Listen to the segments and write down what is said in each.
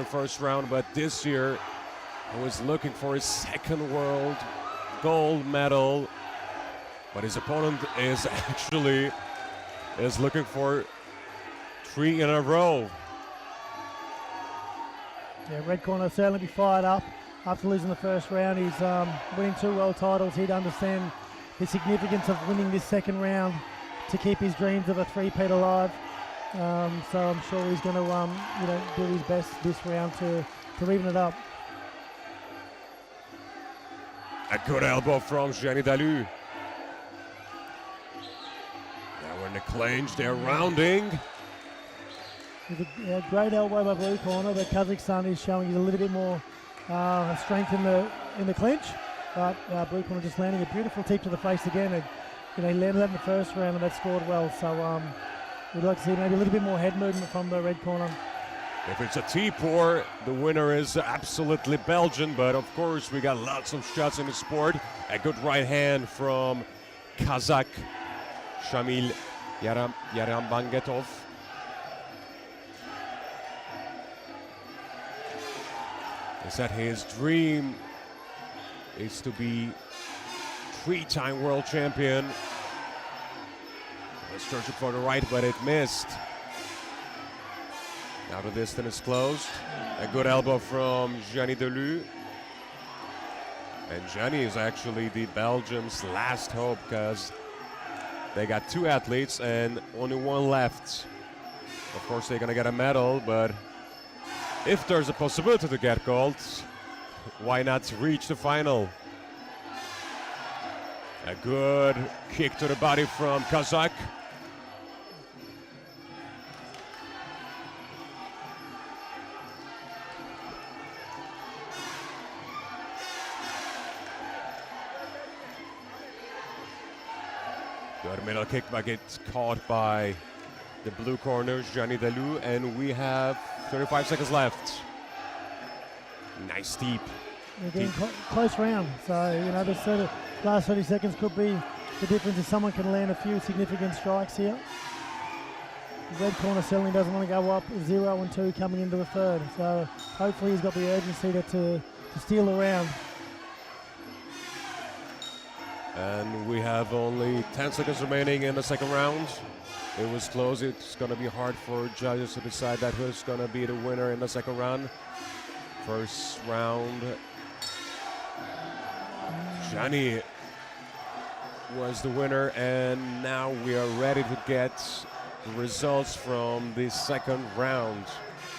first round, but this year he was looking for his second world gold medal. But his opponent is actually looking for 3 in a row. Yeah, red corner certainly be fired up after losing the first round. He's winning 2 world titles. He'd understand the significance of winning this second round to keep his dreams of a three-peat alive. So I'm sure he's going to do his best this round to even it up. A good elbow from Jadeovitz. Now we're in the clinch. They're rounding. With a great elbow by blue corner, but Kazakhstan is showing a little bit more strength in the clinch. But blue corner just landing a beautiful tip to the face again. And, he landed that in the first round and that scored well. So we'd like to see maybe a little bit more head movement from the red corner. If it's a T-pour, the winner is absolutely Belgian. But of course, we got lots of shots in the sport. A good right hand from Kazakh Shamil Yarambangetov. He said his dream is to be 3-time world champion. Was searching for the right, but it missed. Now the distance is closed. A good elbow from Jadeovitz. And Gianni is actually the Belgium's last hope because they got 2 athletes and only 1 left. Of course, they're gonna get a medal, but if there's a possibility to get gold, why not reach the final? A good kick to the body from Kazakh. Good middle kick, but gets caught by the blue corner, Jadeovitz, and we have 35 seconds left. Nice deep. Again, close round. So, the sort of last 30 seconds could be the difference if someone can land a few significant strikes here. Red corner certainly doesn't want to go up 0-2 coming into the third. So hopefully he's got the urgency to steal the round. And we have only 10 seconds remaining in the second round. It was close. It's going to be hard for judges to decide that who's going to be the winner in the second round. First round, Gianni was the winner, and now we are ready to get the results from the second round.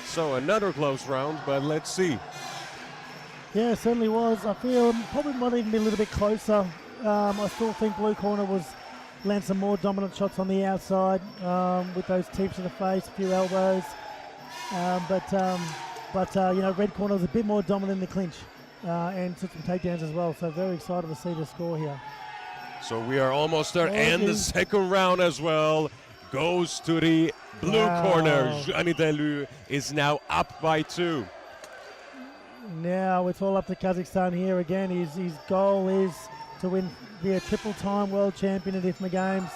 So another close round, but let's see. Yeah, it certainly was. I feel probably might even be a little bit closer. I still think blue corner landed some more dominant shots on the outside with those tips in the face, a few elbows. But red corner was a bit more dominant in the clinch and took some takedowns as well. So very excited to see the score here. So we are almost there, and the second round as well goes to the blue corner. Jadeovitz is now up by 2. Now it's all up to Kazakhstan here again. His goal is to be a triple-time world champion at IFMA Games.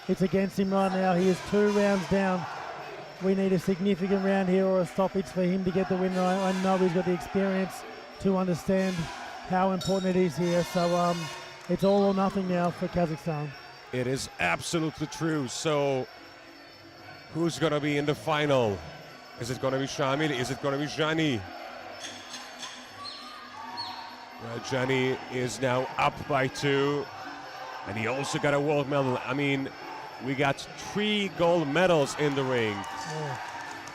It's against him right now. He is 2 rounds down. We need a significant round here or a stoppage for him to get the win. I know he's got the experience to understand how important it is here. So it's all or nothing now for Kazakhstan. It is absolutely true. So who's going to be in the final? Is it going to be Shamil? Is it going to be Gianni? Gianni is now up by 2, and he also got a world medal. I mean, we got 3 gold medals in the ring. Yeah.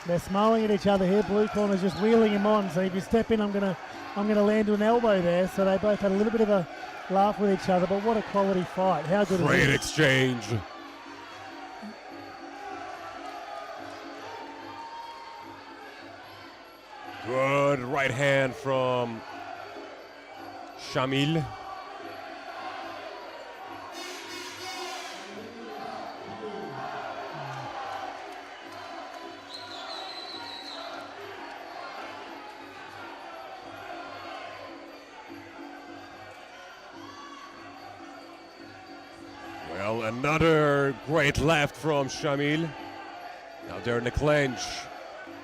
They're smiling at each other here. Blue corner's just wheeling him on. So if you step in, I'm gonna land to an elbow there. So they both had a little bit of a laugh with each other. But what a quality fight! How good is it? Great exchange. Good right hand from Shamil. Well, another great left from Shamil. Now they're in the clinch.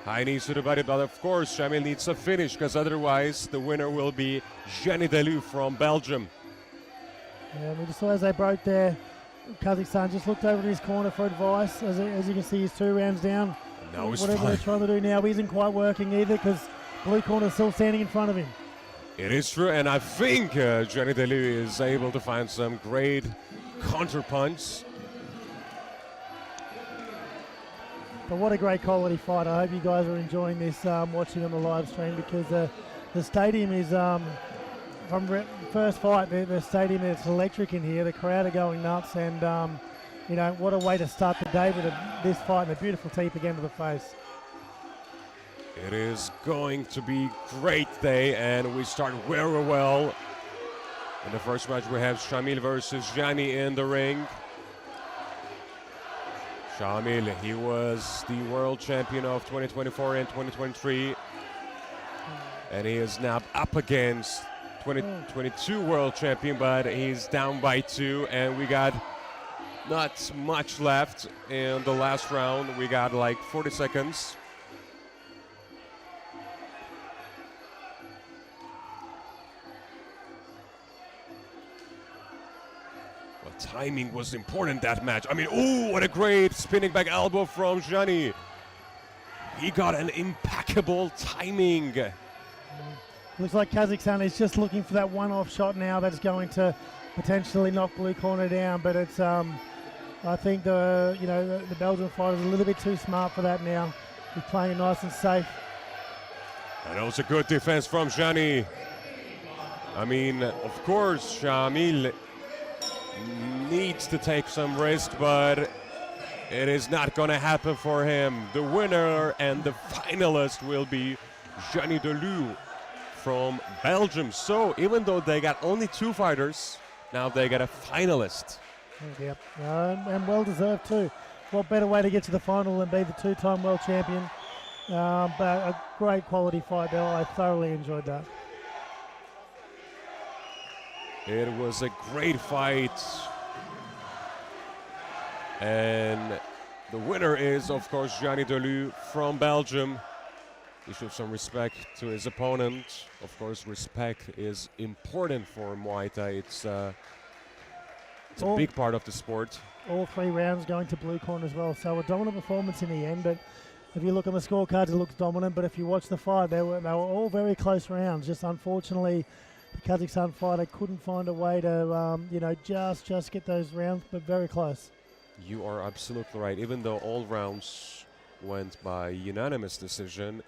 High knees to the body, but of course Shamil needs a finish because otherwise the winner will be Jadeovitz from Belgium. Yeah, we just saw as they broke there, Kazakhstan just looked over to his corner for advice. As you can see, he's 2 rounds down. Now he's Whatever they're trying to do now isn't quite working either because blue corner is still standing in front of him. It is true, and I think Jadeovitz is able to find some great counterpunch. But what a great quality fight. I hope you guys are enjoying this watching on the live stream because the stadium is, from first fight, the stadium is electric in here. The crowd are going nuts and, you know, what a way to start the day with this fight and a beautiful teep again to the face. It is going to be a great day, and we start very well. In the first match, we have Shamil versus Jani in the ring. Shamil, he was the world champion of 2024 and 2023. And he is now up against 2022 world champion, but he's down by 2. And we got not much left in the last round. We got like 40 seconds. Timing was important that match. I mean, oh, what a great spinning back elbow from Jani. He got an impeccable timing. Looks like Kazakhstan is just looking for that one-off shot now that's going to potentially knock blue corner down. But it's, I think the Belgian fighter is a little bit too smart for that now. He's playing it nice and safe. And also good defense from Jani. I mean, of course, Shamil needs to take some risk, but it is not going to happen for him. The winner and the finalist will be Jadeovitz from Belgium. So even though they got only 2 fighters, now they got a finalist. Yep, and well deserved too. What better way to get to the final than be the 2-time world champion? But a great quality fight there. I thoroughly enjoyed that. It was a great fight. And the winner is, of course, Jadeovitz from Belgium. He showed some respect to his opponent. Of course, respect is important for Muay Thai. It's a big part of the sport. All 3 rounds going to blue corner as well. So a dominant performance in the end. But if you look on the scorecards, it looks dominant. But if you watch the fight, they were all very close rounds. Just unfortunately, the Kazakhstan fighter couldn't find a way to, just get those rounds, but very close. You are absolutely right. Even though all rounds went by unanimous decision,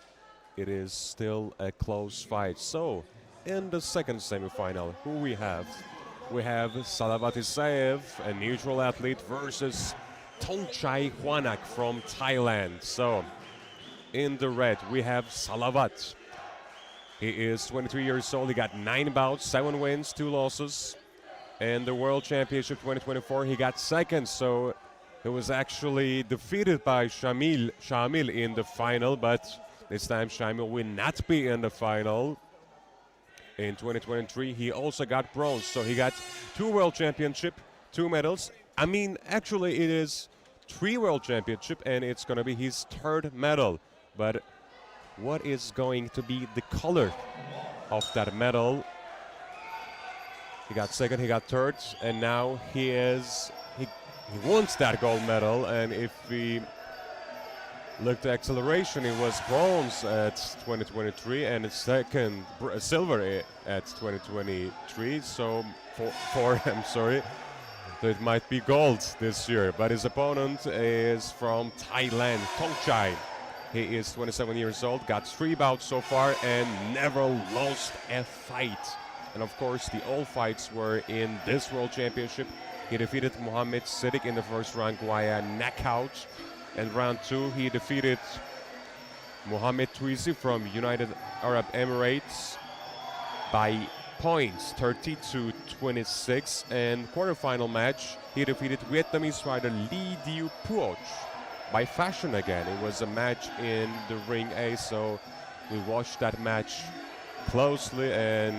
it is still a close fight. So, in the second semifinal, who we have? We have Salavat, a neutral athlete, versus Thongchai from Thailand. So, in the red, we have Salavat. He is 23 years old. He got 9 bouts, 7 wins, 2 losses. And the World Championship 2024, he got 2nd. So he was actually defeated by Shamil in the final. But this time Shamil will not be in the final. In 2023, he also got bronze. So he got 2 World Championship, 2 medals. I mean, actually it is 3 World Championship, and it's going to be his 3rd medal. But what is going to be the color of that medal? He got 2nd, he got 3rd, and now he wants that gold medal. And if we look at acceleration, it was bronze at 2023 and it's 2nd silver at 2023. So I'm sorry. So it might be gold this year. But his opponent is from Thailand, Thongchai. He is 27 years old, got 3 bouts so far, and never lost a fight. And of course, all fights were in this World Championship. He defeated Mohammed Siddiq in the first round via knockout. And round 2, he defeated Mohammed Twizi from United Arab Emirates by points, 30-26. And quarterfinal match, he defeated Vietnamese fighter Lee Diu Puoch by fashion again. It was a match in the ring A, so we watched that match closely, and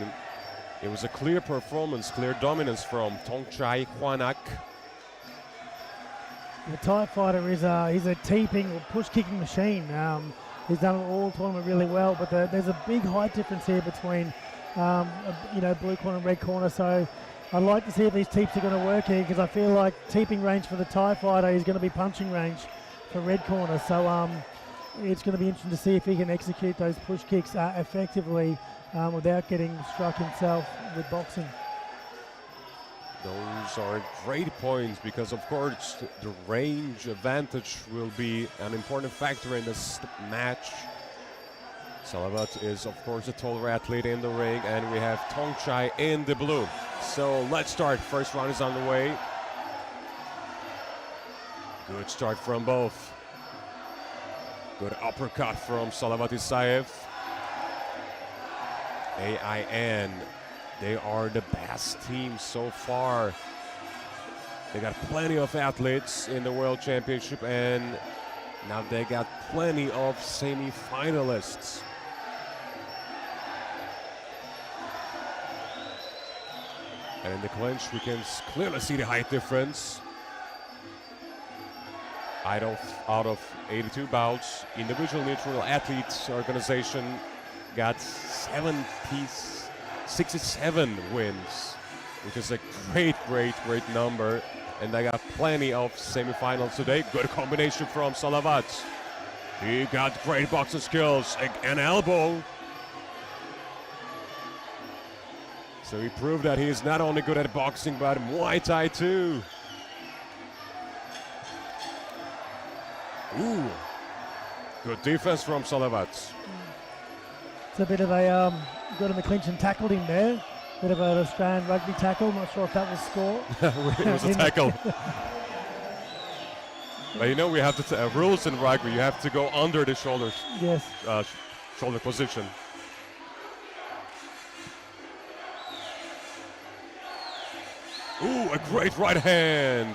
it was a clear performance, clear dominance from Thongchai. The Thai fighter is he's a teeping or push-kicking machine. He's done it all tournament really well, but there's a big height difference here between, blue corner and red corner. So I'd like to see if these teeps are going to work here, because I feel like teeping range for the Thai fighter is going to be punching range for red corner. So it's going to be interesting to see if he can execute those push kicks effectively without getting struck himself with boxing. Those are great points, because of course the range advantage will be an important factor in this match. Salavat is of course a taller athlete in the ring, and we have Thongchai in the blue. So let's start. First round is on the way. Good start from both. Good uppercut from Salavat Isaev. AIN, they are the best team so far. They got plenty of athletes in the World Championship, and now they got plenty of semi-finalists. And in the clinch, we can clearly see the height difference. Out of 82 bouts, individual neutral athletes organization got 67 wins, which is a great number. And they got plenty of semifinals today. Good combination from Salavat. He got great boxing skills, an elbow. So he proved that he is not only good at boxing, but Muay Thai too. Ooh, good defense from Salavat. It's a bit of a, got in the clinch and tackled him there. Bit of an Australian rugby tackle, not sure if that was score. It was a tackle. But you know, we have the rules in rugby. You have to go under the shoulders. Yes. Shoulder position. Ooh, a great right hand.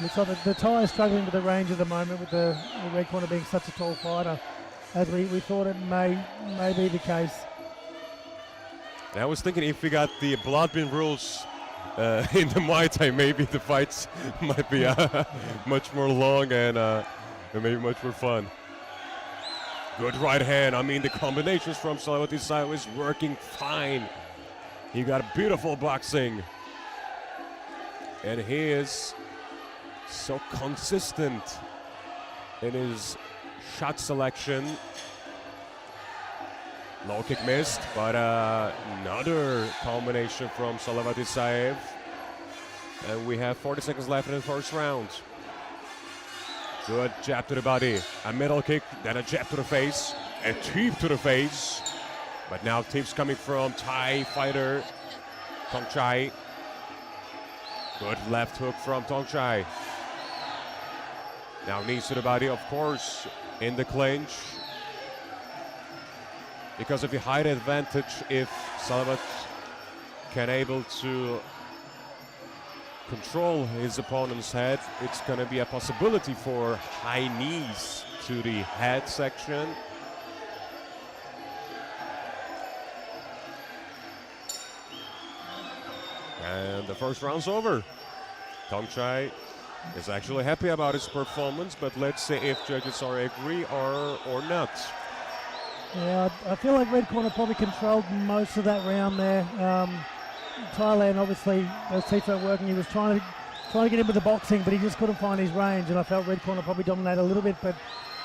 Looks like the Thai is struggling with the range at the moment, with the red corner being such a tall fighter, as we thought it may be the case. And I was thinking, if we got the blood bin rules in the Muay Thai, maybe the fights might be much more long and maybe much more fun. Good right hand. I mean, the combinations from Salavat Isaev is working fine. He got beautiful boxing. And he is so consistent in his shot selection. Low kick missed, but another combination from Salavat Isaev. And we have 40 seconds left in the first round. Good jab to the body. A middle kick, then a jab to the face. A teep to the face. But now teeps coming from Thai fighter Thongchai. Good left hook from Thongchai. Now knees to the body, of course, in the clinch. Because of the height advantage, if Salavat can able to control his opponent's head, it's going to be a possibility for high knees to the head section. And the first round's over. Thongchai is actually happy about his performance, but let's see if judges are agree or not. Yeah, I feel like red corner probably controlled most of that round there. Thailand, obviously, those teeth weren't working. He was trying to get in with the boxing, but he just couldn't find his range, and I felt red corner probably dominated a little bit, but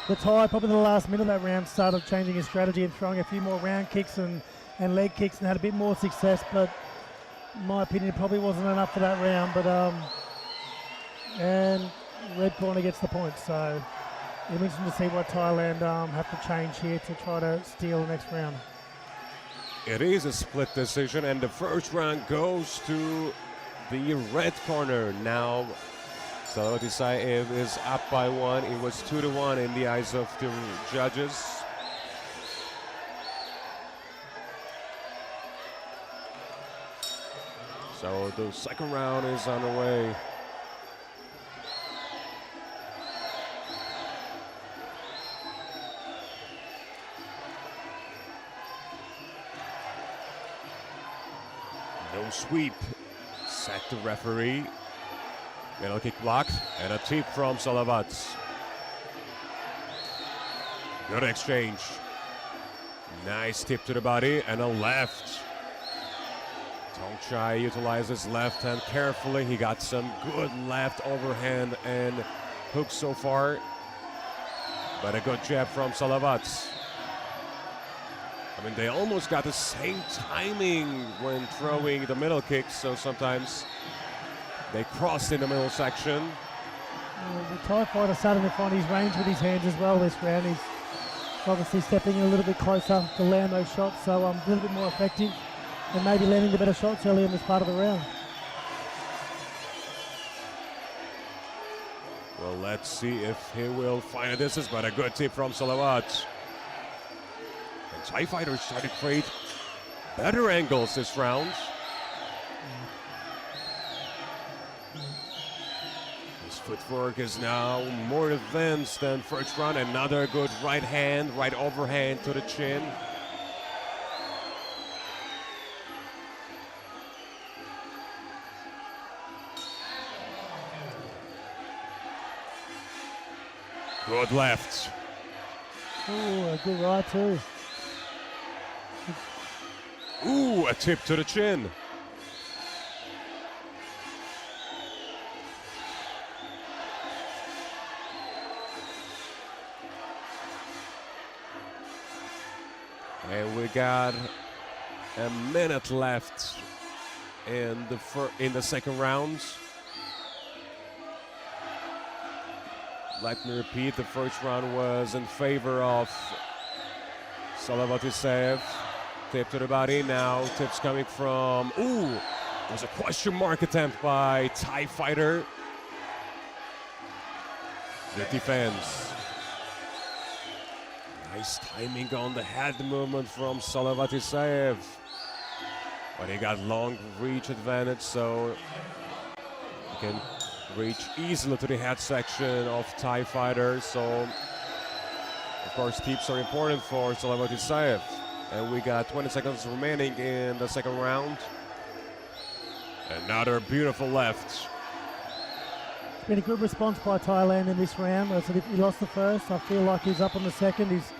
the Thai, probably in the last minute of that round, started changing his strategy and throwing a few more round kicks and leg kicks and had a bit more success, but in my opinion, it probably wasn't enough for that round, but and red corner gets the point, so it'll be interesting to see what Thailand have to change here to try to steal the next round. It is a split decision, and the first round goes to the red corner. Now, Salavat Isaev is up by 1. It was 2-1 in the eyes of the judges. So the second round is on the way. No sweep, said the referee. Middle kick blocked, and a tip from Salavat. Good exchange. Nice tip to the body and a left. Thongchai utilizes left hand carefully. He got some good left overhand and hooks so far. But a good jab from Salavat. I mean, they almost got the same timing when throwing the middle kicks, so sometimes they crossed in the middle section. The Thai fighter starting to find his range with his hands as well this round. He's obviously stepping in a little bit closer to land those shots, so a little bit more effective and maybe landing the better shots early in this part of the round. Well, let's see if he will find a distance, but a good tip from Salavat. And Thai fighters try to create better angles this round. His footwork is now more advanced than first round. Another good right hand, right overhand to the chin. Good left. Ooh, a good right too. Ooh, a tip to the chin. And we got a minute left in the second round. Let me repeat, the first round was in favor of Salavat. Tip to the body, now tips coming from, ooh, there's a question mark attempt by Thai fighter. Good defense. Nice timing on the head movement from Salavat. But he got long reach advantage, so he can reach easily to the head section of Thai fighters. So, of course, tips are important for Salavat. And we got 20 seconds remaining in the second round. Another beautiful left. It's been a good response by Thailand in this round. So if he lost the first, I feel like he's up on the second. He's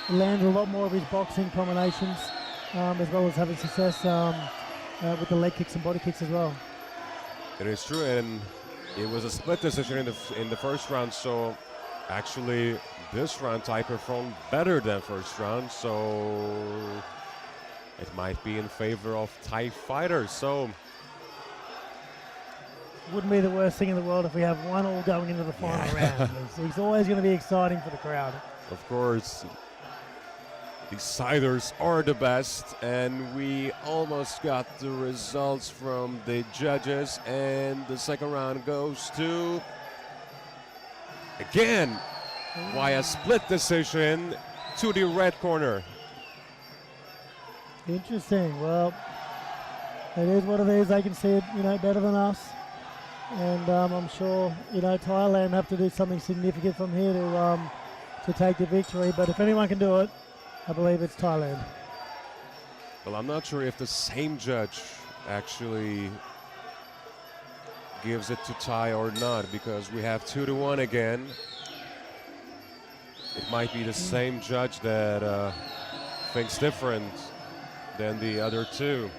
landed a lot more of his boxing combinations, as well as having success with the leg kicks and body kicks as well. It is true, and it was a split decision in the first round, so actually this round Thai performed better than first round, so it might be in favor of Thai fighters. So wouldn't be the worst thing in the world if we have 1-1 going into the final round. It's always going to be exciting for the crowd. Of course, deciders are the best, and we almost got the results from the judges, and the second round goes to, again, via split decision to the red corner. Interesting. Well, it is what it is. They can see it, better than us. And I'm sure, Thailand have to do something significant from here to take the victory. But if anyone can do it, I believe it's Thailand. Well, I'm not sure if the same judge actually gives it to Thai or not, because we have 2-1 again. It might be the same judge that thinks different than the other two.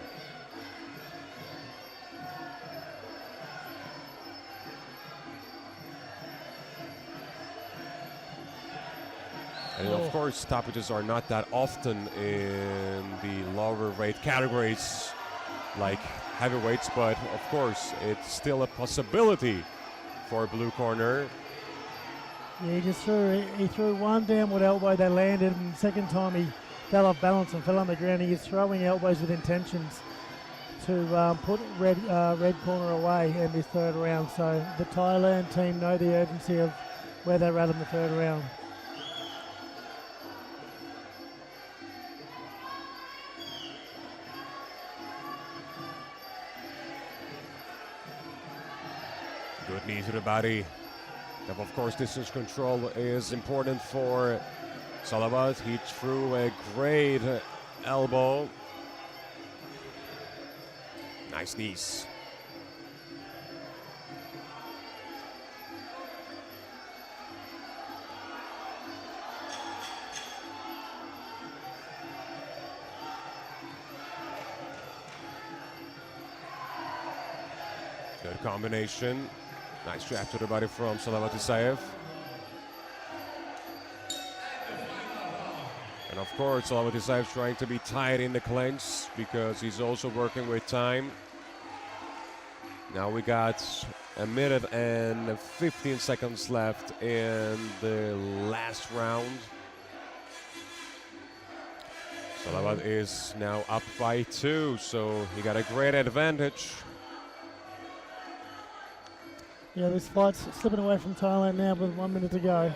And of course, stoppages are not that often in the lower weight categories like heavyweights, but of course, it's still a possibility for blue corner. Yeah, he threw one downward elbow that landed, and the second time he fell off balance and fell on the ground. He is throwing elbows with intentions to put red corner away in this third round. So the Thailand team know the urgency of where they're at in the third round. Good knee to the body. Of course, distance control is important for Salavat. He threw a great elbow. Nice knees. Good combination. Nice jab to the body from Salavat. And of course, Salavat trying to be tight in the clinch because he's also working with time. Now we got a minute and 15 seconds left in the last round. Salavat is now up by 2, so he got a great advantage. Yeah, this fight's slipping away from Thailand now with 1 minute to go.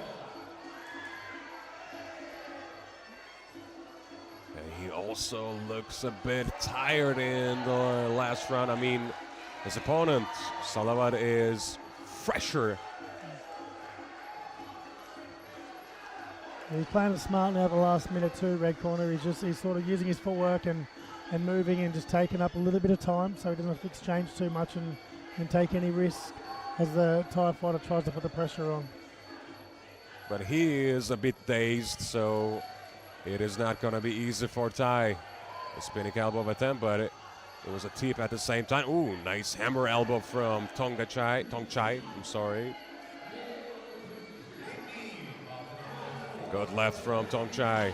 And he also looks a bit tired in the last round. I mean, his opponent, Salavat, is fresher. He's playing it smart now the last minute too, red corner. He's sort of using his footwork and moving and just taking up a little bit of time so he doesn't have to exchange too much and take any risk as the Thai fighter tries to put the pressure on. But he is a bit dazed, so it is not going to be easy for Thai. A spinning elbow attempt, but it was a tip at the same time. Ooh, nice hammer elbow from Thongchai, I'm sorry. Good left from Thongchai.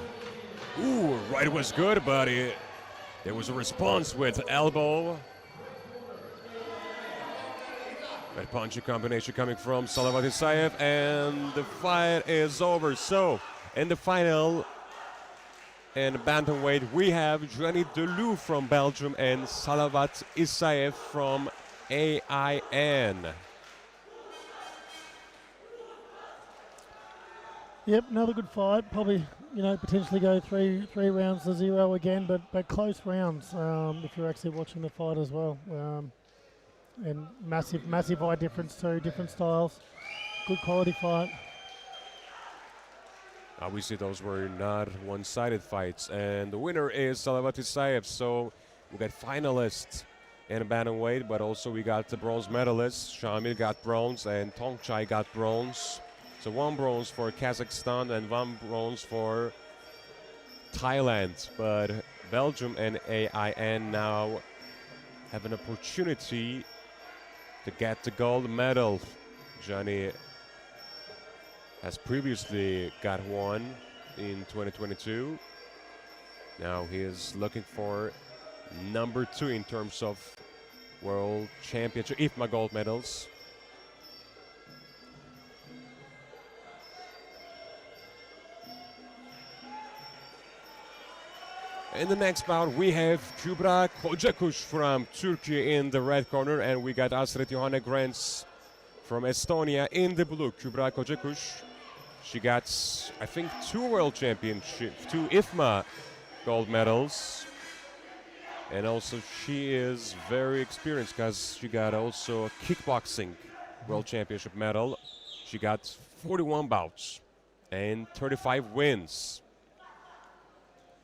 Ooh, right was good, but there was a response with elbow. That punchy combination coming from Salavat, and the fight is over. So, in the final, in bantamweight, we have Jadeovitz from Belgium and Salavat Isaev from AIN. Yep, another good fight. Probably, potentially go three rounds to 0 again, but close rounds if you're actually watching the fight as well. And massive height difference too, different styles. Good quality fight. Obviously, those were not one-sided fights, and the winner is Salavat Isaev. So we got finalists in bantamweight, but also we got the bronze medalists. Shamil got bronze and Thongchai got bronze. So 1 bronze for Kazakhstan and 1 bronze for Thailand. But Belgium and AIN now have an opportunity to get the gold medal. Johnny has previously got one in 2022. Now he is looking for number 2 in terms of World Championship IFMA gold medals. In the next bout, we have Kocakus from Turkey in the red corner, and we got Grents from Estonia in the blue. Kocakus, she got, I think, 2 world championships, 2 IFMA gold medals. And also she is very experienced because she got also a kickboxing world championship medal. She got 41 bouts and 35 wins.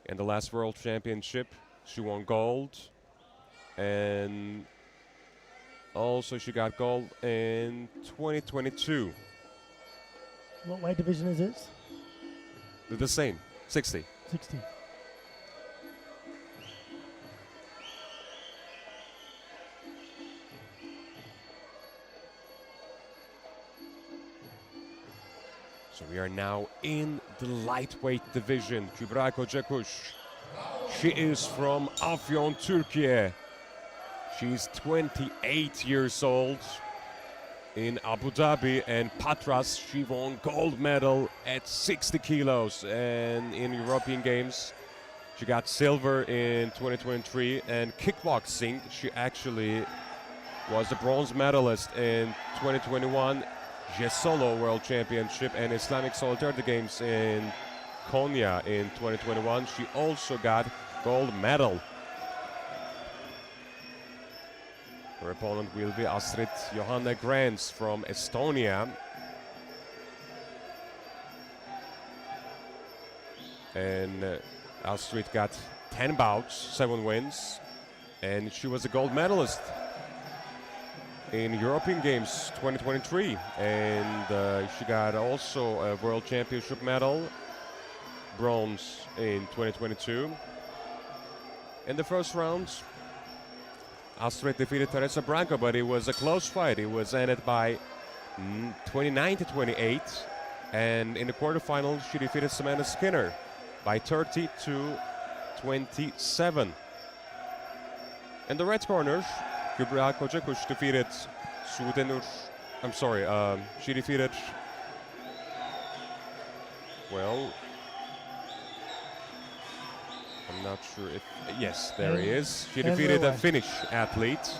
In the last world championship, she won gold. And also she got gold in 2022. What weight division is this? The same, 60. 60. So we are now in the lightweight division. Kocakus. She is from Afyon, Turkey. She's 28 years old. In Abu Dhabi and Patras, she won gold medal at 60 kilos. And in European Games, she got silver in 2023. And kickboxing, she actually was the bronze medalist in 2021. Solo World Championship and Islamic Solidarity Games in Konya in 2021. She also got gold medal. Her opponent will be Astrid Johanna Grents from Estonia. And Astrid got 10 bouts, 7 wins, and she was a gold medalist in European Games 2023, and she got also a World Championship medal, bronze in 2022. In the first round, Astrid defeated Teresa Branco, but it was a close fight. It was ended by 29-28. And in the quarterfinals, she defeated Samantha Skinner by 30-27. In the red corners, Kübra Kocakus defeated Sudenur. She defeated, well, I'm not sure if, yes, there he is. She defeated a Finnish athlete,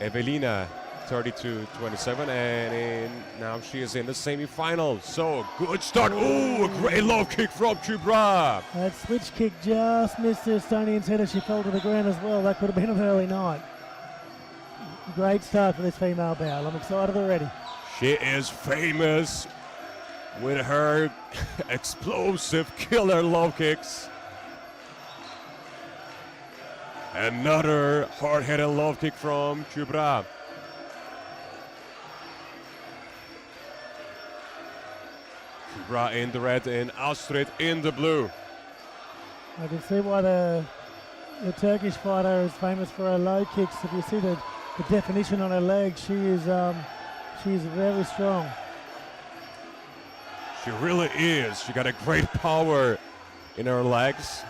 Evelina, 32-27, and now she is in the semi-final. So, good start. Oh, a great low kick from Kübra. That switch kick just missed the Estonian's head as she fell to the ground as well. That could have been an early night. Great start for this female bout. I'm excited already. She is famous with her explosive killer low kicks. Another hard-headed low kick from Kübra. Kübra in the red and Astrid in the blue. I can see why the Turkish fighter is famous for her low kicks. If you see the definition on her legs, she is very strong. She really is. She got a great power in her legs.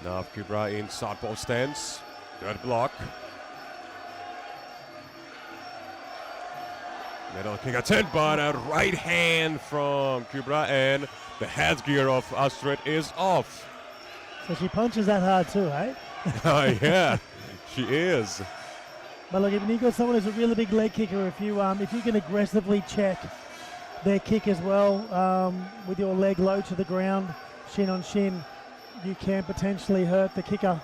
Now Kübra in southpaw stance. Good block. Middle kick attempt, but a right hand from Kübra, and the headgear of Astrid is off. So she punches that hard too, eh? Yeah, she is. But look, if you've got someone who's a really big leg kicker, if you can aggressively check their kick as well with your leg low to the ground, shin on shin, you can potentially hurt the kicker.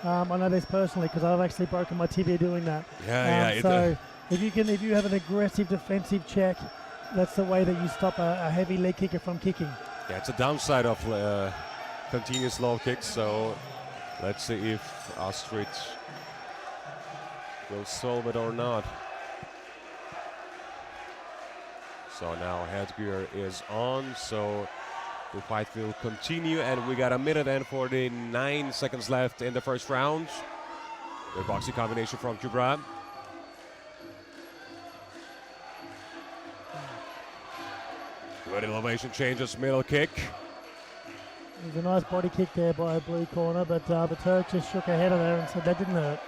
I know this personally because I've actually broken my tibia doing that. So if you have an aggressive defensive check, that's the way that you stop a heavy leg kicker from kicking. Yeah, it's a downside of continuous low kicks. So let's see if Astrid will solve it or not. So now headgear is on. So the fight will continue, and we got a minute and 49 seconds left in the first round. The boxing combination from Kübra. Good elevation changes, middle kick. There's a nice body kick there by a blue corner, but the Turk just shook her head at her and said that didn't hurt.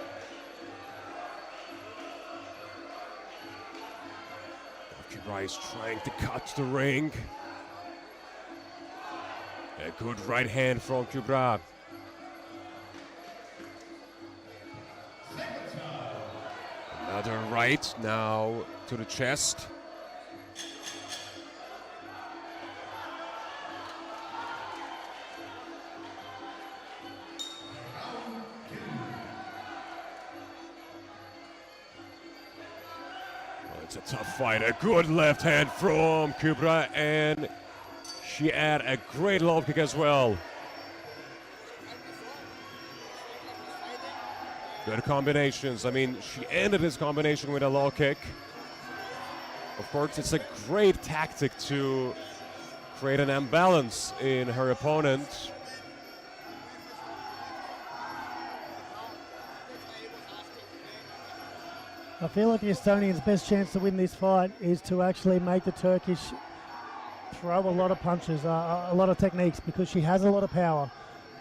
Kübra is trying to cut the ring. A good right hand from Kübra. Another right now to the chest. It's a tough fight. A good left hand from Kübra, and she had a great low kick as well. Good combinations. I mean, she ended this combination with a low kick. Of course, it's a great tactic to create an imbalance in her opponent. I feel like the Estonian's best chance to win this fight is to actually make the Turkish throw a lot of punches, a lot of techniques, because she has a lot of power.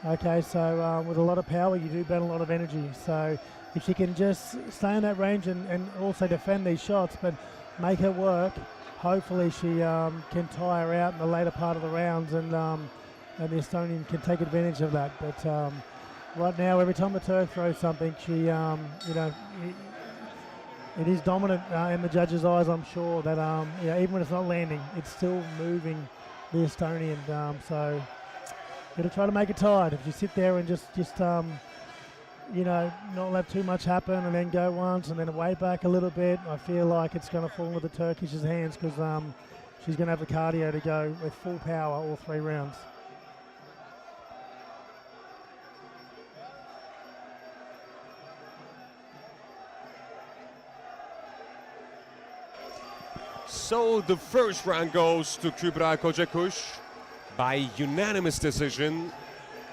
Okay, so with a lot of power, you do burn a lot of energy. So if she can just stay in that range and also defend these shots, but make her work, hopefully she can tire out in the later part of the rounds, and the Estonian can take advantage of that. But right now, every time the Turk throws something, she, it is dominant in the judges' eyes, I'm sure, that even when it's not landing, it's still moving the Estonian. So it'll try to make it tight. If you sit there and just not let too much happen and then go once and then wait back a little bit, I feel like it's going to fall into the Turkish's hands, because she's going to have the cardio to go with full power all 3 rounds. So the first round goes to Kübra Kocakus by unanimous decision.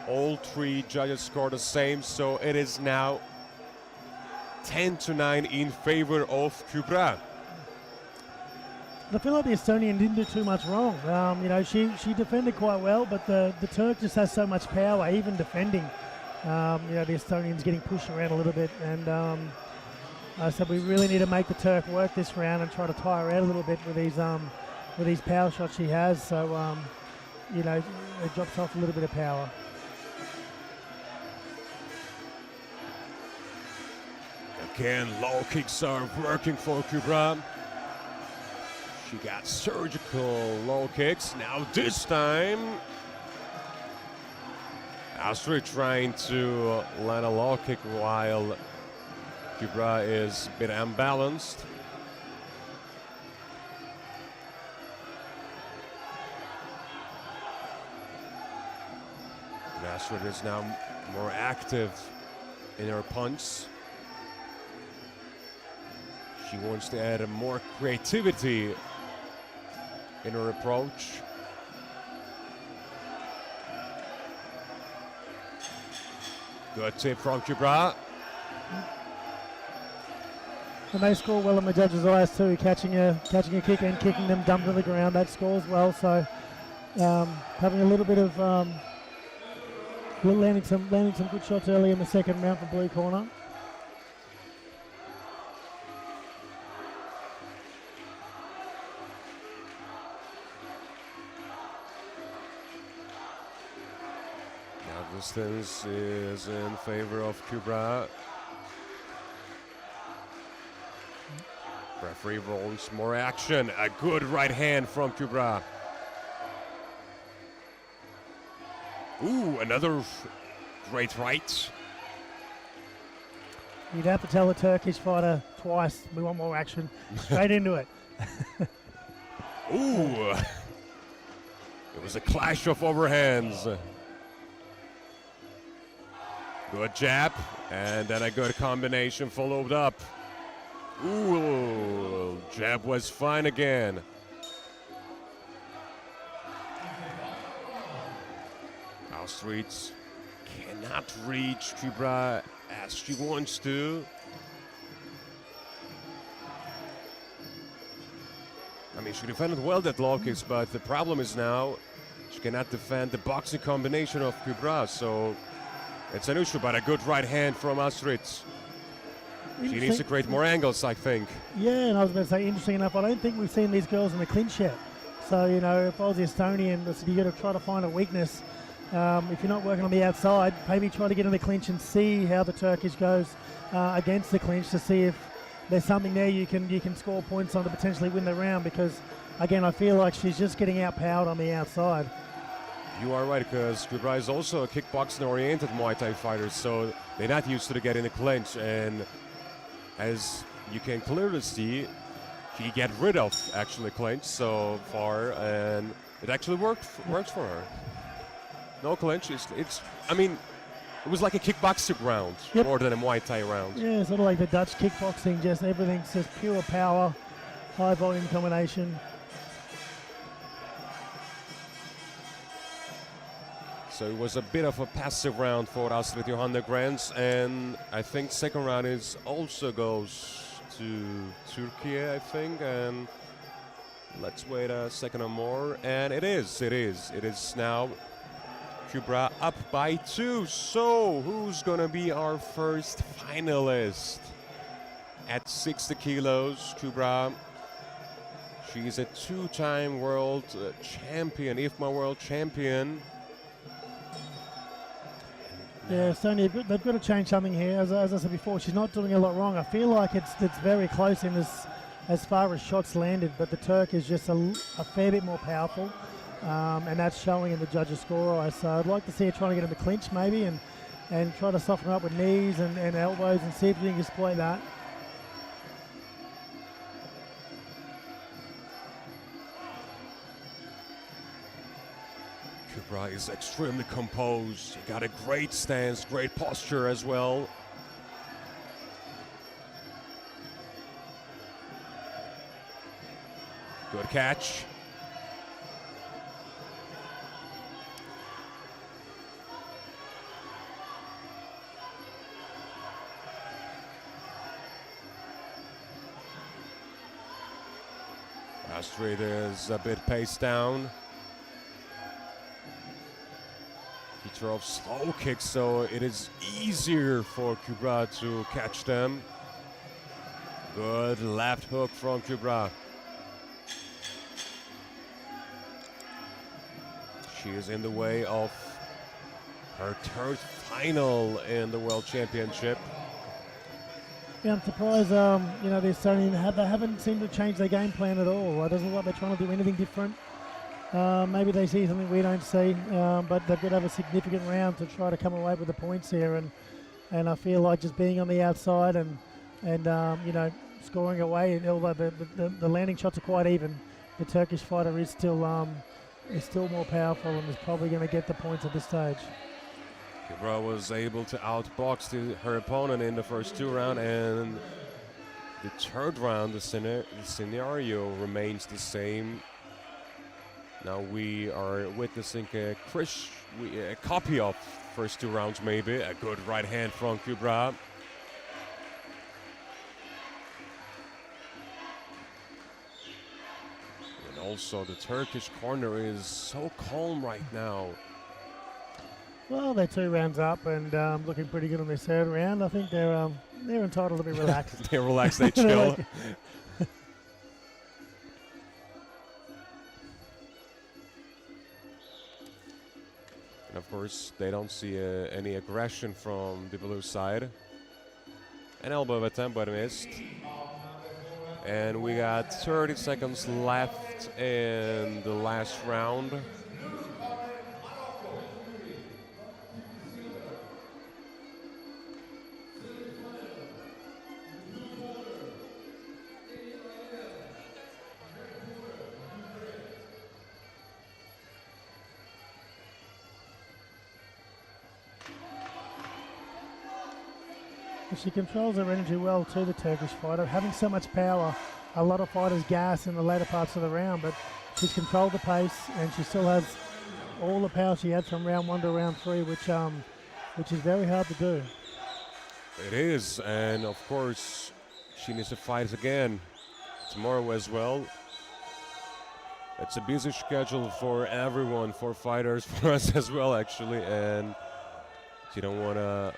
All 3 judges scored the same, so it is now 10-9 in favor of Kübra. I feel like the Estonian didn't do too much wrong. You know, she defended quite well, but the Turk just has so much power, even defending. You know, the Estonian's getting pushed around a little bit, and I said we really need to make the Turk work this round and try to tire her out a little bit with these power shots she has. So, you know, it drops off a little bit of power. Again, low kicks are working for Kübra. She got surgical low kicks. Now this time, Astrid trying to land a low kick while Kübra is a bit unbalanced. And Astrid is now more active in her punch. She wants to add more creativity in her approach. Good tip from Kübra. And they score well in the judges' eyes too, catching a kick and kicking them dumb to the ground. That scores well. So having a little bit of landing some good shots early in the second round for blue corner. Distance is in favor of Kübra. Referee wants more action. A good right hand from Kübra. Ooh, another great right. You'd have to tell the Turkish fighter twice, we want more action. Straight into it. Ooh. It was a clash of overhands. Good jab, and then a good combination followed up. Ooh, jab was fine again. Astrid cannot reach Kübra as she wants to. I mean, she defended well that low kicks, but the problem is now she cannot defend the boxing combination of Kübra, so it's an issue, but a good right hand from Astrid. She needs to create more angles, I think. Yeah, and I was going to say, interesting enough, I don't think we've seen these girls in the clinch yet. So, you know, if I was the Estonian, you've got to try to find a weakness. If you're not working on the outside, maybe try to get in the clinch and see how the Turkish goes against the clinch to see if there's something there you can score points on to potentially win the round, because, again, I feel like she's just getting outpowered on the outside. You are right, because Kübra is also a kickboxing-oriented Muay Thai fighter, so they're not used to getting the clinch. And as you can clearly see, he get rid of actually clinch so far, and it actually works for her. No clinch. I mean, it was like a kickboxing round more than a Muay Thai round. Yeah, sort of like the Dutch kickboxing. Just everything's just pure power, high volume combination. So it was a bit of a passive round for Astrid Johanna Grents, and I think second round is also goes to Türkiye, I think, and let's wait a second or more, and it is now Kübra up by 2. So who's gonna be our first finalist at 60 kilos? Kübra, she's a 2-time world champion, IFMA world champion. Yeah, Sonia, they've got to change something here. As I said before, she's not doing a lot wrong. I feel like it's very close in this as far as shots landed, but the Turk is just a fair bit more powerful, and that's showing in the judges' score. So I'd like to see her trying to get in the clinch maybe and try to soften her up with knees and elbows and see if you can exploit that. Kübra is extremely composed. He got a great stance, great posture as well. Good catch. Rashid is a bit paced down. He throws slow kicks, so it is easier for Kubra to catch them. Good left hook from Kubra. She is in the way of her third final in the World Championship. Yeah, I'm surprised, you know, they haven't seemed to change their game plan at all. It doesn't look like they're trying to do anything different. Maybe they see something we don't see, but they've got to have a significant round to try to come away with the points here. And I feel like just being on the outside and you know, scoring away, and although the landing shots are quite even, the Turkish fighter is still more powerful and is probably going to get the points at this stage. Kubra was able to outbox her opponent in the first 2 rounds, and the third round, the scenario remains the same. Now we are witnessing a copy of first 2 rounds, maybe. A good right hand from Kubra. And also the Turkish corner is so calm right now. Well, they're 2 rounds up and looking pretty good on their third round. I think they're entitled to be relaxed. They're relaxed, they chill. And of course, they don't see any aggression from the blue side. An elbow attempt, but missed. And we got 30 seconds left in the last round. She controls her energy well too, the Turkish fighter. Having so much power, a lot of fighters gas in the later parts of the round, but she's controlled the pace and she still has all the power she had from round 1 to round 3, which is very hard to do. It is, and of course, she needs to fight again tomorrow as well. It's a busy schedule for everyone, for fighters, for us as well, actually, and she don't want to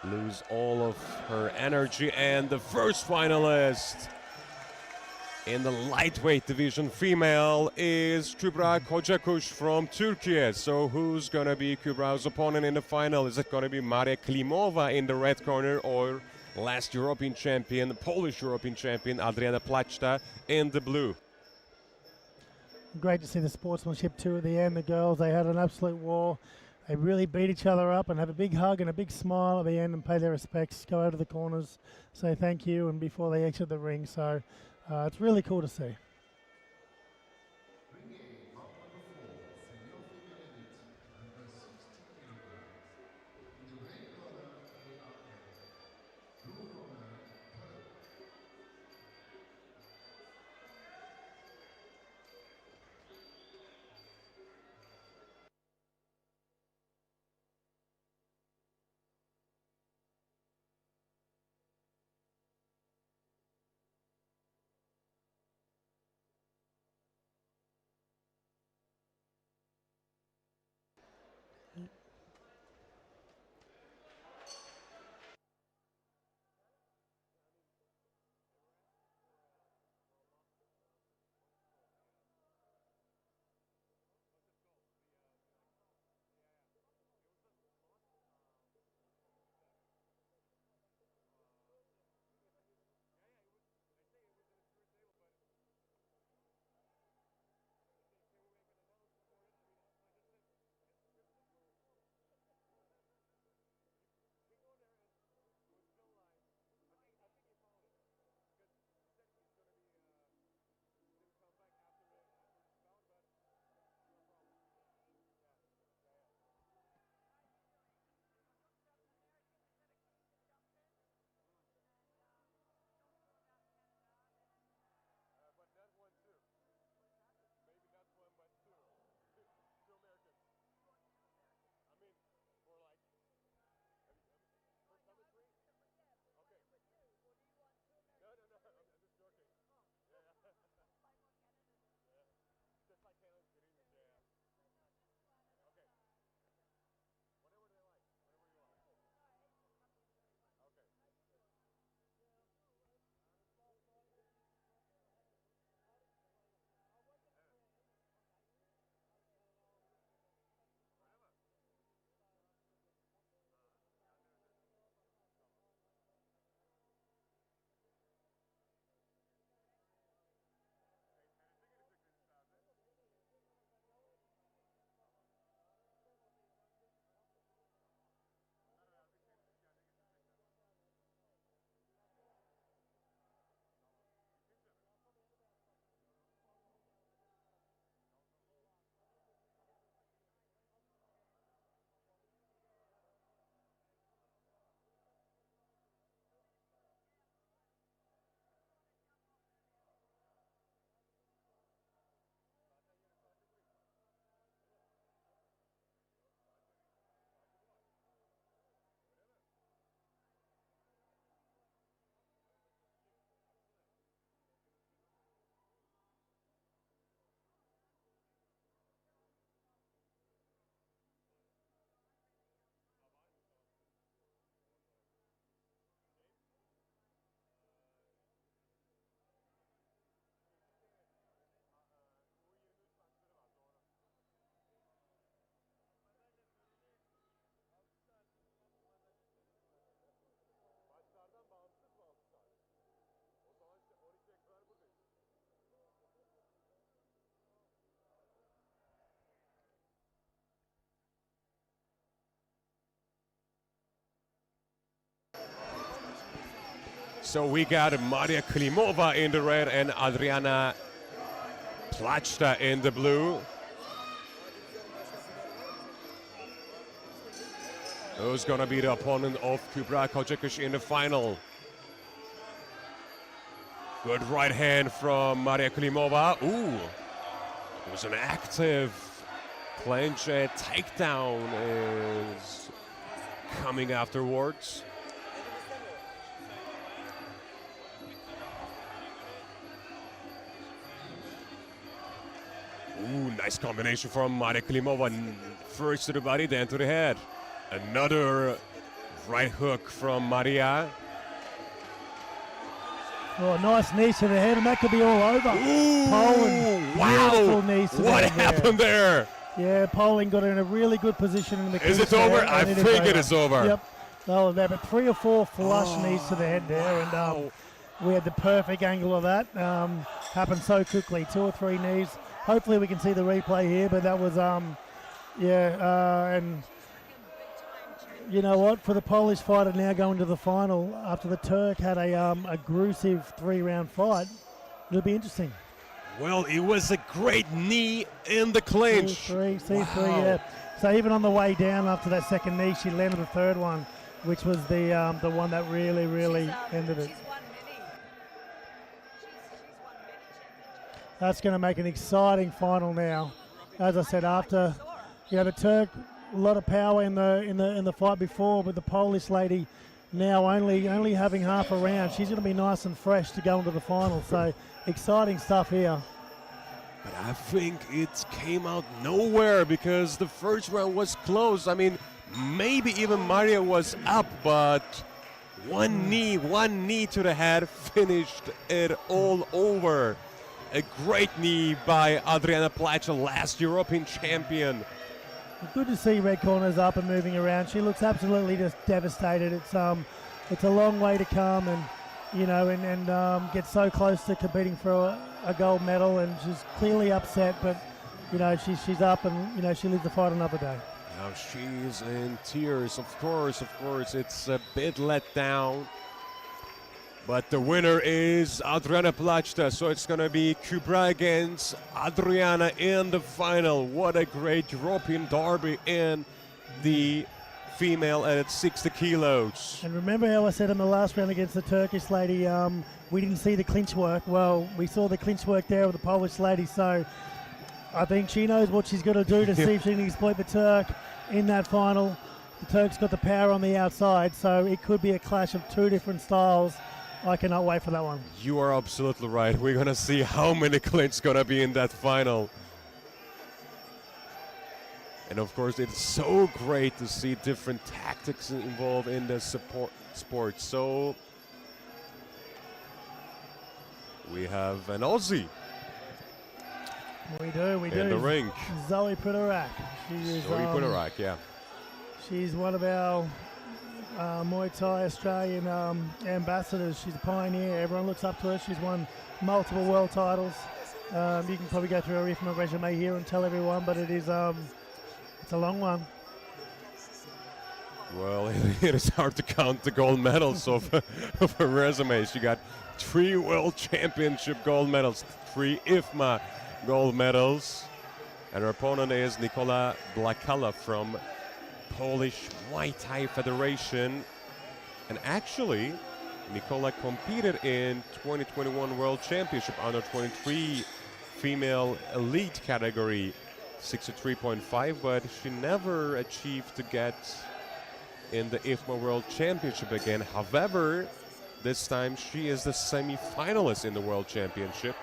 lose all of her energy. And the first finalist in the lightweight division female is Kübra Kocakus from Turkey. So who's going to be Kübra's opponent in the final? Is it going to be Maria Klimova in the red corner, or last European champion, the Polish European champion Adriana Plachta in the blue? Great to see the sportsmanship too at the end. The girls, they had an absolute war. They really beat each other up and have a big hug and a big smile at the end and pay their respects, go out to the corners, say thank you, and before they exit the ring. So it's really cool to see. So we got Maria Klimova in the red and Adriana Plachta in the blue. Who's gonna be the opponent of Kübra Kocakus in the final? Good right hand from Maria Klimova. Ooh, it was an active clinch. A takedown is coming afterwards. Ooh, nice combination from Maria Klimova. First to the body, then to the head. Another right hook from Maria. Oh, nice knees to the head, and that could be all over. Ooh, Poland, wow! knees to What the head happened there? Yeah, Poland got in a really good position in the clinch. Is it over? There, I think it is over. Yep. Oh, there, but 3 or 4 flush knees to the head there, wow. and we had the perfect angle of that. Happened so quickly, 2 or 3 knees. Hopefully we can see the replay here, but that was, and you know what? For the Polish fighter now going to the final after the Turk had a gruesive 3-round fight, it'll be interesting. Well, it was a great knee in the clinch. C3, wow. yeah. So even on the way down after that second knee, she landed the third one, which was the one that really ended it. That's going to make an exciting final now. As I said, after the Turk, a lot of power in the fight before, but the Polish lady now only having half a round. She's going to be nice and fresh to go into the final. So exciting stuff here. But I think it came out nowhere because the first round was close. I mean, maybe even Maria was up, but one knee to the head finished it all over. A great knee by Adriana Plachta, last European champion. Good to see red corners up and moving around. She looks absolutely just devastated. It's a long way to come, and get so close to competing for a gold medal, and she's clearly upset. But she's up, and she lives to fight another day. Now she's in tears. Of course, it's a bit let down. But the winner is Adriana Plachta, so it's going to be Kübra against Adriana in the final. What a great European derby in the female at 60 kilos. And remember how I said in the last round against the Turkish lady, we didn't see the clinch work. Well, we saw the clinch work there with the Polish lady, so I think she knows what she's got to do to see if she can exploit the Turk in that final. The Turk's got the power on the outside, so it could be a clash of 2 different styles. I cannot wait for that one. You are absolutely right. We're going to see how many clinches going to be in that final. And of course, it's so great to see different tactics involved in the sport. So we have an Aussie. We do. In the ring. Zoe Putorak. Zoe Putorak, yeah. She's one of our Muaythai Australian ambassadors. She's a pioneer. Everyone looks up to her. She's won multiple world titles. You can probably go through her IFMA resume here and tell everyone, but it's a long one. Well, it is hard to count the gold medals of her resume. She got 3 World Championship gold medals, 3 IFMA gold medals, and her opponent is Nikola Blakala from Polish Muaythai Federation. And actually, Nikola competed in 2021 World Championship under 23 female elite category, 63.5, but she never achieved to get in the IFMA World Championship again. However, this time she is the semi-finalist in the World Championship.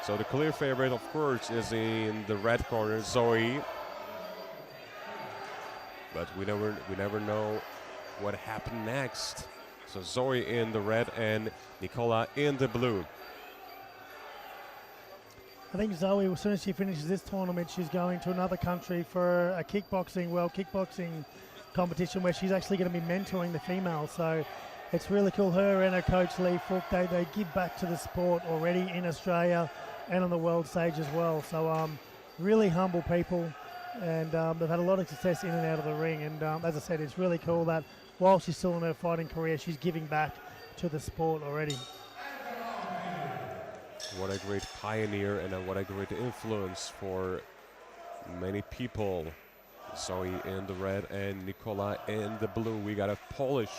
So the clear favorite, of course, is in the red corner, Zoe. But we never know what happened next. So Zoe in the red and Nikola in the blue. I think Zoe, as soon as she finishes this tournament, she's going to another country for a world kickboxing competition where she's actually going to be mentoring the females. So it's really cool. Her and her coach Lee Fook, they give back to the sport already in Australia and on the world stage as well. So really humble people. And they've had a lot of success in and out of the ring. And as I said, it's really cool that while she's still in her fighting career, she's giving back to the sport already. What a great pioneer and what a great influence for many people. Zoe in the red and Nikola in the blue. We got a Polish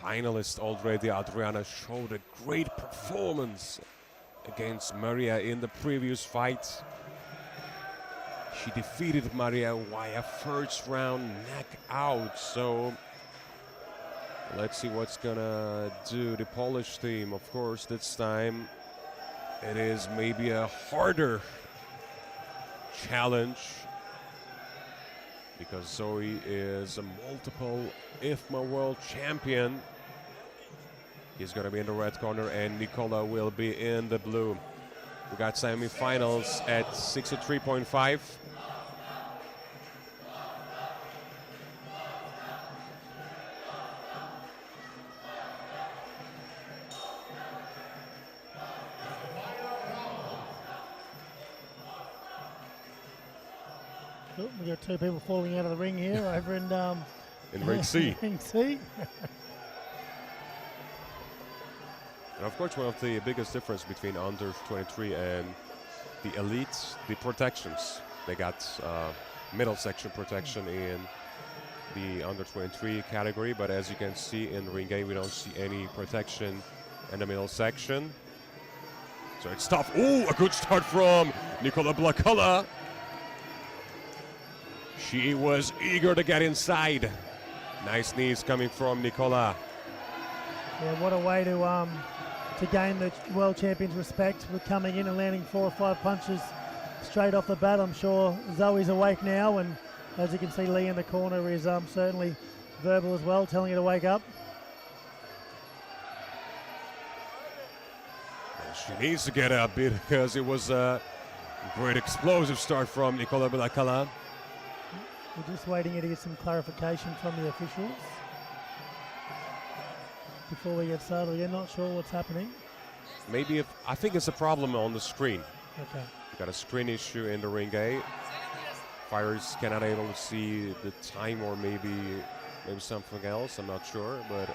finalist already. Adriana showed a great performance against Maria in the previous fight. She defeated Maria via first round knockout. So let's see what's gonna do the Polish team. Of course, this time it is maybe a harder challenge because Zoe is a multiple IFMA world champion. He's going to be in the red corner and Nikola will be in the blue. We got semi-finals at 63.5. Oh, we got two people falling out of the ring here over in Ring C. Ring C. And of course, one of the biggest difference between under 23 and the elites, the protections. They got middle section protection in the under 23 category, but as you can see in Ring A, we don't see any protection in the middle section. So it's tough. Ooh, a good start from Nikola Blakala. She was eager to get inside. Nice knees coming from Nikola. Yeah, what a way to gain the world champion's respect with coming in and landing 4 or 5 punches straight off the bat. I'm sure Zoe's awake now, and as you can see, Lee in the corner is certainly verbal as well, telling her to wake up. Well, she needs to get up because it was a great explosive start from Nikola Blakala. We're just waiting here to get some clarification from the officials before we get started. We're not sure what's happening. Maybe I think it's a problem on the screen. Okay. We got a screen issue in the Ring A. Fighters cannot able to see the time, or maybe something else. I'm not sure, but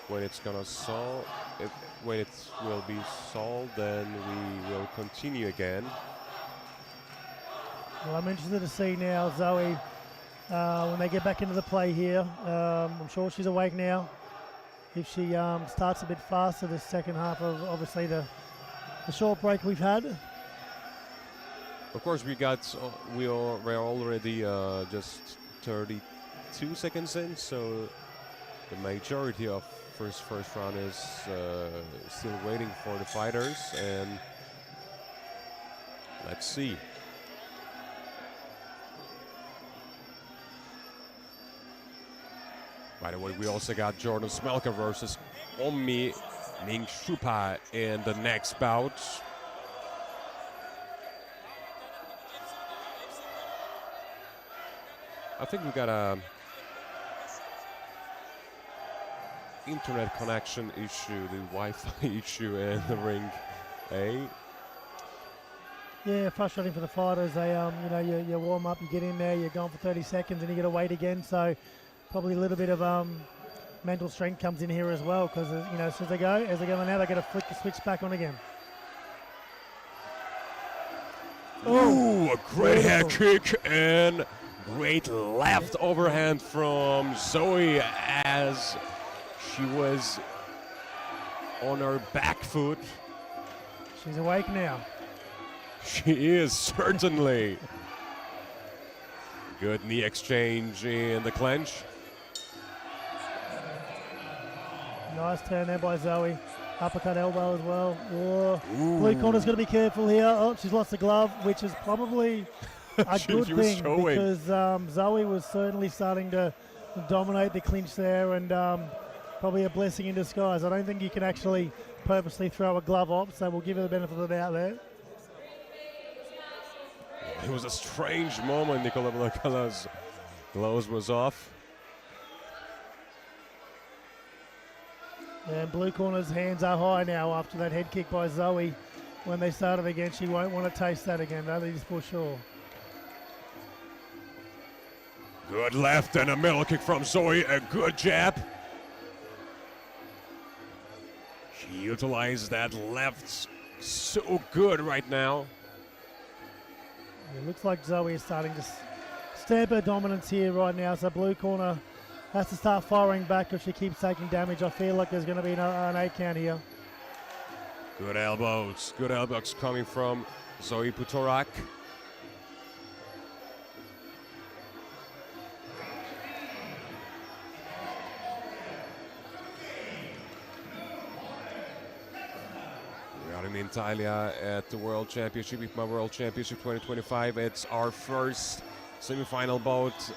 when it's gonna solve, when it will be solved, then we will continue again. Well, I'm interested to see now Zoe when they get back into the play here. I'm sure she's awake now. If she starts a bit faster this second half of obviously the short break we've had. Of course, we're already just 32 seconds in, so the majority of first round is still waiting for the fighters, and let's see. By the way, we also got Jordan Smelka versus Ommi Ming Shupa in the next bout. I think we got a internet connection issue, the Wi-Fi issue in the Ring A. Yeah, frustrating for the fighters. They, you warm up, you get in there, you're gone for 30 seconds, and you got to wait again. So probably a little bit of mental strength comes in here as well, because as they go now, they got to flick the switch back on again. Ooh, a great head kick and great left overhand from Zoe as she was on her back foot. She's awake now. She is, certainly. Good knee exchange in the clinch. Nice turn there by Zoe. Uppercut elbow as well. Oh. Blue corner's got to be careful here. Oh, she's lost the glove, which is probably a good thing because Zoe was certainly starting to dominate the clinch there, and probably a blessing in disguise. I don't think you can actually purposely throw a glove off, so we'll give her the benefit of the doubt there. It was a strange moment. Nikola Blakala's gloves was off. And blue corner's hands are high now after that head kick by Zoe. When they started again, she won't want to taste that again, that is for sure. Good left and a middle kick from Zoe, a good jab. utilize that left so good right now. It looks like Zoe is starting to stamp her dominance here right now. So blue corner has to start firing back if she keeps taking damage. I feel like there's going to be an 8 count here. Good elbows coming from Zoe Putorak. We are in Antalya at the World Championship, IFMA World Championship 2025. It's our first semi-final bout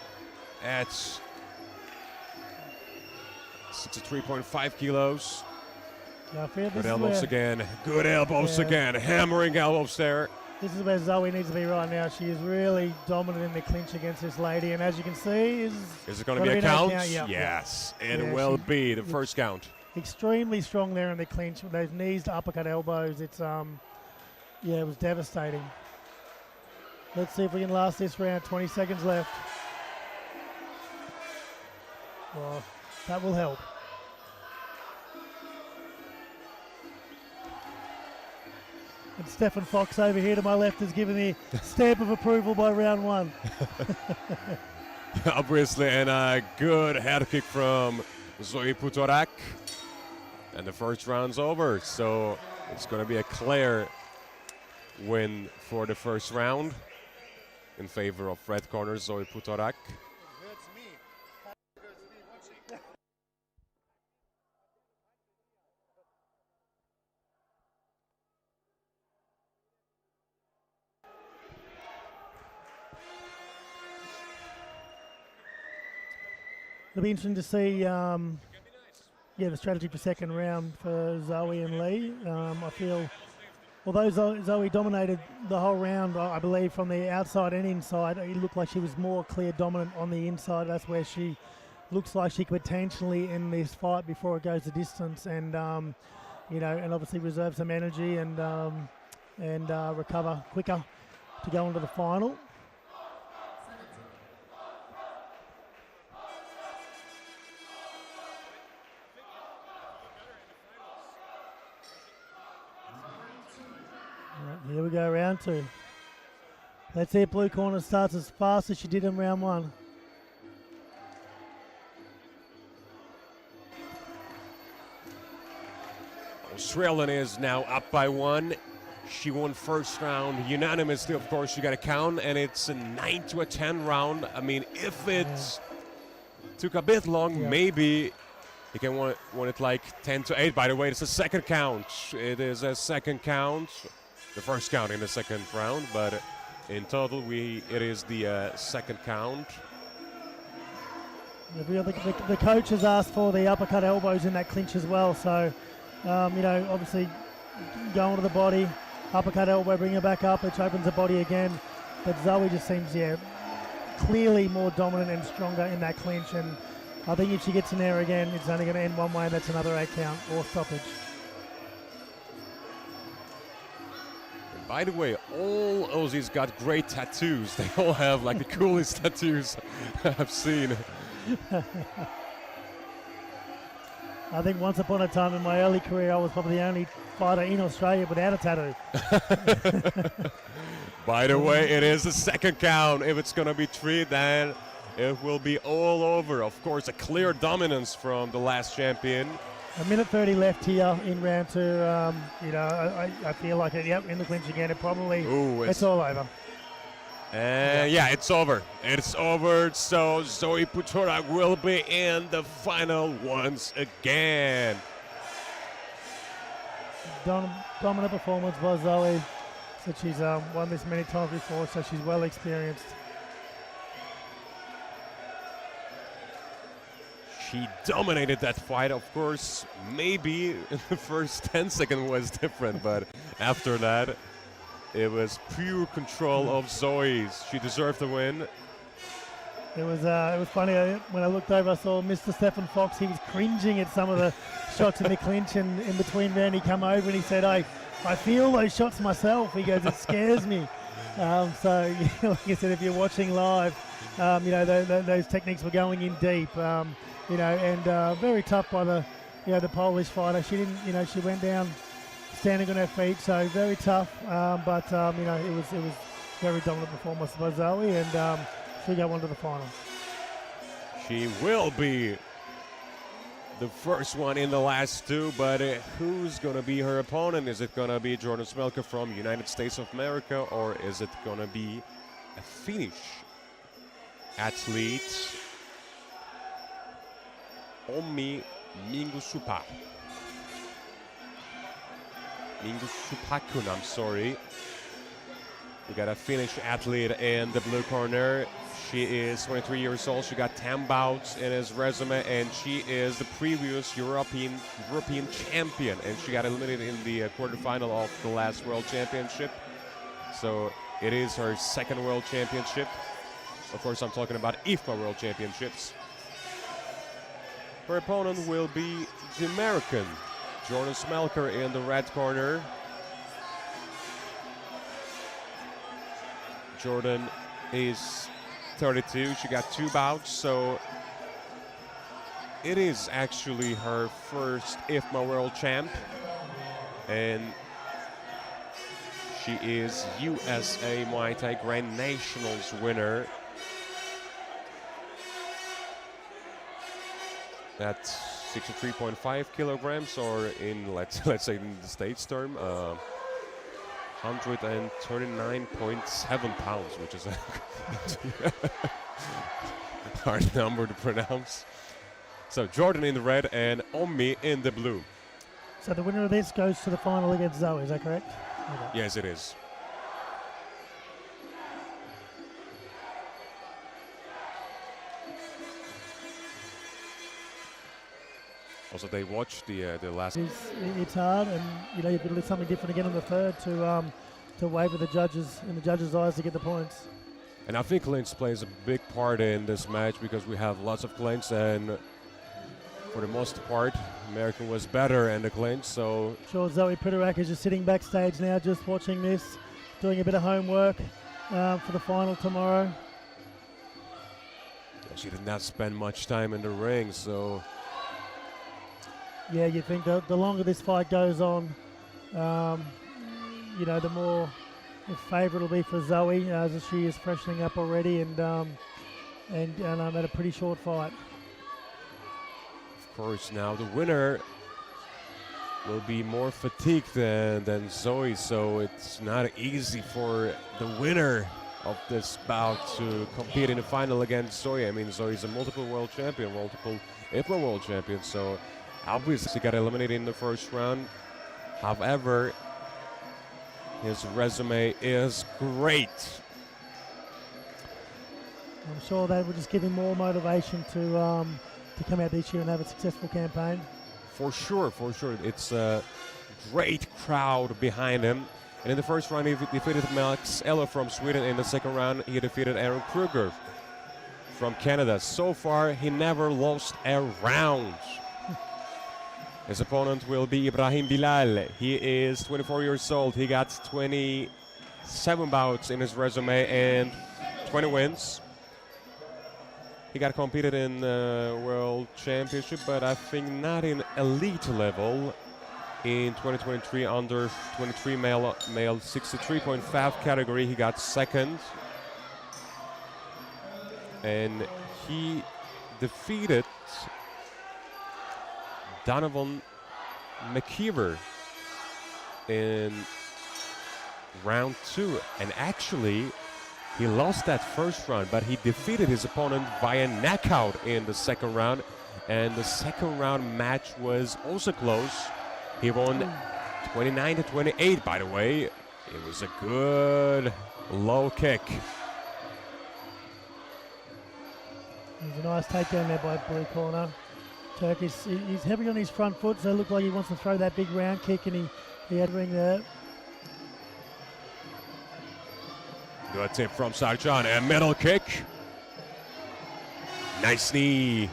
at 63.5 kilos. Yeah, I feel Good elbows again. Good elbows again. Hammering elbows there. This is where Zoe needs to be right now. She is really dominant in the clinch against this lady. And as you can see, is it going to be a count? Yeah. Yes, it will be the first count. Extremely strong there in the clinch with those knees to uppercut elbows. It's it was devastating. Let's see if we can last this round. 20 seconds left. Well, that will help. And Stefan Fox over here to my left is giving the stamp of approval by round 1. Obviously, and a good head kick from Zoe Putorak. And the first round's over, so it's going to be a clear win for the first round in favor of red corner Zoe Putorak. It'll be interesting to see the strategy for second round for Zoe and Lee. I feel, although Zoe dominated the whole round, I believe from the outside and inside, it looked like she was more clear dominant on the inside. That's where she looks like she could potentially end this fight before it goes the distance, and and obviously reserve some energy and recover quicker to go into the final. Here we go, round 2. Let's see if blue corner starts as fast as she did in round 1. Australian is now up by 1. She won first round unanimously. Of course, you got to count, and it's a 9-10 round. I mean, if it took a bit long, maybe you can want it like 10-8. By the way, it's a second count. It is a second count. The first count in the second round, but in total, it is the second count. The coach has asked for the uppercut elbows in that clinch as well, so obviously going to the body, uppercut elbow, bring her back up, which opens the body again. But Zoe just seems, clearly more dominant and stronger in that clinch, and I think if she gets in there again, it's only going to end one way, and that's another 8 count or stoppage. By the way, all Aussies got great tattoos. They all have like the coolest tattoos I've seen. I think once upon a time in my early career, I was probably the only fighter in Australia without a tattoo. By the way, it is the second count. If it's going to be 3, then it will be all over. Of course, a clear dominance from the last champion. A minute 30 left here in round 2. I feel like in the clinch again. It probably it's all over. It's over. It's over. So Zoe Putorak will be in the final once again. Dominant performance by Zoe. So she's won this many times before, so she's well experienced. She dominated that fight, of course. Maybe the first 10 seconds was different, but after that, it was pure control of Zoe's. She deserved the win. It was funny when I looked over. I saw Mr. Stefan Fox. He was cringing at some of the shots in the clinch, and in between round he come over and he said, I feel those shots myself. He goes, it scares me. So like I said, if you're watching live, those techniques were going in deep. And very tough by the the Polish fighter. She didn't, she went down standing on her feet, so very tough. But it was very dominant performance by Zoe, and she'll go on to the final. She will be the first one in the last two, but who's going to be her opponent? Is it going to be Jordan Smelka from United States of America, or is it going to be a Finnish athlete, Ommi Mingusupakun, I'm sorry. We got a Finnish athlete in the blue corner. She is 23 years old. She got 10 bouts in his resume, and she is the previous European champion. And she got eliminated in the quarterfinal of the last World Championship. So it is her second World Championship. Of course, I'm talking about IFMA World Championships. Her opponent will be the American Jordan Smelka in the red corner. Jordan is 32. She got 2 bouts, so it is actually her first IFMA World Champ, and she is USA Muay Thai Grand Nationals winner. That's 63.5 kilograms, or in let's say in the States term, 139.7 pounds, which is a hard number to pronounce. So Jordan in the red and Ommi in the blue. So the winner of this goes to the final against Zoe, is that correct? Okay. Yes, it is. Also, they watched the last. It's hard, and you've got to do something different again in the third to waver the judges in the judges' eyes to get the points. And I think clinch plays a big part in this match because we have lots of clinch, and for the most part, American was better in the clinch. So sure, Zoe Putorak is just sitting backstage now, just watching this, doing a bit of homework for the final tomorrow. She did not spend much time in the ring, so. Yeah, you think the longer this fight goes on, the more in favour it'll be for Zoe, as she is freshening up already, and at a pretty short fight. Of course, now the winner will be more fatigued than Zoe, so it's not easy for the winner of this bout to compete in the final against Zoe. I mean, Zoe's a multiple world champion, multiple IFMA world champion, so obviously got eliminated in the first round. However, his resume is great. I'm sure that will just give him more motivation to come out this year and have a successful campaign. For sure. It's a great crowd behind him. And in the first round, he defeated Max Eller from Sweden. In the second round, he defeated Aaron Kruger from Canada. So far, he never lost a round. His opponent will be Ibrahim Bilal. He is 24 years old. He got 27 bouts in his resume and 20 wins. He got competed in World Championship, but I think not in elite level. In 2023, under 23 male 63.5 category, he got second. And he defeated Donovan McKeever in round 2, and actually he lost that first round, but he defeated his opponent via knockout in the second round, and the second round match was also close. He won 29-28, by the way. It was a good low kick. There's a nice takedown there by blue corner. Turk he's heavy on his front foot, so it looked like he wants to throw that big round kick, and he had a ring there. Good tip from Sajan, a middle kick. Nice knee.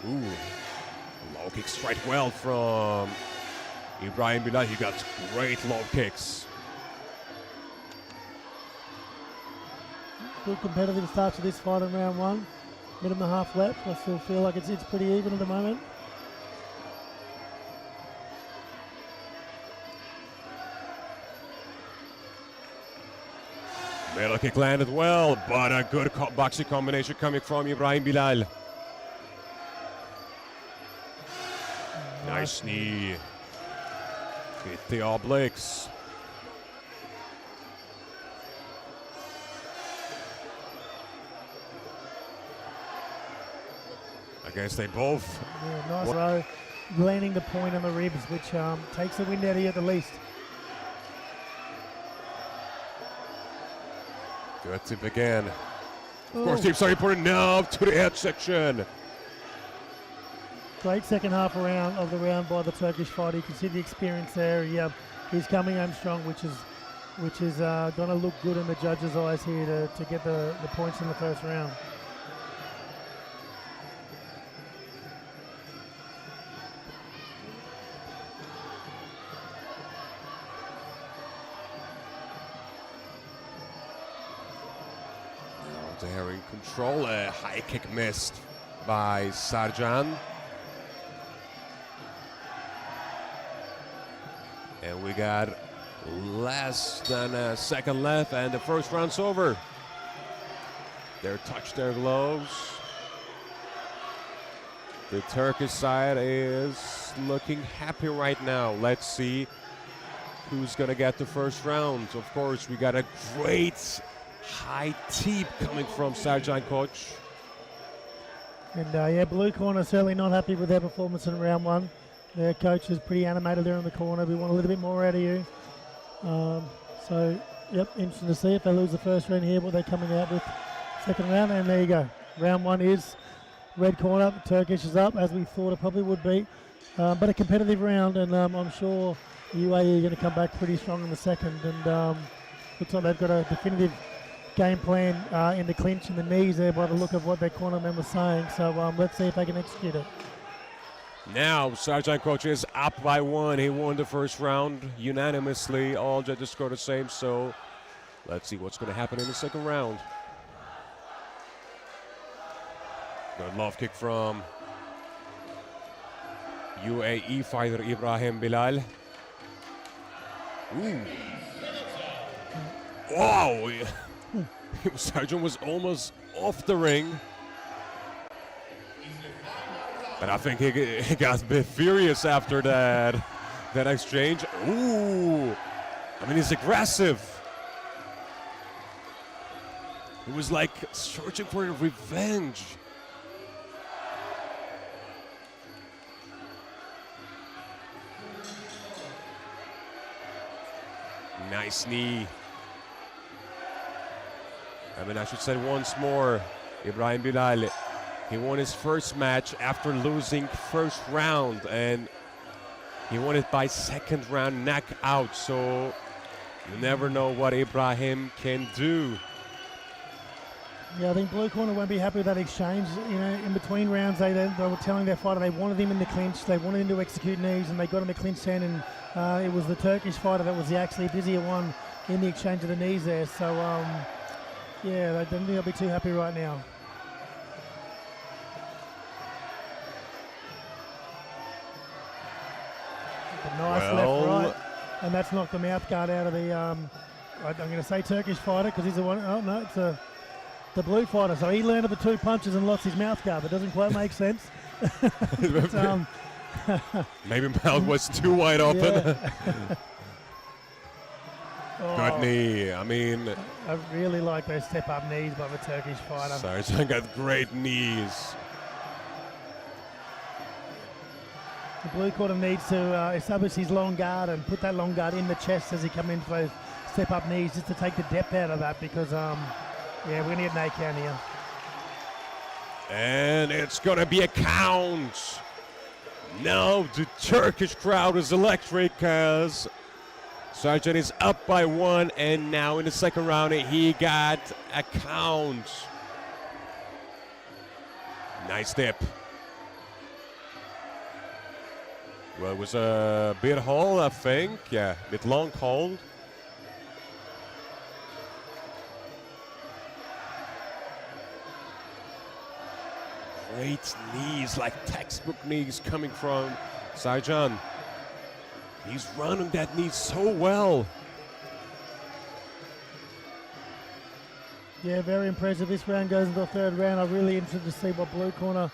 Ooh, low kick strike well from Ibrahim Bilal. He got great low kicks. Good competitive start to this fight in round 1. minute and a half left. I still feel like it's pretty even at the moment. Middle kick landed well, but a good boxing combination coming from Ibrahim Bilal. Nice knee. Hit the obliques. I guess they both. Yeah, nice row, landing the point on the ribs, which takes the wind out of you at the least. Good tip again. Of course, Steve started putting now to the head section. Great second half of the round by the Turkish fighter. You can see the experience there. He's coming home strong, which is going to look good in the judges' eyes here to get the points in the first round. They're in control. A high kick missed by Sajan. And we got less than a second left, and the first round's over. They're touched their gloves. The Turkish side is looking happy right now. Let's see who's gonna get the first round. Of course, we got a great high tip coming from Sajan, coach. And blue corner certainly not happy with their performance in round one. Their coach is pretty animated there in the corner. We want a little bit more out of you. Interesting to see if they lose the first round here, what they're coming out with second round. And there you go. Round one is red corner. Turkish is up, as we thought it probably would be. But a competitive round, and I'm sure UAE are going to come back pretty strong in the second. And looks like they've got a definitive game plan in the clinch and the knees there by the look of what their cornerman was saying. So let's see if they can execute it. Now, Sajan, coach, is up by one. He won the first round unanimously. All judges scored the same, so let's see what's going to happen in the second round. Good love kick from UAE fighter Ibrahim Bilal. Ooh. Wow! Sajan was almost off the ring. But I think he got a bit furious after that exchange. Ooh! I mean, he's aggressive. He was like searching for revenge. Nice knee. I mean, I should say once more, Ibrahim Bilal, he won his first match after losing first round, and he won it by second round knockout. So you never know what Ibrahim can do. Yeah, I think blue corner won't be happy with that exchange. You know, in between rounds, they were telling their fighter they wanted him in the clinch, they wanted him to execute knees, and they got him the clinch hand, and it was the Turkish fighter that was the actually busier one in the exchange of the knees there. So, yeah, they don't think they'll be too happy right now. A nice left right, and that's knocked the mouth guard out of the, I'm going to say Turkish fighter because he's the one, oh no, it's the blue fighter. So he landed the two punches and lost his mouth guard. That doesn't quite make sense. But, maybe mouth was too wide open. Yeah. Good knee. I mean, I really like those step-up knees by the Turkish fighter. Sajan got great knees. The blue corner needs to establish his long guard and put that long guard in the chest as he comes in for those step-up knees, just to take the depth out of that, because, yeah, we're going to get an 8 count here. And it's going to be a count. Now the Turkish crowd is electric as Sajan is up by one, and now in the second round he got a count. Nice dip. Well, it was a bit hold, I think. Yeah, a bit long hold. Great knees, like textbook knees coming from Sajan. He's running that knee so well. Yeah, very impressive. This round goes into the third round. I'm really interested to see what blue corner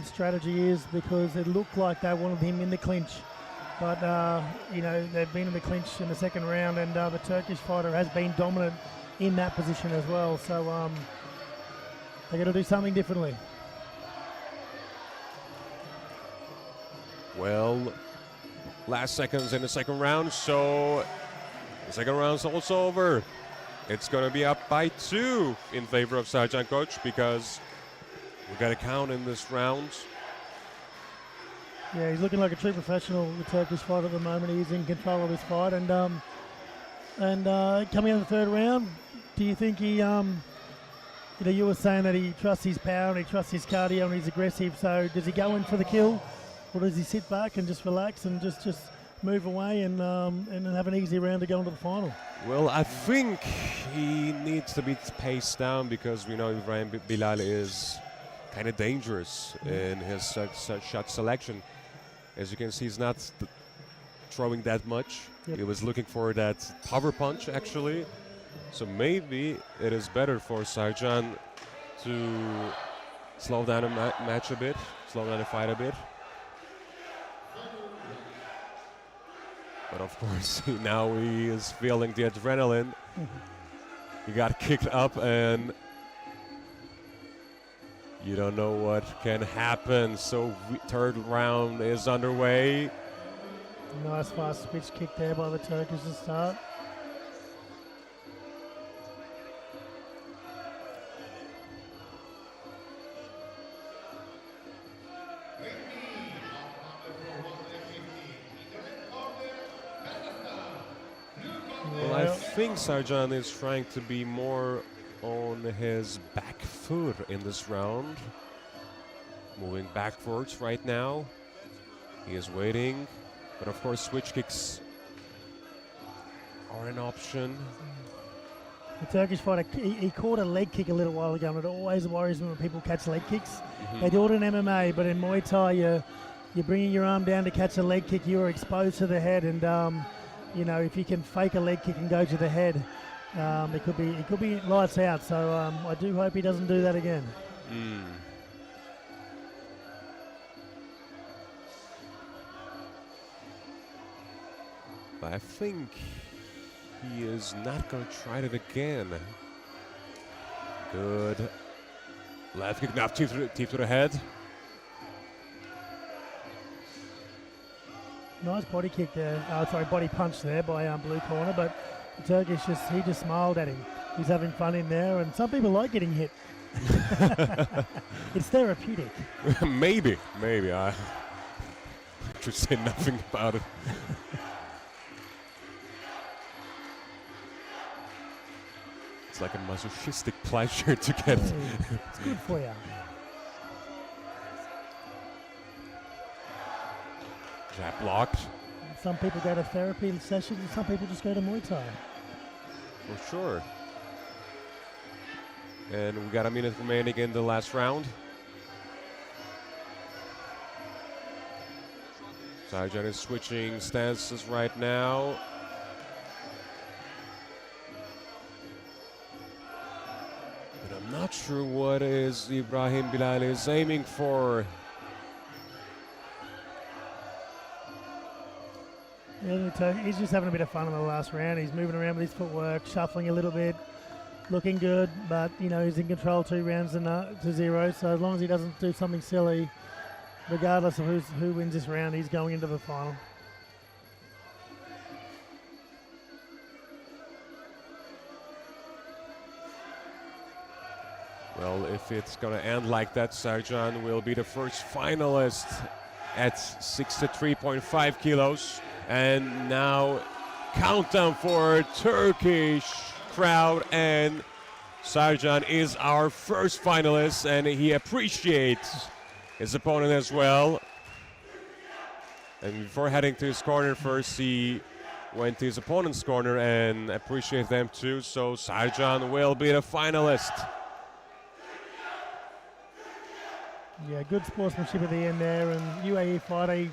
strategy is, because it looked like they wanted him in the clinch. But, you know, they've been in the clinch in the second round, and the Turkish fighter has been dominant in that position as well. So they're going to do something differently. Well, last seconds in the second round, so the second round's also over. It's going to be up by 2 in favor of Sajan, coach, because we got to count in this round. Yeah, he's looking like a true professional, the Turkish fighter at the moment. He's in control of his fight. And coming in the third round, do you think he, you know, you were saying that he trusts his power and he trusts his cardio and he's aggressive. So does he go in for the kill, or does he sit back and just relax and just move away and have an easy round to go into the final? Well, I think he needs to be paced down, because we know Ibrahim Bilal is kind of dangerous in his shot selection. As you can see, he's not throwing that much. Yep. He was looking for that power punch, actually. So maybe it is better for Sajan to slow down the match a bit, slow down the fight a bit. But of course, now he is feeling the adrenaline. He got kicked up, and you don't know what can happen. So third round is underway. Nice fast switch kick there by the Turkish to start. Well, I think Sajan is trying to be more on his back foot in this round. Moving backwards right now. He is waiting. But of course, switch kicks are an option. The Turkish fighter, he caught a leg kick a little while ago, and it always worries me when people catch leg kicks. They do it in MMA, but in Muay Thai, you're bringing your arm down to catch a leg kick. You are exposed to the head, and you know, if you can fake a leg kick and go to the head, it could be lights out. So I do hope he doesn't do that again. I think he is not going to try it again. Good. Left kick, now teeth to the head. Nice body kick there. Sorry, body punch there by blue corner. But the Turkish he just smiled at him. He's having fun in there, and some people like getting hit. It's therapeutic. Maybe. I should say nothing about it. It's like a masochistic pleasure to get. It's good for you. Jab blocked. Some people go to therapy sessions, and some people just go to Muay Thai. For sure. And we got a minute remaining in the last round. Sajan is switching stances right now. But I'm not sure what is Ibrahim Bilal is aiming for. Yeah, he's just having a bit of fun in the last round. He's moving around with his footwork, shuffling a little bit, looking good, but you know, he's in control 2 rounds to 0. So as long as he doesn't do something silly, regardless of who wins this round, he's going into the final. Well, if it's going to end like that, Sajan will be the first finalist at 63.5 kilos. And now countdown for Turkish crowd, and Sajan is our first finalist, and he appreciates his opponent as well. And before heading to his corner first, he went to his opponent's corner and appreciated them too. So Sajan will be the finalist. Yeah, good sportsmanship at the end there, and UAE fighter,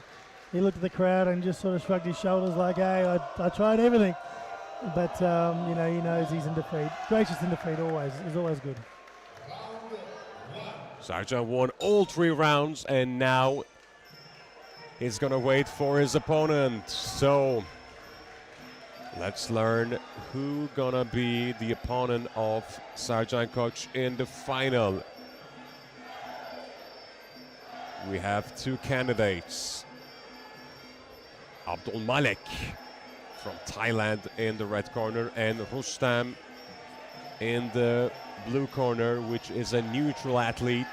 he looked at the crowd and just sort of shrugged his shoulders like, hey, I tried everything. But, you know, he knows he's in defeat. Gracious in defeat always, is always good. Sajan won all 3 rounds, and now he's gonna wait for his opponent. So let's learn who gonna be the opponent of Sajan Koch in the final. We have 2 candidates. Abdul Malik from Thailand in the red corner, and Rustam in the blue corner, which is a neutral athlete.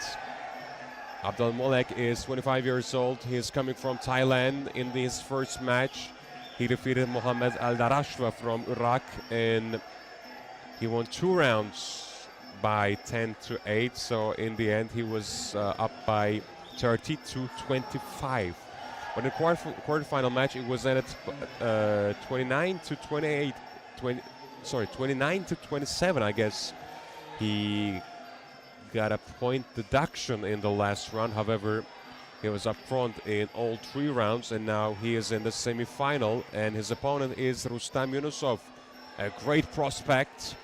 Abdul Malik is 25 years old. He's coming from Thailand. In his first match, he defeated Mohammed Al-Darashwa from Iraq, and he won 2 rounds by 10-8. So in the end, he was up by 30-25. But in the quarterfinal match, it was ended 29-28. 29-27, I guess. He got a point deduction in the last round. However, he was up front in all 3 rounds, and now he is in the semi-final, and his opponent is Rustam Yunusov, a great prospect.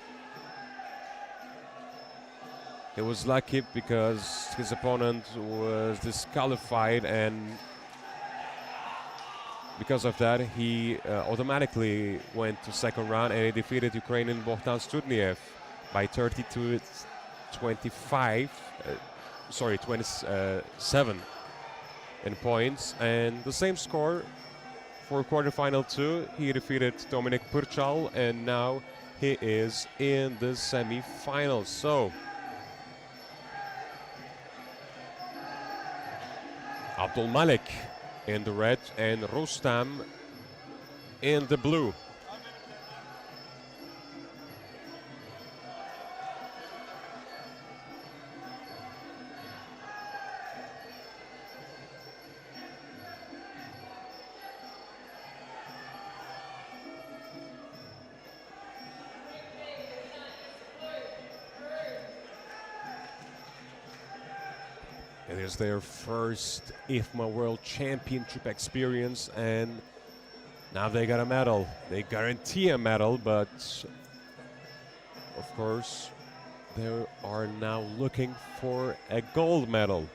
He was lucky because his opponent was disqualified, and because of that, he automatically went to second round, and he defeated Ukrainian Bohdan Studniev by 27 in points. And the same score for quarterfinal 2. He defeated Dominik Purchal, and now he is in the semi-finals. So Abdul Malik in the red and Rustam in the blue. It is their first IFMA World Championship experience, and now they got a medal. They guarantee a medal, but of course they are now looking for a gold medal.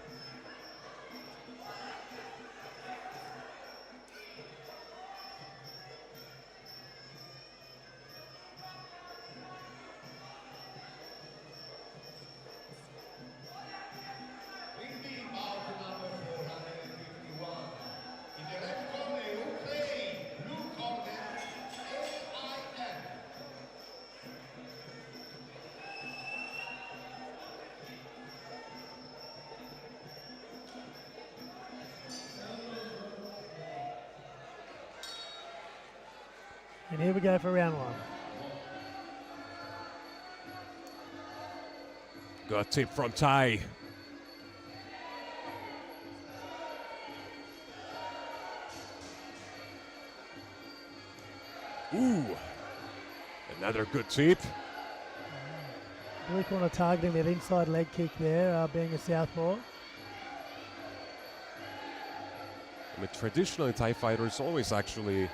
And here we go for round 1. Good tip from Thai. Ooh, another good tip. Blue corner targeting that inside leg kick there, being a southpaw. I mean, traditionally, Thai fighters always actually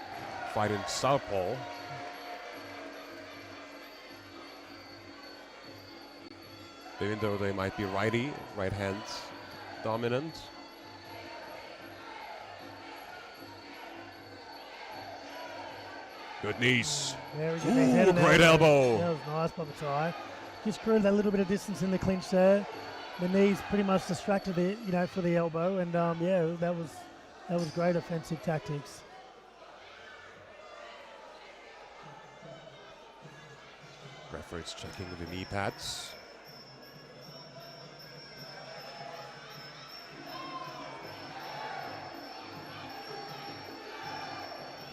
fight in southpaw. Even though they might be righty, right hand dominant. Good knees. Ooh, great elbow. That was nice by the Thai. Just created that little bit of distance in the clinch there. The knees pretty much distracted it, you know, for the elbow, and yeah, that was great offensive tactics. Referee's checking the knee pads.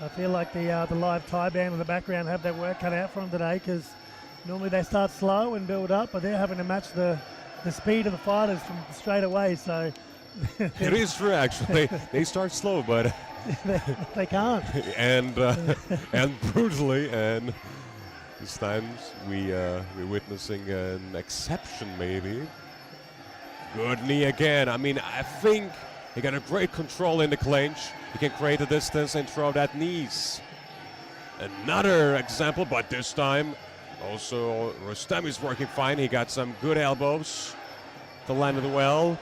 I feel like the live Thai band in the background have their work cut out for them today, because normally they start slow and build up, but they're having to match the speed of the fighters from straight away. So it is true, actually. They start slow, but they can't. and brutally, and this time we're witnessing an exception, maybe. Good knee again. I mean, I think he got a great control in the clinch. He can create a distance and throw that knees. Another example, but this time also Rustam is working fine. He got some good elbows to land it well.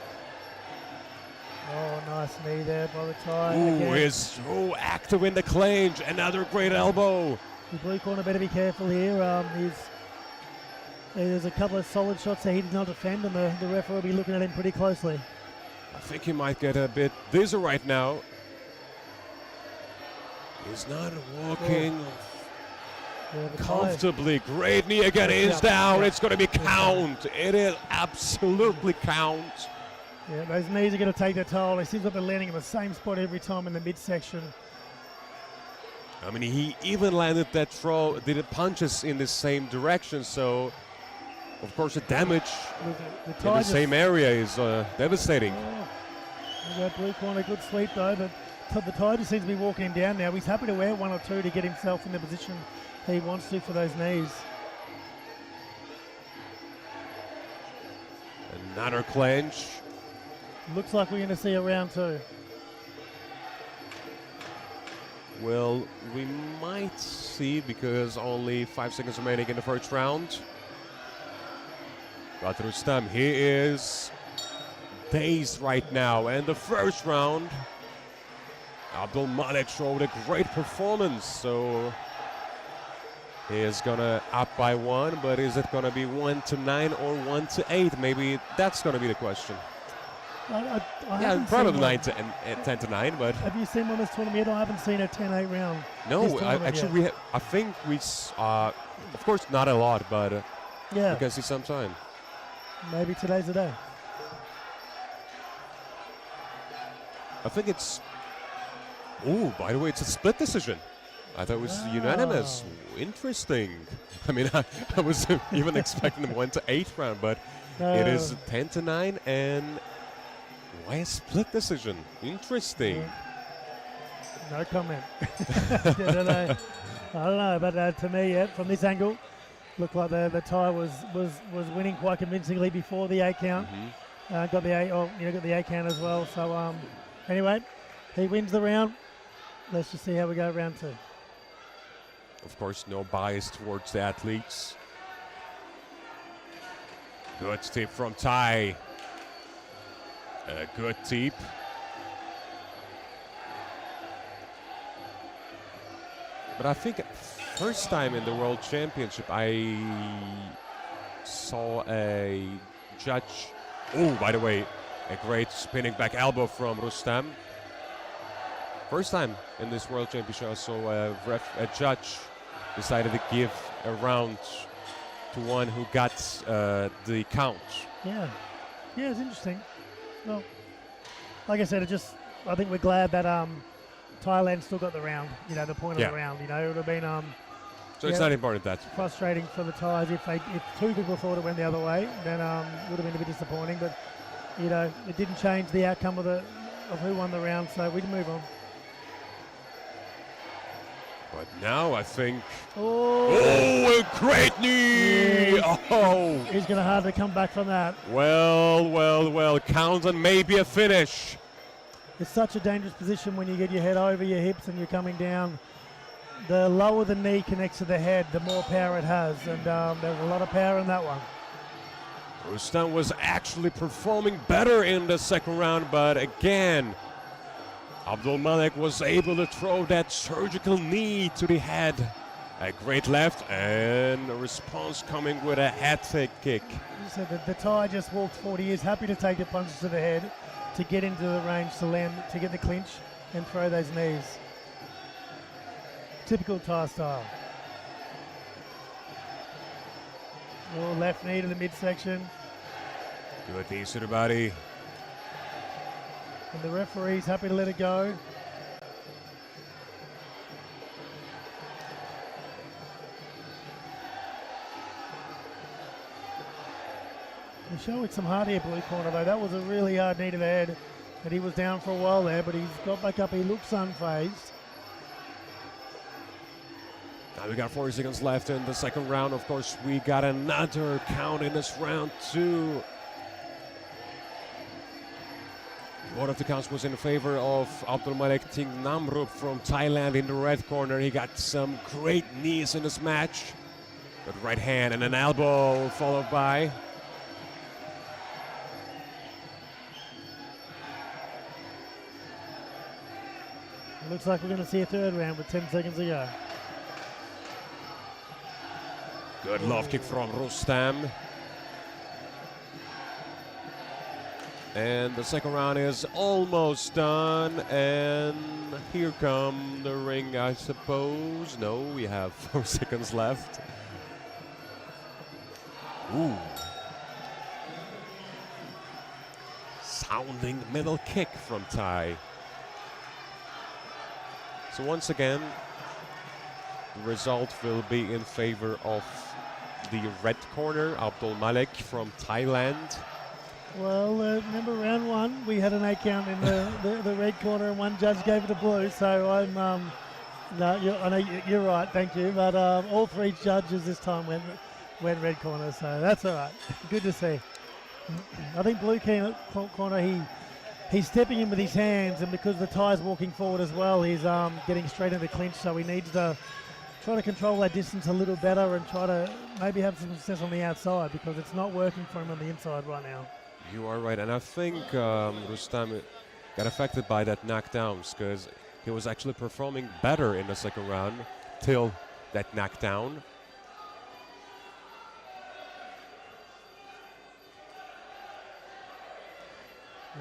Oh, nice knee there by the Thai. Ooh, he's so active in the clinch. Another great elbow. The blue corner better be careful here. There's a couple of solid shots that he did not defend, and the referee will be looking at him pretty closely. I think he might get a bit dizzy right now. He's not walking comfortably. Great knee again. He's down. It's going to be count. It is absolutely count. Yeah, those knees are going to take their toll. It seems like they're landing in the same spot every time in the midsection. I mean, he even landed that throw, did it punches in the same direction, so of course the damage in the same area is devastating. That blue corner, good sweep though, but the Thai just seems to be walking him down now. He's happy to wear one or two to get himself in the position he wants to for those knees. Another clinch. Looks like we're going to see a round two. Well, we might see because only 5 seconds remaining in the first round. But Rustam, he is dazed right now. And the first round, Abdul Malik showed a great performance. So he is going to up by 1, but is it going to be 1-9 or 1-8? Maybe that's going to be the question. I yeah, probably 10-9, but have you seen one this tournament yet? I haven't seen a 10-8 round. No, actually, I think we, of course, not a lot, but yeah, we can see some time. Maybe today's the day. I think it's. Oh, by the way, it's a split decision. I thought it was unanimous. Interesting. I mean, I was even expecting the 1-8 round, but it is 10-9 and. Why a split decision? Interesting. No comment. I don't know, but to me, from this angle, looked like the Thai was winning quite convincingly before the 8 count. Mm-hmm. Got the 8 count as well. So anyway, he wins the round. Let's just see how we go round 2. Of course, no bias towards the athletes. Good tip from Thai. A good tip. But I think first time in the World Championship I saw a judge. Oh, by the way, a great spinning back elbow from Rustam. First time in this World Championship I saw a judge decided to give a round to one who got the count. Yeah, it's interesting. Well, like I said, I think we're glad that Thailand still got the round, the point of the round. It would have been so it's not important that frustrating for the Thais if two people thought it went the other way, then it would have been a bit disappointing. But it didn't change the outcome of who won the round, so we can move on. But now I think. Oh, a great knee! Oh, he's going to have to come back from that. Well. Count and maybe a finish. It's such a dangerous position when you get your head over your hips and you're coming down. The lower the knee connects to the head, the more power it has, and there's a lot of power in that one. Rustam was actually performing better in the second round, but again, Abdul Malik was able to throw that surgical knee to the head. A great left and a response coming with a head fake kick. So the Thai just walked 40 years, happy to take the punches to the head to get into the range to land, to get the clinch and throw those knees. Typical Thai style. Left knee to the midsection. Good knees to the body. And the referee's happy to let it go. He's showing some heart here, blue corner, though. That was a really hard knee to the head. And he was down for a while there, but he's got back up. He looks unfazed. Now we got 40 seconds left in the second round. Of course, we got another count in this round 2. Both of the counts was in favor of Abdul Malik Namrup from Thailand in the red corner. He got some great knees in this match. Good right hand and an elbow followed by. Looks like we're going to see a third round with 10 seconds to go. Good love kick from Rustam. And the second round is almost done. And here come the ring, I suppose. No, we have 4 seconds left. Ooh. Sounding middle kick from Thai. So once again, the result will be in favor of the red corner, Abdul Malik from Thailand. Well, remember round 1, we had an 8 count in the red corner and one judge gave it a blue. So I'm, no, I know you're right, thank you. But all 3 judges this time went red corner, so that's all right. Good to see. I think blue corner, he's stepping in with his hands, and because the Thai's walking forward as well, he's getting straight into clinch, so he needs to try to control that distance a little better and try to maybe have some success on the outside, because it's not working for him on the inside right now. You are right, and I think Rustam got affected by that knockdowns, because he was actually performing better in the second round till that knockdown.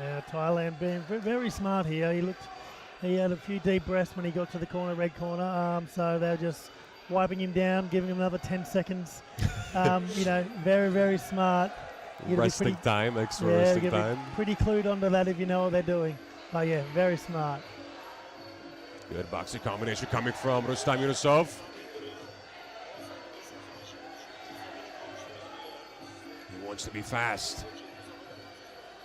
Yeah, Thailand being very smart here. He had a few deep breaths when he got to the corner, red corner. So they're just wiping him down, giving him another 10 seconds. You know, very smart. Resting time, extra resting time. Pretty clued onto that if you know what they're doing. Oh yeah, very smart. Good boxing combination coming from Rustam Yunusov. He wants to be fast.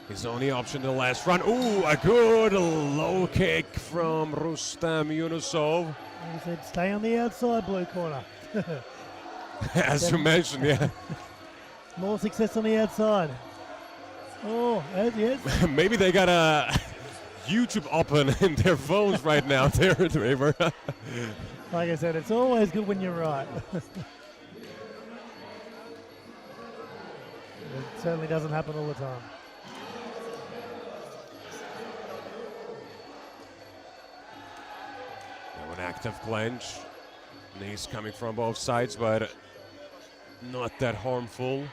His only option in the last round. Ooh, a good low kick from Rustam Yunusov. He said, stay on the outside, blue corner. As you mentioned, yeah. More success on the outside. Oh, yes. Maybe they got a YouTube open in their phones right now there, Trevor. Like I said, it's always good when you're right. It certainly doesn't happen all the time. An active clinch. Knees coming from both sides, but not that harmful.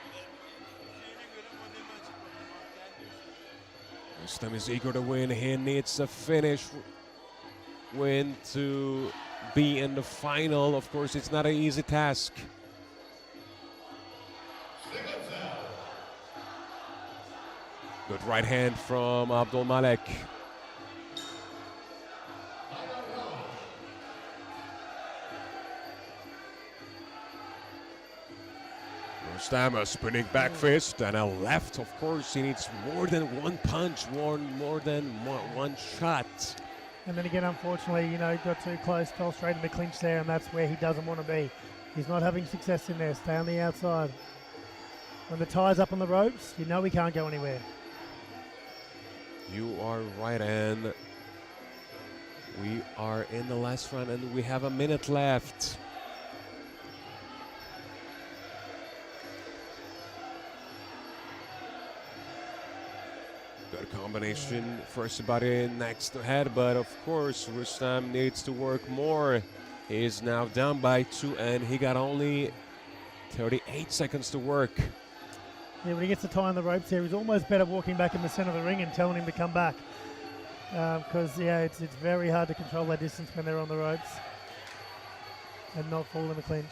Rustam is eager to win. He needs a finish win to be in the final. Of course, it's not an easy task. Good right hand from Abdul Malik. Rustam a spinning back fist and a left. Of course, he needs more than one punch, more than one shot. And then again, unfortunately, you know, he got too close, fell straight into clinch there, and that's where he doesn't want to be. He's not having success in there. Stay on the outside. When the tie's up on the ropes, you know he can't go anywhere. You are right, and we are in the last round, and we have a minute left. Good combination, first body, next to head, but of course Rustam needs to work more. He is now down by 2, and he got only 38 seconds to work. Yeah, when he gets the tie on the ropes here, he's almost better walking back in the center of the ring and telling him to come back. Because, yeah, it's very hard to control that distance when they're on the ropes and not fall in the clinch.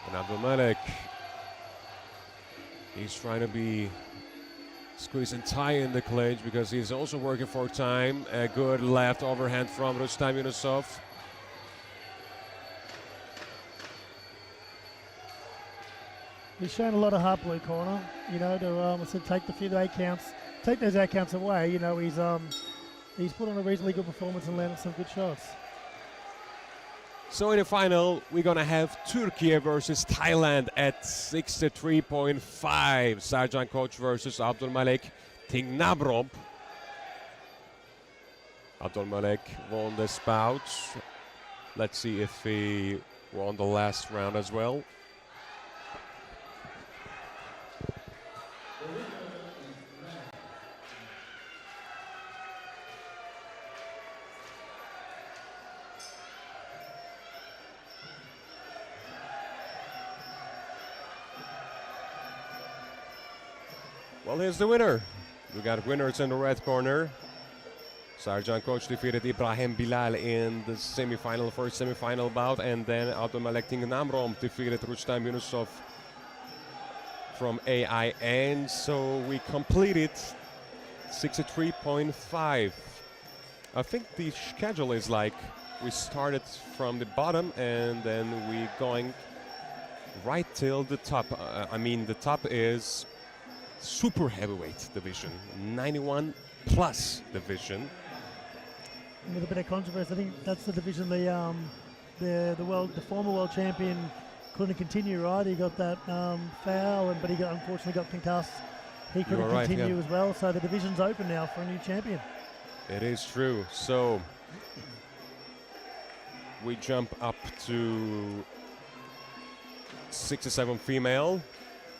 And Abdul Malik, he's trying to be squeezing Thai in the clinch because he's also working for time. A good left overhand from Rustam Yunusov. He's shown a lot of heart, blue corner, you know, to take the few 8 counts, take those 8 counts away. You know, he's put on a reasonably good performance and landed some good shots. So in the final, we're gonna have Türkiye versus Thailand at 63.5. Sajan coach versus Abdul Malik Namrup. Abdul Malik won this bout. Let's see if he won the last round as well. Well, here's the winner. We got winners in the red corner. Sajan coach defeated Ibrahim Bilal in the semifinal, first semifinal bout, and then Abdul Malik Namrom defeated Rustam Yunusov from AIN. So we completed 63.5. I think the schedule is like we started from the bottom and then we going right till the top. I mean, the top is super heavyweight division, 91 plus division. With a bit of controversy, I think that's the division the former world champion couldn't continue, right? He got that foul, but he unfortunately got concussed. He couldn't continue as well, so the division's open now for a new champion. It is true. So we jump up to 67 female,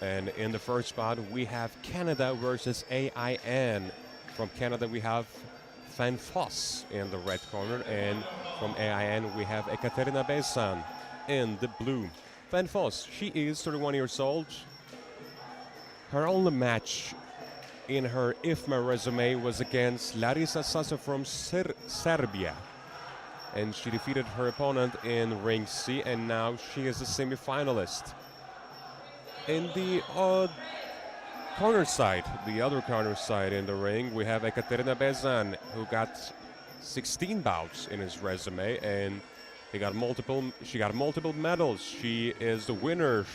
and in the first spot we have Canada versus AIN. From Canada we have Fanfos in the red corner, and from AIN we have Ekaterina Bazan in the blue. Fanfos, she is 31 years old. Her only match in her IFMA resume was against Larisa Sasa from Serbia, and she defeated her opponent in ring C, and now she is a semi-finalist. In the corner side, the other corner side in the ring, we have Ekaterina Bazan, who got 16 bouts in his resume, and she got multiple medals. She is the winner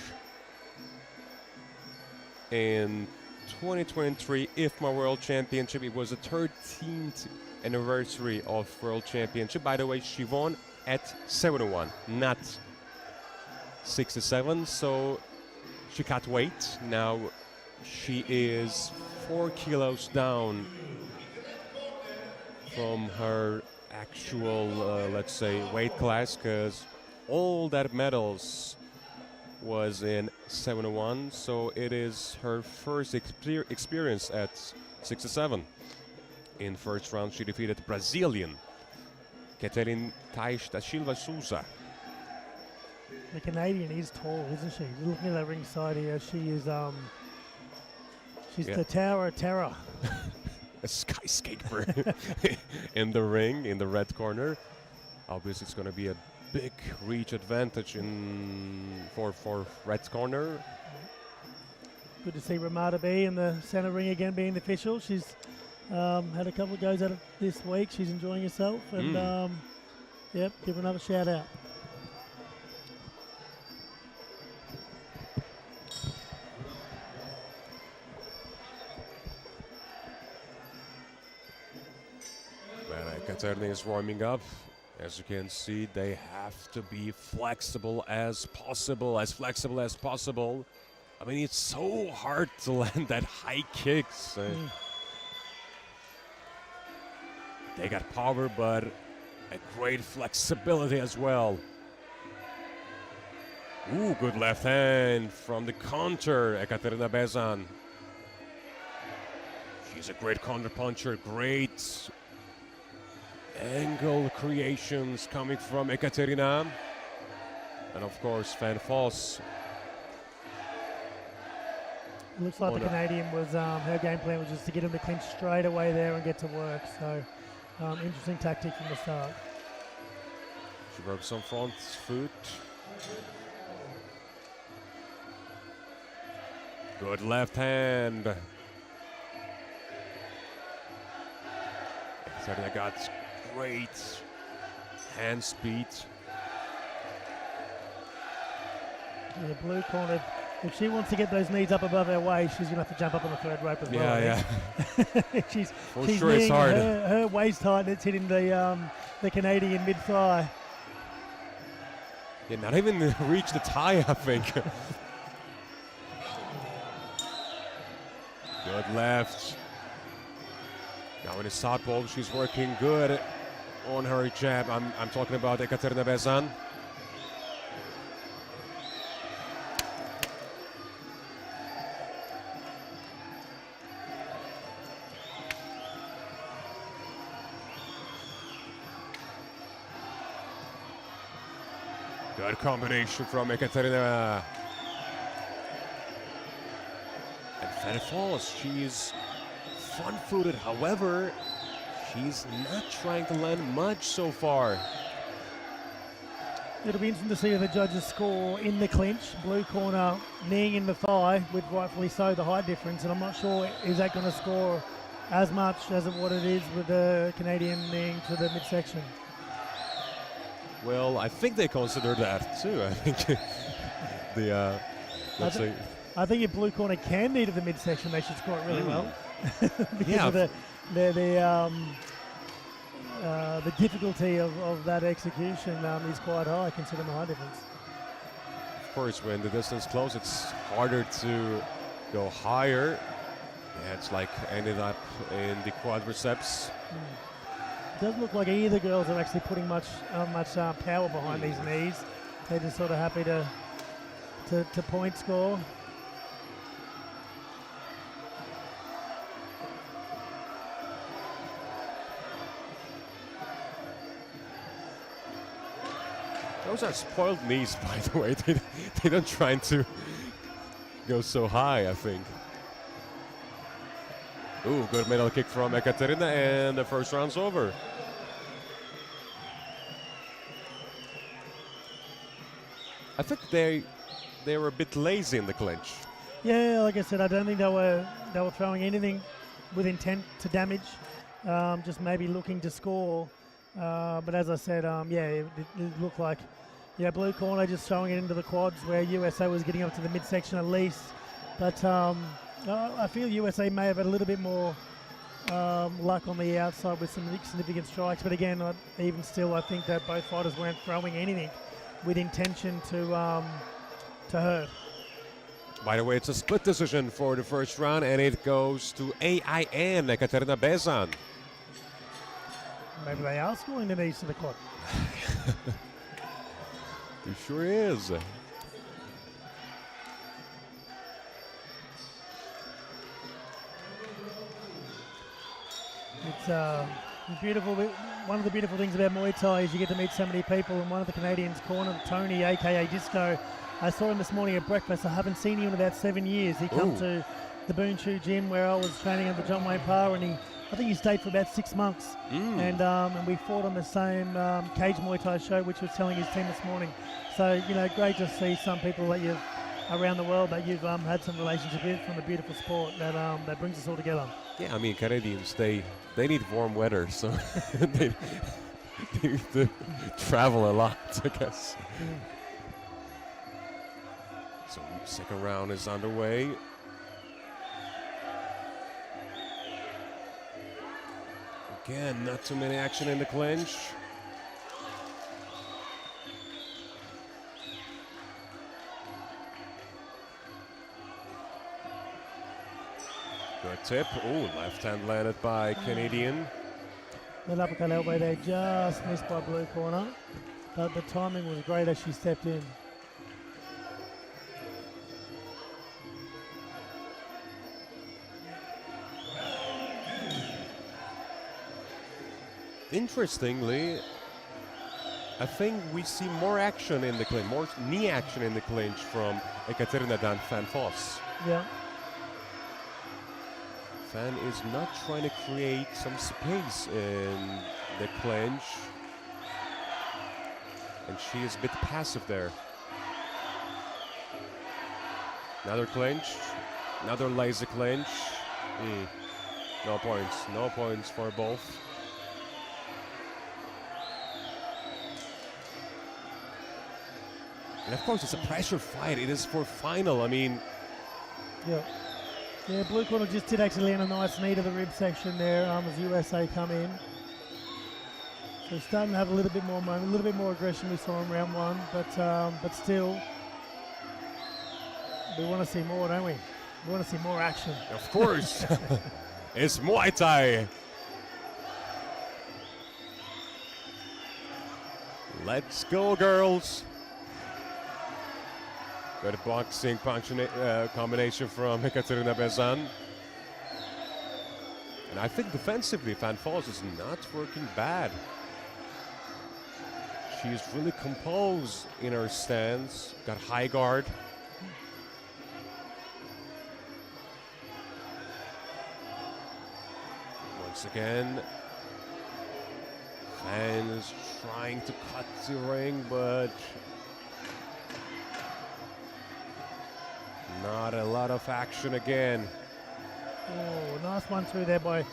in 2023 IFMA World Championship. It was the 13th anniversary of World Championship. By the way, she won at 71, not 67, so she cut weight. Now she is 4 kilos down from her actual, let's say, weight class, because all that medals was in 71, so it is her first experience at 67. In first round, she defeated Brazilian Katerine Taish da Silva Souza. The Canadian is tall, isn't she? Looking at that ring side here, she is she's the Tower of Terror. A skyscraper in the ring, in the red corner. Obviously, it's going to be a big reach advantage for red corner. Good to see Ramada B in the center ring again, being the official. She's had a couple of goes at it this week. She's enjoying herself, and yep, give her another shout out. Katerina is warming up. As you can see, they have to be flexible as possible, as flexible as possible. I mean, it's so hard to land that high kicks. They got power, but a great flexibility as well. Ooh, good left hand from the counter, Ekaterina Bazan. She's a great counter puncher, great angle creations coming from Ekaterina. And of course, Fanfos. Looks like the Canadian was, her game plan was just to get him to clinch straight away there and get to work. So, interesting tactic from the start. She broke some front foot. Good left hand. Ekaterina got great hand speed. Yeah, blue corner. If she wants to get those knees up above her waist, she's going to have to jump up on the third rope as well. Yeah. she's sure it's hard. Her waist height, and it's hitting the Canadian mid-thigh. Yeah, not even reach the tie, I think. Good left. Now in the southpaw, she's working good. on her jab. I'm talking about Ekaterina Bazan. Good combination from Ekaterina. And Fanfos, she's front-footed, however, she's not trying to land much so far. It'll be interesting to see the judges score in the clinch. Blue corner kneeing in the thigh with rightfully so the height difference, and I'm not sure is that going to score as much as what it is with the Canadian kneeing to the midsection. Well, I think they consider that too. I think the let's see. I think if blue corner can knee to the midsection, they should score it really well. Because Yeah. of the difficulty of that execution is quite high considering the height difference. Of course, when the distance close, it's harder to go higher. Yeah, it's like ended up in the quadriceps. Doesn't look like either girls are actually putting much power behind these knees. They're just sort of happy to point score. Those are spoiled knees, by the way. They don't try to go so high, I think. Ooh, good middle kick from Ekaterina, and the first round's over. I think they were a bit lazy in the clinch. Yeah, like I said, I don't think they were throwing anything with intent to damage. Just maybe looking to score. But as I said, it looked like blue corner just throwing it into the quads where USA was getting up to the midsection at least. But I feel USA may have had a little bit more luck on the outside with some significant strikes. But again, even still, I think that both fighters weren't throwing anything with intention to hurt. By the way, it's a split decision for the first round, and it goes to AIN, Ekaterina Bazan. Maybe they are scoring the knees to the quad. It sure is. It's beautiful. One of the beautiful things about Muay Thai is you get to meet so many people. And one of the Canadians' corner, Tony, aka Disco, I saw him this morning at breakfast. I haven't seen him in about 7 years. He come to the Boon Chu gym where I was training under John Wayne Parr, and I think he stayed for about 6 months. And we fought on the same cage Muay Thai show, which was telling his team this morning. So, great to see some people that you've around the world that you've had some relationship with from a beautiful sport that brings us all together. Yeah, I mean, Canadians, they need warm weather, so they need to travel a lot, I guess. So, second round is underway. Again, not too many action in the clinch. Good tip. Ooh, left hand landed by Canadian. That uppercut elbow there just missed by blue corner, but the timing was great as she stepped in. Interestingly, I think we see more action in the clinch, more knee action in the clinch from Ekaterina than Fanfos. Yeah. Fan is not trying to create some space in the clinch, and she is a bit passive there. Another clinch, another lazy clinch. No points for both. And of course, it's a pressure fight. It is for final. I mean, yeah. Blue corner just did actually land a nice knee to the rib section there as USA come in. So he's starting to have a little bit more moment, a little bit more aggression we saw in round one, but still, we want to see more, don't we? We want to see more action. Of course, it's Muay Thai. Let's go, girls. Good boxing combination from Ekaterina Bazan. And I think defensively, Fanfos is not working bad. She's really composed in her stance, got high guard. Once again, Fan is trying to cut the ring, but not a lot of action again. Oh, nice one through there by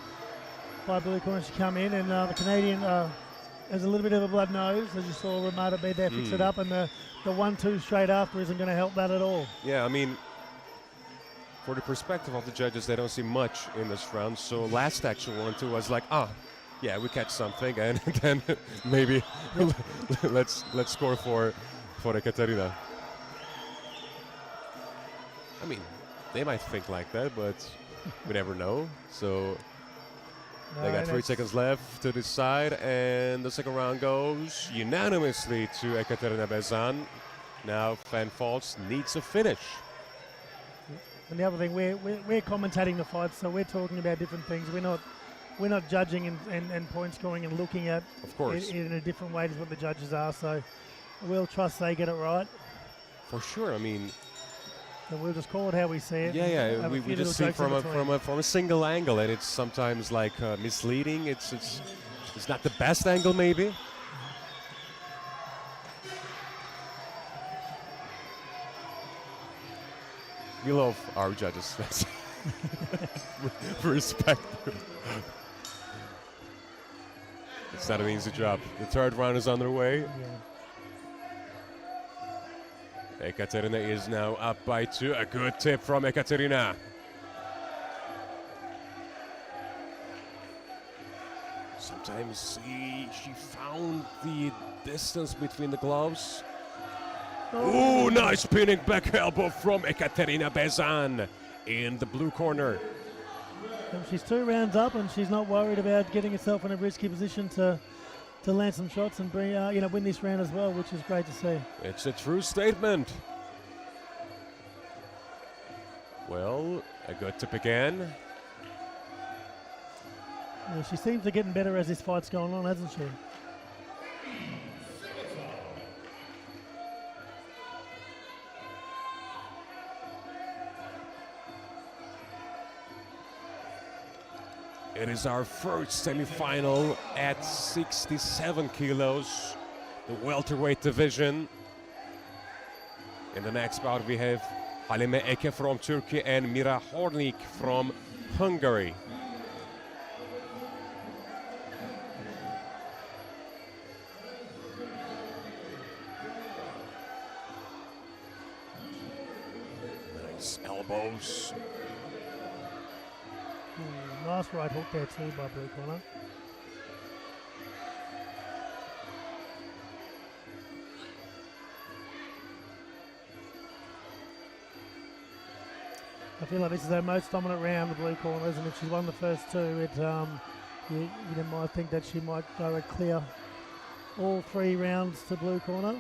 Blue Corner to come in, and the Canadian has a little bit of a blood nose, as you saw Ramada be there fix it up, and the 1-2 straight after isn't going to help that at all. Yeah, I mean, for the perspective of the judges, they don't see much in this round, so last action 1-2 was like, yeah, we catch something, and then maybe let's score for Ekaterina. I mean, they might think like that, but we never know. So they got 3 seconds left to decide, and the second round goes unanimously to Ekaterina Bazan. Now Fanfos needs a finish. And the other thing, we're commentating the fights, so we're talking about different things. We're not judging and point scoring and looking at of course in a different way to what the judges are. So we'll trust they get it right. For sure. I mean, and we'll just call it how we see it. Yeah. We just see from a single angle, and it's sometimes like misleading. It's not the best angle, maybe. We love our judges. Respect. It's not an easy job. The third round is underway. Yeah. Ekaterina is now up by 2. A good tip from Ekaterina. Sometimes she found the distance between the gloves. Oh, nice spinning back elbow from Ekaterina Bazan in the blue corner. And she's 2 rounds up, and she's not worried about getting herself in a risky position to land some shots and bring win this round as well, which is great to see. It's a true statement. Well, a good tip again. Yeah, she seems to be getting better as this fight's going on, hasn't she? It is our first semi-final at 67 kilos, the welterweight division. In the next bout we have Halime Eke from Turkey and Mira Hornik from Hungary. Nice elbows. Nice right hook there too by Blue Corner. I feel like this is her most dominant round, the Blue Corners, and if she's won the first 2, you might think that she might go and clear all 3 rounds to Blue Corner.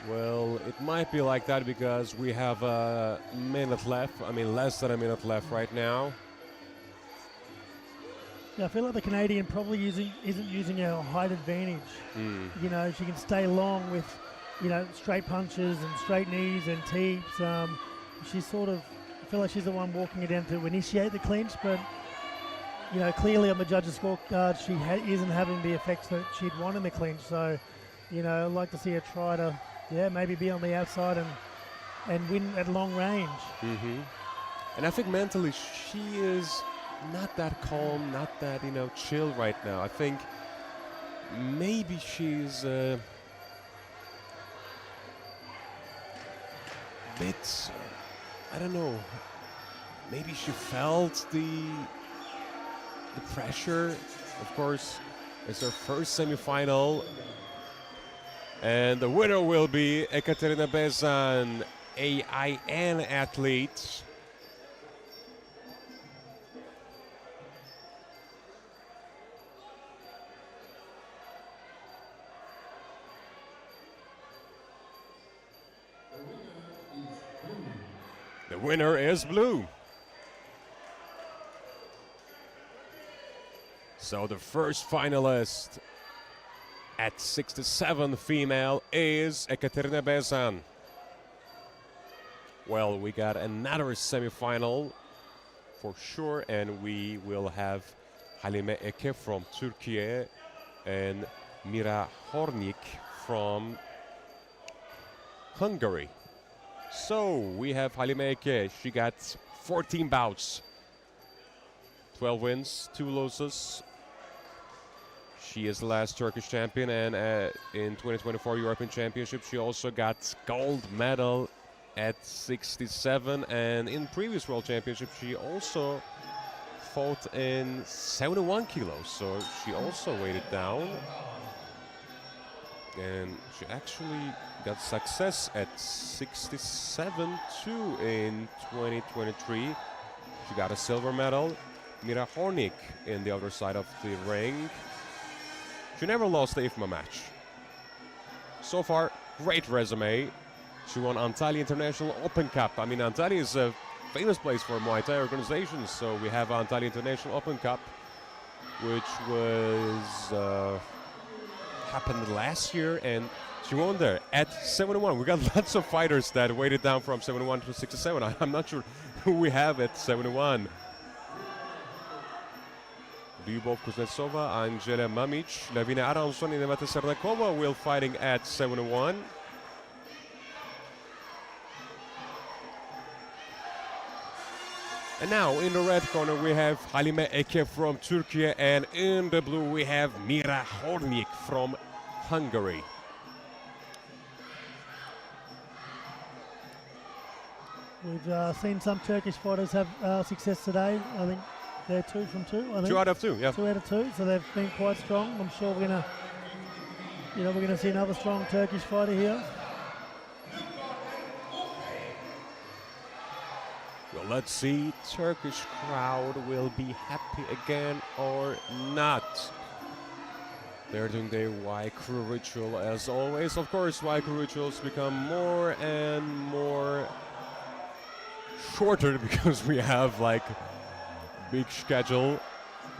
Well, it might be like that because we have a minute left. I mean, less than a minute left right now. Yeah, I feel like the Canadian probably isn't using her height advantage. You know, she can stay long with, straight punches and straight knees and teeps. She's sort of, I feel like she's the one walking it down to initiate the clinch, but, clearly on the judges' scorecard, she isn't having the effects that she'd want in the clinch. So, I'd like to see her try to, maybe be on the outside and win at long range. And I think mentally she is not that calm, not that, chill right now. I think maybe she's a bit, I don't know, maybe she felt the pressure. Of course, it's her first semi-final. And the winner will be Ekaterina Bazan, AIN athlete. the winner is blue. So the first finalist at 67 female is Ekaterina Bazan. Well, we got another semi-final for sure, and we will have Halime Eke from Türkiye and Mira Hornik from Hungary. So we have Halime Eke. She got 14 bouts, 12 wins, 2 losses. She is the last Turkish champion, and in 2024 European Championship she also got gold medal at 67, and in previous World Championship she also fought in 71 kilos, so she also weighed it down, and she actually got success at 67 too in 2023. She got a silver medal. Mira Hornik in the other side of the ring. She never lost the IFMA match. So far, great resume. She won Antalya International Open Cup. I mean, Antalya is a famous place for Muay Thai organizations. So we have Antalya International Open Cup, which was happened last year, and she won there at 71. We got lots of fighters that weighed it down from 71 to 67. I'm not sure who we have at 71. Lyubov Kuznetsova, Angela Mamic, Lavina Aronson, and Nemata Serdakova will fighting at 71. And now in the red corner we have Halime Eke from Turkey, and in the blue we have Mira Hornik from Hungary. We've seen some Turkish fighters have success today. I think they're 2 from 2. I think 2 out of 2, yeah. 2 out of 2, so they've been quite strong. I'm sure we're gonna see another strong Turkish fighter here. Well, let's see. Turkish crowd will be happy again or not. They're doing their Waiku ritual as always. Of course, Waiku rituals become more and more shorter because we have like big schedule,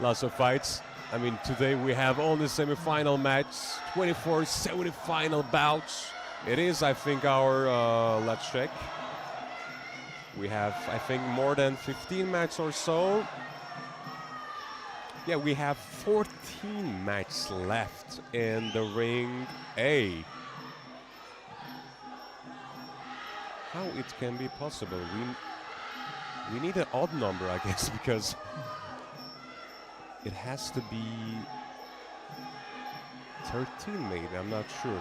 lots of fights. I mean, today we have only semi-final match, 24 semi-final bouts. It is, I think, our, let's check. We have, I think, more than 15 matches or so. Yeah, we have 14 matches left in the ring A. How it can be possible? We need an odd number, I guess, because it has to be 13 maybe, I'm not sure.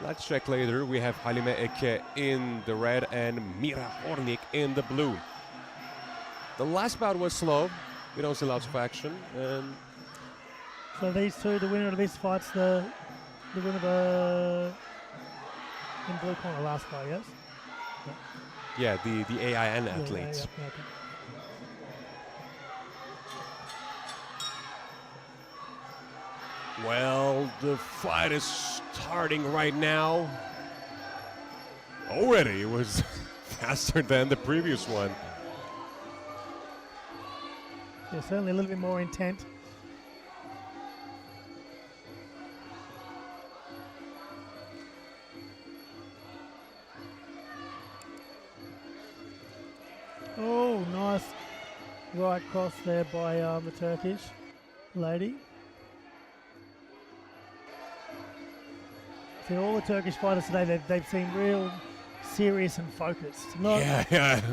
Let's check later. We have Halime Eke in the red and Mira Hornik in the blue. The last bout was slow. We don't see lots of action. And so these two, the winner of this fight's the winner of the in blue corner last fight, yes? yeah, the AIN athletes. Yeah, okay. Well, the fight is starting right now. Already, it was faster than the previous one. Yeah, certainly a little bit more intent. Oh, nice right cross there by the Turkish lady. See, all the Turkish fighters today, they've seemed real serious and focused. Not,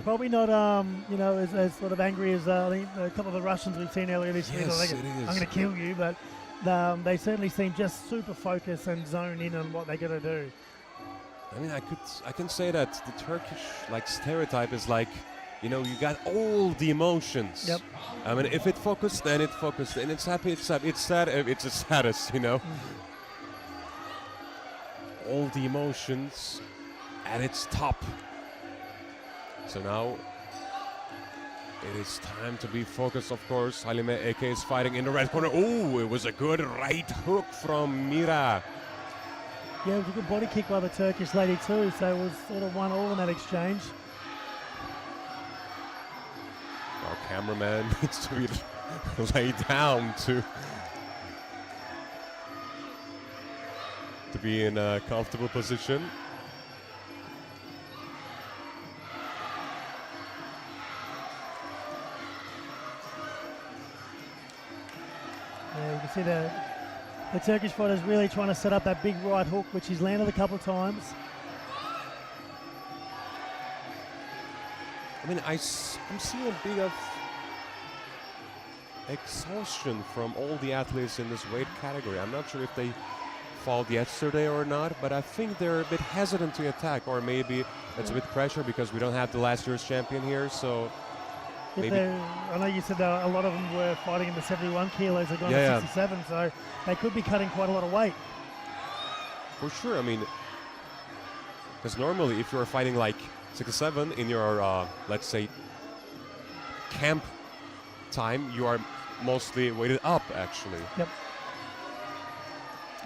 probably not, as sort of angry as I think a couple of the Russians we've seen earlier this week. Yes, Like, it is. I'm going to kill you, but they certainly seem just super focused and zoned in on what they're going to do. I mean, I can say that the Turkish stereotype is like, you got all the emotions. Yep. I mean, if it focused, then it focused, and it's happy, it's happy, it's sad, it's a status, All the emotions at its top. So now it is time to be focused, of course. Halime Eke is fighting in the red corner. Oh, it was a good right hook from Mira. Yeah, it was a good body kick by the Turkish lady too, so it was sort of 1-1 in that exchange. cameraman needs to be laid down to be in a comfortable position. Yeah, you can see the Turkish fighter's really trying to set up that big right hook, which he's landed a couple of times. I mean, I'm seeing a bit of exhaustion from all the athletes in this weight category. I'm not sure if they fought yesterday or not, but I think they're a bit hesitant to attack, or maybe it's a bit pressure because we don't have the last year's champion here, so maybe. I know you said a lot of them were fighting in the 71 kilos, they've gone to 67, so they could be cutting quite a lot of weight. For sure, I mean, because normally if you're fighting like 67 in your, let's say, camp time, you are mostly weighted up, actually. Yep.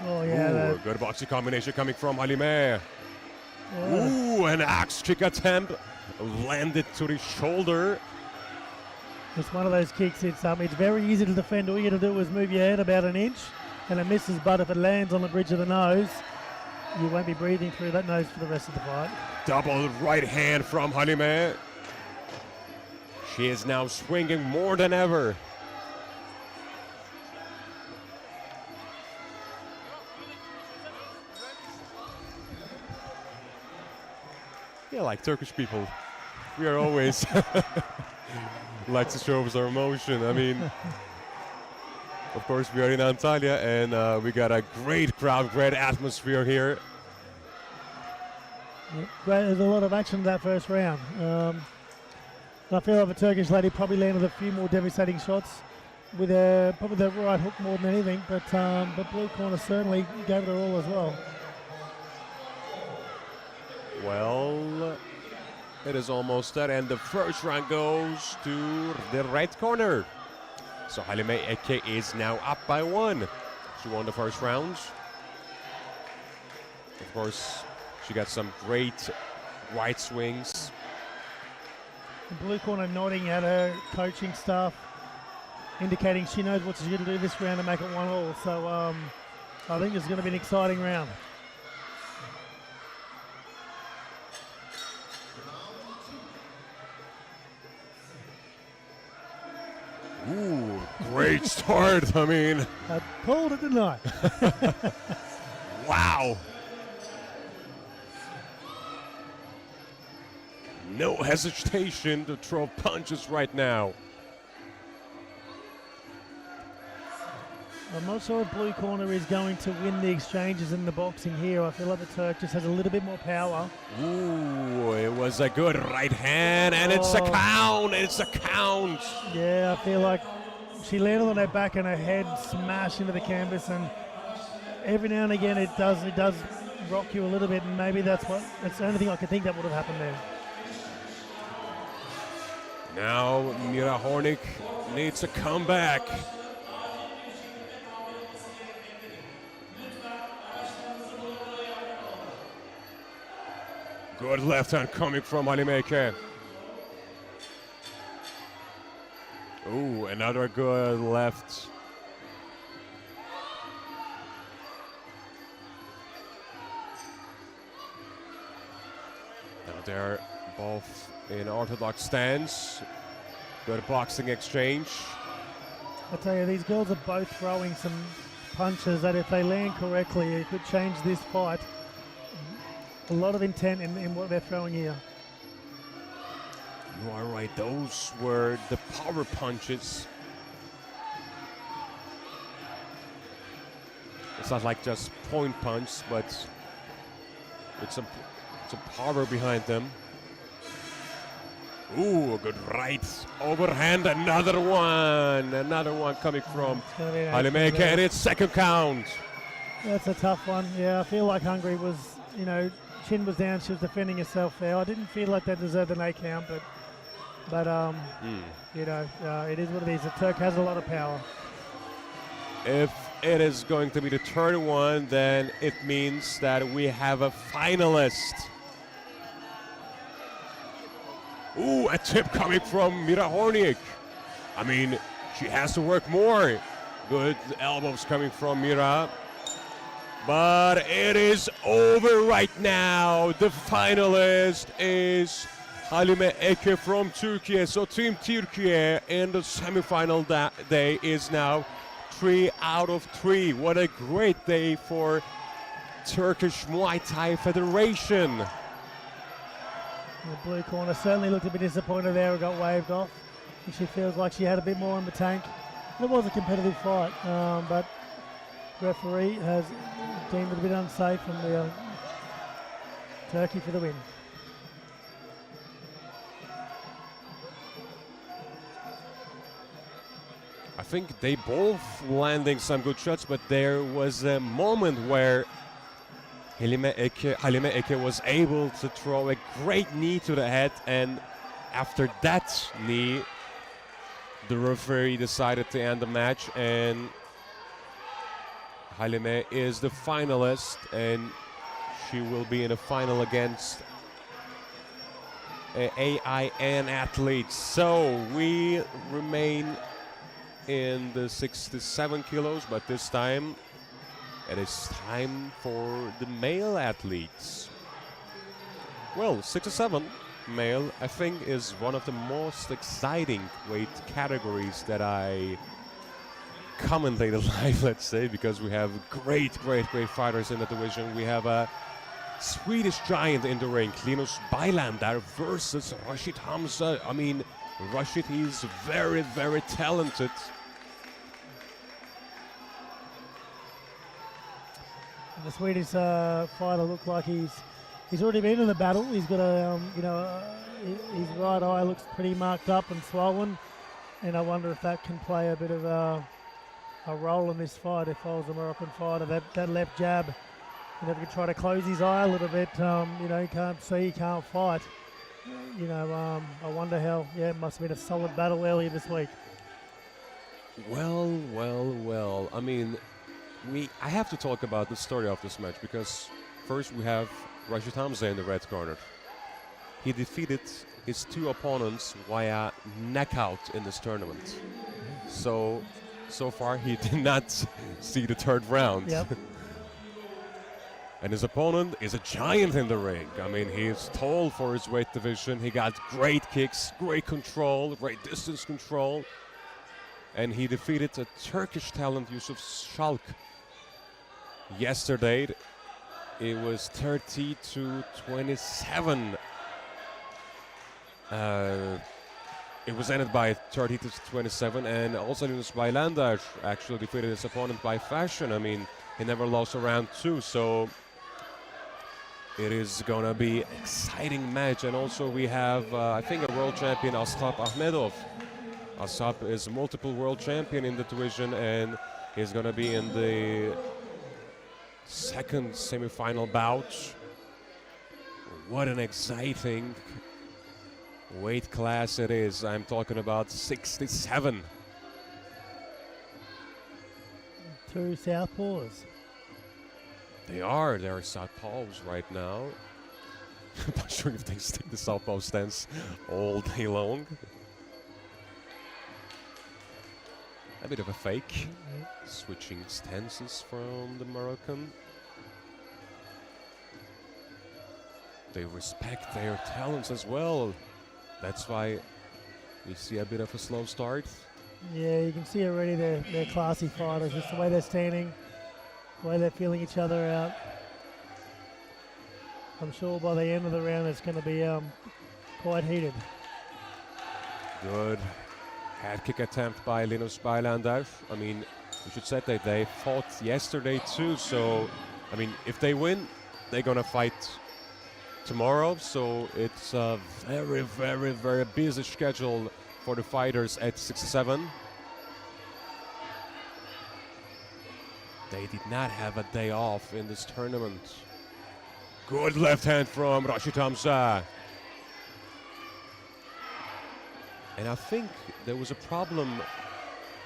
Oh, yeah. Ooh, good boxing combination coming from Halime. Yeah. Ooh, an axe kick attempt. Landed to the shoulder. It's one of those kicks, it's very easy to defend. All you got to do is move your head about an inch, and it misses, but if it lands on the bridge of the nose, you won't be breathing through that nose for the rest of the fight. Double right hand from Halime. She is now swinging more than ever. Yeah, like Turkish people, we are always like to show us our emotion. I mean, of course, we are in Antalya, and we got a great crowd, great atmosphere here. Yep, great, there's a lot of action in that first round. I feel like the Turkish lady probably landed a few more devastating shots with probably the right hook more than anything, but blue corner certainly gave it her all as well. Well, it is almost that, and the first round goes to the right corner. So Halime Eke is now up by 1. She won the first round. Of course, she got some great right swings. The blue corner nodding at her coaching staff, indicating she knows what she's going to do this round to make it 1-1. So I think it's going to be an exciting round. Ooh, great start. I mean, I called it tonight. Wow. No hesitation to throw punches right now. I'm not sure if blue corner is going to win the exchanges in the boxing here. I feel like the Turk just has a little bit more power. Ooh, it was a good right hand, and it's a count. It's a count. Yeah, I feel like she landed on her back and her head smashed into the canvas, and every now and again it does rock you a little bit, and maybe that's the only thing I can think that would have happened there. Now Mira Hornik needs to come back. Good left hand coming from Halime Eke. Ooh, another good left. Now they're both in orthodox stance. Good boxing exchange. I tell you, these girls are both throwing some punches that if they land correctly, it could change this fight. A lot of intent in what they're throwing here. You are right, those were the power punches. It's not like just point punch, but it's a power behind them. Ooh, a good right overhand, another one coming from Halime Eke, and it's second count. That's a tough one. Yeah, I feel like Hungary was, chin was down, she was defending herself there. I didn't feel like that deserved an 8 count, but it is what it is. The Turk has a lot of power. If it is going to be the third one, then it means that we have a finalist. Ooh, a tip coming from Mira Hornik. I mean, she has to work more. Good elbows coming from Mira. But it is over right now. The finalist is Halime Eke from Turkey. So Team Turkey in the semifinal day is now 3 out of 3. What a great day for Turkish Muay Thai Federation. The blue corner certainly looked a bit disappointed there. It got waved off. She feels like she had a bit more in the tank. It was a competitive fight, but referee has deemed it a bit unsafe, and Turkey for the win. I think they both landing some good shots, but there was a moment where Halime Eke was able to throw a great knee to the head, and after that knee, the referee decided to end the match, and Halime is the finalist, and she will be in a final against AIN athletes. So we remain in the 67 kilos, but this time it is time for the male athletes. Well, 67 male, I think, is one of the most exciting weight categories that I commentate live, let's say, because we have great fighters in the division. We have a Swedish giant in the ring, Lenos Bylander versus Rashid Hamza. I mean, Rashid, he's very talented. The Swedish fighter looked like he's already been in the battle. He's got a his right eye looks pretty marked up and swollen, and I wonder if that can play a bit of a role in this fight. If I was a Moroccan fighter, that left jab, if you could try to close his eye a little bit, he can't see, he can't fight. I wonder how. Yeah, it must have been a solid battle earlier this week. Well. I mean, I have to talk about the story of this match, because first we have Rashid Hamza in the red corner. He defeated his 2 opponents via knockout in this tournament. So far he did not see the 3rd round. Yep. And his opponent is a giant in the ring. I mean, he is tall for his weight division. He got great kicks, great control, great distance control. And he defeated a Turkish talent, Yusuf Şalk. Yesterday, it was 30-27. It was ended by 30-27, and also Lenos Bylander actually defeated his opponent by fashion. I mean, he never lost a round 2, so it is gonna be an exciting match. And also we have, I think, a world champion, Asap Ahmedov. Asap is a multiple world champion in the division, and he's gonna be in the 2nd semi-final bout. What an exciting weight class it is. I'm talking about 67. 2 southpaws. They're southpaws right now. I'm not sure if they stick the southpaw stance all day long. A bit of a fake. Switching stances from the Moroccan. They respect their talents as well. That's why we see a bit of a slow start. Yeah, you can see already they're classy fighters. Just the way they're standing, the way they're feeling each other out. I'm sure by the end of the round it's going to be quite heated. Good head kick attempt by Lenos Bylander. I mean, we should say that they fought yesterday too, so I mean, if they win, they're going to fight tomorrow, so it's a very busy schedule for the fighters at 67. They did not have a day off in this tournament. Good left hand from Rashid Hamza. And I think there was a problem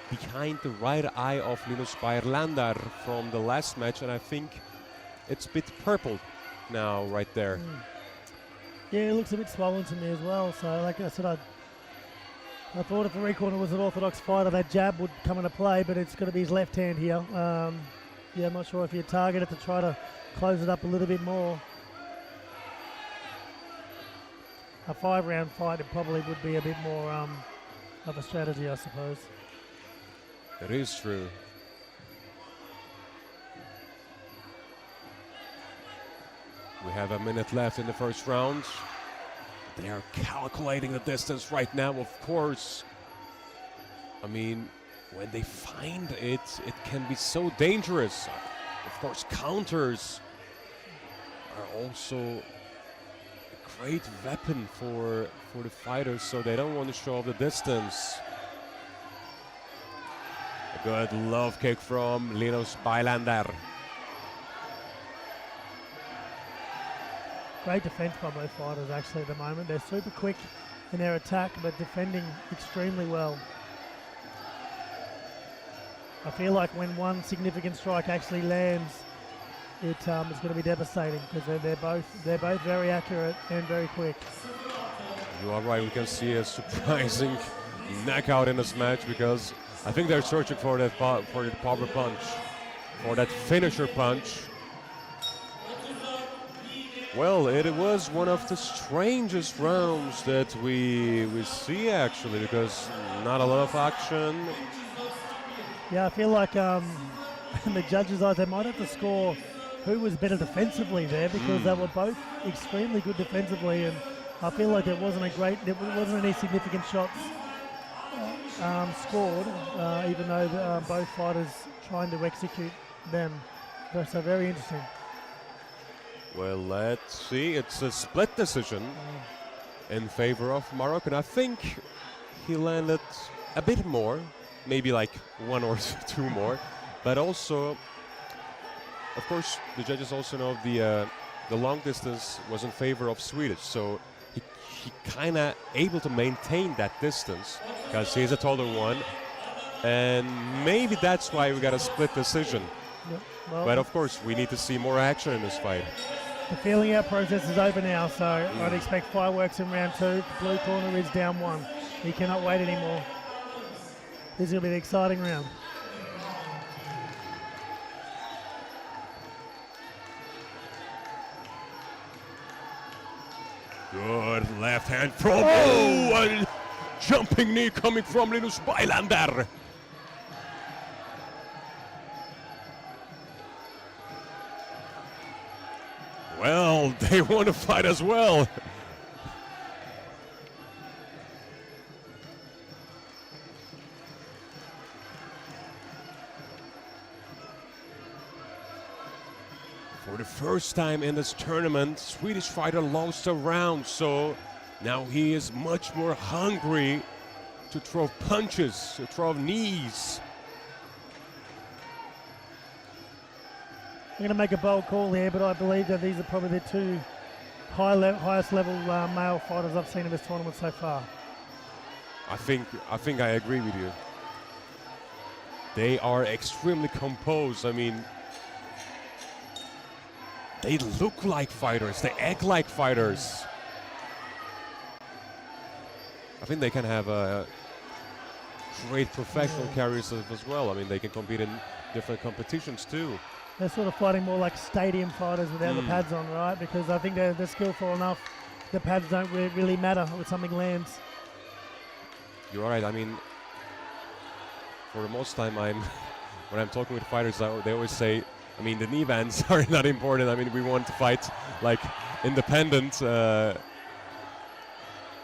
behind the right eye of Lenos Bylander from the last match, and I think it's a bit purple now right there. Yeah, it looks a bit swollen to me as well. So, like I said, I thought if the re-corner was an orthodox fighter, that jab would come into play, but it's going to be his left hand here. Yeah, I'm not sure if you target it to try to close it up a little bit more. A 5-round fight, it probably would be a bit more of a strategy, I suppose. It is true. We have a minute left in the first round. They are calculating the distance right now, of course. I mean, when they find it, it can be so dangerous. Of course, counters are also a great weapon for the fighters, so they don't want to show off the distance. A good love kick from Lenos Bailander. Great defense by both fighters actually at the moment. They're super quick in their attack, but defending extremely well. I feel like when one significant strike actually lands, it's going to be devastating because they're both very accurate and very quick. You are right. We can see a surprising knockout in this match because I think they're searching for that for the power punch, for that finisher punch. Well, it was one of the strangest rounds that we see actually, because not a lot of action. Yeah, I feel like in the judges' eyes, they might have to score who was better defensively there because they were both extremely good defensively, and I feel like there wasn't any significant shots scored, even though both fighters trying to execute them. So very interesting. Well, let's see. It's a split decision in favor of Morocco. And I think he landed a bit more, maybe like one or two more. But also, of course, the judges also know the long distance was in favor of Swedish. So he kind of able to maintain that distance because he's a taller one. And maybe that's why we got a split decision. Yep. Well, but of course, we need to see more action in this fight. The feeling out process is over now, so I'd expect fireworks in round 2. Blue corner is down 1. He cannot wait anymore. This is going to be an exciting round. Good left hand from a jumping knee coming from Lenos Bailander. Well, they want to fight as well. For the first time in this tournament, Swedish fighter lost a round, so now he is much more hungry to throw punches, to throw knees. I'm going to make a bold call here, but I believe that these are probably the two highest level male fighters I've seen in this tournament so far. I think I agree with you. They are extremely composed. I mean, they look like fighters. They act like fighters. I think they can have a great professional careers as well. I mean, they can compete in different competitions too. They're sort of fighting more like stadium fighters without the pads on, right? Because I think they're skillful enough. The pads don't really matter when something lands. You're right. I mean, for the most time, when I'm talking with fighters, they always say, I mean, the knee bands are not important. I mean, we want to fight like independent. We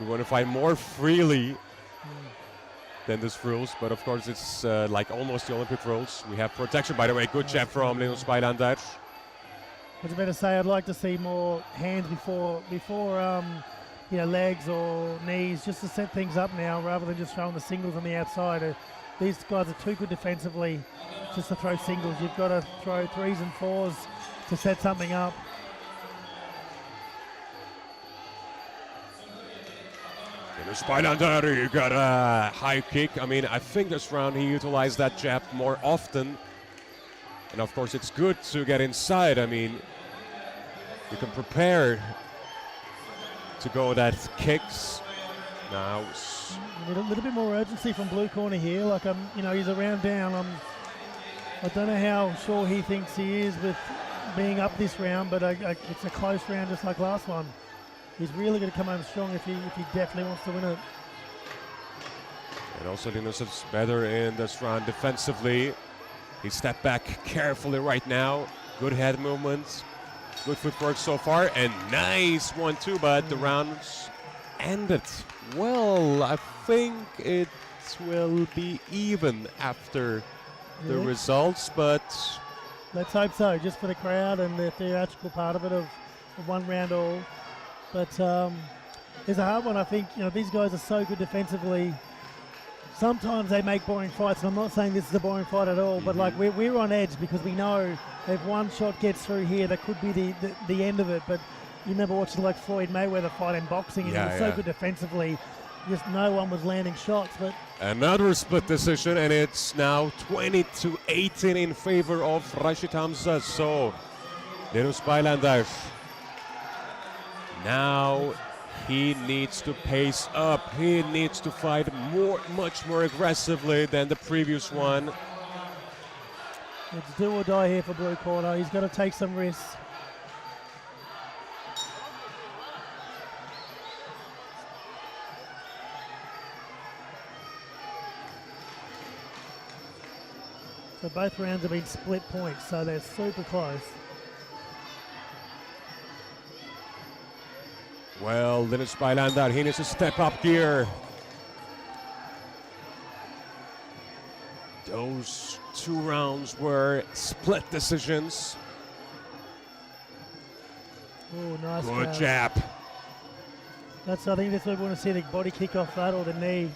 want to fight more freely than this rules, but of course it's like almost the Olympic rules. We have protection, by the way. Good jab from Lenos Bailander. I was about to say, I'd like to see more hands before legs or knees, just to set things up now, rather than just throwing the singles on the outside. These guys are too good defensively just to throw singles. You've got to throw 3s and 4s to set something up. Bailander, you got a high kick. I mean, I think this round he utilized that jab more often. And of course, it's good to get inside. I mean, you can prepare to go that kicks. Now, You need a little bit more urgency from blue corner here. Like, he's a round down. I don't know how sure he thinks he is with being up this round, but it's a close round just like last one. He's really going to come home strong if he definitely wants to win it. and also Lenos is better in this round defensively. He stepped back carefully right now. Good head movements, good footwork so far, and nice 1-2, but the rounds ended. Well, I think it will be even after the results, but let's hope so, just for the crowd and the theatrical part of it of one round all. But it's a hard one. I think these guys are so good defensively. Sometimes they make boring fights, and I'm not saying this is a boring fight at all, but like we're on edge because we know if one shot gets through here, that could be the end of it. But you remember watching like Floyd Mayweather fight in boxing, and he was so good defensively, just no one was landing shots. But another split decision, and it's now 20-18 in favor of Rashid Hamza. So Lenos Baylander now. He needs to pace up. He needs to fight much more aggressively than the previous one. It's do or die here for blue corner. He's got to take some risks. So both rounds have been split points, so they're super close. Well, Lenos Baylander, he needs to step up gear. Those 2 rounds were split decisions. Oh, nice. Good jab. I think that's what we want to see, the body kick off that or the knee.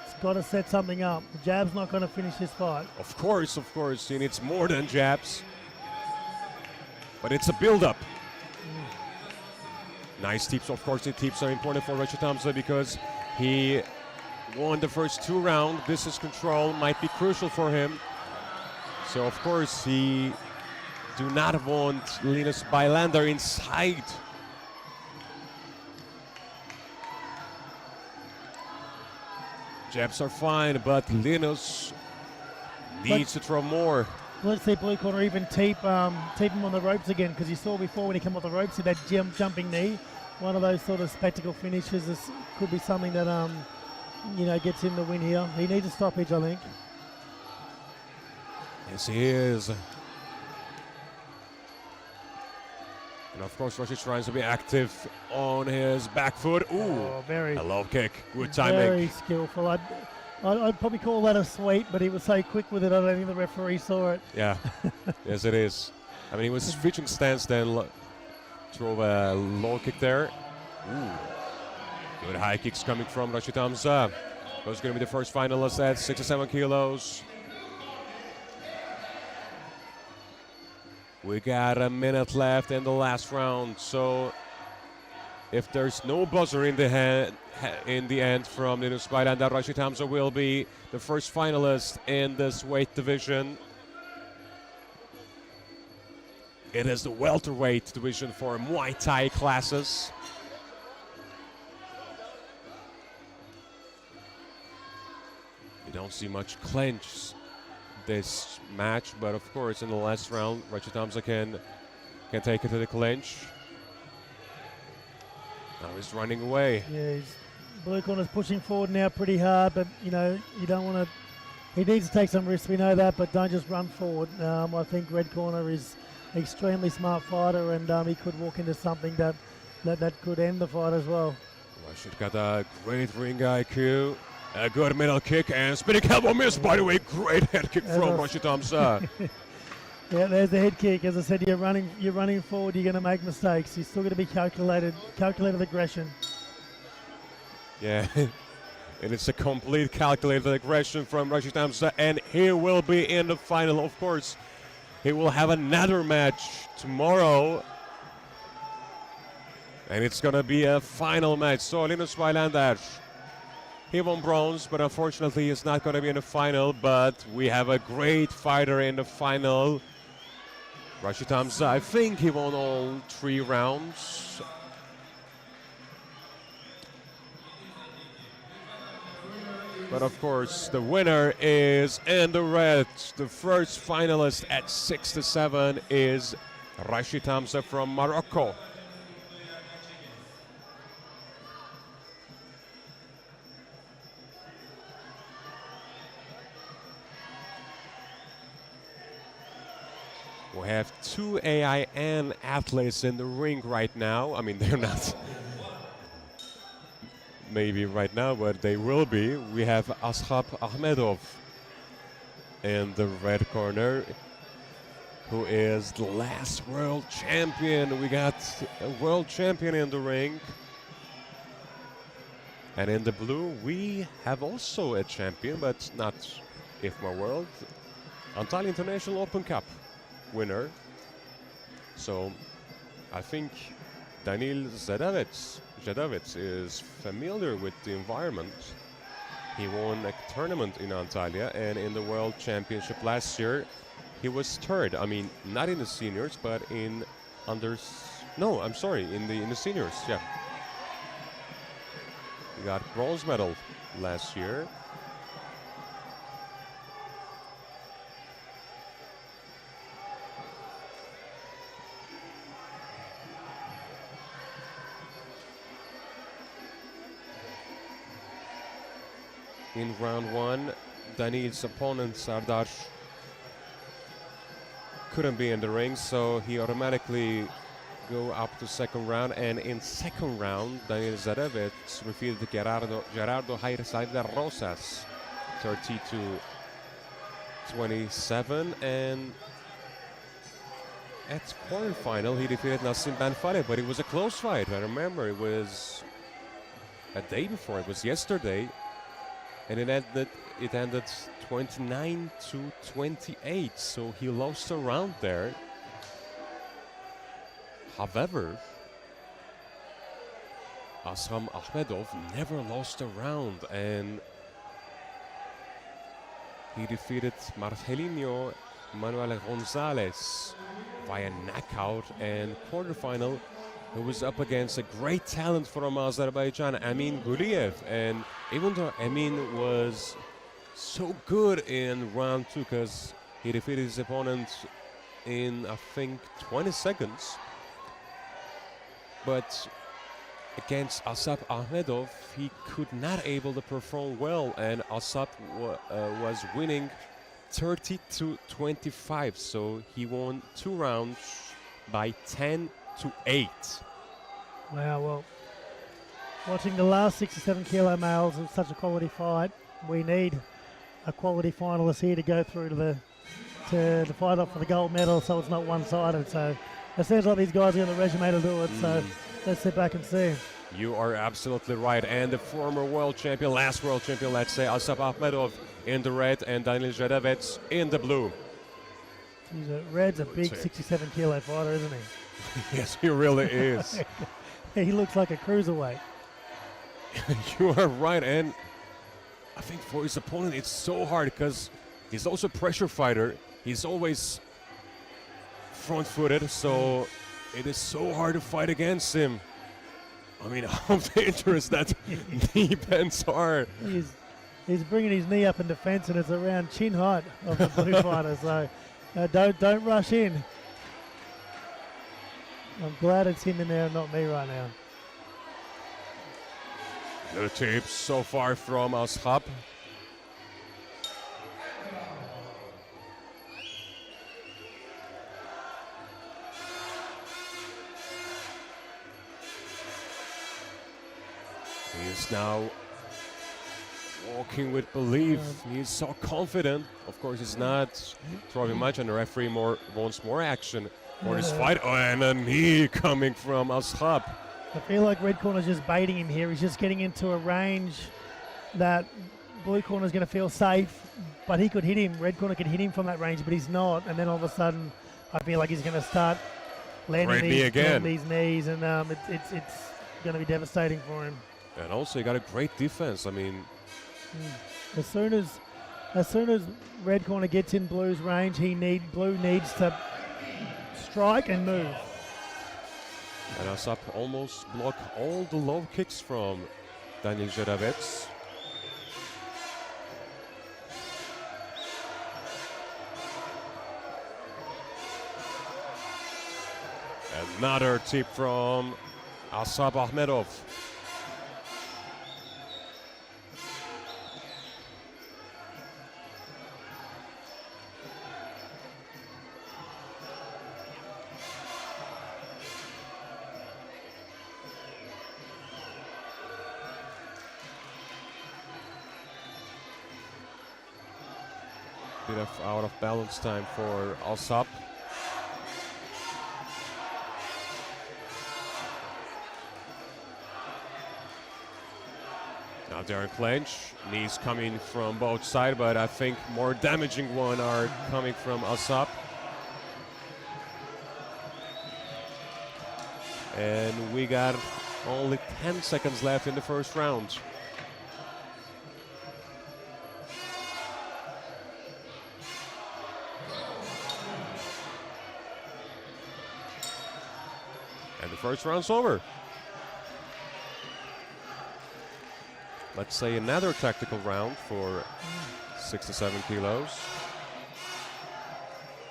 It's got to set something up. The jab's not going to finish this fight. Of course. He needs more than jabs. But it's a build-up. Nice tips, of course. The tips are important for Rashid Hamza because he won the first 2 rounds. Distance control might be crucial for him. So, of course, he do not want Lenos Baylander inside. Jabs are fine, but Lenos needs to throw more. Let's see blue corner even tape him on the ropes again, because you saw before when he came off the ropes, he had that jumping knee. One of those sort of spectacle finishes. This could be something that gets him the win here. He needs a stoppage, I think. Yes, he is. And of course, Rashid tries to be active on his back foot. Ooh, a low kick. Good timing. Very skillful. I'd probably call that a sweep, but he was so quick with it, I don't think the referee saw it. Yeah, yes it is. I mean, he was switching stance then, drove a low kick there. Ooh. Good high kicks coming from Rashid Hamza. Who's going to be the first finalist at 67 kilos. We got a minute left in the last round, so if there's no buzzer in the end from Lenos Baylander, Rashid Hamza will be the first finalist in this weight division. It is the welterweight division for Muay Thai classes. You don't see much clinch this match, but of course in the last round, Rashid Hamza can take it to the clinch. Now he's running away. Yeah, blue corner's pushing forward now pretty hard, but you don't want to. He needs to take some risks. We know that, but don't just run forward. I think red corner is an extremely smart fighter, and he could walk into something that could end the fight as well. Rashid got a great ring IQ, a good middle kick, and spinning elbow miss. By the way, great head kick from Rashid Hamza. Yeah, there's the head kick. As I said, you're running forward, you're going to make mistakes. You're still going to be calculated aggression. Yeah, and it's a complete calculated aggression from Rashid Hamza, and he will be in the final, of course. He will have another match tomorrow, and it's going to be a final match. So Lenos Baylander, he won bronze, but unfortunately he's not going to be in the final, but we have a great fighter in the final. Rashid Hamza, I think he won all 3 rounds. But of course, the winner is in the red. The first finalist at 6-7 is Rashid Hamza from Morocco. We have two AIN athletes in the ring right now. I mean, they're not maybe right now, but they will be. We have Ahmedov in the red corner, who is the last world champion. We got a world champion in the ring. And in the blue, we have also a champion, but not IFMA World. Antalya International Open Cup winner. So I think Daniil Jadeovitz is familiar with the environment. He won a tournament in Antalya, and in the World Championship last year, he was third. I mean, not in the seniors, but in no, I'm sorry, in the seniors, yeah. He got bronze medal last year. In round one, Daniil's opponent, Sardar, couldn't be in the ring, so he automatically go up to second round. And in second round, Daniil Jadeovitz defeated Gerardo Jair Rosas, 30-27. And at quarterfinal, he defeated Nassim Banfare, but it was a close fight. I remember it was a day before, it was yesterday. And it ended 29-28, so he lost a round there. However, Asram Ahmedov never lost a round, and he defeated Marcelino Manuel Gonzalez via knockout. And quarterfinal, he was up against a great talent from Azerbaijan, Amin Guliev. And even though Amin was so good in round two, because he defeated his opponent in, I think, 20 seconds. But against Asap Ahmedov, he could not able to perform well, and Asap was winning 30-25. So he won 2 rounds by 10-8. Wow, well, watching the last 67 kilo males in such a quality fight, we need a quality finalist here to go through to the fight off for the gold medal, so it's not one-sided. So it sounds like these guys are on the resume to do it, so let's sit back and see. You are absolutely right. And the former world champion, last world champion, let's say, Asap Ahmedov in the red and Daniil Jadeovitz in the blue. Red's a big 67 kilo fighter, isn't he? Yes, he really is. He looks like a cruiserweight. You are right, and I think for his opponent it's so hard because he's also a pressure fighter. He's always front-footed, so it is so hard to fight against him. I mean, how dangerous that knee bends are. He's bringing his knee up in defense, and it's around chin height of the blue fighter. So don't rush in. I'm glad it's him in there and not me right now. The tips so far from Ashab. He is now walking with belief. He's so confident. Of course, he's not throwing much, and the referee wants more action for this fight. Oh, and a knee coming from Ashab. I feel like red corner's just baiting him here. He's just getting into a range that blue corner's going to feel safe, but he could hit him. Red corner could hit him from that range, but he's not. And then all of a sudden, I feel like he's going to start landing these knees, and it's going to be devastating for him. And also, he got a great defense. I mean, as soon as red corner gets in blue's range, blue needs to strike and move. And Asap almost blocked all the low kicks from Daniil Jadeovitz. Another tip from Ahmedov. Bit of out of balance time for Alsop. Now they're in clinch. Knees coming from both sides, but I think more damaging one are coming from Alsop. And we got only 10 seconds left in the first round. And the first round's over. Let's say another tactical round for 67 kilos.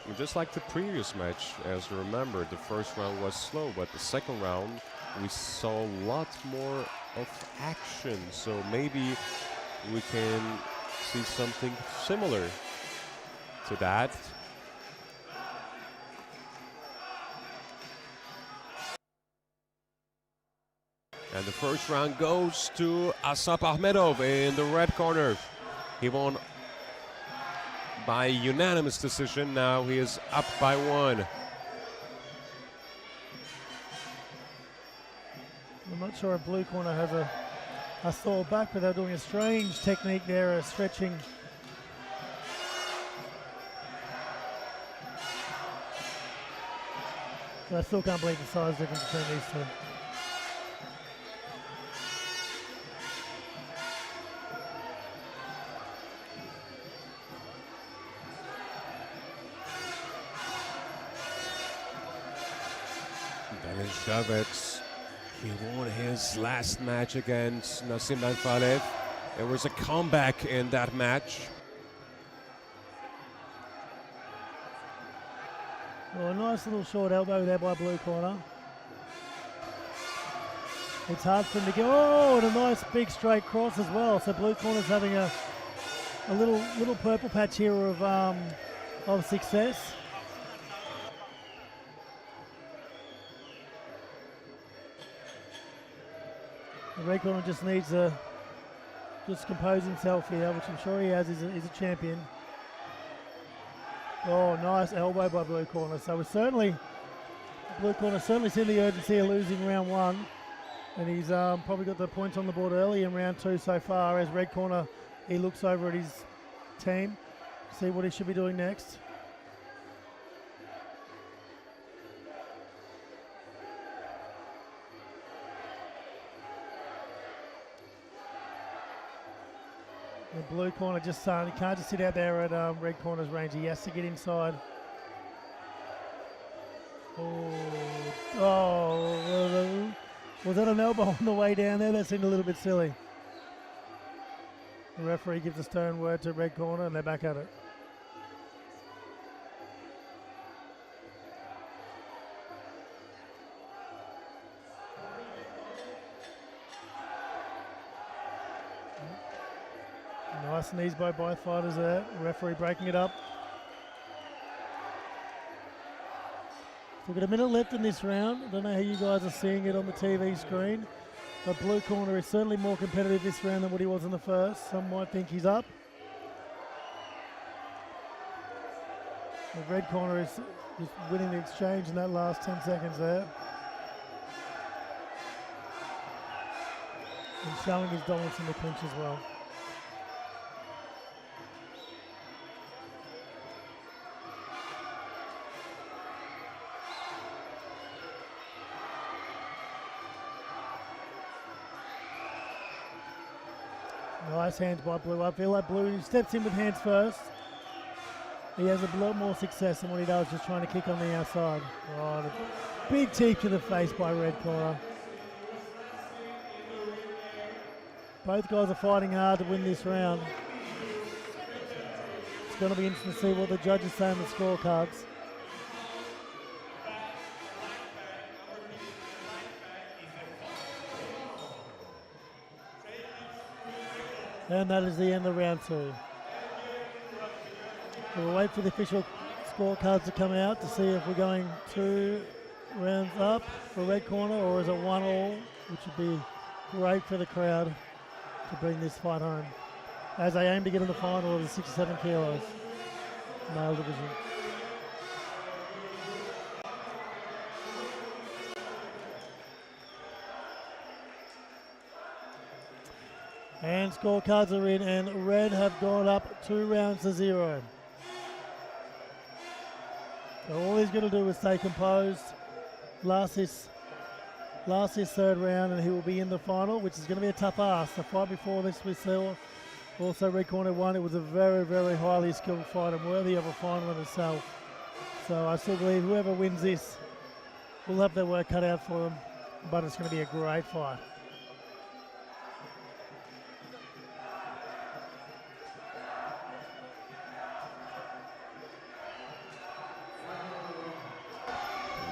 And just like the previous match, as you remember, the first round was slow, but the second round we saw a lot more of action. So maybe we can see something similar to that. And the first round goes to Ahmedov in the red corner. He won by unanimous decision. Now he is up by 1. I'm not sure if blue corner has a sore back, but they're doing a strange technique there, a stretching. But I still can't believe the size difference between these two. Jadeovitz, he won his last match against Nassim Benfalev. There was a comeback in that match. Well, a nice little short elbow there by blue corner. It's hard for him to go. Oh, and a nice big straight cross as well. So blue corner's having a little purple patch here of success. The red corner just needs to just compose himself here, which I'm sure he has. He's a champion. Oh, nice elbow by blue corner. So we're certainly, blue corner certainly seen the urgency of losing round 1. And he's probably got the points on the board early in round 2 so far. As red corner, he looks over at his team, see what he should be doing next. The blue corner just he can't just sit out there at red corner's range. He has to get inside. Oh, was that an elbow on the way down there? That seemed a little bit silly. The referee gives a stern word to red corner and they're back at it. Nice knees by both fighters there. Referee breaking it up. We've got a minute left in this round. I don't know how you guys are seeing it on the TV screen, but blue corner is certainly more competitive this round than what he was in the first. Some might think he's up. The red corner is just winning the exchange in that last 10 seconds there. And showing his dominance in the clinch as well. Nice hands by blue. I feel like blue, he steps in with hands first. He has a lot more success than what he does just trying to kick on the outside. Oh, the big teep to the face by red corner. Both guys are fighting hard to win this round. It's going to be interesting to see what the judges say on the scorecards. And that is the end of round 2. We'll wait for the official scorecards to come out to see if we're going 2 rounds up for red corner or is it 1-1, which would be great for the crowd to bring this fight home, as they aim to get in the final of the 67 kilos male division. And scorecards are in, and red have gone up 2 rounds to 0. So all he's going to do is stay composed, last his 3rd round, and he will be in the final, which is going to be a tough ask. The fight before this we saw, also red corner won. It was a very, very highly skilled fight and worthy of a final in itself. So I still believe whoever wins this will have their work cut out for them, but it's going to be a great fight.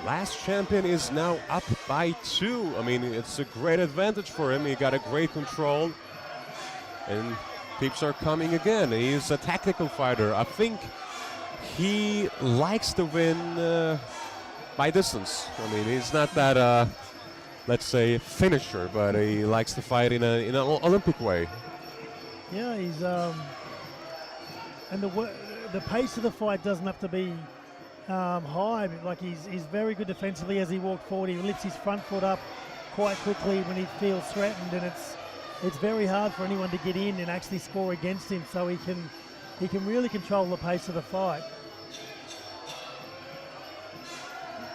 Last champion is now up by 2. I mean, it's a great advantage for him. He got a great control. And peeps are coming again. He's a tactical fighter. I think he likes to win by distance. I mean, he's not that, let's say, finisher, but he likes to fight in an Olympic way. Yeah, he's and the pace of the fight doesn't have to be high. Like he's very good defensively as he walks forward. He lifts his front foot up quite quickly when he feels threatened, and it's very hard for anyone to get in and actually score against him. So he can really control the pace of the fight.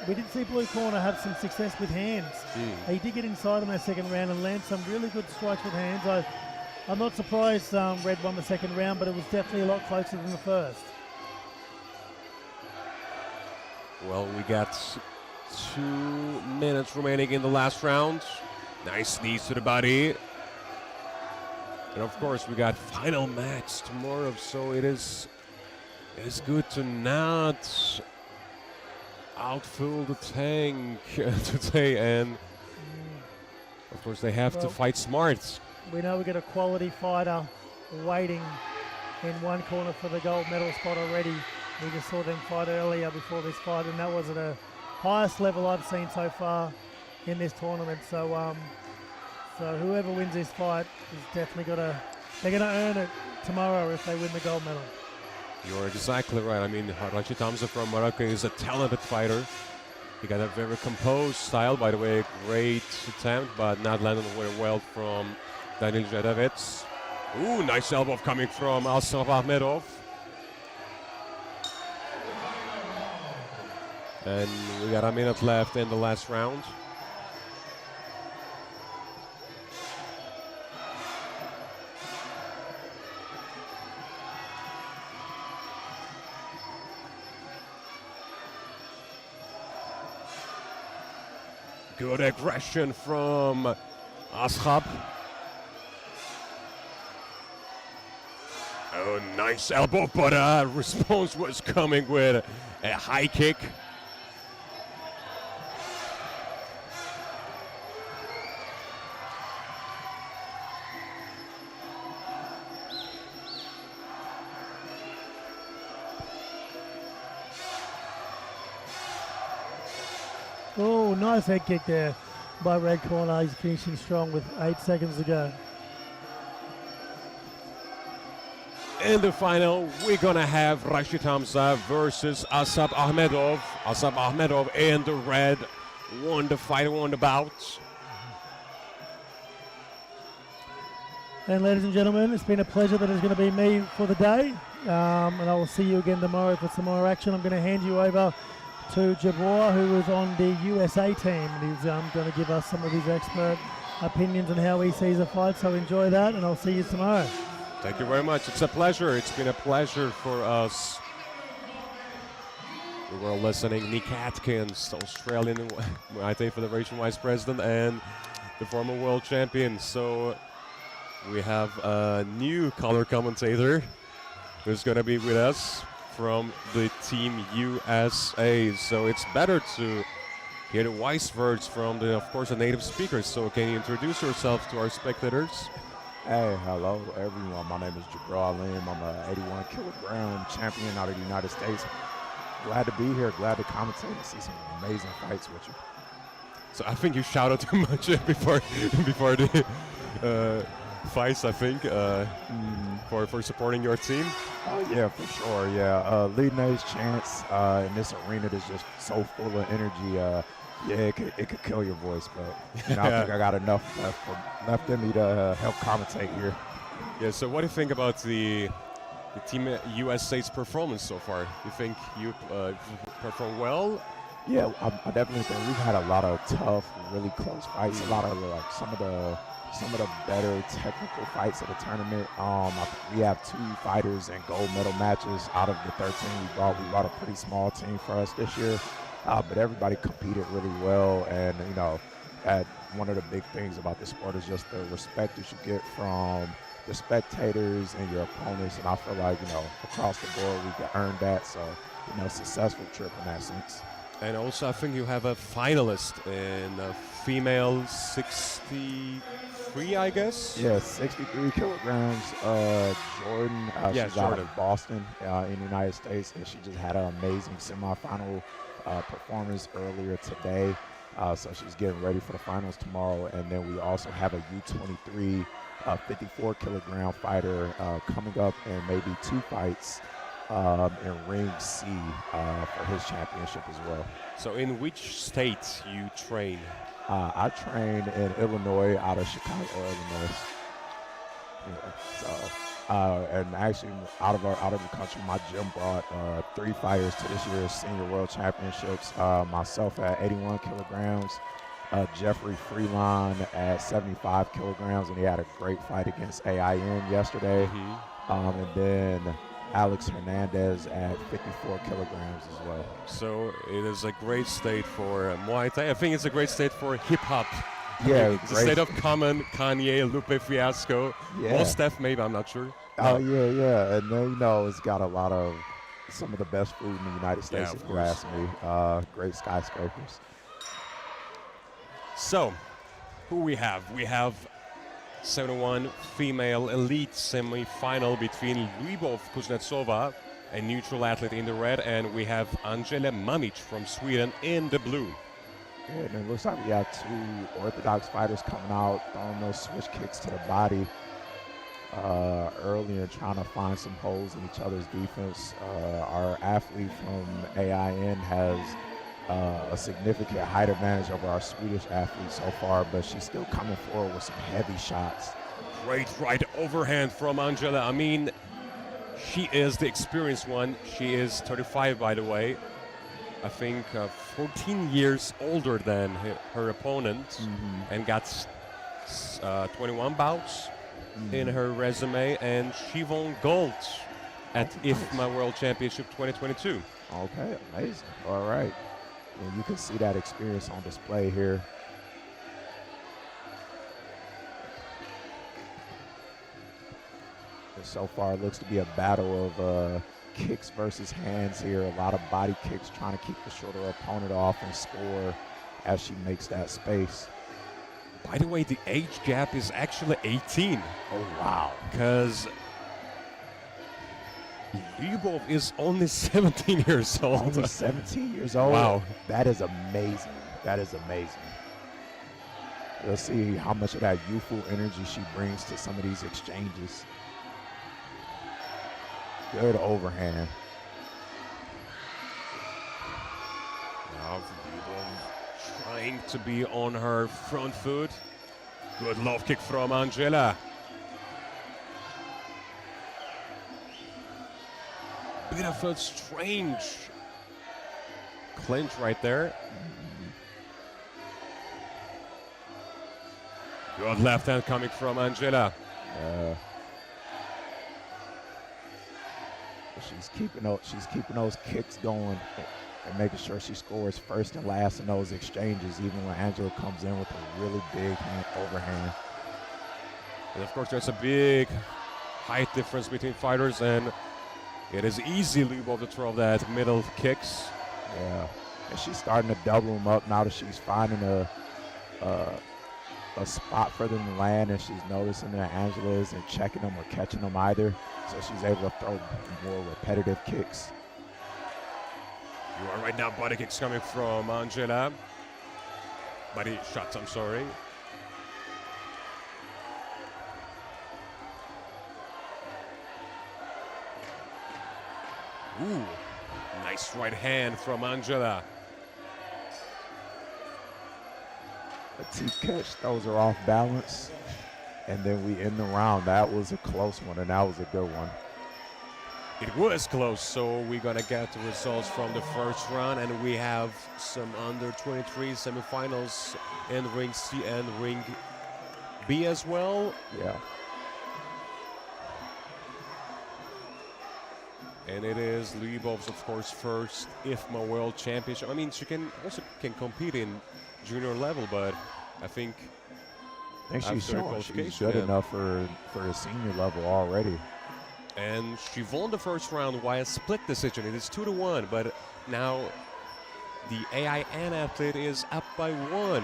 We did see blue corner have some success with hands. He did get inside in that 2nd round and land some really good strikes with hands. I'm not surprised red won the 2nd round, but it was definitely a lot closer than the 1st. Well, we got 2 minutes remaining in the last round. Nice knees to the body. And of course, we got final match tomorrow, so it is good to not outfill the tank today. And of course, they have to fight smart. We know we got a quality fighter waiting in one corner for the gold medal spot already. We just saw them fight earlier before this fight, and that was at the highest level I've seen so far in this tournament. So, so whoever wins this fight is definitely they're gonna earn it tomorrow if they win the gold medal. You're exactly right. I mean, Rashid from Morocco is a talented fighter. He got a very composed style. By the way, great attempt, but not landing very well from Daniel Jadeovitz. Ooh, nice elbow coming from Ahmedov. And we got a minute left in the last round. Good aggression from Ashab. Oh, nice elbow, but response was coming with a high kick. Oh, nice head kick there by red corner. He's finishing strong with 8 seconds to go. In the final, we're gonna have Rashid Hamza versus Asab Ahmedov. Asab Ahmedov in the red won the fight, won the bout. And ladies and gentlemen, it's been a pleasure. That is going to be me for the day. And I will see you again tomorrow for some more action. I'm going to hand you over to Jabor, who is on the USA team. And he's going to give us some of his expert opinions on how he sees a fight. So enjoy that, and I'll see you tomorrow. Thank you very much. It's a pleasure. It's been a pleasure for us. We were listening. Nick Atkins, Australian Muaythai Federation Vice President and the former world champion. So we have a new color commentator who's going to be with us from the Team USA. So it's better to hear the wise words from, of course, the native speakers. So can you introduce yourself to our spectators? Hey, hello everyone. My name is Ibrahim. I'm a 81 kilogram champion out of the United States. Glad to be here. Glad to commentate and see some amazing fights with you. So I think you shouted too much before the fights. I think for supporting your team. Oh yeah, for sure. Yeah, leading those chants in this arena that's just so full of energy. Yeah, it could kill your voice, but I think I got enough left in me to help commentate here. Yeah. So what do you think about the Team USA's performance so far? You think you performed well? Yeah, I definitely think we've had a lot of tough, really close fights. A lot of some of the better technical fights of the tournament. We have 2 fighters in gold medal matches out of the 13 we brought. We brought a pretty small team for us this year. But everybody competed really well, and one of the big things about this sport is just the respect that you get from the spectators and your opponents, and I feel like across the board we've earned that. So successful trip in that sense. And also, I think you have a finalist in female 63, I guess. Yeah, 63 kilograms. Jordan. She's out of Boston in the United States, and she just had an amazing semifinal performance earlier today. So she's getting ready for the finals tomorrow. And then we also have a U23 54 kilogram fighter coming up in maybe 2 fights in Ring C for his championship as well. So in which state you train? I train in Illinois, out of Chicago, Illinois. And actually, out of the country, my gym brought 3 fighters to this year's Senior World Championships. Myself at 81 kilograms, Jeffrey Freeland at 75 kilograms, and he had a great fight against AIN yesterday. And then Alex Hernandez at 54 kilograms as well. So it is a great state for Muay Thai. I think it's a great state for hip hop. Yeah, it's a state of Common, Kanye, Lupe Fiasco, Steph, maybe, I'm not sure. Oh yeah, and then it's got a lot of some of the best food in the United States, if you ask me. Great skyscrapers. So, who we have? We have 71 female elite semi-final between Lyubov Kuznetsova, a neutral athlete in the red, and we have Angela Mamic from Sweden in the blue. Yeah, and it looks like we have 2 orthodox fighters coming out, throwing those switch kicks to the body early and trying to find some holes in each other's defense. Our athlete from AIN has a significant height advantage over our Swedish athlete so far, but she's still coming forward with some heavy shots. Great right overhand from Angela. I mean, she is the experienced one. She is 35, by the way. I think 14 years older than her opponent, and got 21 bouts in her resume, and she won gold at IFMA World Championship 2022. Okay, amazing. All right. And you can see that experience on display here. And so far, it looks to be a battle of kicks versus hands here. A lot of body kicks trying to keep the shorter opponent off and score as she makes that space. By the way, the age gap is actually 18. Oh, wow. Because Lyubov is only 17 years old. Only 17 years old? Wow. That is amazing. That is amazing. We'll see how much of that youthful energy she brings to some of these exchanges. Good overhand. Now Lyubov trying to be on her front foot. Good love kick from Angela. Bit of a strange clinch right there. Good left hand coming from Angela. She's keeping those kicks going and making sure she scores first and last in those exchanges, even when Angela comes in with a really big overhand. And of course, there's a big height difference between fighters, and it is easy Lyubov to throw that middle kicks. Yeah, and she's starting to double them up now that she's finding a spot for them to land, and she's noticing that Angela isn't checking them or catching them either. So she's able to throw more repetitive kicks. You are right now body kicks coming from Angela. Body shots, I'm sorry. Ooh, nice right hand from Angela. A T catch throws her off balance, and then we end the round. That was a close one, and that was a good one. It was close, so we're gonna get the results from the first round, and we have some under 23 semifinals in ring C and ring B as well. Yeah. And it is Lyubov's, of course, first IFMA World Championship. I mean, she can compete in junior level, but I think she's showing she's good enough for a senior level already. And she won the first round via split decision. It is 2-1, but now the AIN athlete is up by 1.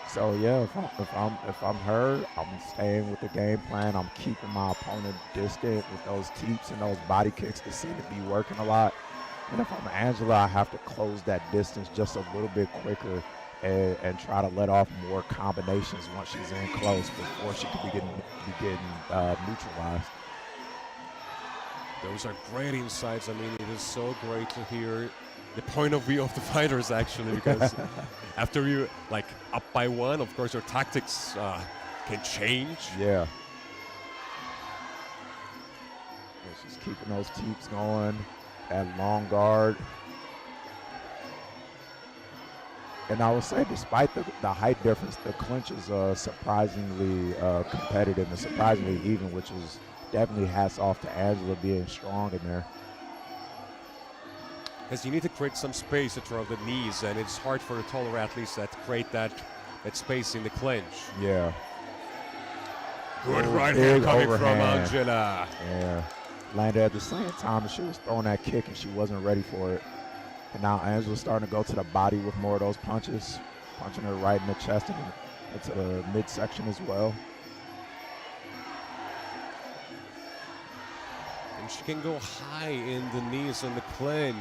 So yeah, if I'm her, I'm staying with the game plan. I'm keeping my opponent distant with those teeps and those body kicks that seem to be working a lot. And if I'm Angela, I have to close that distance just a little bit quicker and try to let off more combinations once she's in close before she can be getting neutralized. Those are great insights. I mean, it is so great to hear the point of view of the fighters, actually, because after you like up by 1, of course, your tactics can change. Yeah. She's keeping those teeps going. That long guard. And I would say, despite the height difference, the clinch is surprisingly competitive and surprisingly even, which is definitely hats off to Angela being strong in there. Because you need to create some space to throw the knees, and it's hard for the taller athletes that create that space in the clinch. Yeah. Good right hand coming from Angela. Yeah. Landed at the same time, and she was throwing that kick, and she wasn't ready for it. And now Angela's starting to go to the body with more of those punches, punching her right in the chest and into the midsection as well. And she can go high in the knees and the clinch.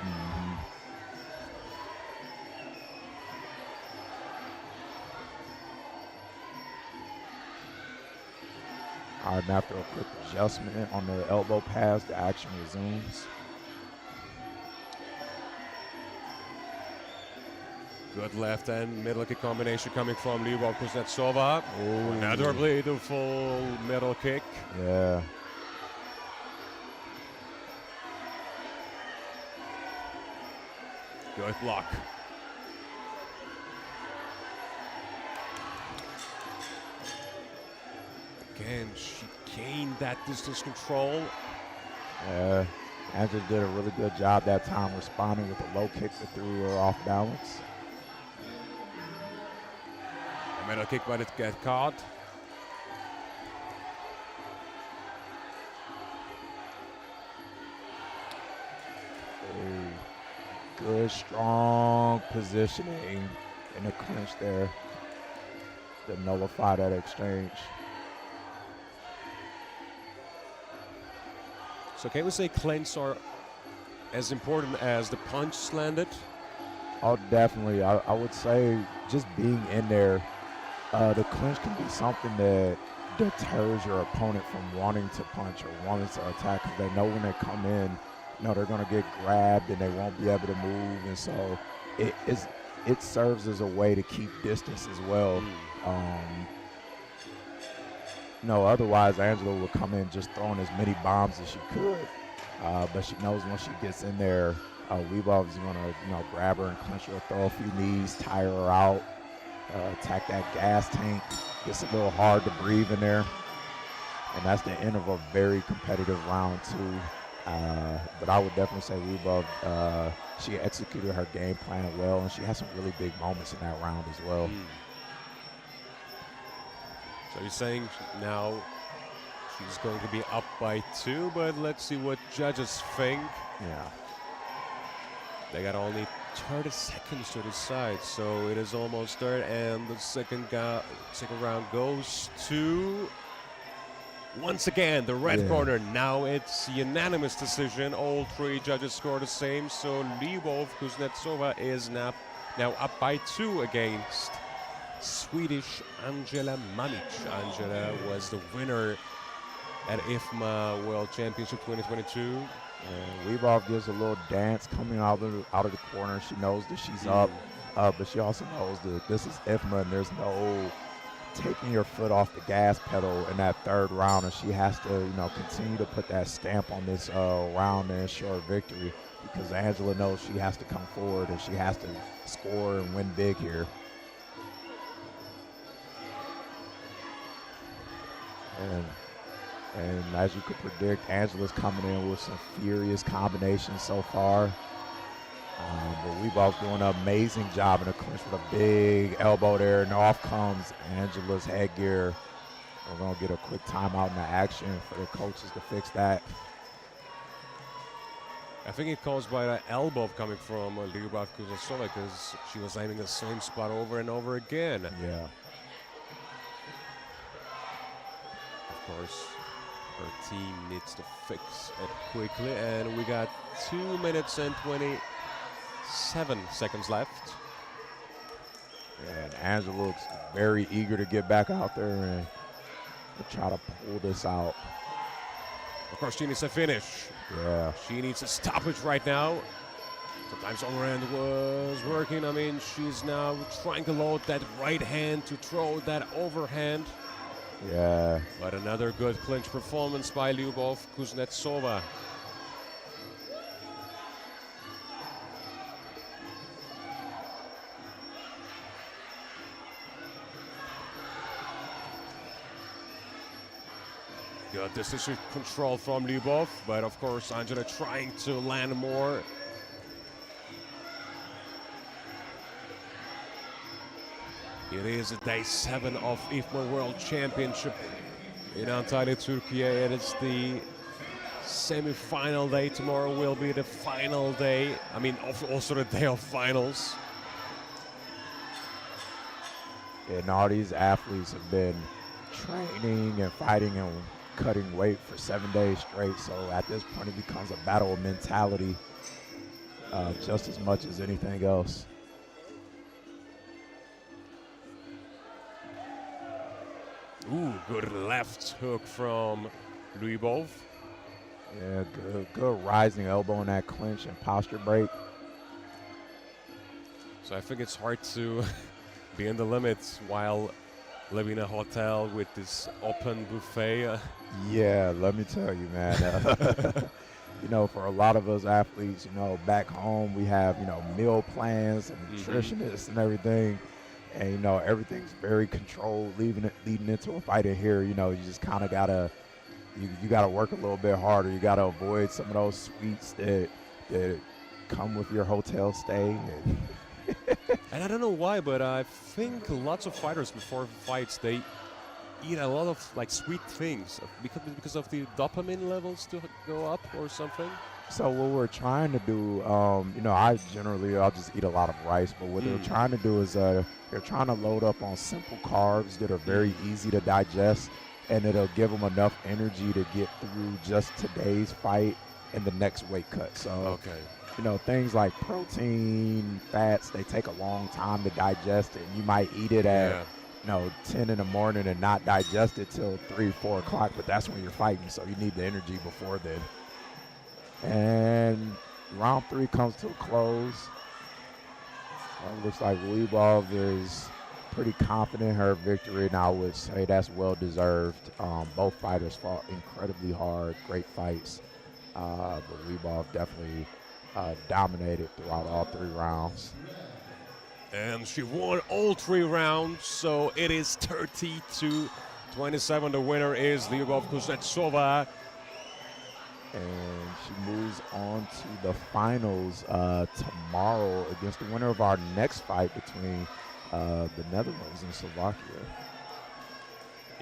Mm-hmm. All right, and after a quick adjustment on the elbow pass, the action resumes. Good left and middle kick combination coming from Lyubov Kuznetsova. Another beautiful middle kick. Yeah. Good block. Again, she gained that distance control. Yeah. Angela did a really good job that time responding with a low kick that threw her off balance. A middle kick, but it got caught. Good, strong positioning in the clinch there to nullify that exchange. So can we say clinches are as important as the punch landed? Oh, definitely. I would say just being in there, the clinch can be something that deters your opponent from wanting to punch or wanting to attack, because they know when they come in, they're going to get grabbed and they won't be able to move. And so it serves as a way to keep distance as well. Otherwise Angela would come in just throwing as many bombs as she could. But she knows once she gets in there, Lyubov is going to grab her and clinch her, throw a few knees, tire her out, attack that gas tank. Gets a little hard to breathe in there. And that's the end of a very competitive round too. But I would definitely say Lyubov, she executed her game plan well, and she had some really big moments in that round as well. So you're saying now she's going to be up by 2, but let's see what judges think. Yeah. They got only 30 seconds to decide, so it is almost there. And the second round goes to, once again, the red corner. Now it's unanimous decision. All three judges score the same. So Lyubov Kuznetsova is now up by 2 against Swedish Angela Malik. Angela was the winner at IFMA World Championship 2022. And Lyubov gives a little dance coming out of the corner. She knows that she's up, but she also knows that this is IFMA and there's no taking your foot off the gas pedal in that third round, and she has to, continue to put that stamp on this round and ensure victory, because Angela knows she has to come forward and she has to score and win big here. And as you could predict, Angela's coming in with some furious combinations so far. But Lyubov's doing an amazing job in the clinch with a big elbow there, and off comes Angela's headgear. We're going to get a quick timeout in the action for the coaches to fix that. I think it caused by that elbow coming from Lyubov Kuznetsova, because she was aiming the same spot over and over again. Yeah. Of course, her team needs to fix it quickly, and we got 2 minutes and 27 seconds left. And Angela looks very eager to get back out there and to try to pull this out. Of course, she needs a finish. Yeah. She needs a stoppage right now. Sometimes overhand was working. I mean, she's now trying to load that right hand to throw that overhand. Yeah. But another good clinch performance by Lyubov Kuznetsova. Good decision control from Lyubov, but of course Angela trying to land more. It is day 7 of IFMA World Championship in Antalya, Turkey. It is the semi-final day. Tomorrow will be the final day. I mean, also the day of finals. And all these athletes have been training and fighting and cutting weight for 7 days straight. So at this point, it becomes a battle of mentality just as much as anything else. Ooh, good left hook from Lyubov. Yeah, good rising elbow in that clinch and posture break. So I think it's hard to be in the limits while living in a hotel with this open buffet. Yeah, let me tell you, man. For a lot of us athletes, back home we have, meal plans and nutritionists and everything. And, everything's very controlled leading into a fight. In here, you just kind of got to, you got to work a little bit harder. You got to avoid some of those sweets that come with your hotel stay. And I don't know why, but I think lots of fighters before fights, they eat a lot of sweet things because of the dopamine levels to go up or something. So what we're trying to do, I'll just eat a lot of rice, but what they're trying to do is they're trying to load up on simple carbs that are very easy to digest, and it'll give them enough energy to get through just today's fight and the next weight cut. So, okay. Things like protein, fats, they take a long time to digest, and you might eat it at 10 in the morning and not digest it till 3, 4 o'clock, but that's when you're fighting, so you need the energy before then. And round 3 comes to a close. Looks like Lyubov is pretty confident in her victory, and I would say that's well-deserved. Both fighters fought incredibly hard, great fights, but Lyubov definitely dominated throughout all 3 rounds. And she won all 3 rounds, so it is 30-27. The winner is Lyubov Kuznetsova. And she moves on to the finals tomorrow against the winner of our next fight between the Netherlands and Slovakia.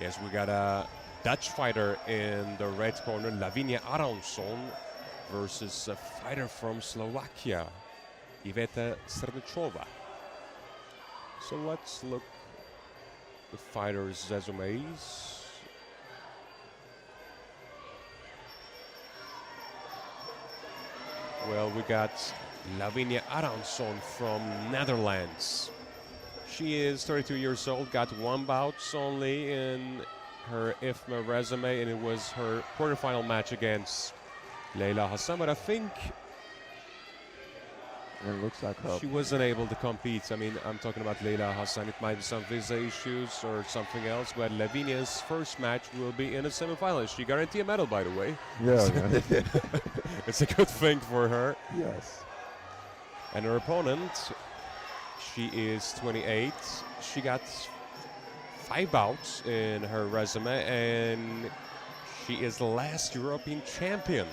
Yes, we got a Dutch fighter in the red corner, Lavinia Aronson, versus a fighter from Slovakia. Iveta Srnichova. So let's look the fighters' resumes. Well, we got Lavinia Aransson from Netherlands. She is 32 years old, got 1 bout only in her IFMA resume, and it was her quarterfinal match against Leyla Hassan, but I think And it looks like her. she wasn't able to compete. I mean, I'm talking about Leyla Hassan. It might be some visa issues or something else, but Lavinia's first match will be in a semifinal. She guaranteed a medal, by the way. Yeah. It's a good thing for her. Yes. And her opponent, she is 28. She got 5 bouts in her resume, and she is the last European champion.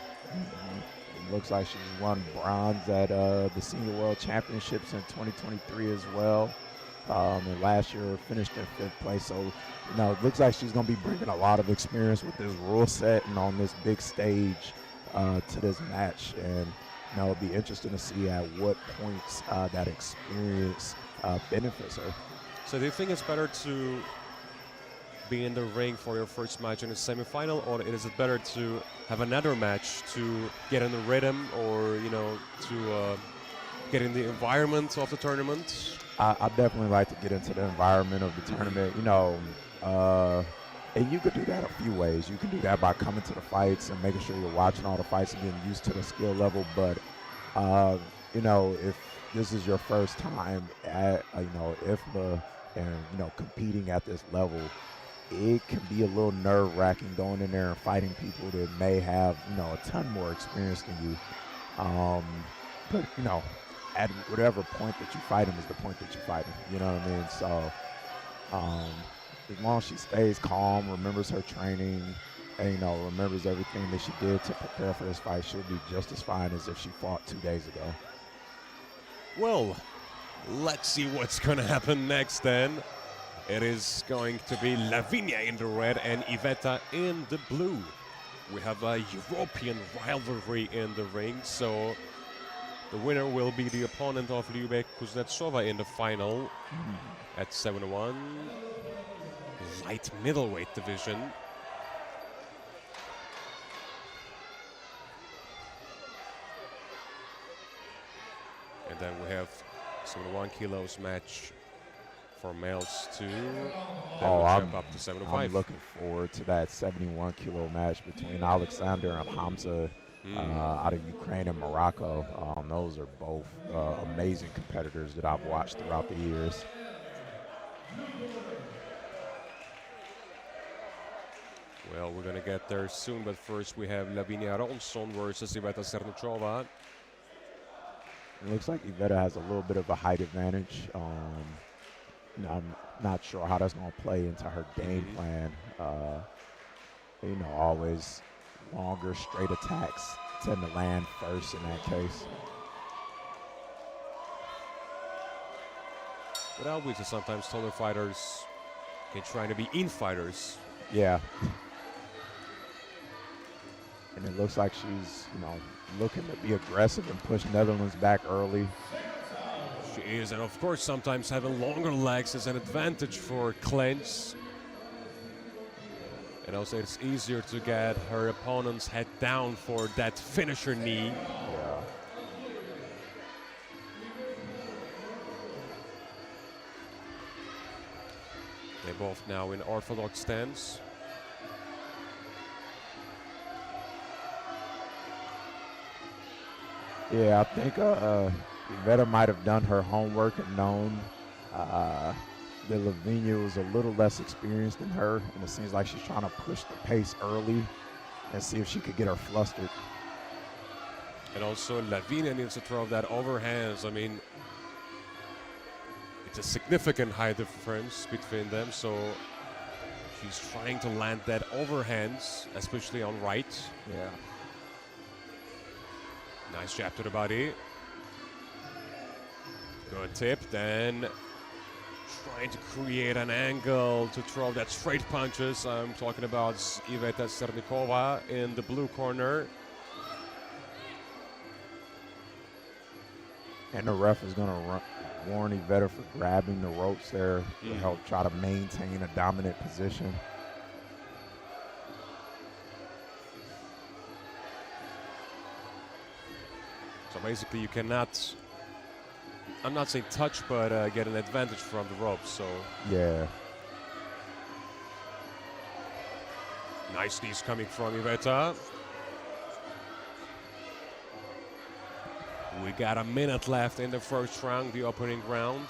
It looks like she's won bronze at the Senior World Championships in 2023 as well. And last year finished in 5th place. So, you know, it looks like she's going to be bringing a lot of experience with this rule set and on this big stage to this match. And, you know, it'll be interesting to see at what points that experience benefits her. So do you think it's better to be in the ring for your first match in a semifinal, or is it better to have another match to get in the rhythm, or, you know, to get in the environment of the tournament? I definitely like to get into the environment of the tournament, you know, and you could do that a few ways. You can do that by coming to the fights and making sure you're watching all the fights and getting used to the skill level. But, you know, if this is your first time at, you know, IFMA and, you know, competing at this level, it can be a little nerve-wracking going in there and fighting people that may have, you know, a ton more experience than you. But, you know, at whatever point that you fight them is the point that you fight them. You know what I mean? So, as long as she stays calm, remembers her training, and, you know, remembers everything that she did to prepare for this fight, she'll be just as fine as if she fought 2 days ago. Well, let's see what's going to happen next then. It is going to be Lavinia in the red and Iveta in the blue. We have a European rivalry in the ring, so the winner will be the opponent of Lyubek Kuznetsova in the final at 7-1, light middleweight division. And then we have 71 kilos match for males too. I'm up to 75. I'm looking forward to that 71 kilo match between Alexander and Hamza out of Ukraine and Morocco. Those are both amazing competitors that I've watched throughout the years. Well, we're gonna get there soon, but first we have Lavinia Aransson versus Iveta Srnichova. It looks like Iveta has a little bit of a height advantage. You know, I'm not sure how that's going to play into her game plan. You know, always longer, straight attacks tend to land first in that case. But obviously sometimes taller fighters can try to be in-fighters. Yeah. And it looks like she's, you know, looking to be aggressive and push Netherlands back early. She is, and of course sometimes having longer legs is an advantage for clinch. And also it's easier to get her opponent's head down for that finisher knee. Yeah. They both now in orthodox stance. Yeah, I think Iveta might have done her homework and known that Lavinia was a little less experienced than her, and it seems like she's trying to push the pace early and see if she could get her flustered. And also Lavinia needs to throw that overhands. I mean, it's a significant height difference between them, so she's trying to land that overhands, especially on right. Yeah. Nice jab to the body. Good tip, then trying to create an angle to throw that straight punches. I'm talking about Iveta Srnichova in the blue corner. And the ref is going to warn Iveta for grabbing the ropes there to help try to maintain a dominant position. So basically you cannot, I'm not saying touch, but get an advantage from the ropes. So yeah. Nice knees coming from Iveta. We got a minute left in the first round, the opening round.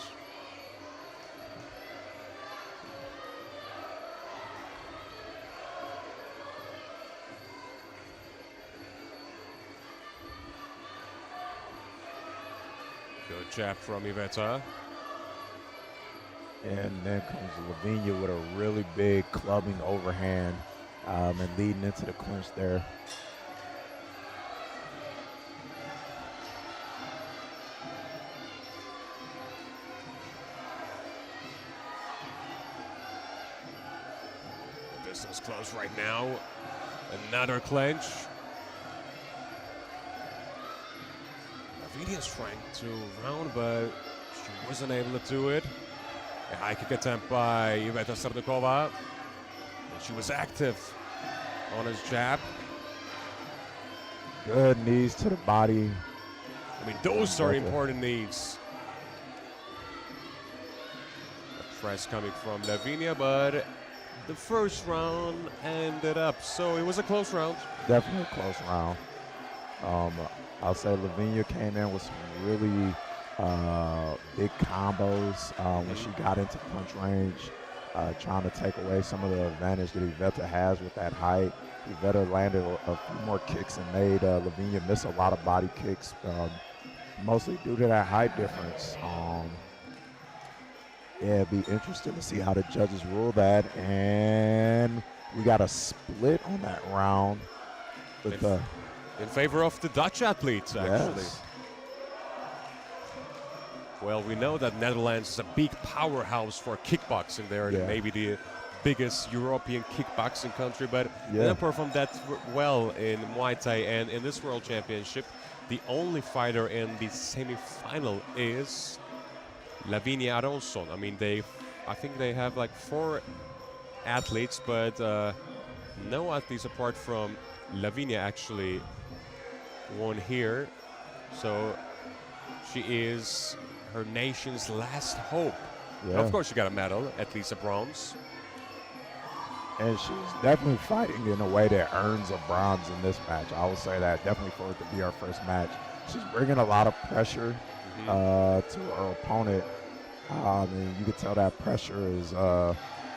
Good jab from Iveta. And then comes Lavinia with a really big clubbing overhand and leading into the clinch there. Distance close right now. Another clinch. Lavinia's trying to round, but she wasn't able to do it. A high kick attempt by Iveta Serdukova. And she was active on his jab. Good knees to the body. I mean, those are important knees. A press coming from Lavinia, but the first round ended up. So it was a close round. Definitely a close round. I'll say Lavinia came in with some really big combos when she got into punch range, trying to take away some of the advantage that Iveta has with that height. Iveta landed a few more kicks and made Lavinia miss a lot of body kicks, mostly due to that height difference. Yeah, it'd be interesting to see how the judges rule that. And we got a split on that round with in favor of the Dutch athletes, actually. Yes. Well, we know that Netherlands is a big powerhouse for kickboxing. They're maybe the biggest European kickboxing country, but they don't perform that well in Muay Thai. And in this World Championship, the only fighter in the semi-final is Lavinia Aronson. I mean, I think they have like 4 athletes, but no athletes apart from Lavinia actually won here. So she is her nation's last hope. Yeah. Of course, she got a medal, at least a bronze. And she's definitely fighting in a way that earns a bronze in this match. I will say that, definitely for it to be our first match. She's bringing a lot of pressure to her opponent. And you can tell that pressure is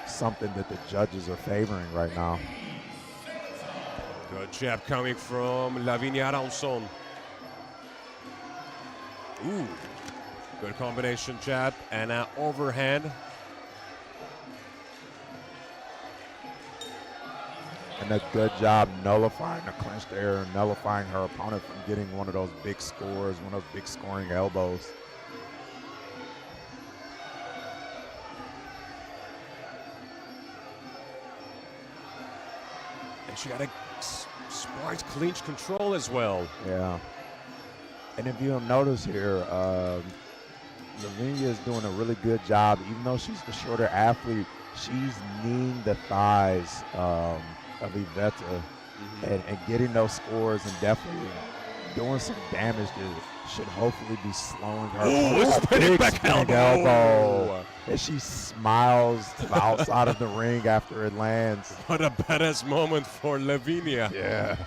something that the judges are favoring right now. Good jab coming from Lavinia Aronson. Ooh, good combination jab and an overhand. And a good job nullifying the clinch there, and nullifying her opponent from getting one of those big scores, one of those big scoring elbows. And she got a smart clinch control as well. Yeah. And if you'll notice here, Lavinia is doing a really good job. Even though she's the shorter athlete, she's kneeing the thighs of Iveta and getting those scores, and definitely doing some damage that should hopefully be slowing her. Ooh, spinning back elbow. And she smiles to the outside of the ring after it lands. What a badass moment for Lavinia. Yeah.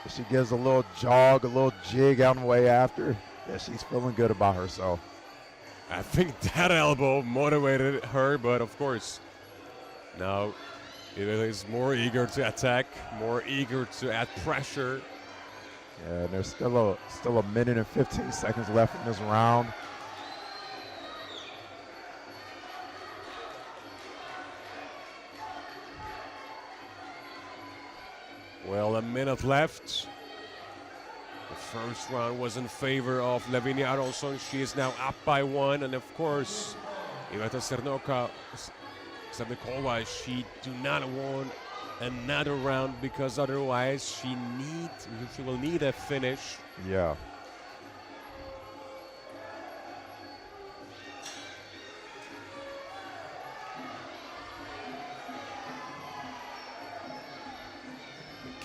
She gives a little jog, a little jig on the way after. Yeah, she's feeling good about herself. I think that elbow motivated her, but of course, now it is more eager to attack, more eager to add pressure. Yeah, and there's still a minute and 15 seconds left in this round. Well, a minute left. The first round was in favor of Lavinia Aronson. She is now up by 1, and of course, Iveta Serdukova, she do not want another round, because otherwise she will need a finish. Yeah.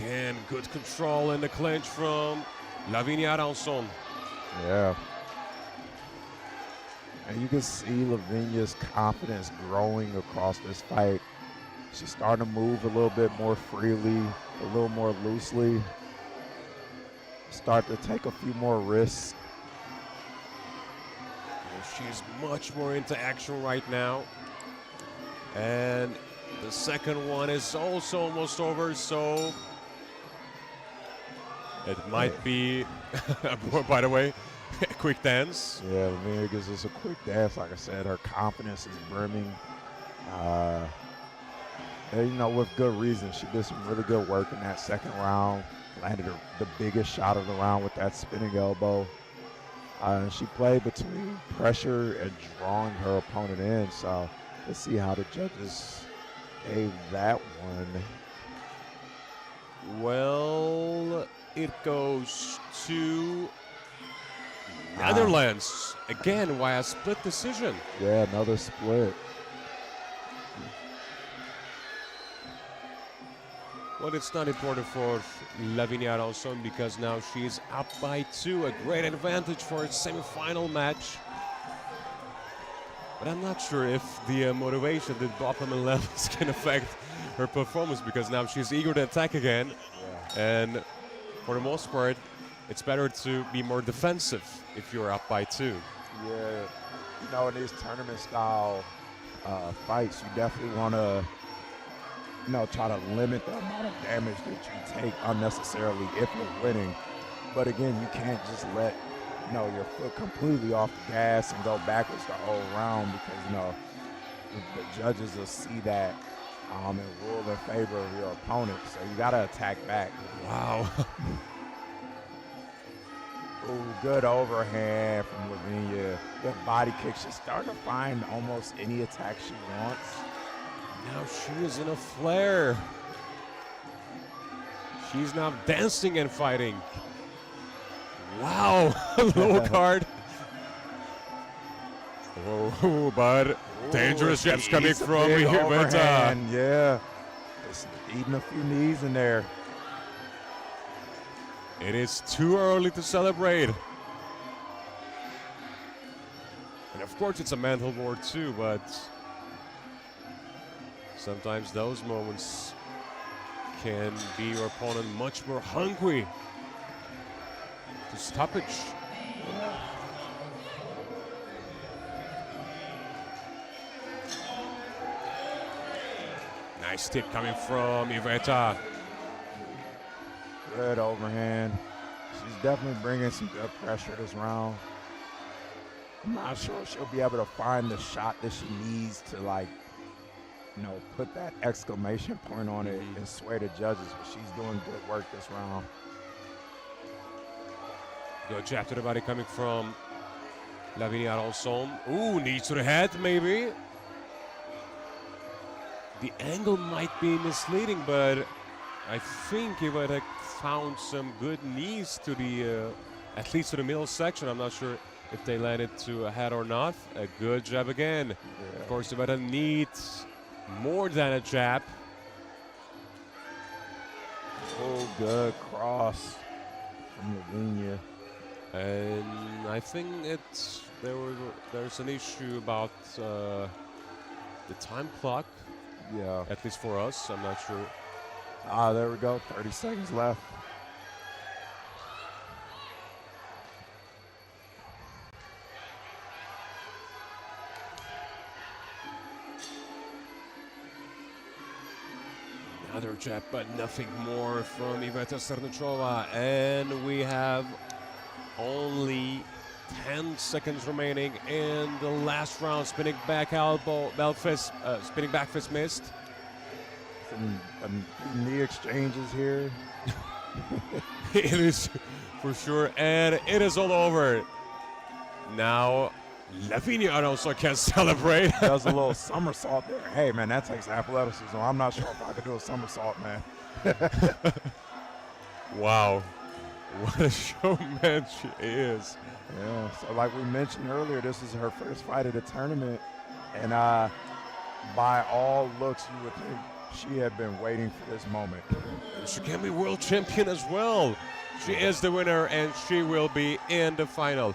Again, good control in the clinch from Lavinia Aronson. Yeah. And you can see Lavinia's confidence growing across this fight. She's starting to move a little bit more freely, a little more loosely. Start to take a few more risks. She's much more into action right now. And the second one is also almost over, so it might be, by the way, a quick dance. Yeah, Lavinia gives us a quick dance. Like I said, her confidence is brimming. And, you know, with good reason. She did some really good work in that second round. Landed the biggest shot of the round with that spinning elbow. She played between pressure and drawing her opponent in. So let's see how the judges gave that one. Well, it goes to Netherlands. Again, via split decision. Yeah, another split. Well, it's not important for Lavinia Aronson because now she's up by 2. A great advantage for a semi-final match. But I'm not sure if the motivation, the dopamine levels can affect her performance because now she's eager to attack again. Yeah. And for the most part, it's better to be more defensive if you're up by 2. Yeah, you know, in these tournament style fights, you definitely want to, you know, try to limit the amount of damage that you take unnecessarily if you're winning. But again, you can't just let, you know, your foot completely off the gas and go backwards the whole round because, you know, the judges will see that and rule in favor of your opponent. So you got to attack back. Wow. Ooh, good overhand from Lavinia. Good body kick. She's starting to find almost any attack she wants. Now she is in a flare. She's now dancing and fighting. Wow, low card. Whoa, but dangerous jabs coming from here. Yeah, just eating a few knees in there. It is too early to celebrate. And of course it's a mental war too, but sometimes those moments can be your opponent much more hungry to stoppage. Nice tip coming from Iveta. Good overhand. She's definitely bringing some good pressure this round. I'm not sure she'll be able to find the shot that she needs to, like, you know, put that exclamation point on it and sway the judges, but she's doing good work this round. Good jab to the body coming from Lavinia Aronson. Ooh, knee to the head, maybe. The angle might be misleading, but I think he would have found some good knees to the, at least to the middle section. I'm not sure if they landed to a head or not. A good jab again. Yeah. Of course, Iveta needs more than a jab. Oh, good cross from Lavinia. And I think there's an issue about the time clock. Yeah. At least for us, I'm not sure. There we go. 30 seconds left. Another jab, but nothing more from Iveta Sernichova. And we have only 10 seconds remaining in the last round. Spinning back elbow, spinning back fist missed. Some knee exchanges here. It is for sure, and it is all over. Now, Lavinia also can celebrate. Does a little somersault there. Hey, man, that takes athleticism. I'm not sure if I could do a somersault, man. Wow. What a showman she is. Yeah, so like we mentioned earlier, this is her first fight at a tournament. And by all looks, you would think She had been waiting for this moment. She can be world champion as well. She is the winner, and she will be in the final.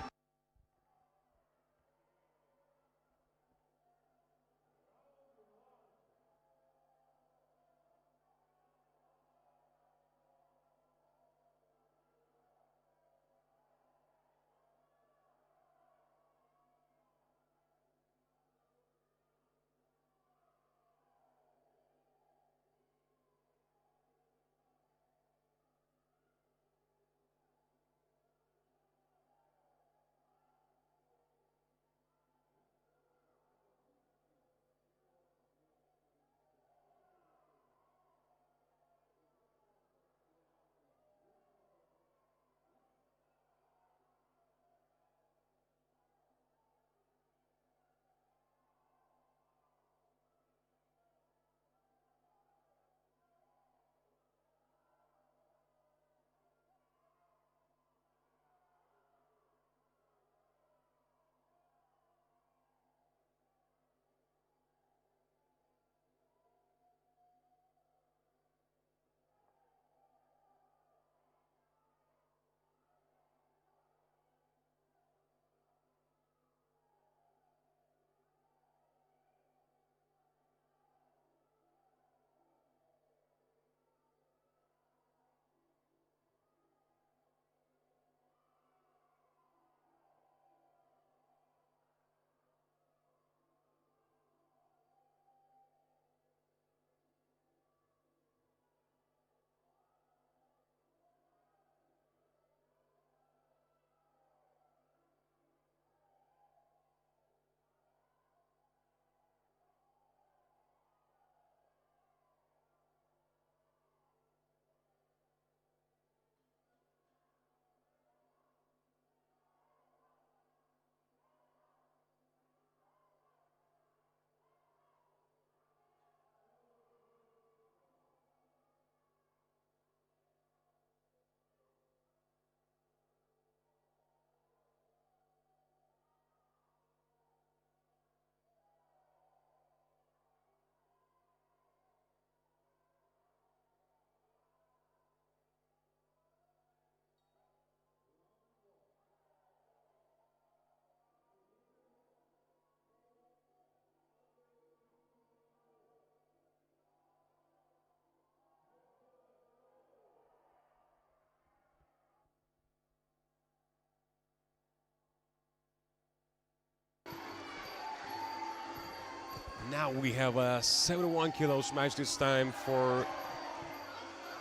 Now we have a 71 kilos match this time for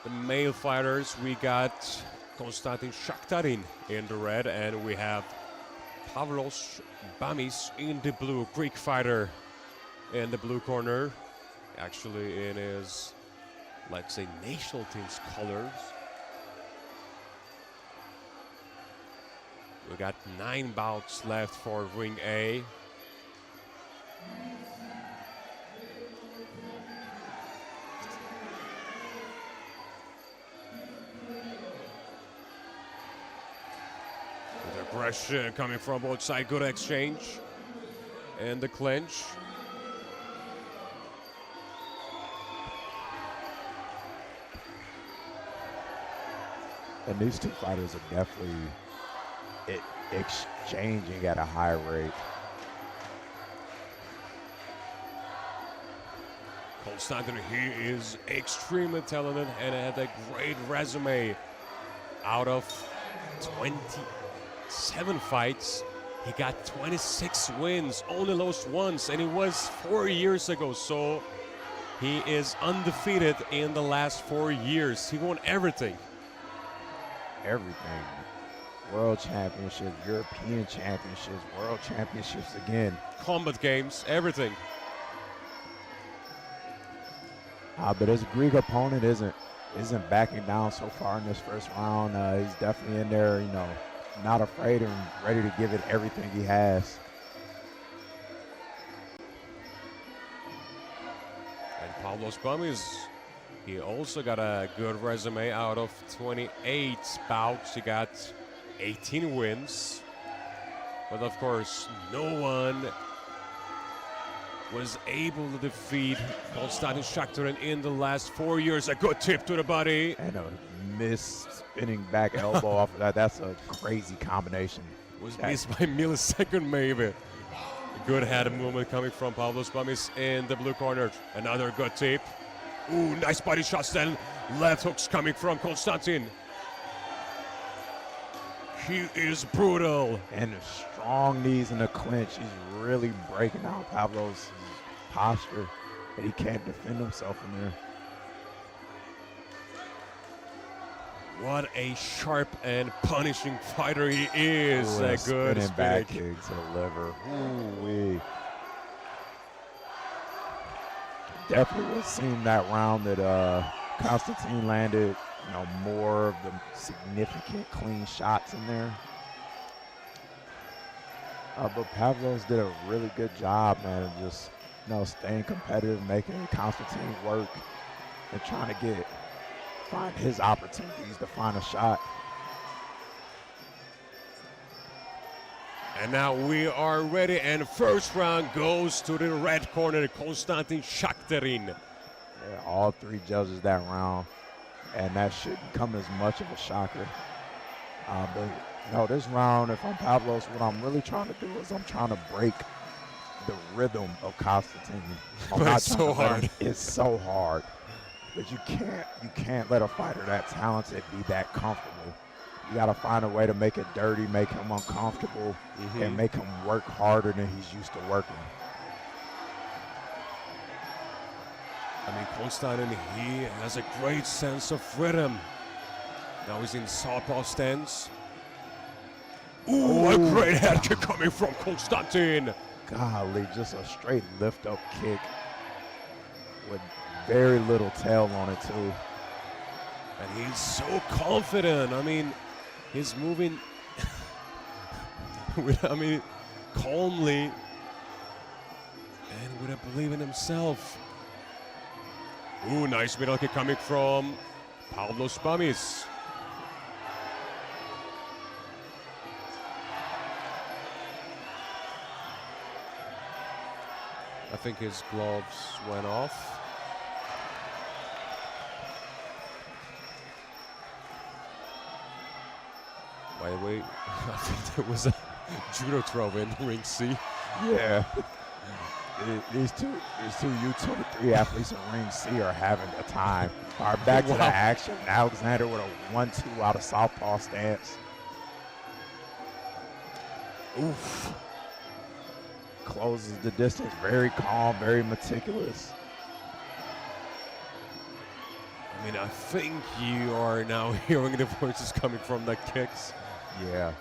the male fighters. We got Konstantin Shakhtarin in the red, and we have Pavlos Bamis in the blue, Greek fighter in the blue corner. Actually in his, let's say, national team's colors. We got 9 bouts left for Ring A. Aggression coming from both sides, good exchange. And the clinch. And these two fighters are definitely exchanging at a high rate. Konstantin, he is extremely talented and had a great resume. Out of 27 fights, he got 26 wins, only lost once, and it was 4 years ago. So he is undefeated in the last 4 years. He won everything. Everything. World championships, European championships, world championships again. Combat games, everything. But his Greek opponent isn't backing down so far in this first round. He's definitely in there, you know, not afraid and ready to give it everything he has. And Pavlos Bamis, he also got a good resume. Out of 28 bouts, he got 18 wins. But of course, no one was able to defeat Konstantin Shakhtarin in the last 4 years. A good tip to the body. And a missed spinning back elbow off of that. That's a crazy combination. Was missed by a millisecond maybe. Good head movement coming from Pavlos Bamis in the blue corner. Another good tip. Ooh, nice body shots then. Left hooks coming from Konstantin. He is brutal. And the strong knees in the clinch. He's really breaking down Pavlos' posture, and he can't defend himself in there. What a sharp and punishing fighter he is. Ooh, A good spinning back spinning. kick to the liver. Ooh-wee. Definitely was seeing that round that Konstantin landed, more of the significant clean shots in there. But Pavlos did a really good job, man, just staying competitive, making Konstantin work, and trying to find his opportunities to find a shot. And now we are ready, and first round goes to the red corner, Konstantin Shakhtarin. Yeah, all three judges that round, and that shouldn't come as much of a shocker. But this round, if I'm Pavlos, what I'm really trying to do is I'm trying to break the rhythm of Konstantin. But it's so hard. It's so hard. But you can't let a fighter that talented be that comfortable. You got to find a way to make it dirty, make him uncomfortable, and make him work harder than he's used to working. I mean, Konstantin, he has a great sense of rhythm. Now he's in southpaw stance. Ooh, a great head kick coming from Konstantin. Golly, just a straight lift-up kick with very little tail on it, too. And he's so confident. I mean, he's moving, calmly and with a belief in himself. Ooh, nice middle kick coming from Pavlos Bamis. I think his gloves went off. By the way, I think there was a judo throw in ring C. Yeah. These two U23 athletes in ring C are having a time. All right, back to the action. Alexander with a 1-2 out of southpaw stance. Oof. Closes the distance, very calm, very meticulous. I mean, I think you are now hearing the voices coming from the kicks. Yeah.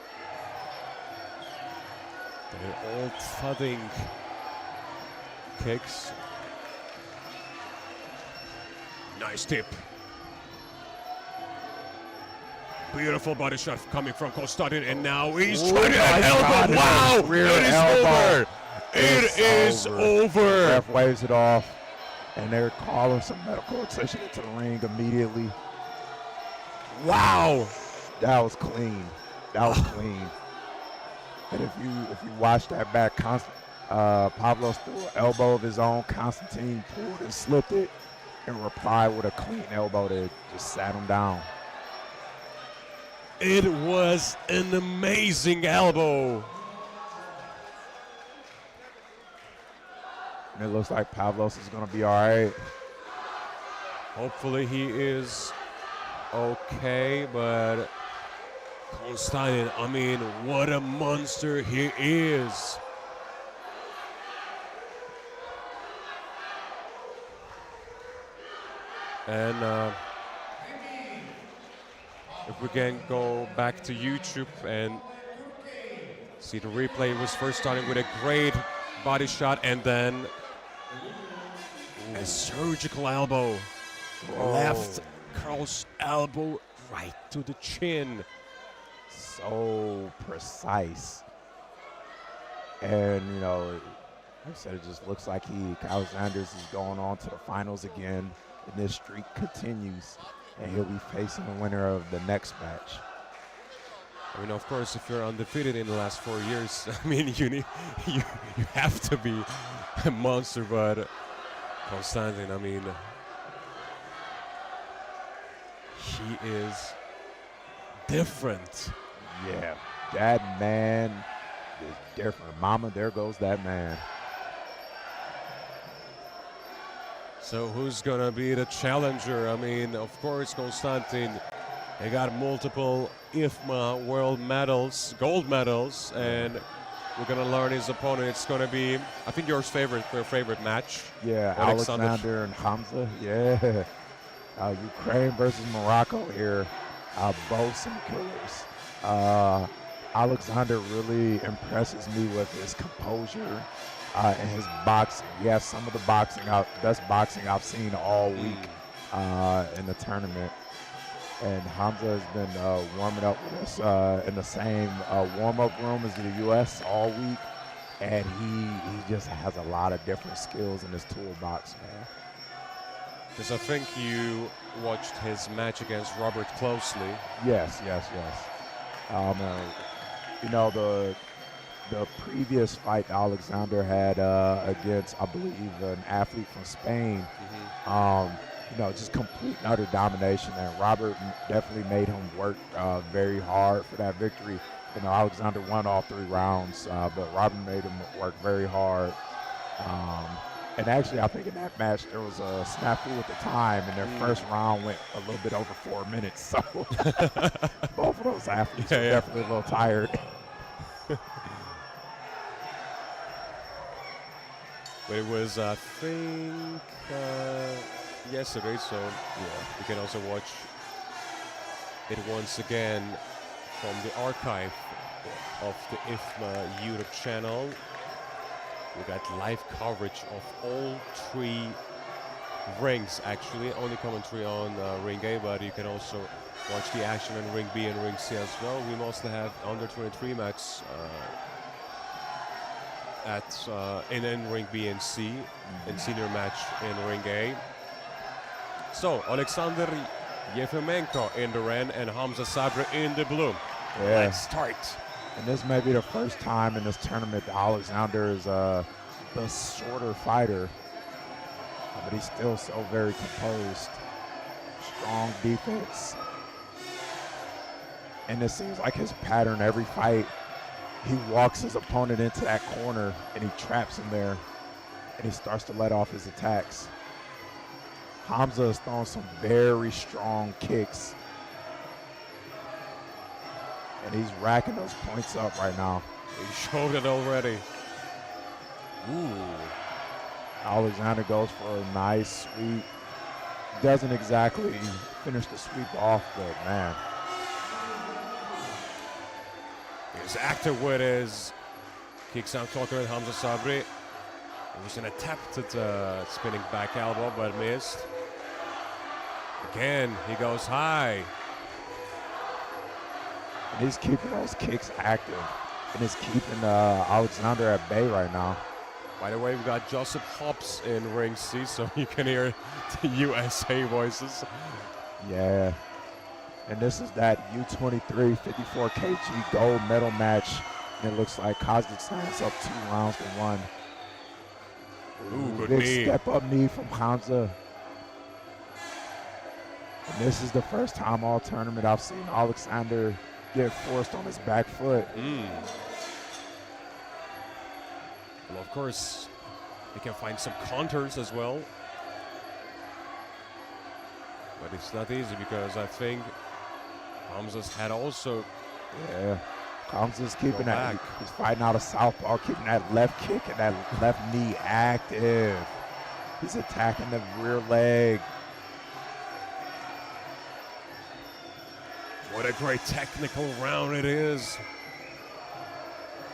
They're all thudding kicks. Nice tip. Beautiful body shot coming from Konstantin, and now he's trying to elbow. Wow! Rear It is elbow. over. It is over. Ref waves it off, and they're calling some medical attention into the ring immediately. Wow! That was clean. That was clean. And if you watch that back, Pavlos threw an elbow of his own. Konstantin pulled and slipped it, and replied with a clean elbow that just sat him down. It was an amazing elbow. And it looks like Pavlos is going to be all right. Hopefully he is okay, but Konstantin, I mean, what a monster he is. And if we can go back to YouTube and see the replay, it was first starting with a great body shot and then a surgical elbow. Left cross elbow right to the chin. So precise. And, like I said, it just looks like Kyle Sanders is going on to the finals again. And this streak continues. And he'll be facing the winner of the next match. I mean, of course, if you're undefeated in the last 4 years, I mean, you have to be a monster, but Konstantin, I mean, he is different. Yeah, that man is different. Mama, there goes that man. So who's gonna be the challenger? I mean, of course, Konstantin. He got multiple IFMA world medals, gold medals, and we're gonna learn his opponent. It's gonna be, I think, your favorite match. Yeah, Alexander and Hamza. Yeah, Ukraine versus Morocco here. Both some killers. Alexander really impresses me with his composure and his boxing. Yes, some of the best boxing I've seen all week in the tournament. And Hamza has been warming up with us in the same warm-up room as the U.S. all week. And he just has a lot of different skills in his toolbox, man. Because I think you watched his match against Robert closely. Yes. You know, the previous fight Alexander had against, I believe, an athlete from Spain, you know, just complete and utter domination. And Robert definitely made him work very hard for that victory. You know, Alexander won all 3 rounds, but Robert made him work very hard. And actually, I think in that match, there was a snafu at the time, and their first round went a little bit over 4 minutes. So both of those athletes are definitely a little tired. But it was, I think, yesterday, so you can also watch it once again from the archive of the IFMA YouTube channel. We got live coverage of all 3 rings, actually. Only commentary on Ring A, but you can also watch the action in Ring B and Ring C as well. We mostly have under 23 matches in Ring B and C, and senior match in Ring A. So, Alexander Yefimenko in the red and Hamza Sabri in the blue. Yeah. Let's start. And this may be the first time in this tournament that Alexander is the shorter fighter, but he's still so very composed. Strong defense. And it seems like his pattern every fight, he walks his opponent into that corner and he traps him there and he starts to let off his attacks. Hamza is throwing some very strong kicks. And he's racking those points up right now. He showed it already. Ooh. Alexander goes for a nice sweep. Doesn't exactly finish the sweep off, but man. He's active with his kicks out, talking with Hamza Sabri. It was an attempt at spinning back elbow, but missed. Again, he goes high. And he's keeping those kicks active. And he's keeping Alexander at bay right now. By the way, we've got Joseph Hobbs in Ring C, so you can hear the USA voices. Yeah. And this is that U23 54 kg gold medal match. And it looks like Kazakhstan's up 2 rounds to 1. Ooh, good big knee. step up knee from Hamza. And this is the first time all tournament I've seen Alexander get forced on his back foot. Well, of course, he can find some counters as well. But it's not easy because I think Hamza's had also. Yeah, Hamza's keeping that. He's fighting out of southpaw, keeping that left kick and that left knee active. He's attacking the rear leg. What a great technical round it is.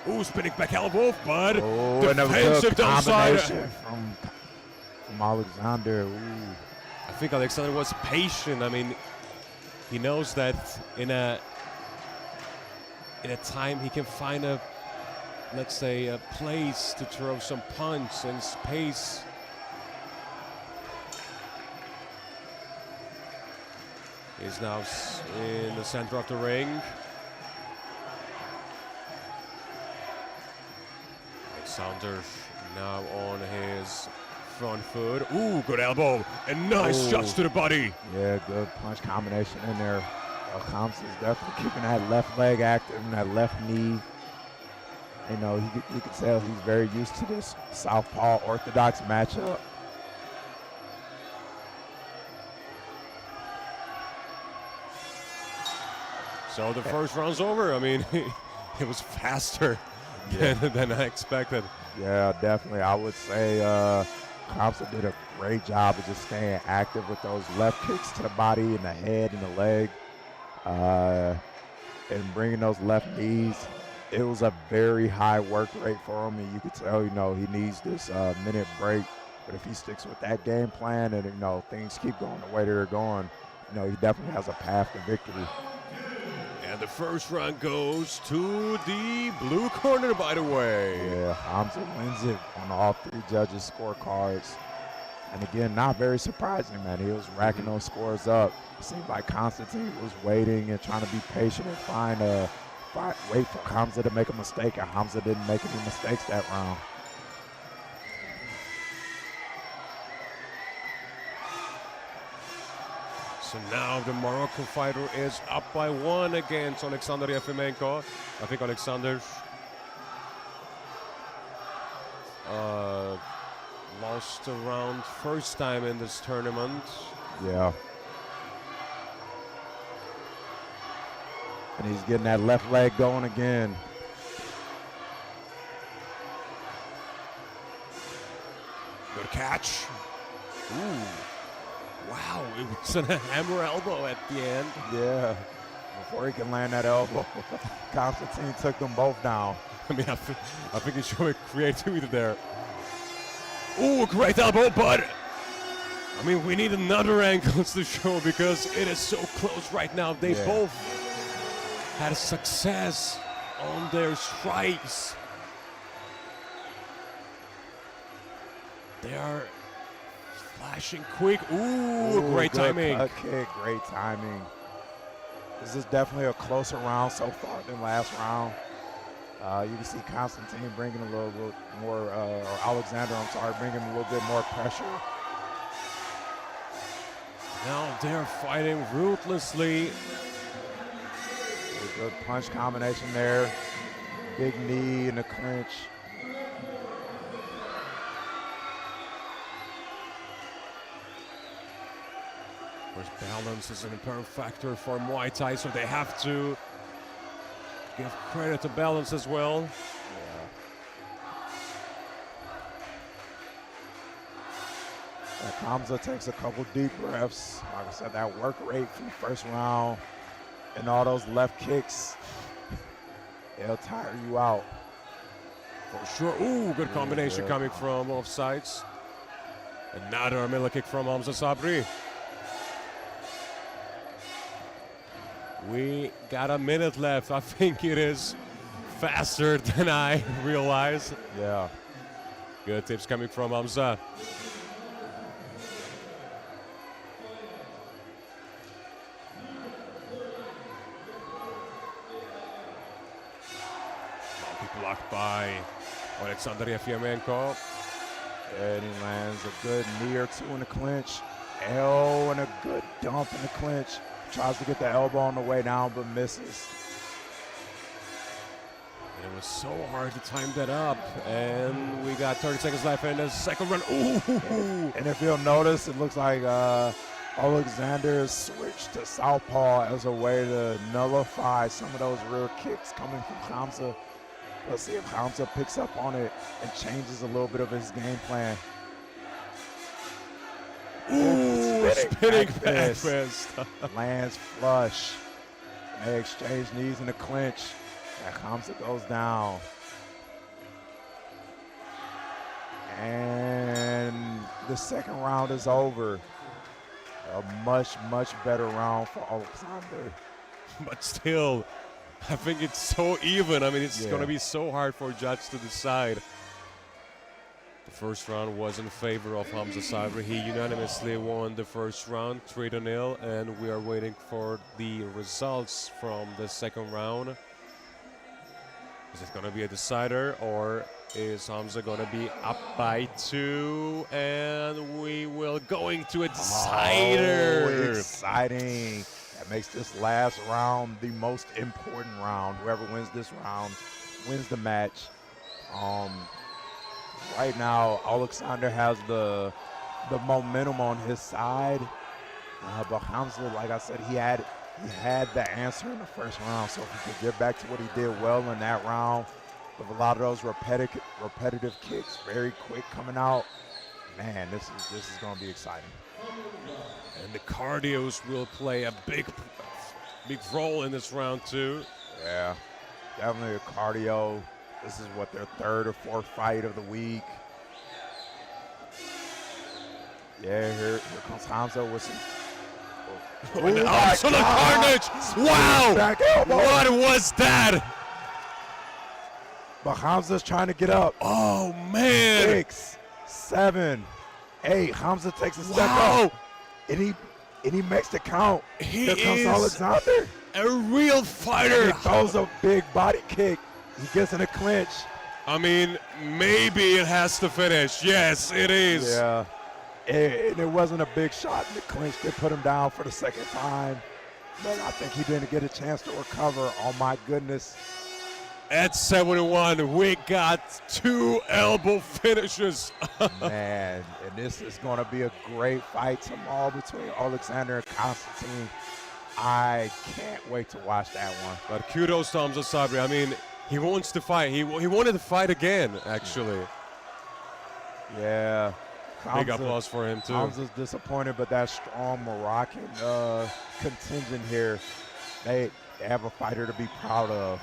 Ooh, spinning back elbow, but defensive downside. From Alexander. Ooh. I think Alexander was patient. I mean, he knows that in a time he can find a, let's say, a place to throw some punch and space. He's now in the center of the ring. Alexander Now on his front foot. Ooh, good elbow. And nice shots to the body. Yeah, good punch combination in there. Kamsa is definitely keeping that left leg active and that left knee. You know, you can tell he's very used to this southpaw orthodox matchup. So the first round's over. I mean, it was faster than I expected. Yeah, definitely. I would say Kamsa did a great job of just staying active with those left kicks to the body and the head and the leg. And bringing those left knees. It was a very high work rate for him, and you could tell, you know, he needs this minute break. But if he sticks with that game plan and, you know, things keep going the way they're going, you know, he definitely has a path to victory. And the first round goes to the blue corner, by the way. Yeah, Hamza wins it on all three judges' scorecards. And again, not very surprising, man. He was racking those scores up. It seemed like Constantine was waiting and trying to be patient and wait for Hamza to make a mistake, and Hamza didn't make any mistakes that round. So now the Moroccan fighter is up by 1 against Alexander Yefimenko. I think Alexander lost a round first time in this tournament. Yeah. And he's getting that left leg going again. Good catch. Ooh. Wow, it was a hammer elbow at the end. Yeah. Before he can land that elbow, Constantine took them both down. I mean, I think he's showing creativity there. Ooh, great elbow, but I mean, we need another angles to show because it is so close right now. They both had a success on their strikes. They are flashing quick. Ooh, great timing. Cut kick, great timing. This is definitely a closer round so far than last round. You can see Constantine bringing a little bit more, or Alexander, I'm sorry, bringing a little bit more pressure. Now they're fighting ruthlessly. Good punch combination there. Big knee in the clinch. Of course, balance is an important factor for Muay Thai, so they have to give credit to balance as well. Hamza takes a couple deep breaths. Like I said, that work rate from the first round and all those left kicks, they'll tire you out. For sure. Ooh, good combination coming from both sides. Another middle kick from Hamza Sabri. We got a minute left. I think it is faster than I realized. Yeah. Good tips coming from Hamza. Blocked by Alexander Yefimenko. And he lands a good knee or two in the clinch. Oh, and a good dump in the clinch. Tries to get the elbow on the way down, but misses. It was so hard to time that up. And we got 30 seconds left in the second run. Ooh! And if you'll notice, it looks like Alexander switched to southpaw as a way to nullify some of those rear kicks coming from Hamza. Let's see if Hamza picks up on it and changes a little bit of his game plan. Ooh, spinning back fist. Lands flush. They exchange knees in the clinch. And Hamza goes down. And the second round is over. A much, much better round for Alexander. But still, I think it's so even. I mean, it's going to be so hard for a judge to decide. The first round was in favor of Hamza Sabri. He unanimously won the first round, 3-0, and we are waiting for the results from the second round. Is it going to be a decider, or Is Hamza gonna be up by 2? And we will going to a decider. Oh, exciting. That makes this last round the most important round. Whoever wins this round wins the match. Right now, Alexander has the momentum on his side. But Hamza, like I said, he had the answer in the first round. So if he could get back to what he did well in that round, with a lot of those repetitive kicks, very quick coming out, man, this is going to be exciting. And the cardios will play a big role in this round too. Yeah, definitely a cardio. This is what their 3rd or 4th fight of the week. Yeah, here comes Hamza with some. Absolute carnage! Wow! What was that? But Hamza's trying to get up. Oh man! 6, 7, 8. Hamza takes a step up, and he makes the count. Here comes Alexander, a real fighter. He throws a big body kick. He gets in a clinch. I mean, maybe it has to finish. Yes, it is. Yeah, and it wasn't a big shot in the clinch. They put him down for the 2nd time, but I think he didn't get a chance to recover. Oh my goodness. At 71, we got 2 elbow finishes. Man, and this is going to be a great fight tomorrow between Alexander and Constantine. I can't wait to watch that one. But kudos to Hamza Sabri. I mean, he wants to fight. He wanted to fight again, actually. Yeah. Big applause for him, too. Hamza's disappointed, but that strong Moroccan contingent here, they have a fighter to be proud of.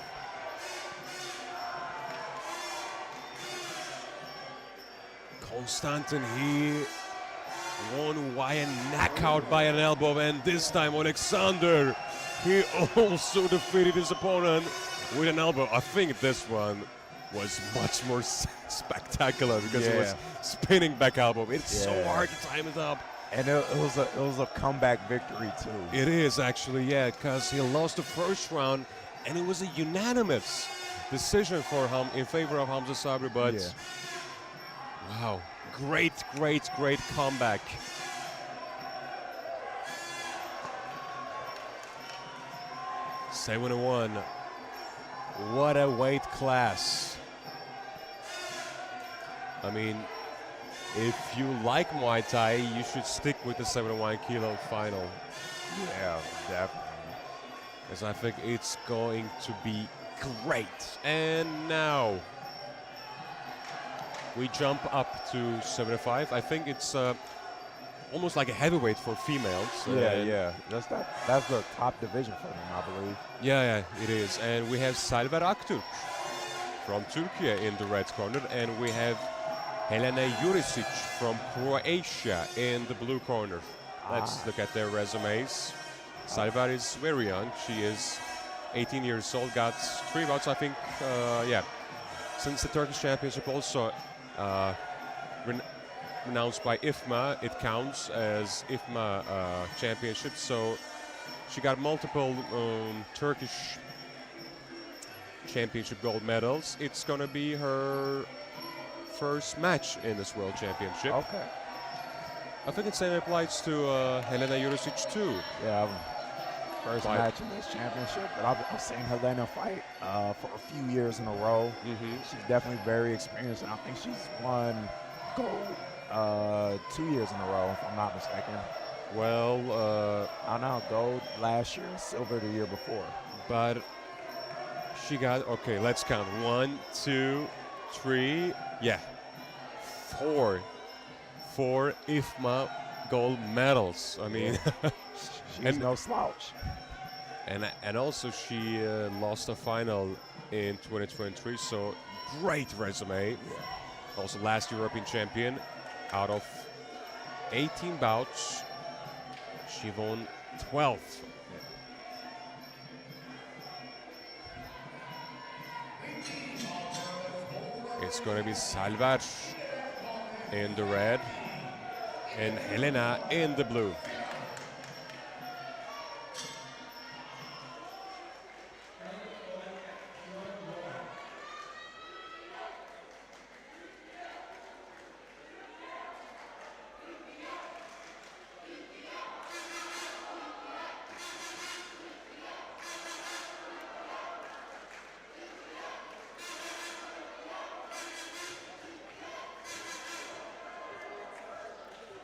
Konstantin, he won via knockout by an elbow, and this time Alexander, he also defeated his opponent with an elbow. I think this one was much more spectacular because it was spinning back elbow. It's so hard to time it up. And it was a comeback victory too. It is actually, yeah, because he lost the first round, and it was a unanimous decision for him in favor of Hamza Sabri, but wow, great comeback. '71. What a weight class. I mean, if you like Muay Thai, you should stick with the 71 kilo final. Yeah, definitely. Because I think it's going to be great. And now we jump up to 75. I think it's almost like a heavyweight for females. Yeah. That's the top division for them, I believe. Yeah, it is. And we have Salavat from Türkiye in the red corner, and we have Helena Jurisic from Croatia in the blue corner. Let's look at their resumes. Salavat is very young. She is 18 years old, got 3 bouts, I think, since the Turkish Championship also announced by IFMA. It counts as IFMA Championship, so she got multiple Turkish Championship gold medals. It's going to be her first match in this World Championship. Okay. I think the same applies to Helena Jurisic too. Yeah, first match in this championship, but I've seen Helena fight for a few years in a row. She's definitely very experienced, and I think she's won gold 2 years in a row, if I'm not mistaken. Well, I know, gold last year, silver the year before. But she got, okay, let's count. 1, 2, 3, 4 IFMA gold medals. I mean, she's no slouch. And also she lost a final in 2023, so great resume. Also last European champion. Out of 18 bouts, she won 12. It's going to be Salavat in the red and Helena in the blue.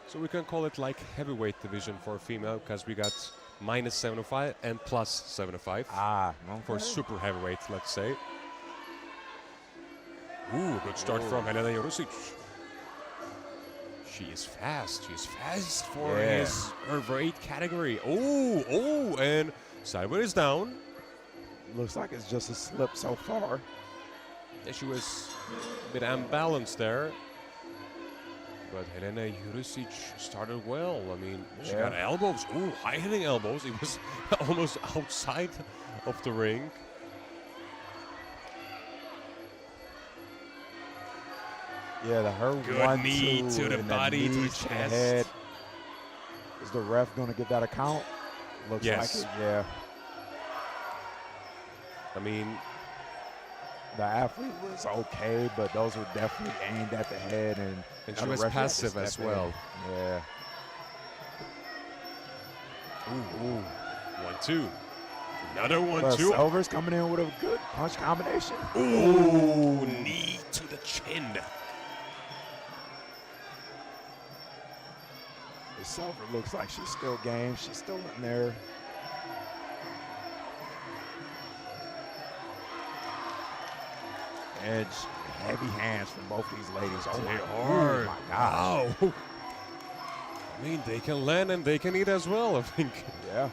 So we can call it like heavyweight division for female because we got minus 75 and plus 75 for super heavyweight, let's say. Ooh, good start from Helena Jurusic. She is fast. She's fast for her weight category. Oh, and Salavat is down. Looks like it's just a slip so far. Yeah, she was a bit unbalanced there. But Helena Jurusic started well. I mean, she got elbows. Ooh, high-hitting elbows. It was almost outside of the ring. Yeah, her good knee to the body, to the chest. Head. Is the ref going to get that account? Looks like it, yeah. I mean, the athlete was okay, but those were definitely aimed at the head, and she was passive as well. Yeah. Ooh. 1-2. Another 1-2. Silver's coming in with a good punch combination. Ooh, knee to the chin. Silver looks like she's still game. She's still in there. Edge, heavy hands from both these ladies. Oh my gosh. Wow. I mean, they can land and they can eat as well, I think. Yeah.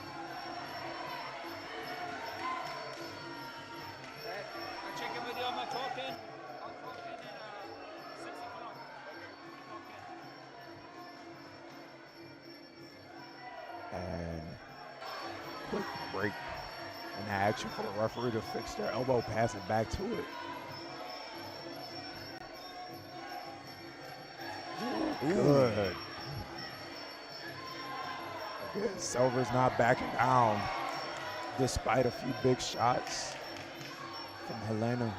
And quick break in action for the referee to fix their elbow, pass it back to it. Good. Again, Silver's not backing down despite a few big shots from Helena.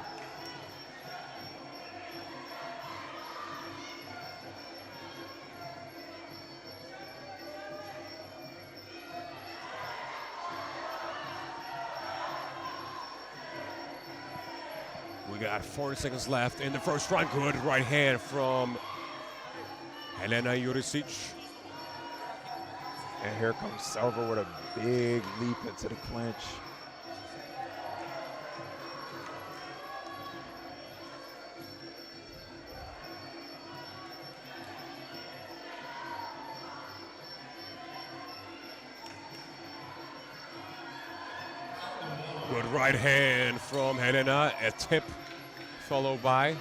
We got 4 seconds left in the first round. Good right hand from Helena Jurusic. And here comes Silver with a big leap into the clinch. Good right hand from Helena. A tip followed by.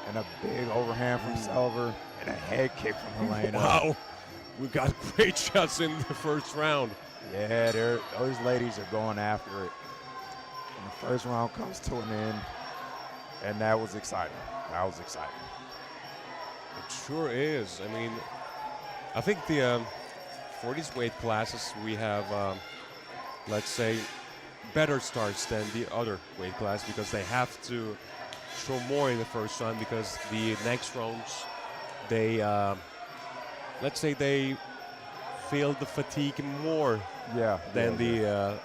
And a big overhand from Silver. And a head kick from Helena. Wow. We got great shots in the first round. Yeah, those ladies are going after it. And the first round comes to an end. And that was exciting. That was exciting. It sure is. I mean, I think the for these weight classes, we have, let's say, better starts than the other weight class because they have to show more in the first round because the next rounds, they, let's say they feel the fatigue more than the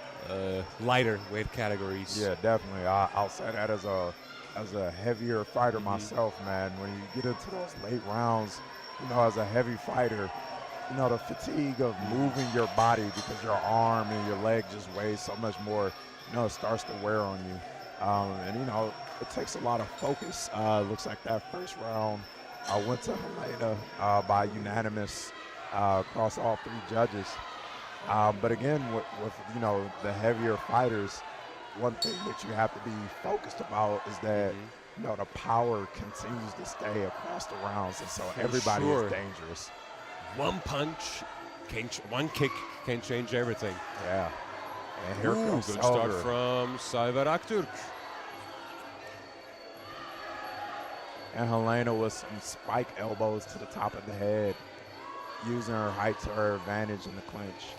lighter weight categories. Yeah, definitely. I'll say that as a heavier fighter myself, man. When you get into those late rounds, you know, as a heavy fighter, you know, the fatigue of moving your body because your arm and your leg just weighs so much more, you know, it starts to wear on you. And, you know, it takes a lot of focus. Looks like that first round went to Helena by unanimous across all 3 judges. But again, with, you know, the heavier fighters, one thing that you have to be focused about is that, you know, the power continues to stay across the rounds. And so everybody is dangerous. One punch, one kick can change everything. Yeah. And here comes good Silver. start from Salavat. And Helena with some spike elbows to the top of the head, using her height to her advantage in the clinch.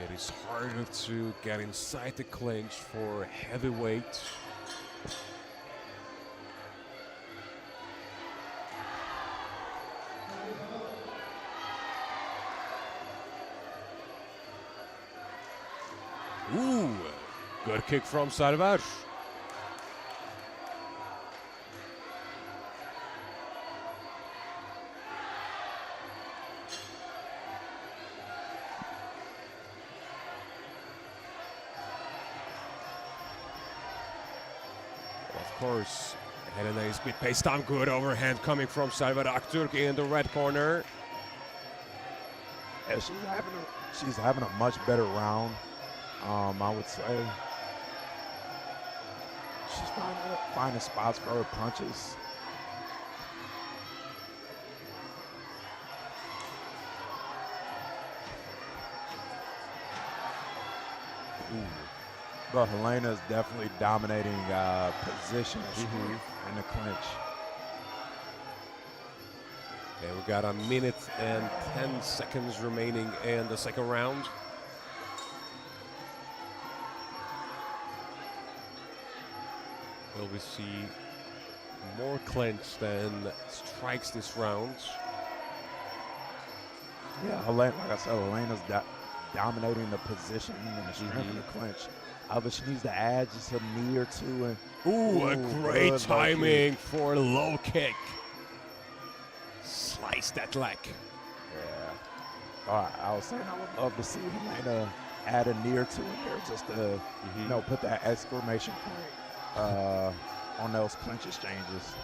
It is harder to get inside the clinch for heavyweight. Ooh, good kick from Salavat. Of course, Helena is bit paced down. Good overhand coming from Salavat Aktürk in the red corner. Yeah, she's having a much better round. I would say she's finding spots for her punches. Ooh. But Helena is definitely dominating position in the clinch. And we got a minute and 10 seconds remaining in the second round. Will we see more clinch than strikes this round? Yeah, like I said, Helena's dominating the position and the strength of the clinch. But she needs to add just a knee or two. And ooh, a great timing for a low kick. Slice that leg. Yeah. I was saying I would love to see Helena add a knee or two in there just to, you know, put that exclamation point on those clinch exchanges.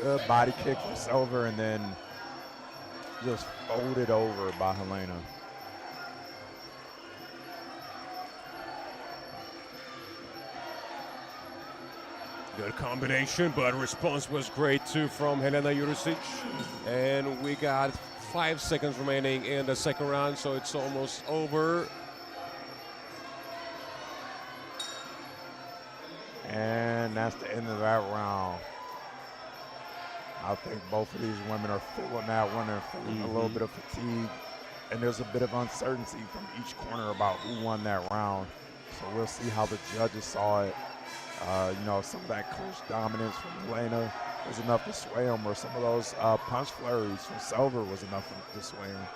Good body kick from Silver and then just folded over by Helena. Good combination, but response was great too from Helena Jurisic. And we got 5 seconds remaining in the second round, so it's almost over. And that's the end of that round. I think both of these women are feeling that one. They're feeling a little bit of fatigue. And there's a bit of uncertainty from each corner about who won that round. So we'll see how the judges saw it. You know, some of that clinch dominance from Helena was enough to sway them, or some of those punch flurries from Silver was enough to sway them.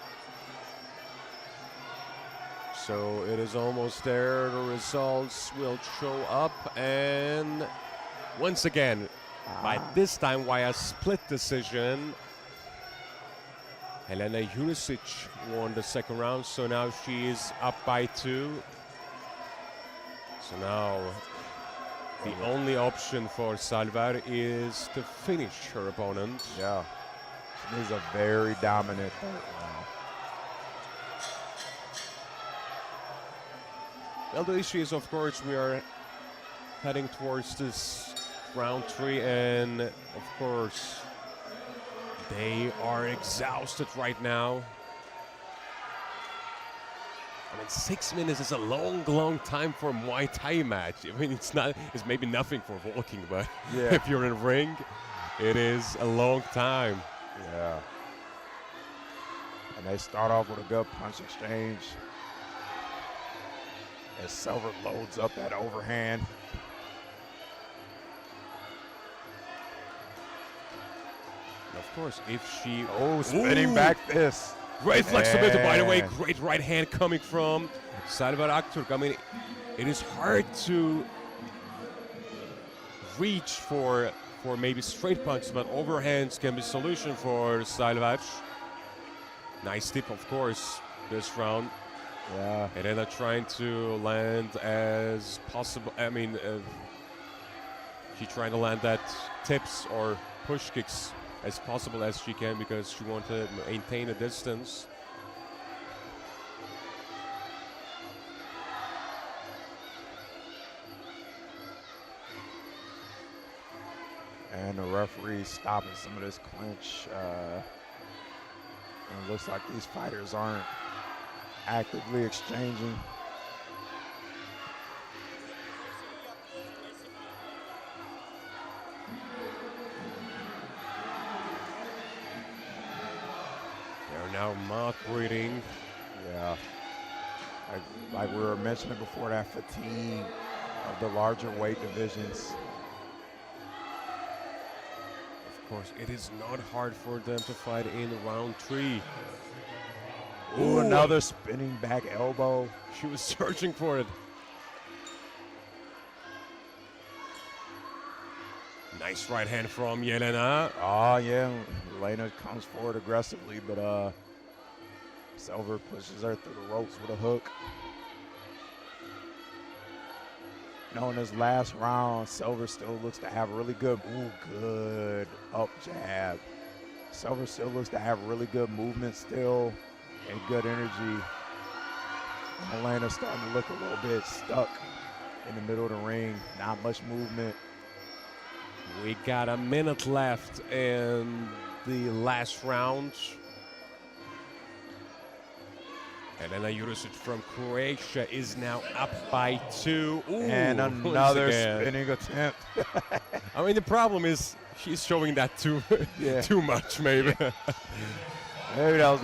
So it is almost there. The results will show up. And once again, by this time via split decision, Helena Jurisic won the second round. So now she is up by 2. So now the only option for Salavat is to finish her opponent. Yeah, she needs a very dominant third round. Well, the issue is, of course, we are heading towards this round 3, and of course, they are exhausted right now. I mean, 6 minutes is a long time for a Muay Thai match. I mean, it's maybe nothing for walking, but if you're in a ring, it is a long time. Yeah. And they start off with a good punch exchange. As Silver loads up that overhand. And of course, if she... Oh, spinning back fist. Great flexibility, by the way. Great right hand coming from Salavat Aktürk. I mean, it is hard to reach for maybe straight punches, but overhands can be a solution for Salavat. Nice tip, of course, this round. Yeah. And then trying to land as possible. I mean, she trying to land that tips or push kicks as possible as she can, because she wants to maintain a distance. And the referee stopping some of this clinch. And it looks like these fighters aren't actively exchanging. They're now mouth breathing. Yeah. Like we were mentioning before, that fatigue of the larger weight divisions. course, it is not hard for them to fight in round 3. Ooh, another spinning back elbow. She was searching for it. Nice right hand from Yelena. Oh, yeah. Lena comes forward aggressively, but Silver pushes her through the ropes with a hook. In this last round, Silver still looks to have really good, good up jab. Silver still looks to have really good movement still and good energy. Elena's starting to look a little bit stuck in the middle of the ring. Not much movement. We got a minute left in the last round. Elena Jurisic from Croatia is now up by 2. Ooh, and another spinning attempt. I mean, the problem is she's showing that too, too much, maybe. Maybe that was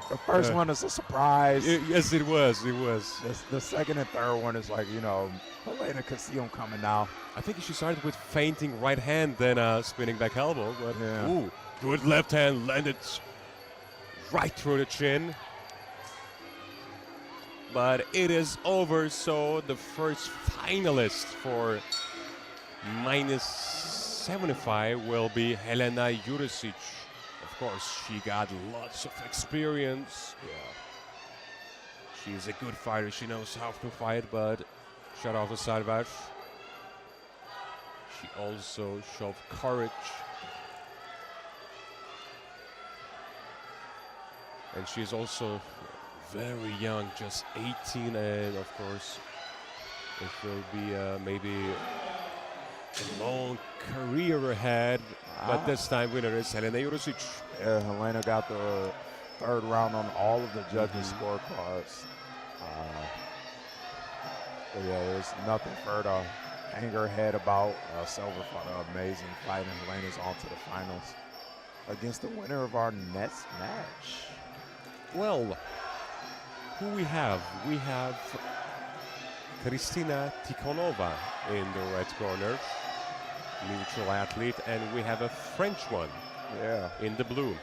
the first one is a surprise. Yes, it was. It was. The second and third one is like, Elena could see him coming now. I think she started with feinting right hand, then spinning back elbow. But yeah. Good left hand landed right through the chin. But it is over, so the first finalist for -75 will be Elena Jurisic. Of course, she got lots of experience. Yeah. She's a good fighter. She knows how to fight, but shut off the Salavat. She also showed courage. And she's also very young, just 18, and of course, it will be maybe a long career ahead. But this time, winner is Elena Jurisic. Yeah, Helena got the third round on all of the judges' scorecards. But yeah, there's nothing for her to hang her head about. Silver fought an amazing fight, and Helena's on to the finals against the winner of our next match. Well, who we have? We have Kristina Tikhonova in the red corner, neutral athlete, and we have a French one in the blue.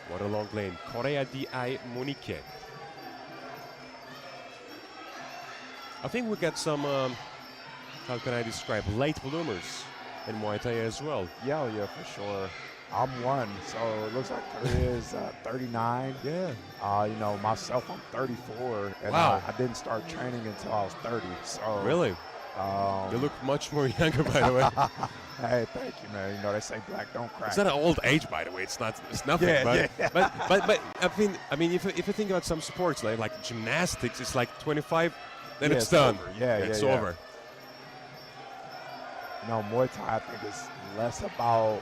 What a long lane. Korea Di Monique. I think we got some, how can I describe, late bloomers in Muay Thai as well. Yeah, for sure. I'm one, so it looks like Korea is 39. Yeah. Myself, I'm 34, and wow. I didn't start training until I was 30. So really? You look much more younger, by the way. Hey, thank you, man. They say black don't crack. It's not an old age, by the way. It's not. It's nothing. But I mean, if you think about some sports like gymnastics, it's like 25, then it's done. Over. It's over. Muay Thai, I think, is less about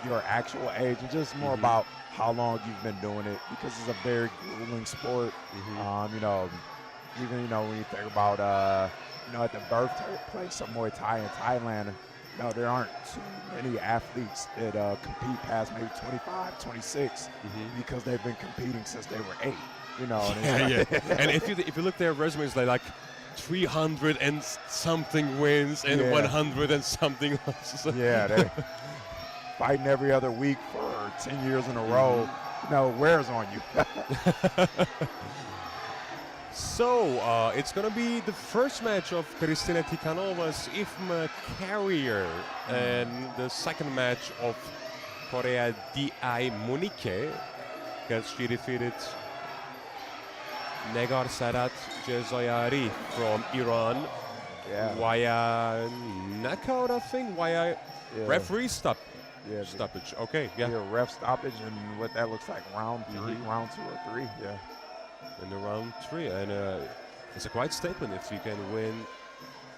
your actual age and just more about how long you've been doing it, because it's a very grueling sport. Even when you think about at the birthplace of Muay Thai in Thailand, there aren't too many athletes that compete past maybe 25, 26 because they've been competing since they were 8. And if you look at their resumes, they're like 300 and something wins and 100 and something losses. Yeah, they fighting every other week for 10 years in a row. Wears on you. So it's going to be the first match of Kristina Tikhonova's IFMA career, and the second match of Korea Di Monique, because she defeated Negar Sadat Jezoyari from Iran via knockout, I think, via referee stoppage. Okay, ref stoppage, and what that looks like, round 3, round 2 or 3, in the round 3, and it's a quite statement if you can win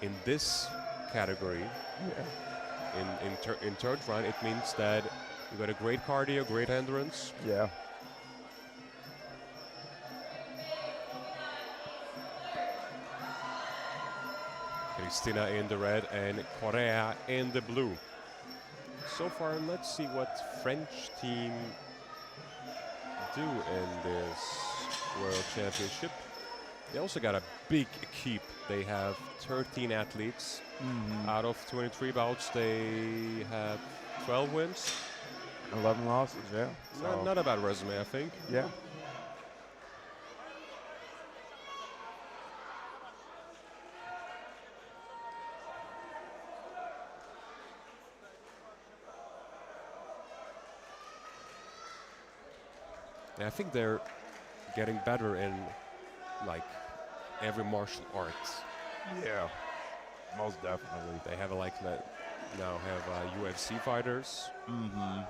in this category. In third round, it means that you got a great cardio, great endurance. Yeah. Kristina in the red and Korea in the blue. So far, let's see what French team do in this World Championship. They also got a big keep. They have 13 athletes. Out of 23 bouts, they have 12 wins. 11 losses, yeah. So, Not a bad resume, I think. yeah. And I think they're getting better in like every martial arts. Yeah, most definitely. They have now have UFC fighters, Mm-hmm.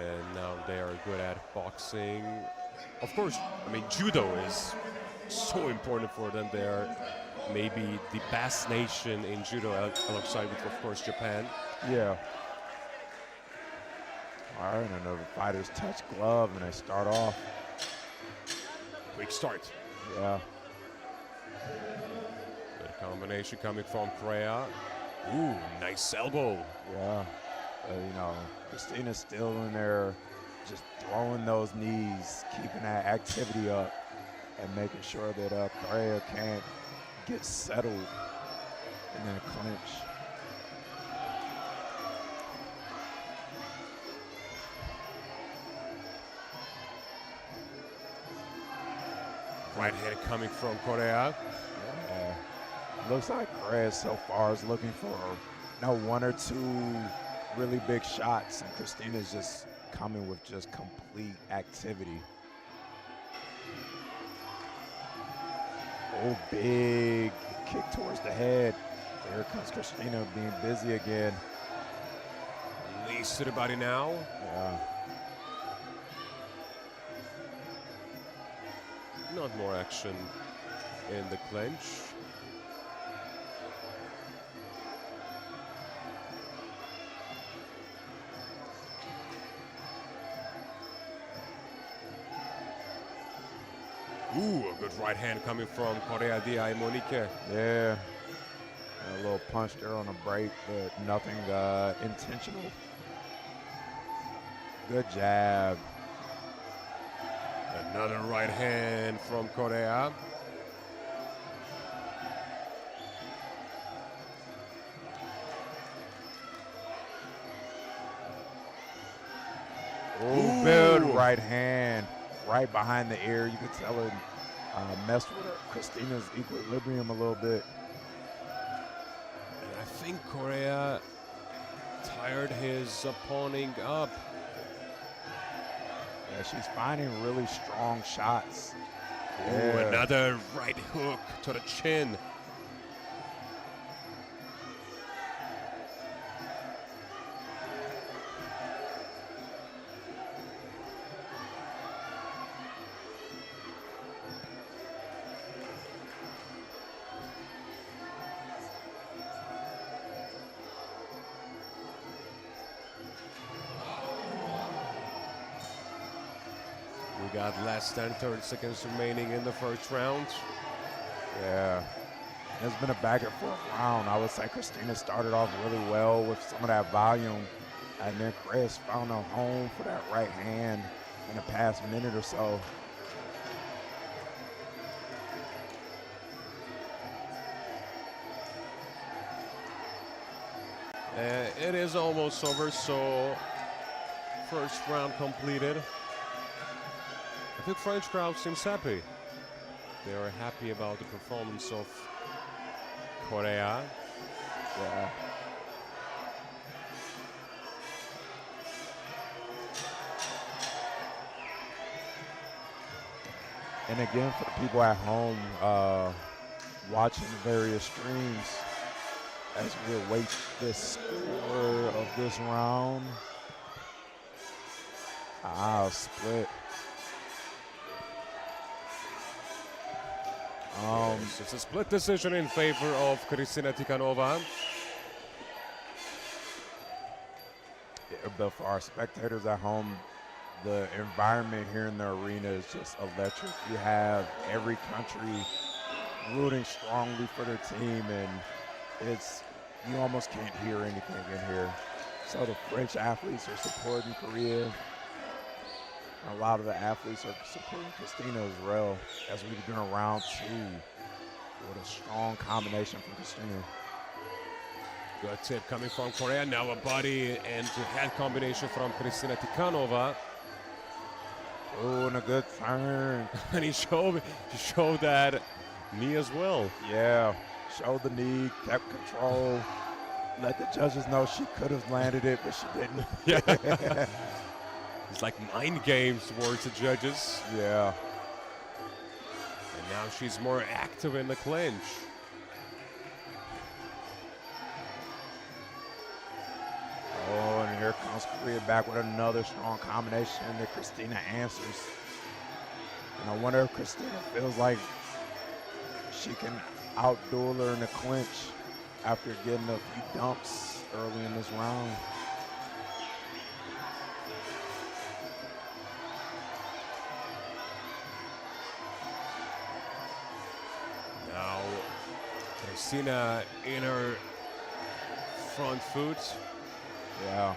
and now they are good at boxing. Of course, I mean judo is so important for them. They are maybe the best nation in judo alongside with, of course, Japan. Yeah. All right, and the fighters touch glove and they start off. Quick start. Yeah. Good combination coming from Korea. Ooh, nice elbow. Yeah. You know, Christina's still in there just throwing those knees, keeping that activity up, and making sure that Korea can't get settled in that clinch. Right hand coming from Korea. Yeah. Looks like Korea so far is looking for one or two really big shots, and Christina's just coming with just complete activity. Oh, big kick towards the head. There comes Christina being busy again. Knees to the body now. Yeah. Not more action in the clinch. Ooh, a good right hand coming from Korea Dia Monique. Yeah. A little punch there on the break, but nothing intentional. Good jab. Another right hand from Korea. Oh, good right hand, right behind the ear. You could tell it messed with Christina's equilibrium a little bit. And I think Korea tired his opponent up. Yeah, she's finding really strong shots. Ooh, Yeah. another right hook to the chin. We got less than 30 seconds remaining in the first round. Yeah. It's been a back and forth round. I would say Christina started off really well with some of that volume, and then Chris found a home for that right hand in the past minute or so. It is almost over, so first round completed. I think French crowd seems happy. They are happy about the performance of Korea. Yeah. And again, for the people at home watching the various streams, as we await the score of this round. Split. It's a split decision in favor of Kristina Tikhanova. Yeah, but for our spectators at home, the environment here in the arena is just electric. You have every country rooting strongly for their team, and you almost can't hear anything in here. So the French athletes are supporting Korea. A lot of the athletes are supporting Christina as well, as we begin round two with a strong combination from Christina. Good tip coming from Korea. Now a body and head combination from Kristina Tikhanova. Oh, and a good turn. And he showed that knee as well. Yeah, showed the knee, kept control. Let the judges know she could have landed it, but she didn't. Yeah. It's like mind games towards the judges. Yeah. And now she's more active in the clinch. Oh, and here comes Korea back with another strong combination that Kristina answers. And I wonder if Kristina feels like she can outduel her in the clinch after getting a few dumps early in this round. Now, Kristina in her front foot. Yeah.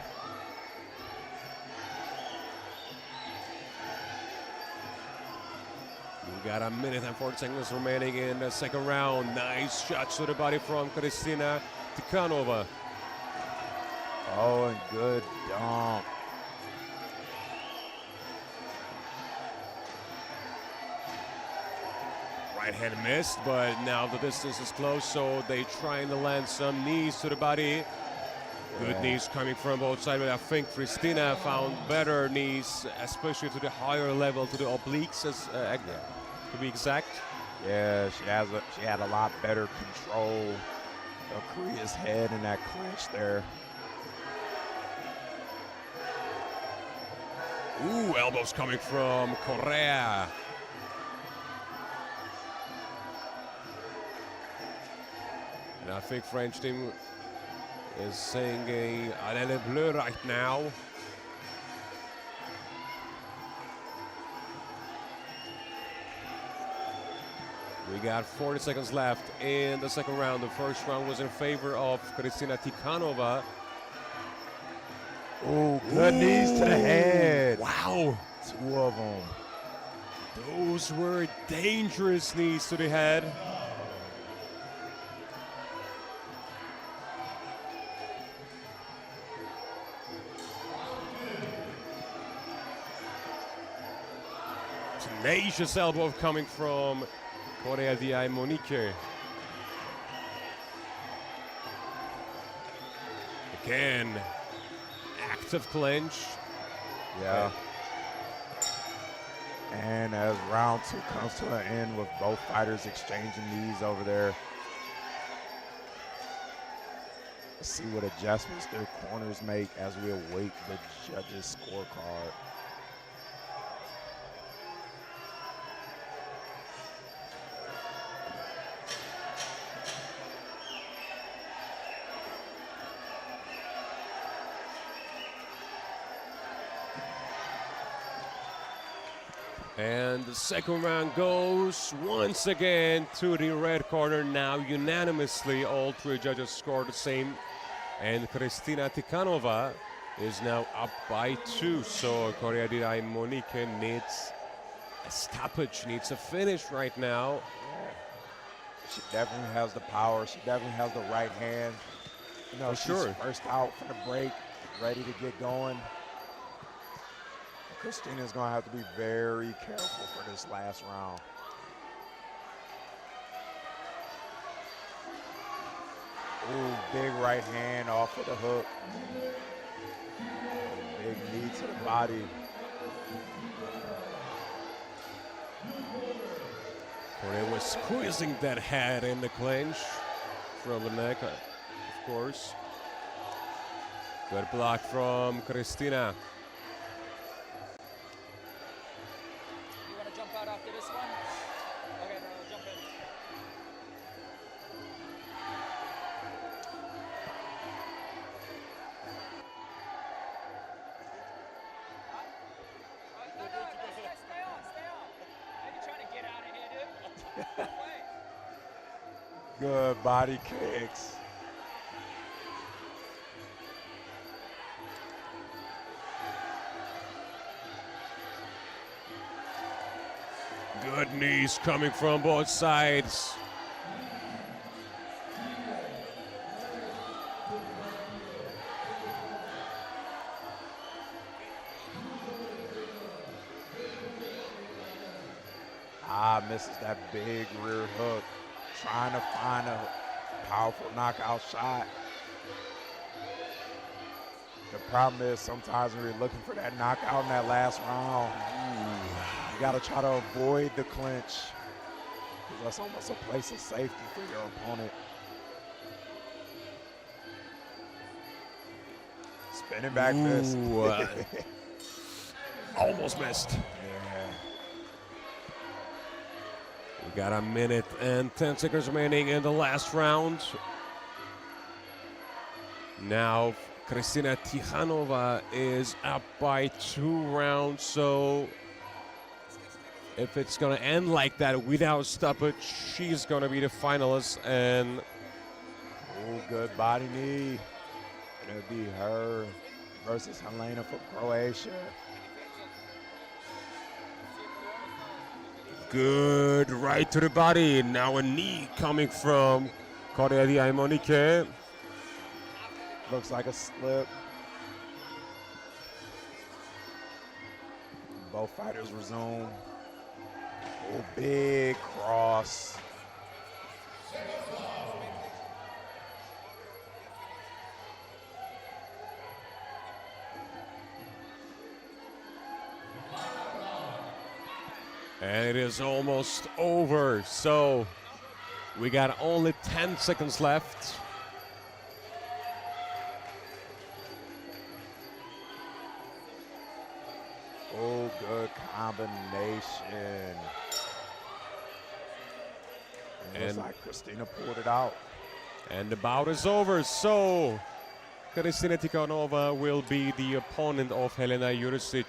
We got a minute and 40 seconds remaining in the second round. Nice shots to the body from Kristina Tikhanova. Oh, and good dump. Right hand missed, but now the distance is close, so they trying to land some knees to the body. Good knees coming from both sides, but I think Kristina found better knees, especially to the higher level, to the obliques, to be exact. Yeah, she had a lot better control of Korea's head in that clinch there. Ooh, elbows coming from Korea. And I think French team is singing Allez les Bleus right now. We got 40 seconds left in the second round. The first round was in favor of Kristina Tikhanova. Oh, good knees to the head. Wow. Two of them. Those were dangerous knees to the head. Tenacious elbow coming from Korea di Monique. Again, active clinch. Yeah. And as round two comes to an end with both fighters exchanging knees over there. Let's see what adjustments their corners make as we await the judges' scorecard. And the second round goes once again to the red corner. Now unanimously, all three judges scored the same. And Kristina Tikhanova is now up by 2. So Korea di Monique needs a stoppage, needs a finish right now. She definitely has the power. She definitely has the right hand. You know, For sure. She's first out for the break, ready to get going. Kristina's going to have to be very careful for this last round. Ooh, big right hand off of the hook. Big knee to the body. Korea was squeezing that head in the clinch from the neck, of course. Good block from Kristina. Jump out after this one? Okay, bro, jump in. No, stay on. Maybe trying to get out of here, dude. Good body kicks. Good knees coming from both sides. Ah, misses that big rear hook. Trying to find a powerful knockout shot. The problem is sometimes when you're looking for that knockout in that last round, you got to try to avoid the clinch, because that's almost a place of safety for your opponent. Spinning back fist. Almost missed. Yeah. We got a minute and 10 seconds remaining in the last round. Now, Kristina Tihanova is up by 2 rounds, so if it's going to end like that without stoppage, she's going to be the finalist. And Oh, good body knee. It'll be her versus Helena from Croatia. good right to the body. Now a knee coming from Cordelia Monique. Looks like a slip. Both fighters resume. Oh, big cross. And it is almost over. So we got only 10 seconds left. Oh, good combination. It looks like Kristina pulled it out. And the bout is over. So Kristina Tikhonova will be the opponent of Helena Jurisic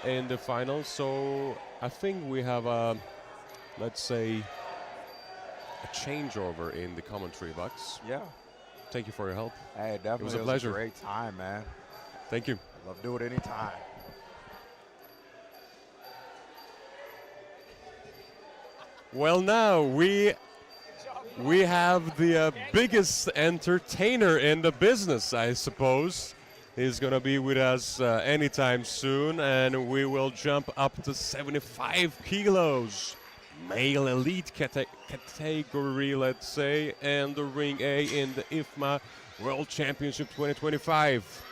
in the final. So I think we have a, let's say, a changeover in the commentary box. Yeah. Thank you for your help. Hey, definitely. It was a pleasure. Great time, man. Thank you. Love to do it anytime. Well, now we have the biggest entertainer in the business, I suppose. He's going to be with us anytime soon, and we will jump up to 75 kilos. Male elite category, let's say, and the Ring A in the IFMA World Championship 2025.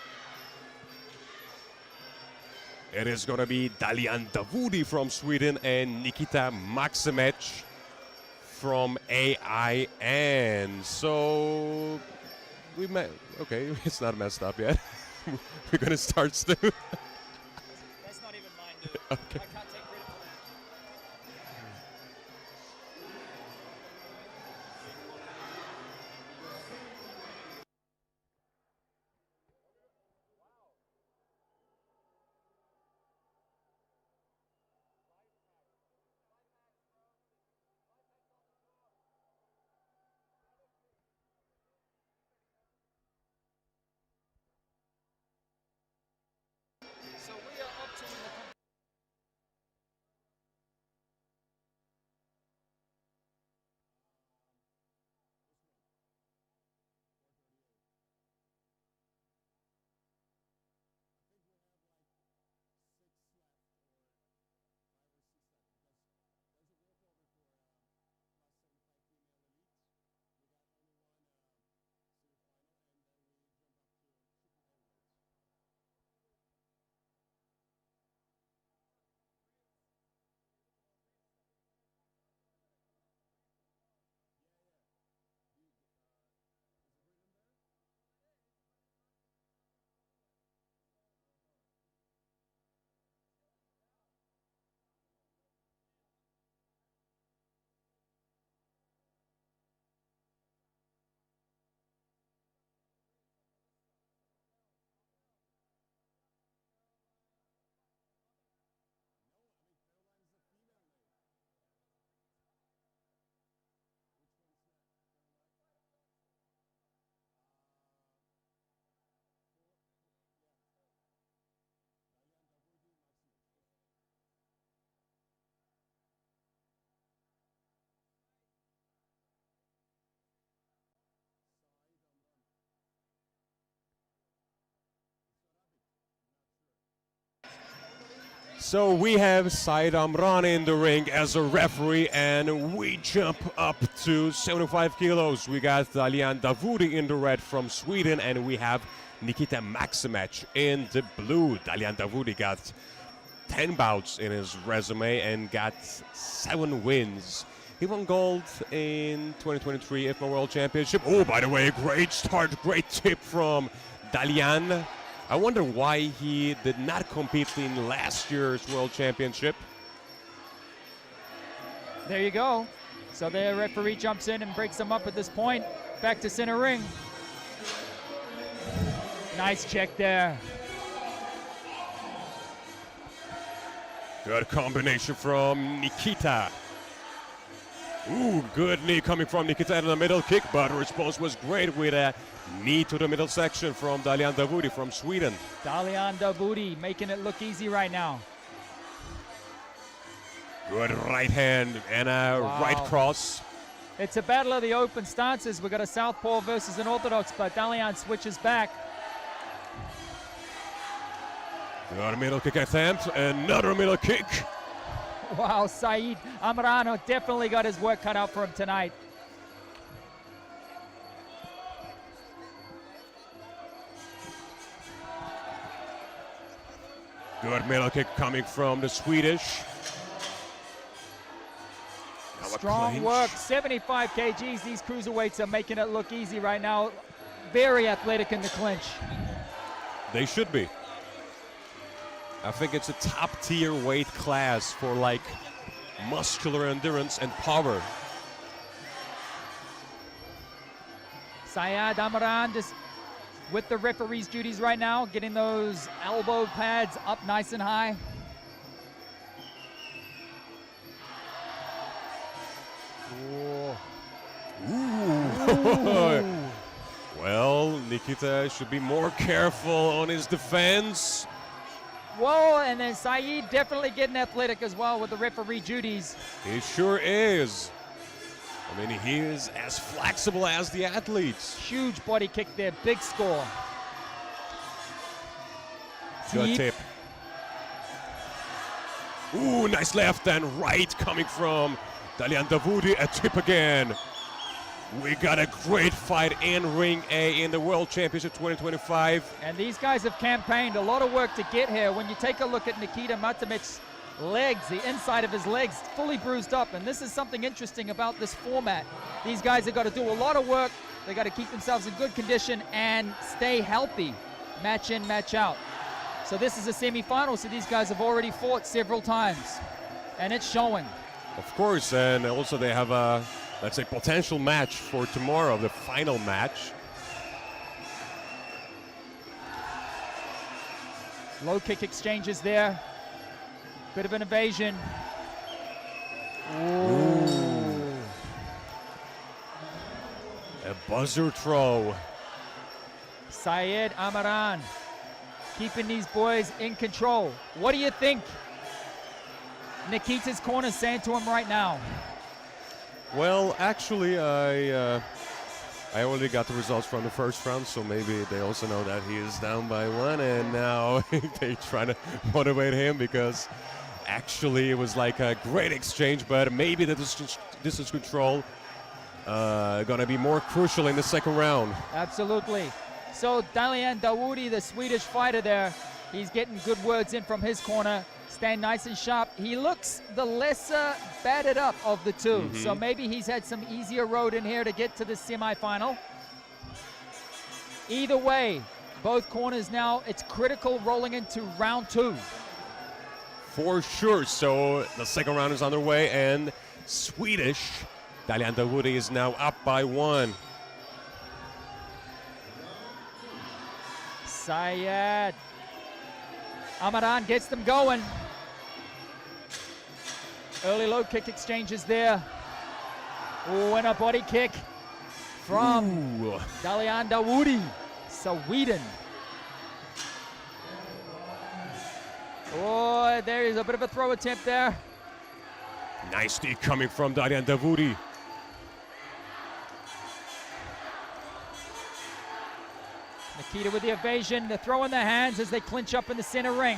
It is going to be Dalian Davudi from Sweden and Nikita Maximech from AIN. So we okay, it's not messed up yet. We're going to start soon. That's not even mine, dude. Okay. I can't take credit for that. So we are up to the So we have Said Amran in the ring as a referee, and we jump up to 75 kilos. We got Dalian Davudi in the red from Sweden, and we have Nikita Maximech in the blue. Dalian Davudi got 10 bouts in his resume and got 7 wins. He won gold in 2023 IFMA World Championship. Oh, by the way, great start, great tip from Dalian. I wonder why he did not compete in last year's World Championship. There you go. So the referee jumps in and breaks him up at this point. Back to center ring. Nice check there. Good combination from Nikita. Ooh, good knee coming from Nikita in the middle kick, but the response was great with a knee to the middle section from Dalian Davudi from Sweden. Dalian Davudi making it look easy right now. Good right hand and a right cross. It's a battle of the open stances. We've got a southpaw versus an orthodox, but Dalian switches back. Good middle kick attempt, another middle kick. Wow, Said Amran definitely got his work cut out for him tonight. Good middle kick coming from the Swedish. Now a Strong clinch. work, 75 kgs. These cruiserweights are making it look easy right now. Very athletic in the clinch. They should be. I think it's a top tier weight class for like muscular endurance and power. Syed Amran just with the referee's duties right now, getting those elbow pads up nice and high. Ooh. Well, Nikita should be more careful on his defense. Whoa, and then Saeed definitely getting athletic as well with the referee duties. He sure is. I mean, he is as flexible as the athletes. Huge body kick there, big score. Good Deep. tip. Ooh, nice left and right coming from Dalian Davudi. A tip again. We got a great fight in Ring A in the World Championship 2025. And these guys have campaigned a lot of work to get here. When you take a look at Nikita Maximech's legs, the inside of his legs fully bruised up, and this is something interesting about this format. These guys have got to do a lot of work. They got to keep themselves in good condition and stay healthy, match in, match out. So this is a semi-final, so these guys have already fought several times, and it's showing. Of course, and also they have a, let's say, potential match for tomorrow, the final match. Low kick exchanges there. Bit of an evasion. Ooh. A buzzer throw. Syed Amran keeping these boys in control. What do you think Nikita's corner saying to him right now? Well, actually, I already got the results from the first round, so maybe they also know that he is down by 1, and now they try to motivate him because actually it was like a great exchange, but maybe the distance control gonna be more crucial in the second round. Absolutely. So Dalian Davudi, the Swedish fighter there, he's getting good words in from his corner. Staying nice and sharp. He looks the lesser battered up of the two. So maybe he's had some easier road in here to get to the semifinal. Either way, both corners now, it's critical rolling into round 2. For sure. So the second round is underway, and Swedish Dalian Davudi is now up by 1. Syed Amran gets them going. Early low kick exchanges there. Oh, and a body kick from Dalian Davudi, Sweden. Oh, there is a bit of a throw attempt there. Nice knee coming from Dalian Davudi. Nikita with the evasion. They're throwing their hands as they clinch up in the center ring.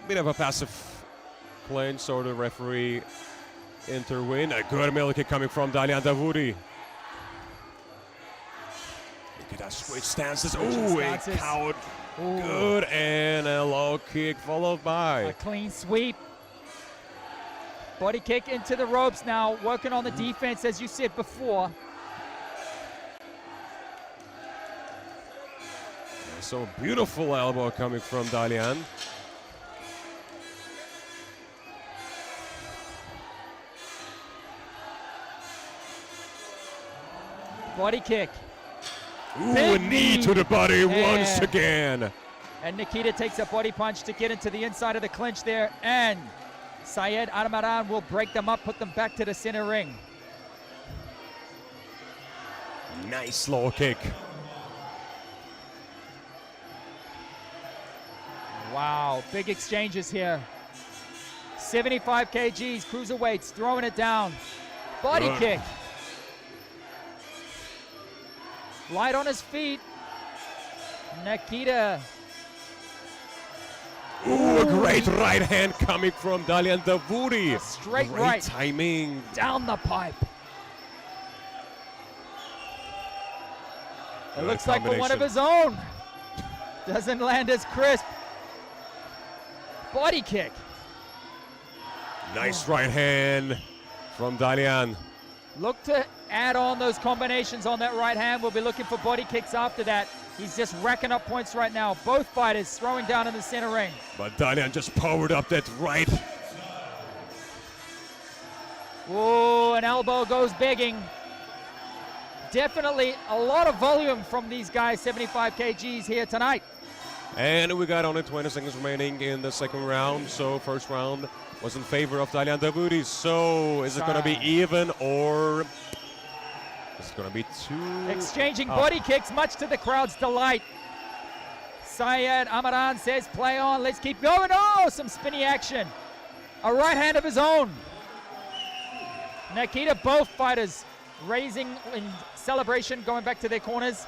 bit of a passive clinch, so the referee intervene. A good middle kick coming from Dalian Davoudi. Look at that switch stances. Ooh, a cowed. Good, and a low kick followed by a clean sweep. Body kick into the ropes now, working on the defense as you said before. So beautiful elbow coming from Dalian. Body kick. Ooh, Big a knee to the body once again. And Nikita takes a body punch to get into the inside of the clinch there. And Syed Armaran will break them up, put them back to the center ring. Nice low kick. Wow, big exchanges here. 75 kgs, cruiserweights, throwing it down. Body kick. Light on his feet. Nikita. Ooh, a great right hand coming from Dalian Davoudi. Straight great right. timing. Down the pipe. It Good looks like for one of his own. Doesn't land as crisp. Body kick. Nice right hand from Dalian. Look to add on those combinations on that right hand. We'll be looking for body kicks after that. He's just racking up points right now. Both fighters throwing down in the center ring. But Dalian just powered up that right. Whoa, an elbow goes begging. Definitely a lot of volume from these guys, 75 kgs here tonight. And we got only 20 seconds remaining in the second round. So first round was in favor of Dalian Davoudi. So is it going to be even, or is it going to be two? Exchanging body kicks, much to the crowd's delight. Syed Amaran says, play on, let's keep going. Oh, some spinny action. A right hand of his own. Nikita, both fighters raising in celebration, going back to their corners.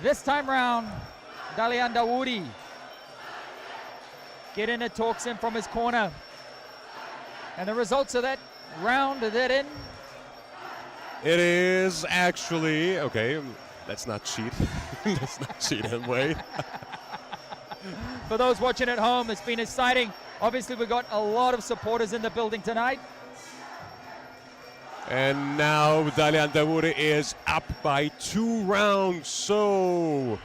This time round, Dalian Davoudi getting it, talks him from his corner. And the results of that round, that in? It is actually, okay, let's not cheat. Let's not cheat and wait. For those watching at home, it's been exciting. Obviously, we've got a lot of supporters in the building tonight. And now Dalian Davoudi is up by 2 rounds. So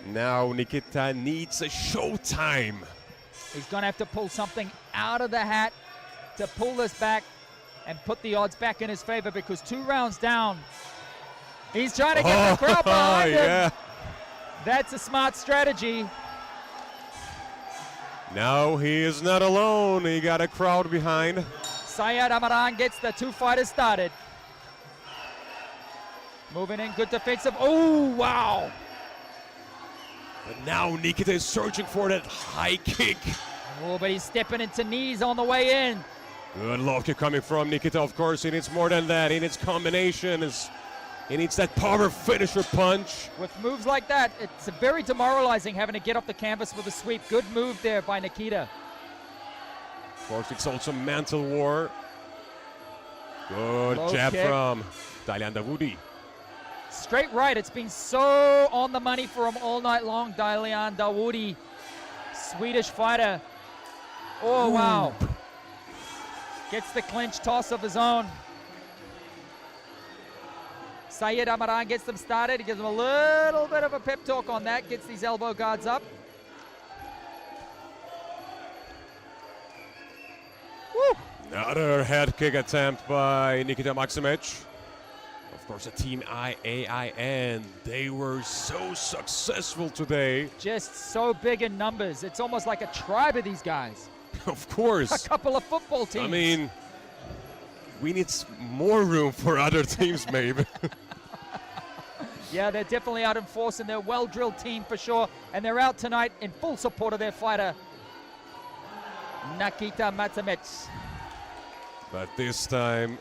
now Nikita needs a showtime. He's going to have to pull something out of the hat to pull this back and put the odds back in his favor, because 2 rounds down. He's trying to get the crowd behind him. That's a smart strategy. Now he is not alone. He got a crowd behind. Syed Amaran gets the 2 fighters started. Moving in, good defensive. Oh, wow. But now Nikita is searching for that high kick. Oh, but he's stepping into knees on the way in. Good low kick coming from Nikita. Of course, he needs more than that. He needs combinations. He needs that power finisher punch. With moves like that, it's very demoralizing having to get off the canvas with a sweep. Good move there by Nikita. Of course, it's also mental war. Good Low jab kick. from Dalian Davoudi. Straight right. It's been so on the money for him all night long. Dalian Davoudi, Swedish fighter. Oh, wow. Gets the clinch toss of his own. Syed Amaran gets them started. He gives them a little bit of a pep talk on that. Gets these elbow guards up. Woo! Another head kick attempt by Nikita Maximic. Of course, a team AIN. They were so successful today. Just so big in numbers. It's almost like a tribe of these guys. Of course. A couple of football teams. I mean, we need more room for other teams, maybe. Yeah, they're definitely out in force, and they're a well-drilled team for sure. And they're out tonight in full support of their fighter, Nikita Maximic. But this time,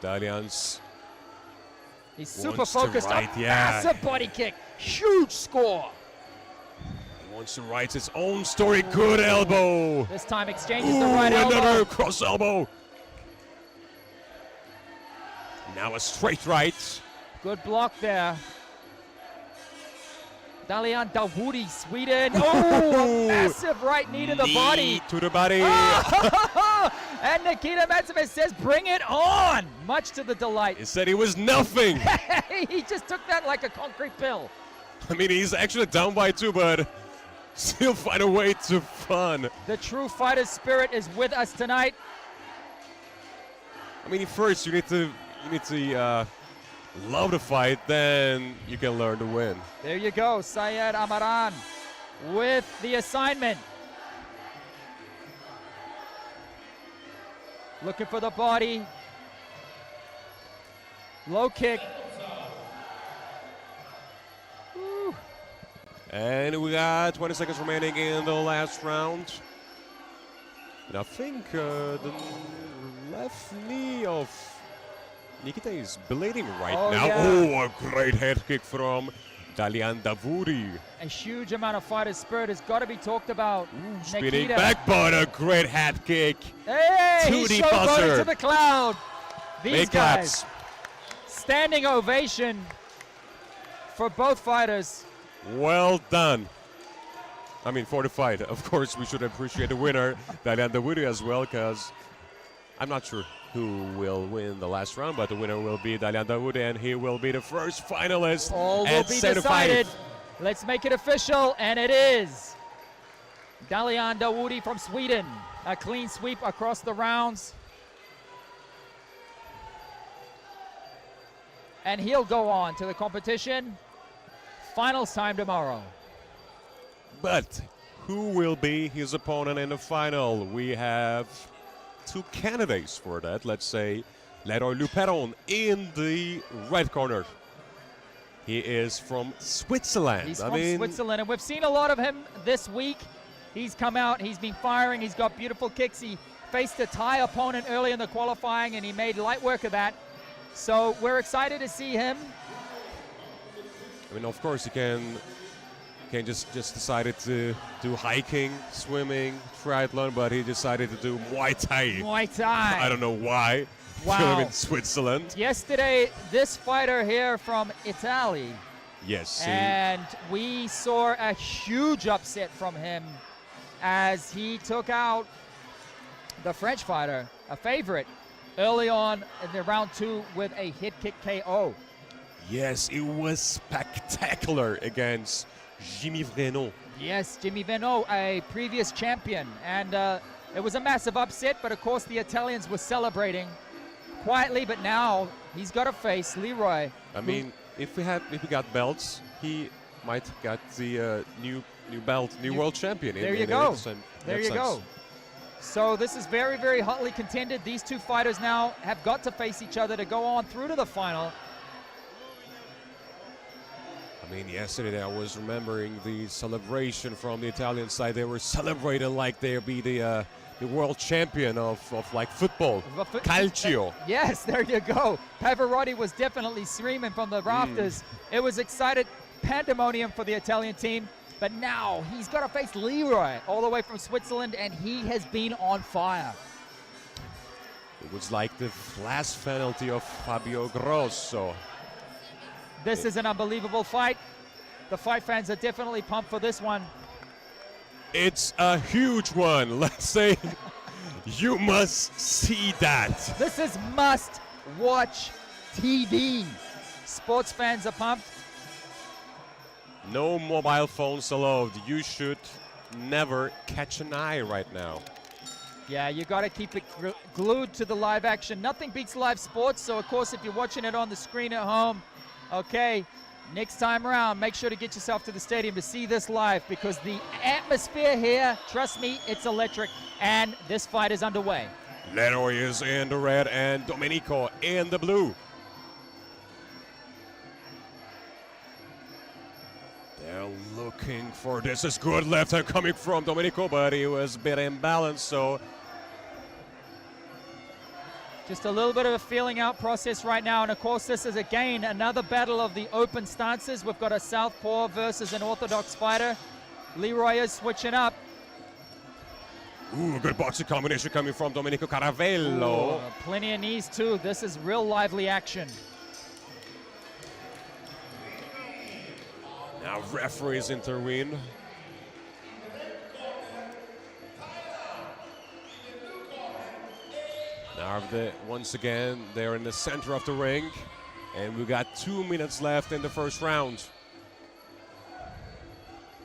Dalian's He's super wants to focused. right, A yeah. massive body kick. Huge score. wants to write his own story. Good elbow. This time exchanges the right elbow. Another cross elbow. Now a straight right. Good block there. Dalian Dawudi, Sweden. Oh, a massive right knee to the body. To the body. And Nikita Matsumich says, bring it on. Much to the delight. He said he was nothing. He just took that like a concrete pill. I mean, he's actually down by 2, but still find a way to fun. The true fighter spirit is with us tonight. I mean, first you need to love the fight, then you can learn to win. There you go, Syed Amaran with the assignment. Looking for the body. Low kick. Woo. And we got 20 seconds remaining in the last round. And I think the left knee of Nikita is bleeding right now. Yeah. Oh, a great head kick from Dalian Dawudi. A huge amount of fighter spirit has got to be talked about. Spinning Nikita. back, but a great head kick. Hey, To he the showboated buzzer. to the cloud. These Big guys, claps. standing ovation for both fighters. Well done. I mean, for the fight. Of course, we should appreciate the winner, Dalian Dawudi, as well, because I'm not sure who will win the last round, but the winner will be Dalian Dawudi, and he will be the first finalist All will at be 75. decided. Let's make it official, and it is Dalian Dawudi from Sweden. A clean sweep across the rounds. And he'll go on to the competition. Finals time tomorrow. But who will be his opponent in the final? We have 2 candidates for that. Let's say Leroy Luperon in the red corner. He is from Switzerland. He's from Switzerland, and we've seen a lot of him this week. He's come out, he's been firing, he's got beautiful kicks. He faced a Thai opponent early in the qualifying, and he made light work of that. So we're excited to see him. I mean, of course, he can just decided to do hiking, swimming, triathlon, but he decided to do Muay Thai. Muay Thai. I don't know why. Wow. In Switzerland. Yesterday, this fighter here from Italy, Yes. and we saw a huge upset from him as he took out the French fighter, a favorite, early on in the round 2 with a hit kick KO. Yes, it was spectacular against Jimmy Vreno. Yes, Jimmy Vreno, a previous champion, and it was a massive upset, but of course the Italians were celebrating quietly, but now he's got to face Leroy. I mean, if we got belts, he might got the new belt, new world champion. There you go. There you go. So this is very, very hotly contended. These 2 fighters now have got to face each other to go on through to the final. I mean, yesterday I was remembering the celebration from the Italian side. They were celebrating like they'd be the world champion of like football, calcio. Yes, there you go. Pavarotti was definitely screaming from the rafters. It was excited pandemonium for the Italian team, but now he's got to face Leroy all the way from Switzerland, and he has been on fire. It was like the last penalty of Fabio Grosso. This is an unbelievable fight. The fight fans are definitely pumped for this one. It's a huge one. Let's say you must see that. This is must-watch TV. Sports fans are pumped. No mobile phones allowed. You should never catch an eye right now. Yeah, you got to keep it glued to the live action. Nothing beats live sports, so of course if you're watching it on the screen at home, okay, next time around, make sure to get yourself to the stadium to see this live, because the atmosphere here, trust me, it's electric, and this fight is underway. Leroy is in the red and Domenico in the blue. They're looking for this. Is good left hand coming from Domenico, but he was a bit imbalanced, so just a little bit of a feeling out process right now, and of course this is again another battle of the open stances. We've got a southpaw versus an orthodox fighter. Leroy is switching up. Ooh, good boxing combination coming from Domenico Caravello. Plenty of knees too. This is real lively action. Now referees intervene. Now once again, they're in the center of the ring. And we got 2 minutes left in the first round.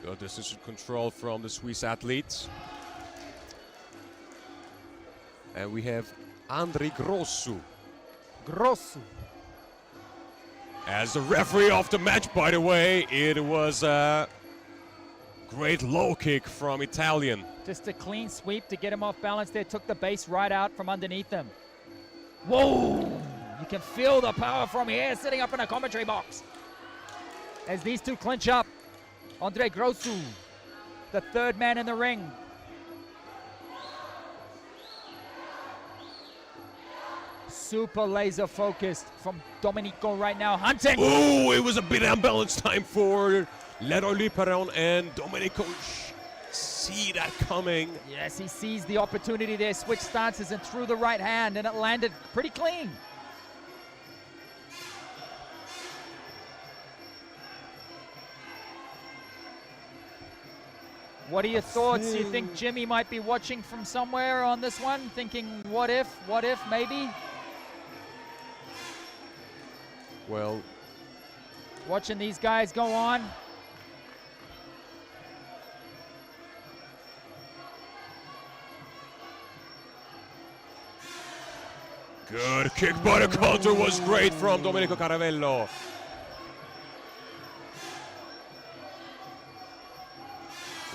Good decision control from the Swiss athletes. And we have Andri Grossu as the referee of the match, by the way. It was a great low kick from Italian. Just a clean sweep to get him off balance there. Took the base right out from underneath him. Whoa! You can feel the power from here sitting up in a commentary box. As these two clinch up. Andre Grossu, the third man in the ring. Super laser focused from Domenico right now, hunting. Ooh, it was a bit unbalanced time for Leroy Luperon, and Domenico see that coming. Yes, he sees the opportunity there, switch stances and threw the right hand, and it landed pretty clean. What are your thoughts? You think Jimmy might be watching from somewhere on this one, thinking, what if, maybe? Well, watching these guys go on. good kick, but the counter was great from Domenico Caravello.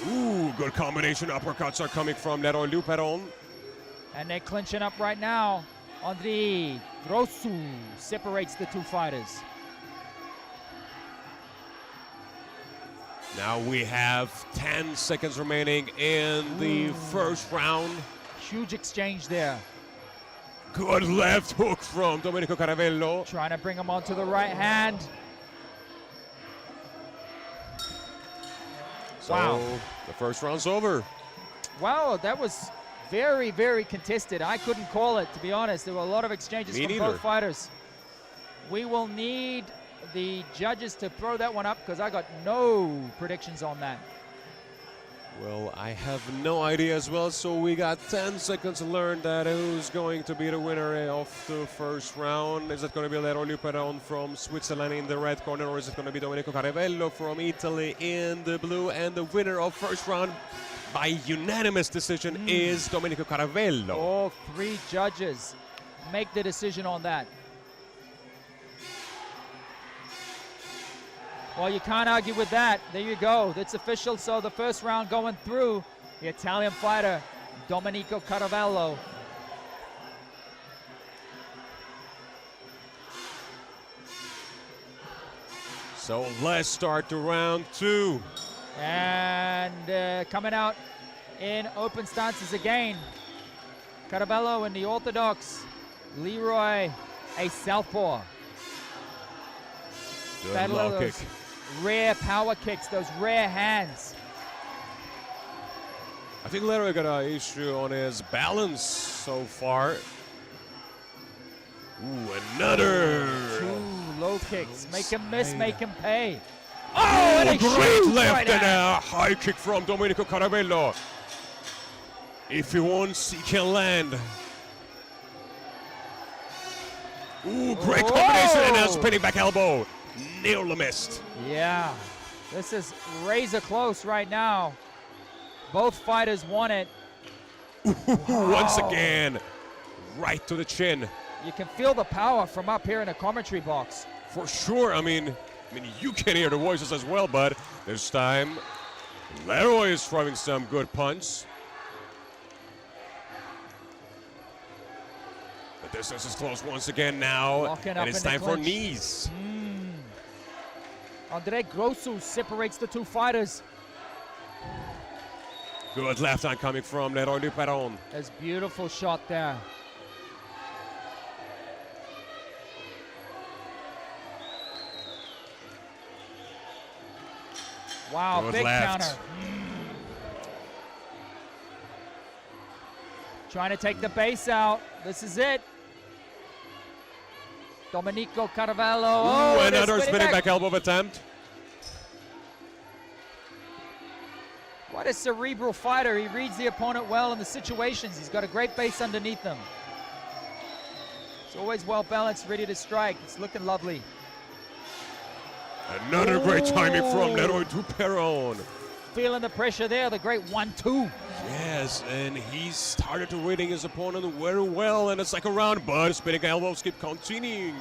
Ooh, good combination. Uppercuts are coming from Leroy Luperon. And they're clinching up right now. Andri Grossu separates the two fighters. Now we have 10 seconds remaining in the first round. Huge exchange there. Good left hook from Domenico Caravello. Trying to bring him onto the right hand. So wow. The first round's over. Wow, that was very, very contested. I couldn't call it, to be honest. There were a lot of exchanges from both fighters. We will need the judges to throw that one up because I got no predictions on that. Well, I have no idea as well, so we got 10 seconds to learn that who's going to be the winner of the first round. Is it going to be Leroy Luperon from Switzerland in the red corner, or is it going to be Domenico Caravello from Italy in the blue? And the winner of first round by unanimous decision is Domenico Caravello. All three judges make the decision on that. Well, you can't argue with that. There you go. It's official. So the first round going through, the Italian fighter, Domenico Caravello. So let's start to round two. And coming out in open stances again, Caravello in the orthodox, Leroy a southpaw. Good low kick. Rare power kicks, those rare hands. I think Leroy got an issue on his balance so far. Ooh, another. Two low kicks. Make him miss, make him pay. Oh, and a great left and a high kick from Domenico Caravello. If he wants, he can land. Ooh, great combination, and now spinning back elbow. Nearly missed. Yeah, this is razor close right now. Both fighters want it. Once again, right to the chin. You can feel the power from up here in the commentary box. For sure. I mean, you can hear the voices as well, but this time, Leroy is throwing some good punch. The distance is close once again now, and it's time for knees. Andre Grossu separates the two fighters. Good left hand coming from Leroy Luperon. That's beautiful shot there. Wow, good big left. counter. Trying to take the base out. This is it. Domenico Caravello. Ooh, Oh, another spinning back elbow attempt. Quite a cerebral fighter. He reads the opponent well in the situations. He's got a great base underneath him. It's always well balanced, ready to strike. It's looking lovely. Another great timing from Leroy Luperon. Feeling the pressure there, the great 1-2. Yes, and he started to reading his opponent very well in the second round, but spinning elbows keep continuing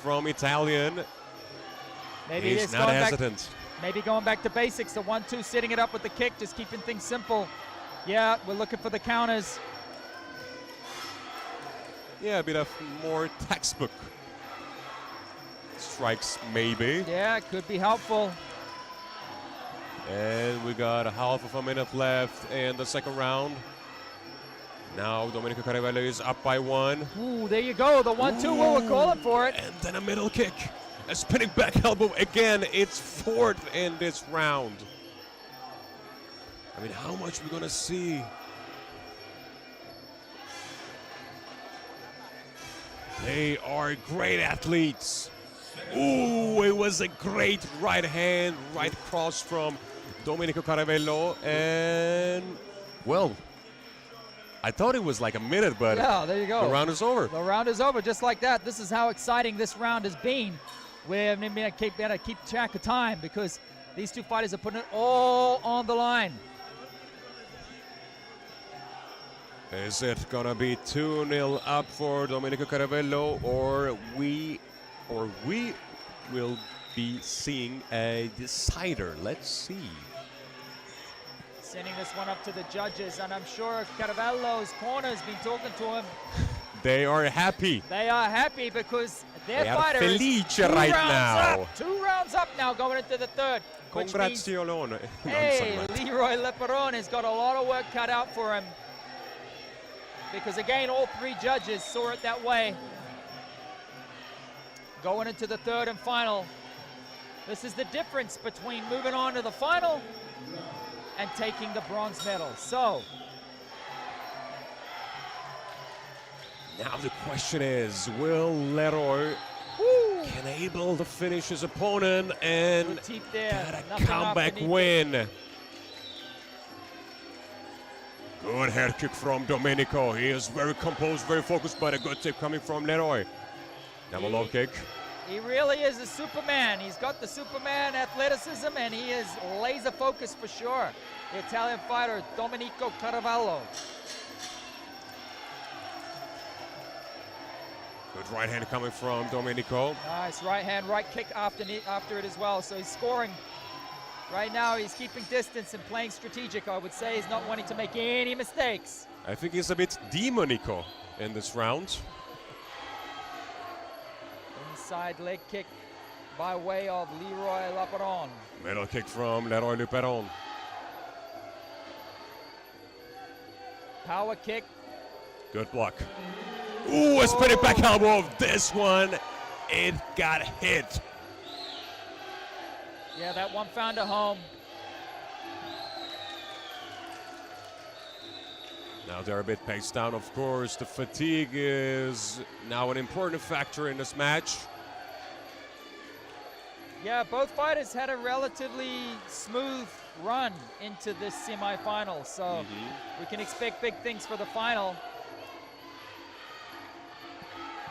from Italian. Maybe He's not hesitant. Maybe going back to basics, the 1-2, setting it up with the kick, just keeping things simple. Yeah, we're looking for the counters. Yeah, a bit of more textbook strikes, maybe. Yeah, it could be helpful. And we got a half of a minute left in the second round. Now Domenico Caravello is up by 1. Ooh, there you go, the 1-2, well, we're calling for it. And then a middle kick. A spinning back elbow again. It's 4th in this round. I mean, how much we're gonna see? They are great athletes. Ooh, it was a great right hand, right cross from Domenico Caravello. And, well, I thought it was like a minute, but yeah, there you go. the round is over. The round is over, just like that. This is how exciting this round has been. We're going to keep track of time because these two fighters are putting it all on the line. Is it gonna be 2-0 up for Domenico Caravello, or we will be seeing a decider? Let's see. Sending this one up to the judges, and I'm sure Caravello's corner has been talking to him. They are happy. They are happy because their They are fighter is felice 2 right rounds now. up. 2 rounds up now going into the third. Which means, Congratulations. hey, Leroy Luperon has got a lot of work cut out for him. Because again, all 3 judges saw it that way. Going into the third and final. This is the difference between moving on to the final and taking the bronze medal. So, now the question is, will Leroy can able to finish his opponent and good teeth there. get a Nothing comeback underneath win? Good head kick from Domenico. He is very composed, very focused, but a good tip coming from Leroy. Double low kick. He really is a Superman. He's got the Superman athleticism, and he is laser focused for sure. The Italian fighter, Domenico Caravello. Good right hand coming from Domenico. Nice right hand, right kick after it as well. So he's scoring. Right now, he's keeping distance and playing strategic, I would say. He's not wanting to make any mistakes. I think he's a bit demonico in this round. Inside leg kick by way of Leroy Luperon. Middle kick from Leroy Luperon. Power kick. Good block. Ooh, a spinning back elbow. This one, it got hit. Yeah, that one found a home. Now they're a bit paced down, of course. The fatigue is now an important factor in this match. Yeah, both fighters had a relatively smooth run into this semifinal, so we can expect big things for the final.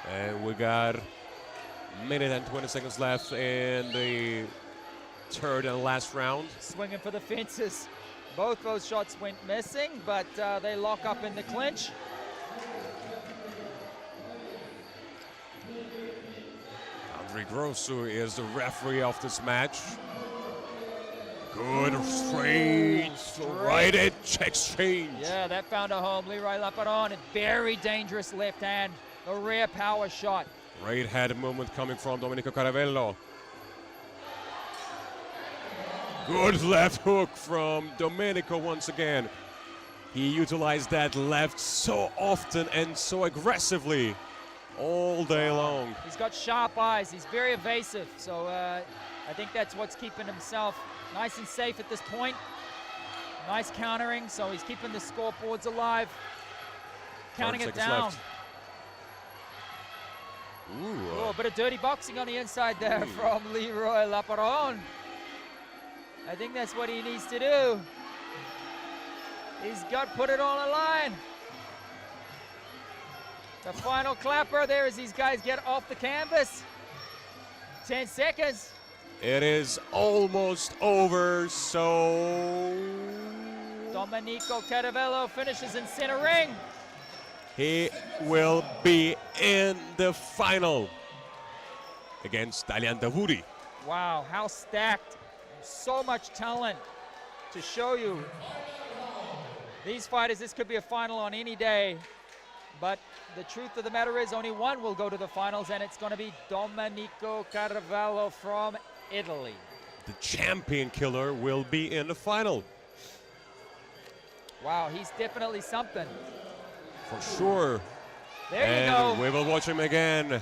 And we got a minute and 20 seconds left in the third and last round. Swinging for the fences. Both those shots went missing, but they lock up in the clinch. Andre Grosso is the referee of this match. Good straight right edge exchange. Yeah, that found a home. Leroy Luperon, a very dangerous left hand. A rare power shot. Great head movement coming from Domenico Caravello. Good left hook from Domenico once again. He utilized that left so often and so aggressively all day long. He's got sharp eyes. He's very evasive. So I think that's what's keeping himself nice and safe at this point. Nice countering. So he's keeping the scoreboards alive. counting 30 it seconds down. left. Ooh. Oh, a bit of dirty boxing on the inside there from Leroy Luperon. I think that's what he needs to do. He's got put it on the line. The final clapper there as these guys get off the canvas. 10 seconds. It is almost over, so Domenico Caravello finishes in center ring. he will be in the final against Dalyan Davudi. Wow, how stacked. So much talent to show you. These fighters, this could be a final on any day. But the truth of the matter is only one will go to the finals, and it's going to be Domenico Caravello from Italy. The champion killer will be in the final. Wow, he's definitely something. For sure. There and you go. we will watch him again.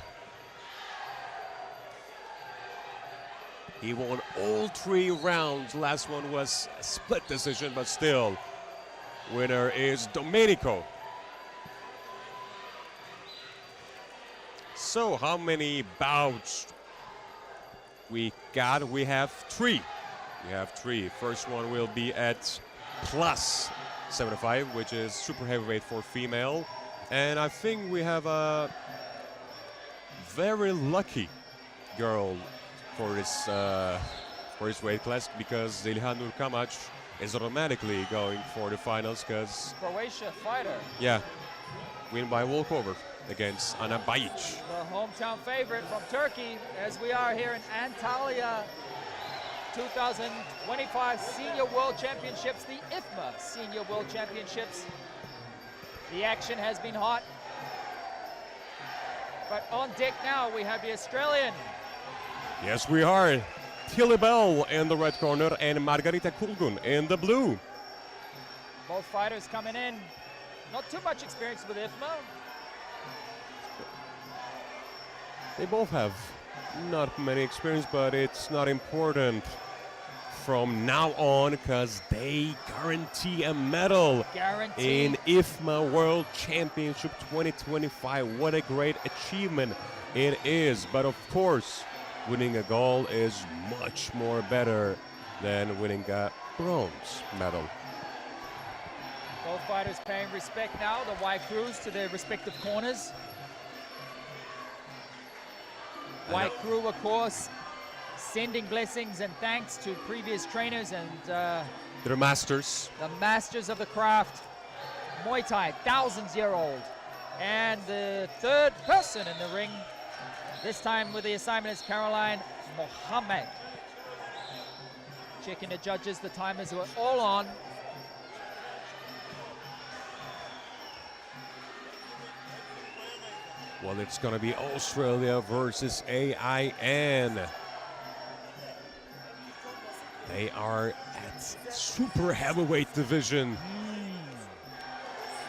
He won all 3 rounds. Last one was a split decision, but still. Winner is Domenico. So how many bouts we got? We have 3. We have 3. First one will be at plus 75, which is super heavyweight for female. And I think we have a very lucky girl for this weight class, because Zeliha Nurkamac is automatically going for the finals, because Croatia fighter. yeah, win by walkover against Ana Bajic. The hometown favorite from Turkey, as we are here in Antalya. 2025 Senior World Championships, the IFMA Senior World Championships. The action has been hot. But on deck now, we have the Australian. Yes, we are. Tilly Bell in the red corner and Margarita Kulgun in the blue. Both fighters coming in. Not too much experience with IFMA. They both have not many experience, but it's not important from now on, because they guarantee a medal Guaranteed. in IFMA World Championship 2025. What a great achievement it is. But of course, winning a gold is much more better than winning a bronze medal. Both fighters paying respect now, the white crews to their respective corners. White crew, of course, sending blessings and thanks to previous trainers and They're masters. the masters of the craft. Muay Thai, thousands-year-old. And the third person in the ring, this time with the assignment is Caroline Mohammed. Checking the judges, the timers were all on. Well, it's going to be Australia versus AIN. They are at super heavyweight division.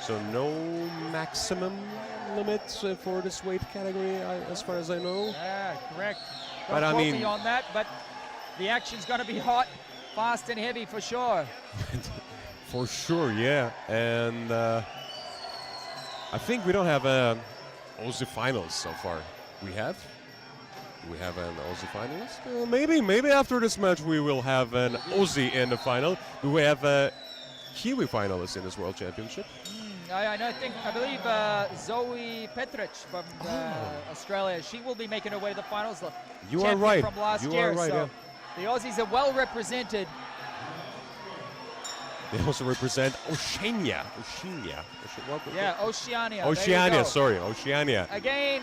So no maximum limits for this weight category, as far as I know. Yeah, correct. But Don't I quote mean- me on that, but the action's going to be hot, fast and heavy for sure. For sure, yeah. And I think we don't have a Aussie finals so far. We have? Do we have an Aussie finalist? Maybe after this match we will have an Aussie in the final. Do we have a Kiwi finalist in this World Championship? I believe Zoe Petric from Australia. She will be making her way to the finals. The You are champion right. From last You year, are right, so yeah. the Aussies are well represented. They also represent Oceania. Yeah, Oceania. There you Oceania, go. sorry, Oceania. Again,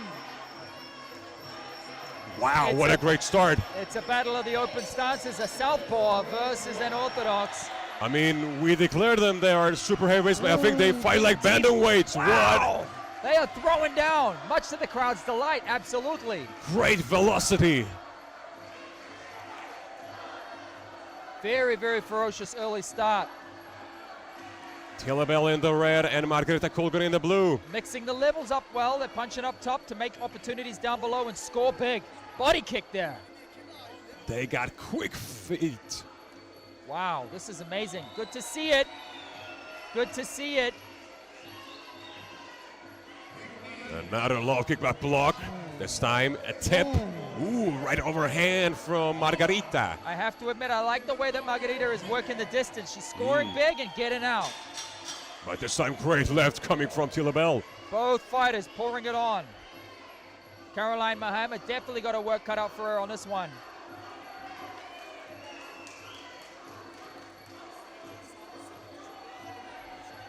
Wow, It's what a- a great start. it's a battle of the open stances, a southpaw versus an orthodox. I mean, we declare them they are super heavyweights, but I think they fight like bantamweights. What? They are throwing down, much to the crowd's delight, absolutely. Great velocity. Very, very ferocious early start. Tillabel in the red and Margarita Kulgun in the blue. Mixing the levels up well, they're punching up top to make opportunities down below and score big. Body kick there. They got quick feet. Wow, this is amazing. Good to see it. Good to see it. Another low kick back block. This time a tip. Ooh, right overhand from Margarita. I have to admit, I like the way that Margarita is working the distance. She's scoring big and getting out. But this time great left coming from Tilabel. Both fighters pouring it on. Caroline Mohammed definitely got her work cut out for her on this one.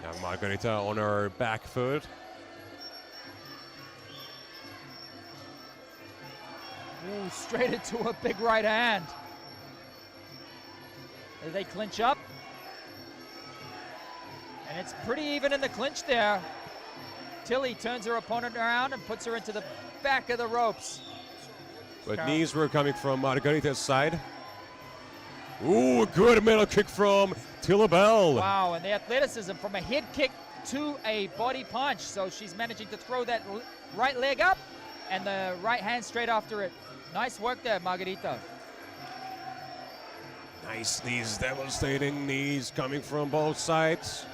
Now Margarita on her back foot. Ooh, straight into a big right hand. As they clinch up. And it's pretty even in the clinch there. Tilly turns her opponent around and puts her into the back of the ropes. But knees were coming from Margarita's side. Ooh, good middle kick from Tilabel. Wow, and the athleticism from a head kick to a body punch. So she's managing to throw that right leg up and the right hand straight after it. Nice work there, Margarita. Nice knees, devastating knees coming from both sides.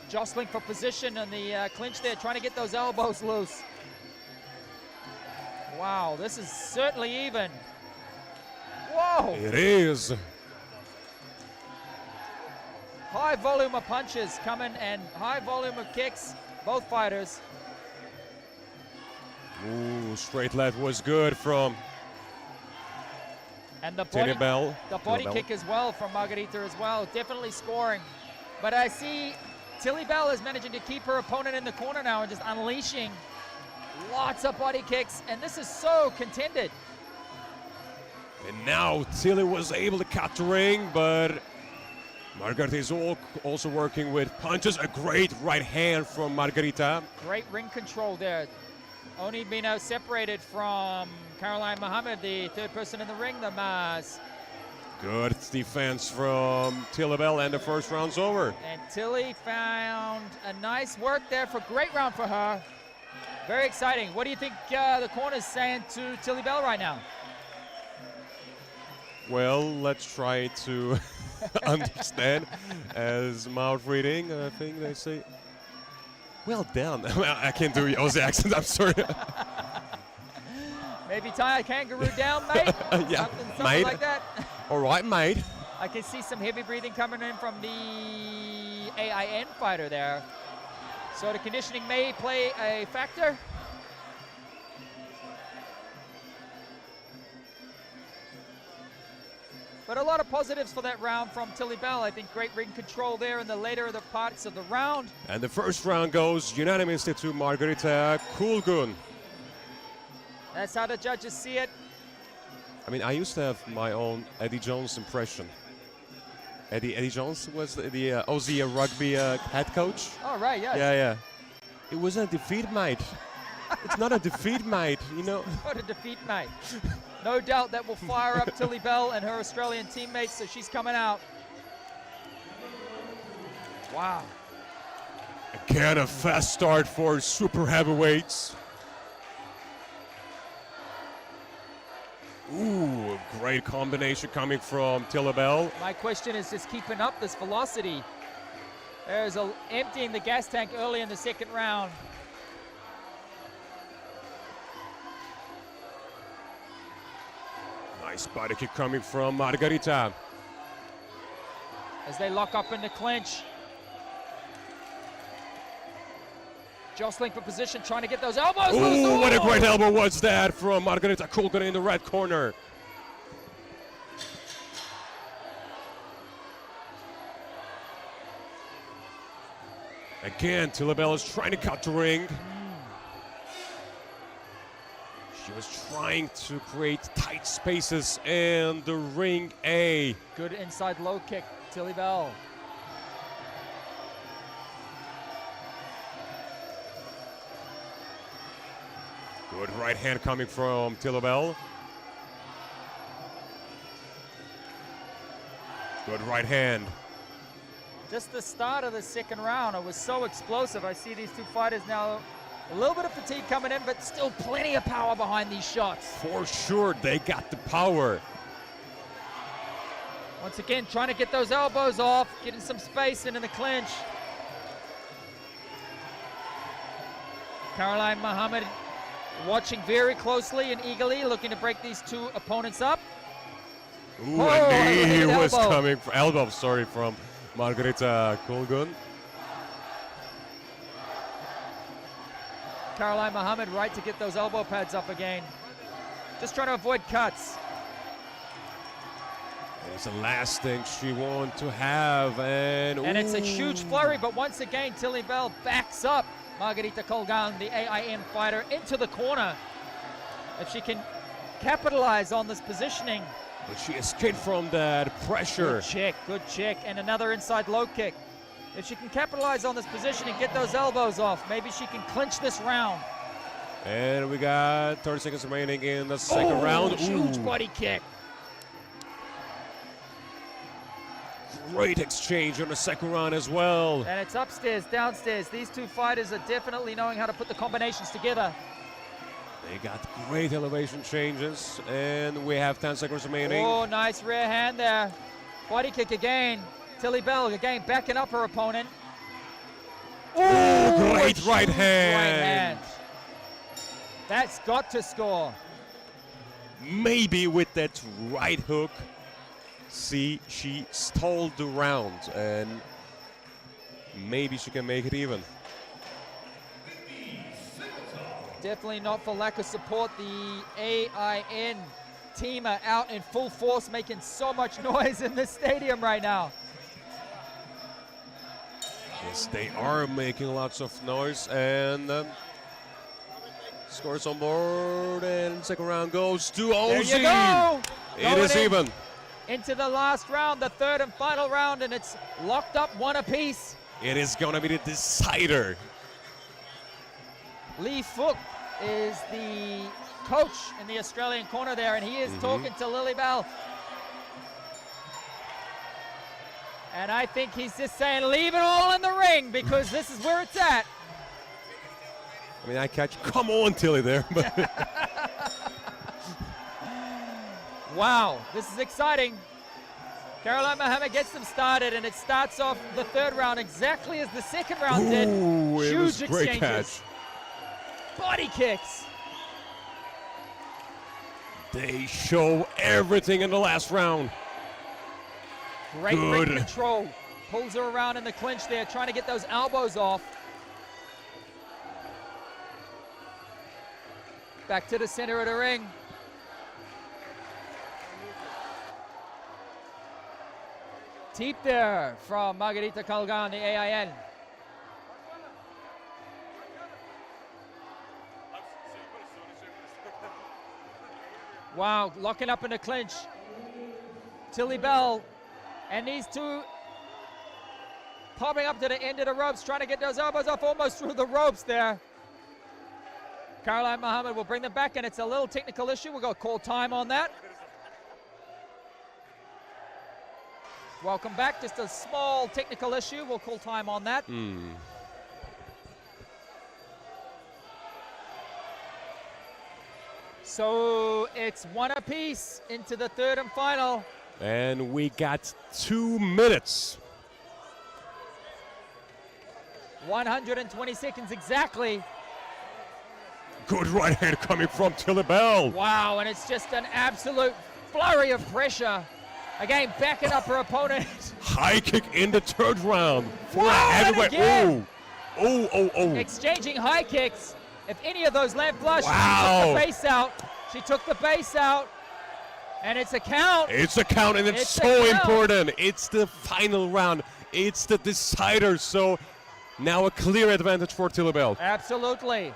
Jostling for position on the clinch there, trying to get those elbows loose. Wow, this is certainly even. Whoa! It is. High volume of punches coming and high volume of kicks, both fighters. Ooh, straight left was good from And the Tilabel. body kick as well from Margarita as well, definitely scoring. But I see Tilly Bell is managing to keep her opponent in the corner now and just unleashing lots of body kicks, and this is so contended. And now Tilly was able to cut the ring, but Margarita is also working with punches. A great right hand from Margarita. Great ring control there. Only been separated from Caroline Mohammed, the third person in the ring, the Maz. Good defense from Tilabel, and the first round's over. And Tilly found a nice work there for great round for her. Very exciting. What do you think the corner's saying to Tilly Bell right now? Well, let's try to understand. As mouth reading, I think they say, well done. I can't do Aussie accent, I'm sorry. Maybe tie a kangaroo down, mate? Yeah, something mate. like that. All right, mate. I can see some heavy breathing coming in from the AIN fighter there. So the conditioning may play a factor. But a lot of positives for that round from Tilly Bell. I think great ring control there in the later of the parts of the round. And the first round goes unanimously to Margarita Kulgun. That's how the judges see it. I mean, I used to have my own Eddie Jones impression. Eddie Jones was the Aussie rugby head coach. Oh, right, yes. Yeah. It wasn't a defeat, mate. It's not a defeat, mate, you know. What a defeat, mate. No doubt that will fire up Tilly Bell and her Australian teammates, so she's coming out. Wow. Again, a fast start for super heavyweights. Ooh, great combination coming from Tilabel. My question is just keeping up this velocity. There's emptying the gas tank early in the second round. Nice body kick coming from Margarita. As they lock up in the clinch. Jostling for position, trying to get those elbows loose. Ooh, what a great elbow was that from Margarita Kulgun in the red corner. Again, Tilabel is trying to cut the ring. She was trying to create tight spaces in the ring A. Good inside low kick, Tilly Bell. Good right hand coming from Tilabel. Good right hand. Just the start of the second round, it was so explosive. I see these two fighters now, a little bit of fatigue coming in, but still plenty of power behind these shots. For sure, they got the power. Once again, trying to get those elbows off, getting some space in the clinch. Caroline Mohammed watching very closely and eagerly, looking to break these two opponents up. Ooh, Oh, a knee elbow. was coming, elbow, sorry, from Margarita Kulgun. Caroline Mohammed right to get those elbow pads up again. Just trying to avoid cuts. It's the last thing she wants to have, and It's a huge flurry, but once again, Tilly Bell backs up Margarita Kulgun, the AIN fighter, into the corner. If she can capitalize on this positioning. But she escaped from that pressure. Good check, and another inside low kick. If she can capitalize on this position and get those elbows off, maybe she can clinch this round. And we got 30 seconds remaining in the second round. Huge Ooh. body kick. Great exchange on the second round as well. And it's upstairs, downstairs. These two fighters are definitely knowing how to put the combinations together. They got great elevation changes, and we have 10 seconds remaining. Oh, nice rear hand there. Body kick again. Tilly Bell again backing up her opponent. Oh, a great huge right hand. That's got to score. Maybe with that right hook. See, she stalled the round, and maybe she can make it even. Definitely not for lack of support. The AIN team are out in full force, making so much noise in this stadium right now. Yes, they are making lots of noise, and scores on board, and second round goes to There Ozzy. you go. It is Going in even. Into the last round, the third and final round, and it's locked up one apiece. It is going to be the decider. Lee Fook is the coach in the Australian corner there, and he is talking to Lily Bell. And I think he's just saying, leave it all in the ring, because this is where it's at. I mean, I catch, come on, Tilly there. But Wow, this is exciting. Caroline Mohammed gets them started, and it starts off the third round exactly as the second round did. Ooh, it was Huge a great exchanges. catch. Body kicks. They show everything in the last round. Great ring Good. control. Pulls her around in the clinch there, trying to get those elbows off. Back to the center of the ring. Deep there from Margarita Kulgun, the AIN. Wow, locking up in the clinch. Tilly Bell and these two popping up to the end of the ropes, trying to get those elbows off almost through the ropes there. Caroline Mohammed will bring them back, and it's a little technical issue. We're going to call time on that. Welcome back. Just a small technical issue. We'll call time on that. So it's one apiece into the third and final. And we got 2 minutes. 120 seconds exactly. Good right hand coming from Tilly Bell. Wow, and it's just an absolute flurry of pressure. Again, backing up her opponent. High kick in the third round. For Wow, a and heavyweight. again. Oh. Exchanging high kicks. If any of those land flush, Wow. she took the base out. She took the base out. And it's a count. It's a count, and it's It's a so count. important. It's the final round. It's the decider. So now a clear advantage for Tilly Bell. Absolutely.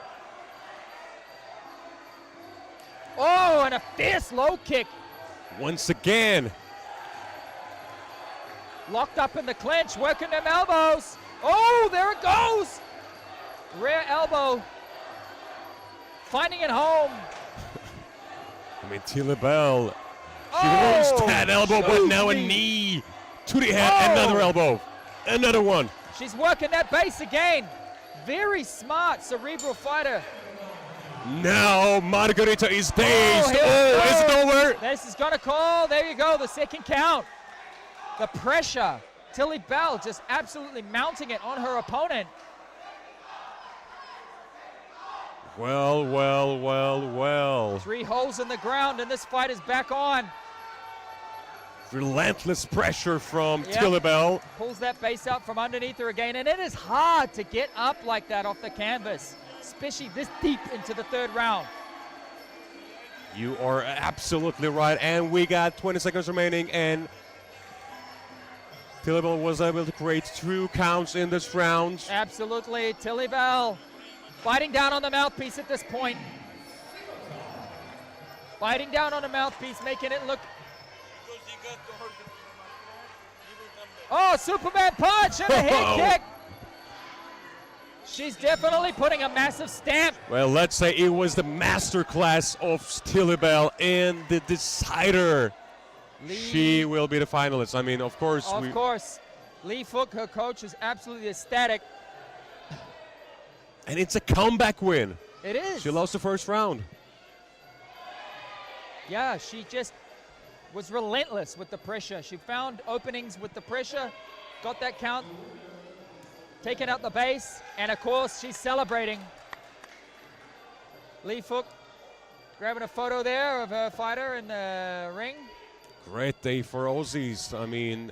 Oh, and a fierce low kick. Once again. Locked up in the clinch, working them elbows. Oh, there it goes. Rear elbow. Finding it home. I mean, Tilly Bell. She Oh, wants that elbow, but now a huge knee to the head. Oh. Another elbow. Another one. She's working that base again. Very smart cerebral fighter. Now Margarita is dazed. here Oh, it is it goes. over? This is going to call. There you go, the second count. The pressure. Tilly Bell just absolutely mounting it on her opponent. Well, well, well, well. 3 holes in the ground, and this fight is back on. Relentless pressure from Yep. Tillebel. Pulls that base out from underneath her again, and it is hard to get up like that off the canvas, especially this deep into the 3rd round. You are absolutely right. And we got 20 seconds remaining, and Tillebel was able to create 2 counts in this round. Absolutely, Tillebel fighting down on the mouthpiece at this point. Fighting down on the mouthpiece, making it look. Oh, Superman punch and a head kick. She's definitely putting a massive stamp. Well, let's say it was the masterclass of Tillebel and the decider. She will be the finalist. I mean, of course. Of course. Lee Fook, her coach, is absolutely ecstatic. And it's a comeback win. It is. She lost the first round. Yeah, she just was relentless with the pressure. She found openings with the pressure, got that count, taking out the base, and of course she's celebrating. Lee Fook grabbing a photo there of her fighter in the ring. Great day for Aussies. I mean,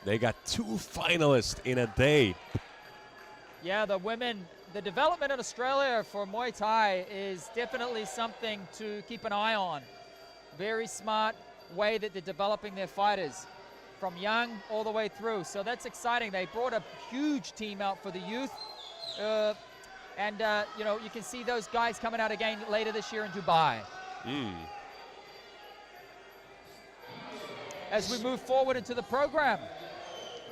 they got 2 finalists in a day. Yeah, the women, the development in Australia for Muay Thai is definitely something to keep an eye on. Very smart way that they're developing their fighters from young all the way through. So that's exciting. They brought a huge team out for the youth. You know, you can see those guys coming out again later this year in Dubai. As we move forward into the program.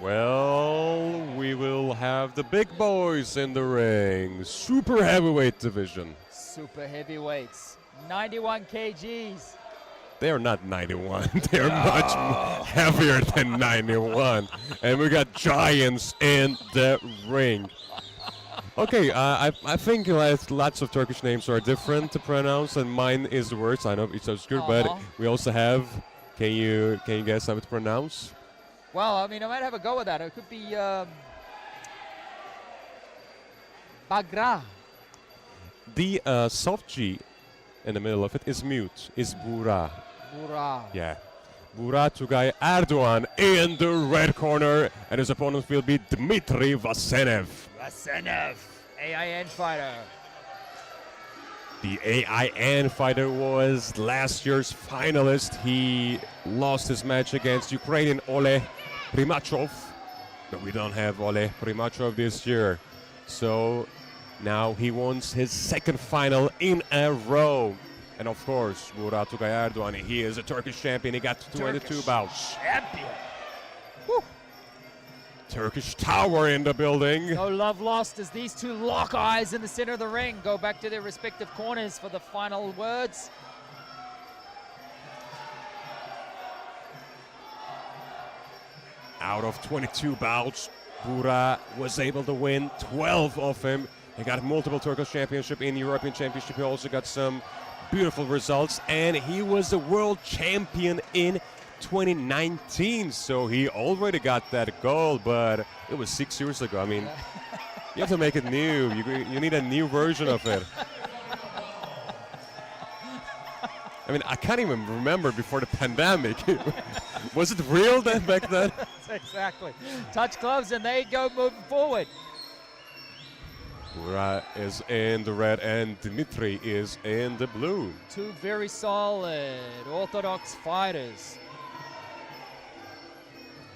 Well, we will have the big boys in the ring. Super heavyweight division. Super heavyweights, 91 kgs. They're not 91. They're much heavier than 91. And we got giants in the ring. Okay, I think lots of Turkish names are different to pronounce, and mine is the worst. I know it's so good, but we also have. Can you guess how to pronounce? Well, I mean, I might have a go with that. It could be Bagra. The soft G in the middle of it is mute. Is Bura. Bura. Yeah. Bura Tugay Erdogan in the red corner, and his opponent will be Dmitry Vasenev. Vasenev, AIN fighter. The AIN fighter was last year's finalist. He lost his match against Ukrainian Ole Primachov, but we don't have Ole Primachov this year. So now he wants his 2nd final in a row. And of course, Murat Tugay Erdogan, he is a Turkish champion. He got 22 bouts. Champion. Turkish Tower in the building. No love lost as these 2 lock eyes in the center of the ring go back to their respective corners for the final words. Out of 22 bouts, Bura was able to win 12 of them. He got multiple Turkish championship in European Championship. He also got some beautiful results, and he was the world champion in 2019, so he already got that gold, but it was 6 years ago. I mean, you have to make it new. You need a new version of it. I mean, I can't even remember before the pandemic. Was it real then back then? Exactly. Touch gloves and they go moving forward. Bura is in the red and Dmitry is in the blue. 2 very solid orthodox fighters.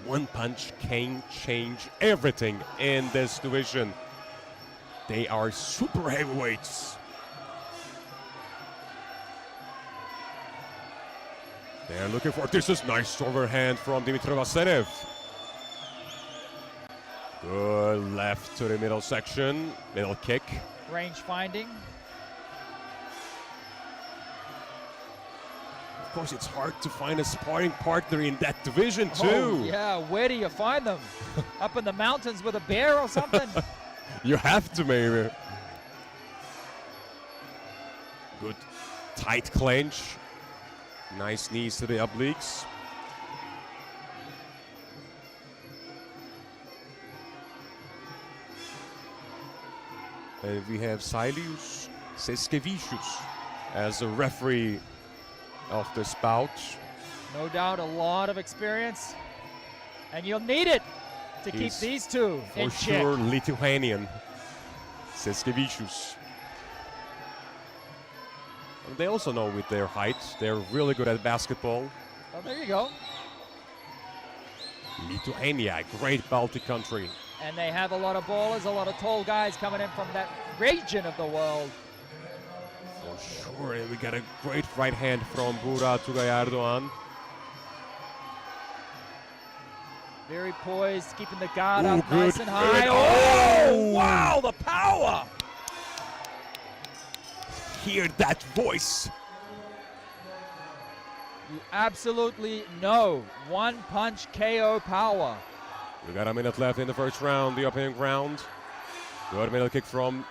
One punch can change everything in this division. They are super heavyweights. They're looking for, this is nice overhand from Dmitry Vasenev. Good left to the middle section, middle kick. Range finding. Of course, it's hard to find a sparring partner in that division too. Oh, yeah, where do you find them? Up in the mountains with a bear or something? You have to, maybe. Good tight clinch. Nice knees to the obliques. And we have Silius Seskevicius as the referee of this bout. No doubt a lot of experience. And you'll need it to keep He's these two in For check. sure, Lithuanian. Seskevicius. They also know with their height, they're really good at basketball. Oh, there you go. Lithuania, great Baltic country. And they have a lot of ballers, a lot of tall guys coming in from that region of the world. For sure, and we got a great right hand from Burak Erdoğan. Very poised, keeping the guard Ooh, up good, nice and high. good. Oh, wow, the power! Hear that voice. You absolutely know. One punch KO power. We got a minute left in the first round, the opening round. Good middle kick from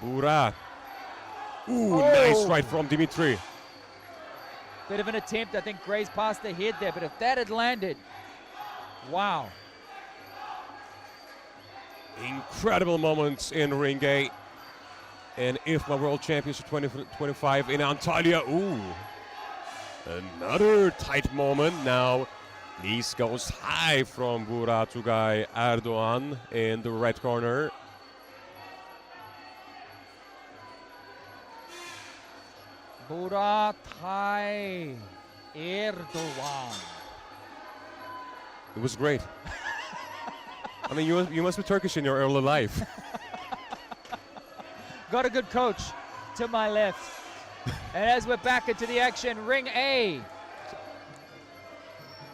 Burak. Ooh, nice right from Dimitri. Bit of an attempt, I think grazed past the head there, but if that had landed, wow. Incredible moments in ring A. And IFMA World Championship 2025 in Antalya. Ooh, another tight moment. Now, knees goes high from Burak Erdoğan in the red corner. Muaythai Erdoğan. It was great. I mean, you must be Turkish in your early life. Got a good coach to my left. And as we're back into the action, ring A.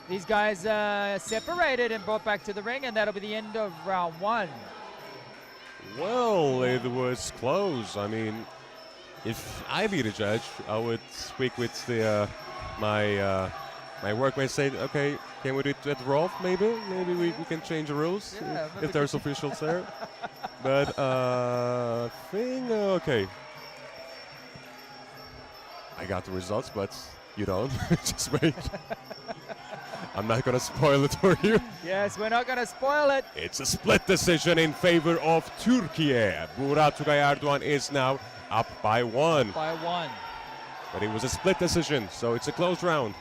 These guys separated and brought back to the ring, and that'll be the end of round one. Well, it was close. I mean, if I be the judge, I would speak with the my workmates. Say, okay, can we do it at Rolf? Maybe we can change the rules Yeah, if there's officials there. But okay. I got the results, but you don't. Just wait. I'm not gonna spoil it for you. Yes, we're not gonna spoil it. It's a split decision in favor of Türkiye. Burak Erdoğan is now up by one. By one. But it was a split decision, so it's a close round.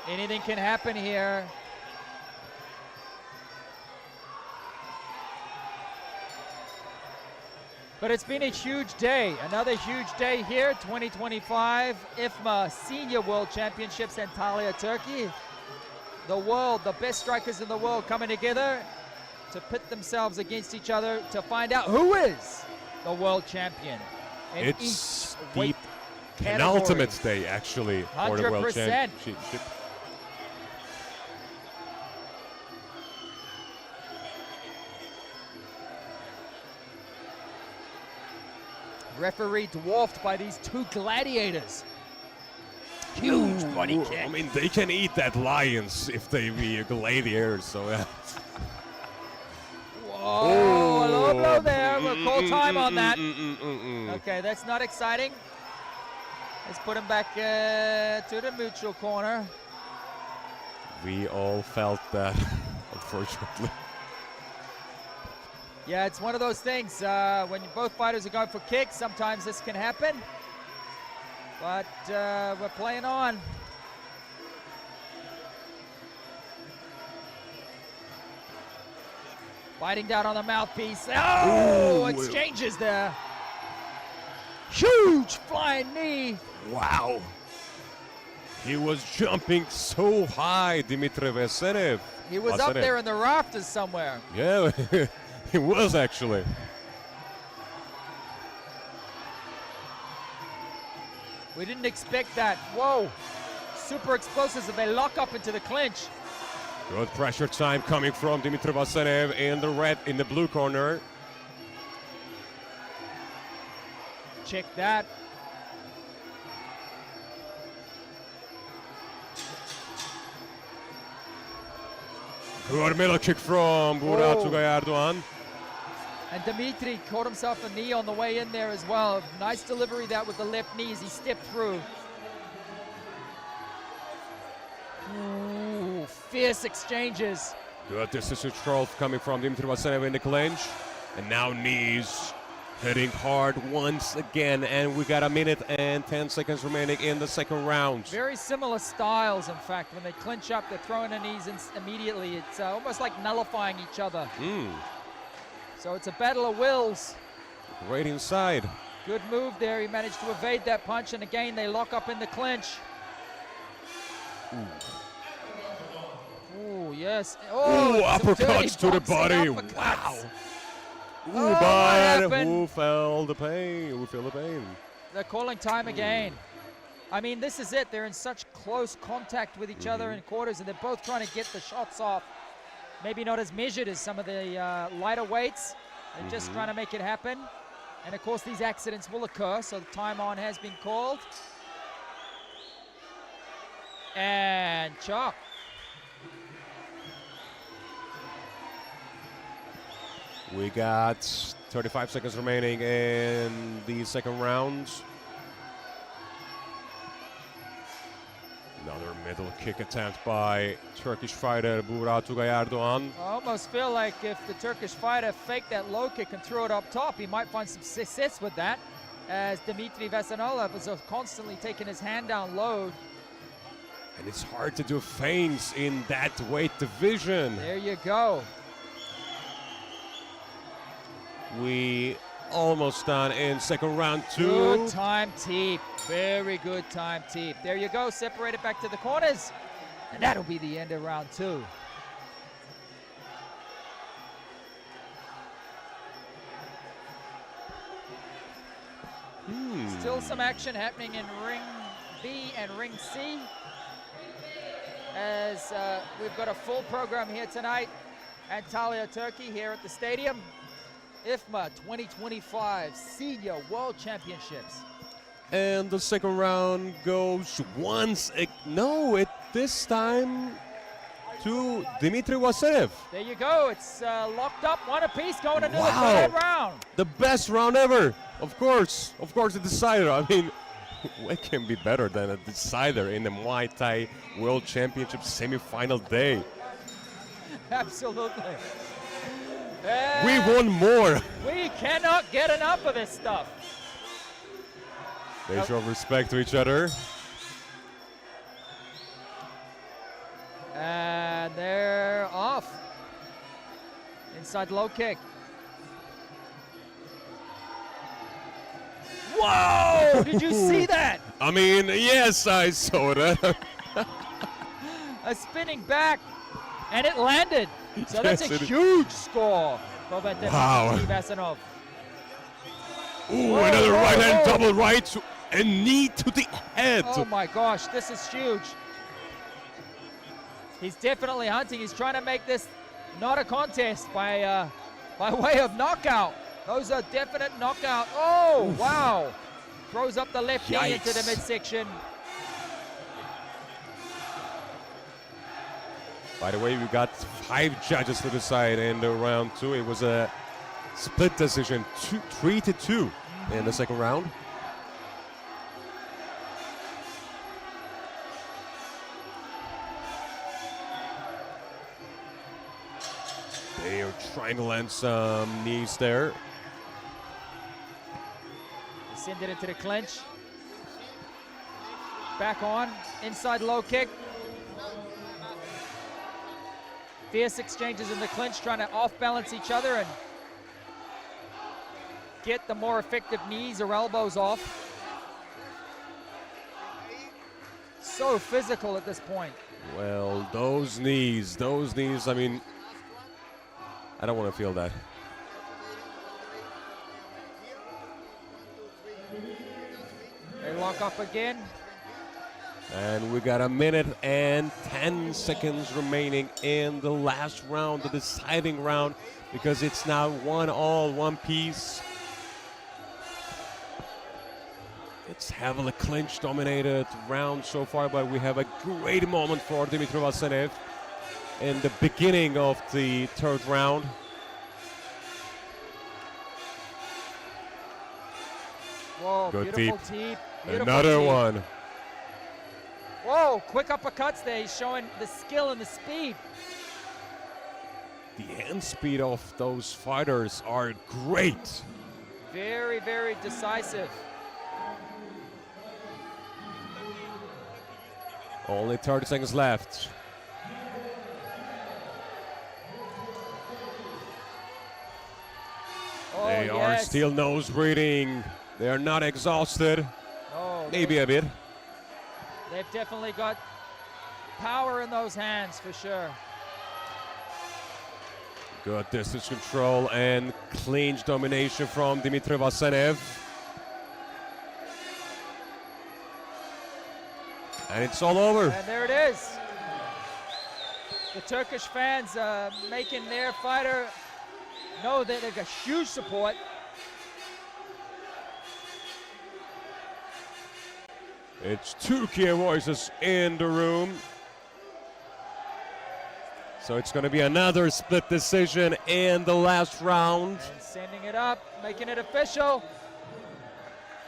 Anything can happen here. But it's been a huge day, another huge day here, 2025 IFMA Senior World Championships, Antalya, Turkey. The world, the best strikers in the world coming together to pit themselves against each other to find out who is the world champion in It's each the weight penultimate category. day, actually, for the World 100%. Championship. Referee dwarfed by these two gladiators. Huge body Ooh, kick. I mean, they can eat that lions if they be gladiators, so yeah. Whoa, a low blow there. We'll call time on that. Mm. Okay, that's not exciting. Let's put him back to the neutral corner. We all felt that, unfortunately. Yeah, it's one of those things. When both fighters are going for kicks, sometimes this can happen. But we're playing on. Biting down on the mouthpiece. Oh, Ooh. exchanges there. Huge flying knee. Wow. He was jumping so high, Dmitry Vasenev. He was up there in the rafters somewhere. Yeah, he was actually. We didn't expect that. Whoa. Super explosives, and they lock up into the clinch. Good pressure time coming from Dmitry Vasenev in the blue corner. Check that. Good middle kick from Burak Erdoğan. And Dimitri caught himself a knee on the way in there as well. Nice delivery that with the left knee as he stepped through. Ooh, fierce exchanges. Good distance control coming from Dmitry Vasenev in the clinch. And now knees Hitting hard once again, and we got a minute and 10 seconds remaining in the second round. Very similar styles, in fact. When they clinch up, they're throwing their knees in immediately. It's almost like nullifying each other. So it's a battle of wills. Right inside. Good move there. He managed to evade that punch, and again, they lock up in the clinch. Ooh, yes. Oh, uppercuts to the body. Uppercuts. Wow. Ooh, Oh, what but happened? who felt the pain? Who felt the pain? They're calling time again. I mean, this is it. They're in such close contact with each other in quarters, and they're both trying to get the shots off. Maybe not as measured as some of the lighter weights. They're just trying to make it happen. And of course, these accidents will occur, so the time on has been called. And chop. We got 35 seconds remaining in the second round. Another middle kick attempt by Turkish fighter Burakugay Erdoğan. I almost feel like if the Turkish fighter faked that low kick and threw it up top, he might find some success with that, as Dmitry Vasanolov is constantly taking his hand down low. And it's hard to do feints in that weight division. There you go. We almost done in second round 2. Good time teep. Very good time teep. There you go. Separate it back to the corners. And that'll be the end of round 2. Still some action happening in Ring B and Ring C, as we've got a full program here tonight. Antalya, Turkey, here at the stadium. IFMA 2025 Senior World Championships. And the second round goes this time to Dmitry Vasev. There you go. It's locked up, one apiece, going into the Wow. third round. The best round ever. Of course, the decider. I mean, what can be better than a decider in the Muay Thai World Championship semi-final day? Absolutely. We won more. We cannot get enough of this stuff. They show respect to each other. And they're off. Inside low kick. Whoa! Did you see that? I mean, yes, I saw that. A spinning back, and it landed. So that's Yes, a it is. huge score for Wow. Vasanov. Ooh, Whoa, another whoa, right hand whoa. double right and knee to the head. Oh my gosh, this is huge. He's definitely hunting. He's trying to make this not a contest by way of knockout. Those are definite knockout. Oh, wow. Throws up the left knee into the Yikes. midsection. By the way, we got 5 judges to decide in the round 2. It was a split decision, 3-2 in the second round. They are trying to land some knees there. They send it into the clinch. Back on, inside low kick. Fierce exchanges in the clinch, trying to off-balance each other and get the more effective knees or elbows off. So physical at this point. Well, those knees, I mean, I don't want to feel that. They lock up again. And we got a minute and 10 seconds remaining in the last round, the deciding round, because it's now 1-all, 1 piece. It's heavily clinch-dominated round so far, but we have a great moment for Dmitry Vasev in the beginning of the third round. Whoa, Good beautiful deep. teep. Beautiful Another teep. one. Whoa, quick uppercuts there. He's showing the skill and the speed. The hand speed of those fighters are great. Very, very decisive. Only 30 seconds left. Oh, They are yes. still nose breathing. They are not exhausted. Oh, Maybe a bit. they've definitely got power in those hands for sure. Good distance control and clinch domination from Dmitry Vasenev. And it's all over. And there it is. The Turkish fans making their fighter know that they got huge support. It's Türkiye voices in the room. So it's going to be another split decision in the last round. And sending it up, making it official.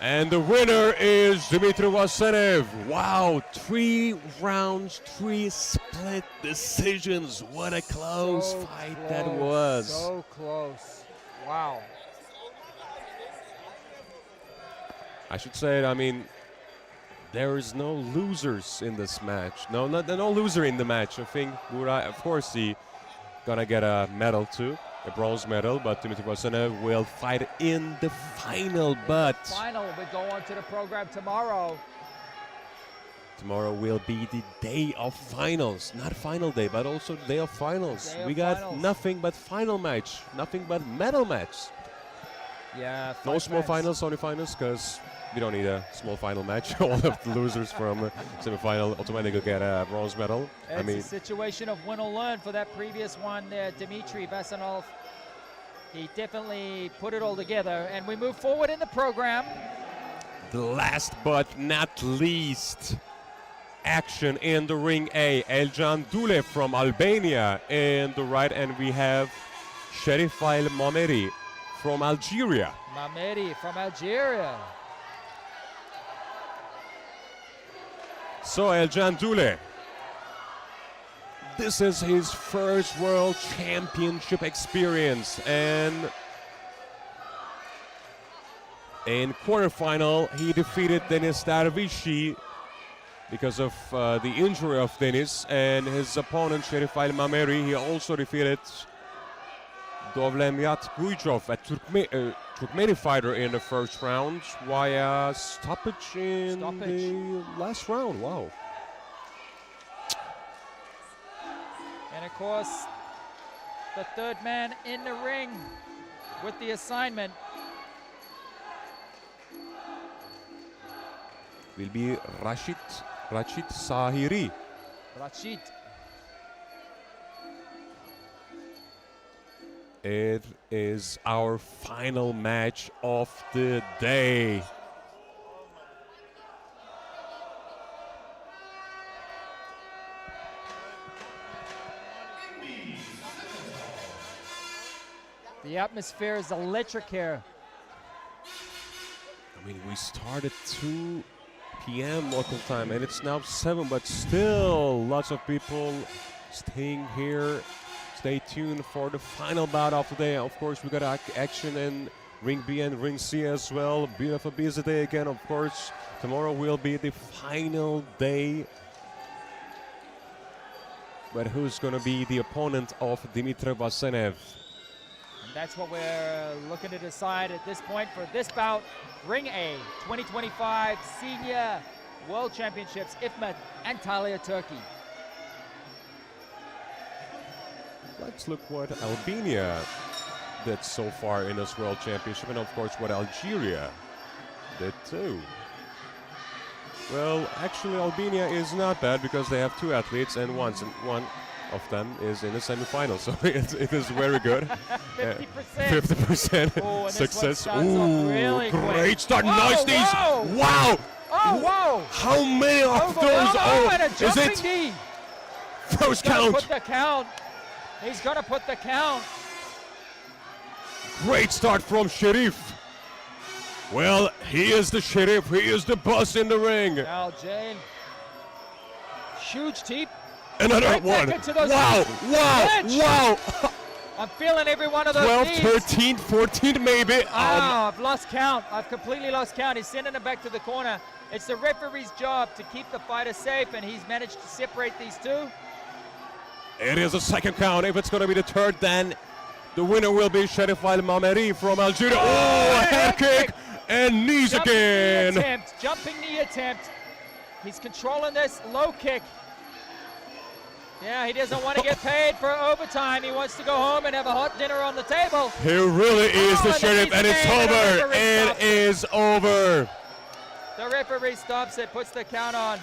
And the winner is Dmitry Vasenev. Wow, 3 rounds, 3 split decisions. What a close So fight close, that was. So close. Wow. I should say, I mean, there is no losers in this match. No loser in the match. I think Murat, of course, he gonna get a medal too, a bronze medal, but Dmitry Vasenev will fight in the final. But Final, we go on to the program tomorrow. tomorrow will be the day of finals. Not final day, but also the day of finals. Day of We got finals. nothing but final match, nothing but medal match. Yeah. No fight small fans. finals, only finals, because we don't need a small final match. All of the losers from semi-final automatically get a bronze medal. It's I mean, a situation of win or learn for that previous one there, Dmitry Vasanov. He definitely put it all together, and we move forward in the program. the last but not least action in the ring A. Eljan Dule from Albania in the right, and we have Sherifail Mameri from Algeria. Mamedi from Algeria. So Eljan Dule, this is his first world championship experience, and in quarterfinal he defeated Denis Darvishi because of the injury of Denis, and his opponent Sherifail Mameri, he also defeated Dovlemyat Gujov, a Turkmeni fighter, in the first round via stoppage in the last round. Wow. And of course, the third man in the ring with the assignment Will be Rashid Sahiri. Rashid. It is our final match of the day. The atmosphere is electric here. I mean, we started 2 p.m. local time, and it's now 7, but still lots of people staying here. Stay tuned for the final bout of the day. Of course, we got action in Ring B and Ring C as well. Beautiful busy day again, of course. Tomorrow will be the final day. But who's going to be the opponent of Dmitry Vasenev? And that's what we're looking to decide at this point for this bout. Ring A, 2025 Senior World Championships, IFMA, Antalya, Turkey. Let's look what Albania did so far in this World Championship, and of course what Algeria did too. Well, actually Albania is not bad because they have 2 athletes, and one of them is in the semi-final, so it is very good. 50%. 50% Oh, and this success. one starts off really quick. Great start! Whoa, Nice knees! whoa. Wow! Oh, whoa! How many of those? And a Is jumping it knee. first He's gonna count? put the count. He's gonna put the count. Great start from Sharif. Well, he is the Sharif. He is the boss in the ring. Now Jane. Huge teep. Another Right back one. into those Wow! knees. Wow! Clinch. Wow! I'm feeling every one of those 12, knees. 13, 14 maybe. I've lost count. I've completely lost count. He's sending him back to the corner. It's the referee's job to keep the fighter safe, and he's managed to separate these two. It is a second count. If it's going to be the third, then the winner will be Sharif Al-Mameri from Algeria. Oh, a head kick and knees again. Jumping knee attempt. He's controlling this low kick. Yeah, he doesn't want to get paid for overtime. He wants to go home and have a hot dinner on the table. He really is the Sheriff, and it's over. It is over. The referee stops it, puts the count on.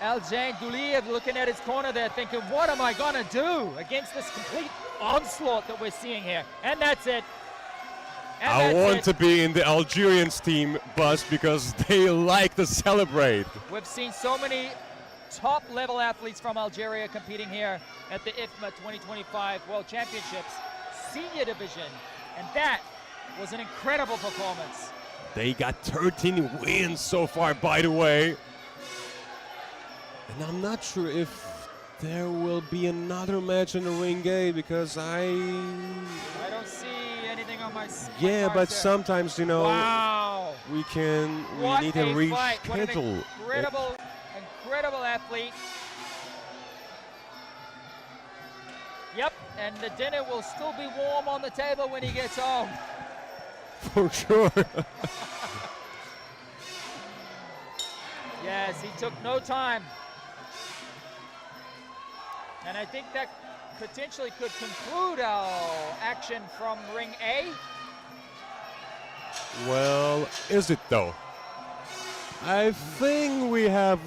Aljain Douliev looking at his corner there thinking, what am I going to do against this complete onslaught that we're seeing here? And that's it. And I want to be in the Algerians team, Buzz, because they like to celebrate. We've seen so many top-level athletes from Algeria competing here at the IFMA 2025 World Championships, senior division, and that was an incredible performance. They got 13 wins so far, by the way. And I'm not sure if there will be another match in the ring A, because I don't see anything on my yeah, but there. Sometimes, you know, wow. we need to reschedule. What an incredible athlete. Yep, and the dinner will still be warm on the table when he gets home. For sure. Yes, he took no time. And I think that potentially could conclude our action from Ring A. Well, is it though? I think we have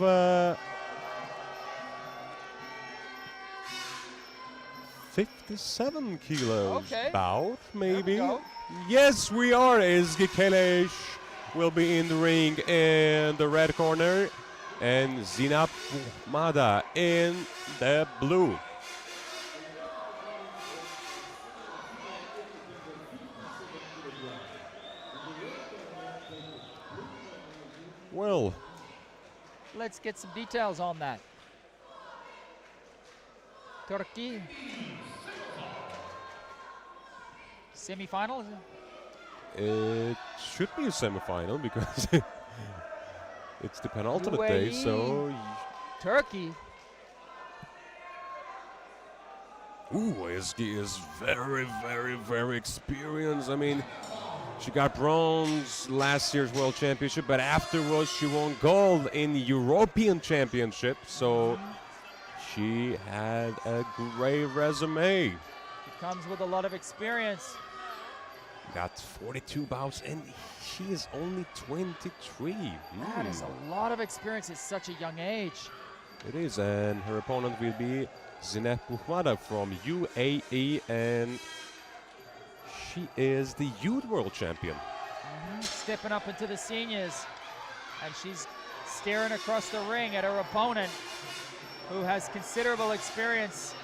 57 kilos bout, maybe. Yes, we are. Ezgi Keleş will be in the ring in the red corner, and Zinab Mada in the blue. Well, let's get some details on that. Turkey. Semi-final? It should be a semi-final because it's the penultimate day, so... Turkey. Ooh, Ezgi is very, very, very experienced. I mean, she got bronze last year's World Championship, but afterwards she won gold in the European Championship, so she had a great resume. She comes with a lot of experience. Got 42 bouts, and she is only 23. That is a lot of experience at such a young age. It is, and her opponent will be Zineb Buhmada from UAE, and she is the youth world champion. Stepping up into the seniors, and she's staring across the ring at her opponent who has considerable experience.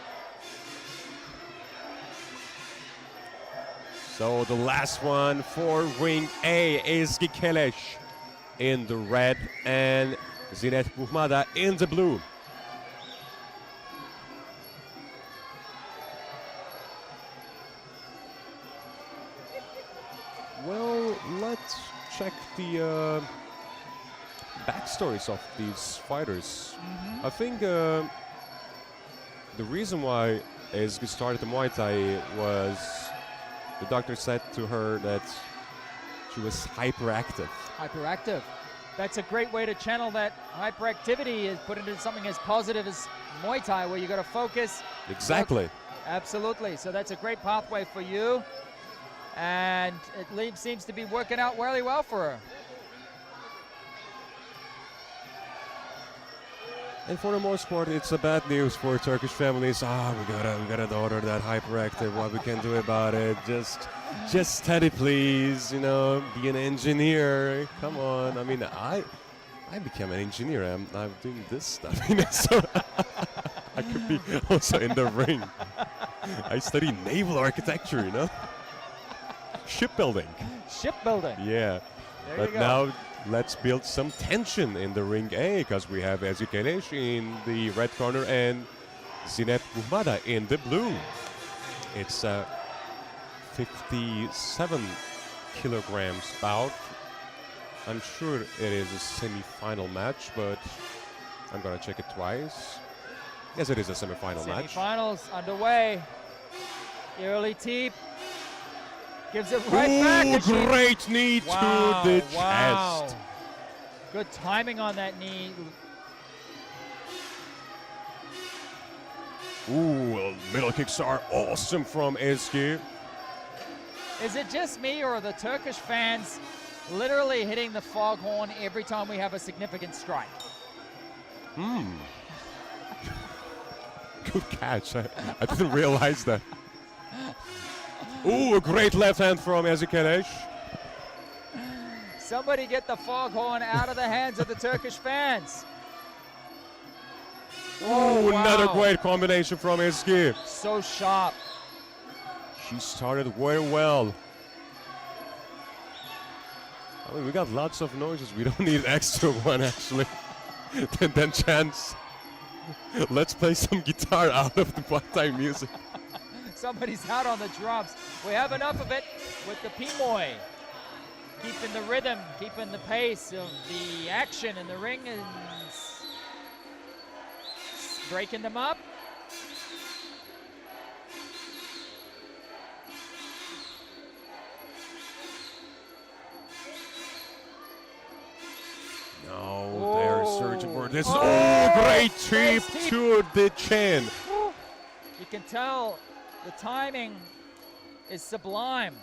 So the last one for Ring A is Ezgi Keleş in the red and Zineb Buhmada in the blue. Well, let's check the backstories of these fighters. I think the reason why Ezgi started the Muay Thai was the doctor said to her that she was hyperactive. Hyperactive. That's a great way to channel that hyperactivity, is put into something as positive as Muay Thai, where you got to focus. Exactly. Absolutely. So that's a great pathway for you. And it seems to be working out really well for her. And for the most part, it's a bad news for Turkish families. We got a daughter that hyperactive. What we can do about it? Just study, please. You know, be an engineer. Come on. I mean, I became an engineer. I'm doing this stuff. You know, so I could be also in the ring. I studied naval architecture. You know, shipbuilding. Shipbuilding. Yeah, there but now let's build some tension in the ring A, because we have Ezgi Keleş in the red corner and Zineb Buhmada in the blue. It's a 57 kilograms bout. I'm sure it is a semi-final match, but I'm gonna check it twice. Yes, it is a semi-final match. Semi-finals underway. The early teep gives it right back. Ooh, great knee to the chest. Good timing on that knee. Ooh, middle kicks are awesome from Ezgi. Is it just me, or are the Turkish fans literally hitting the foghorn every time we have a significant strike? Good catch. I didn't realize that. Ooh, a great left hand from Ezgi. Somebody get the foghorn out of the hands of the Turkish fans. Oh, another great combination from Ezgi. So sharp. She started very well. I mean, we got lots of noises. We don't need extra one, actually. then chance. Let's play some guitar out of the Muaythai music. Somebody's out on the drums. We have enough of it with the Pimoy. Keeping the rhythm, keeping the pace of the action in the ring, and breaking them up. No, they're searching for this. Oh, great cheap to the chin. You can tell the timing is sublime.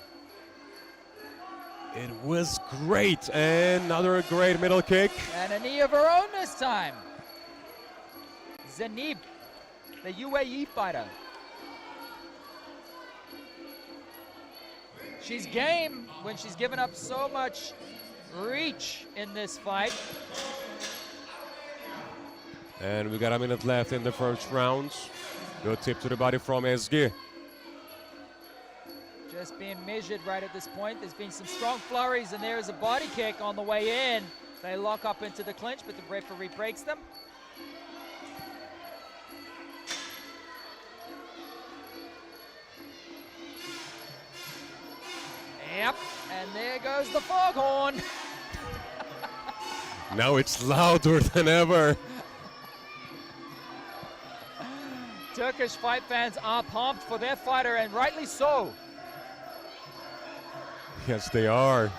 It was great. And another great middle kick. And a knee of her own this time. Zanib, the UAE fighter. She's game when she's given up so much reach in this fight. And we got a minute left in the first round. Good tip to the body from Ezgi. Just being measured right at this point. There's been some strong flurries, and there's a body kick on the way in. They lock up into the clinch, but the referee breaks them. Yep, and there goes the foghorn. Now it's louder than ever. Turkish fight fans are pumped for their fighter, and rightly so. Yes, they are.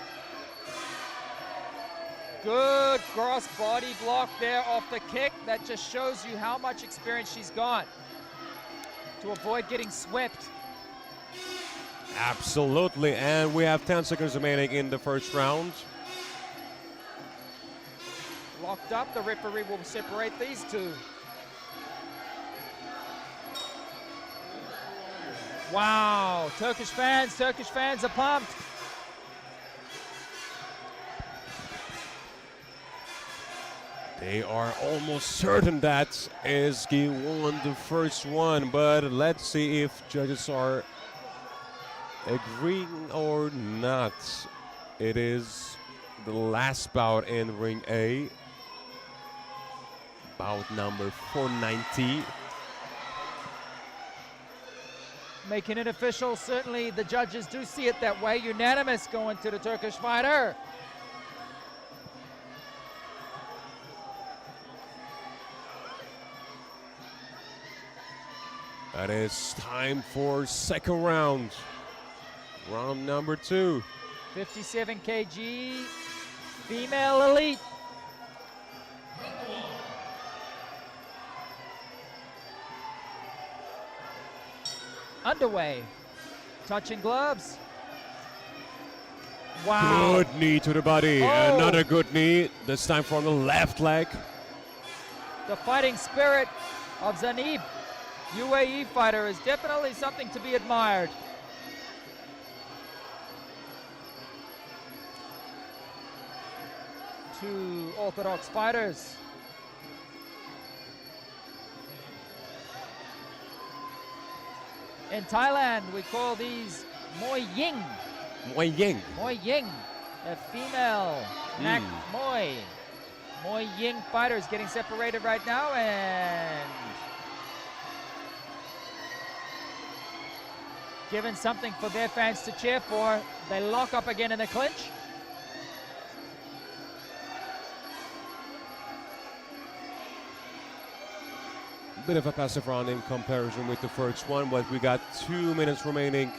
Good cross body block there off the kick. That just shows you how much experience she's got to avoid getting swept. Absolutely, and we have 10 seconds remaining in the first round. Locked up, the referee will separate these two. Wow, Turkish fans are pumped. They are almost certain that Ezgi won the first one, but let's see if judges are agreeing or not. It is the last bout in ring A. Bout number 490. Making it official, certainly the judges do see it that way. Unanimous going to the Turkish fighter. That is time for second round. Round number 2. 57 kg, female elite. Underway. Touching gloves. Wow. Good knee to the body. Oh. Another good knee, this time from the left leg. The fighting spirit of Zanib, UAE fighter, is definitely something to be admired. Two orthodox fighters. In Thailand, we call these Muay Ying. Muay Ying. Muay Ying, a female Nak Muay. Muay Ying fighters getting separated right now, and given something for their fans to cheer for. They lock up again in the clinch. Bit of a passive round in comparison with the first one, but we got 2 minutes remaining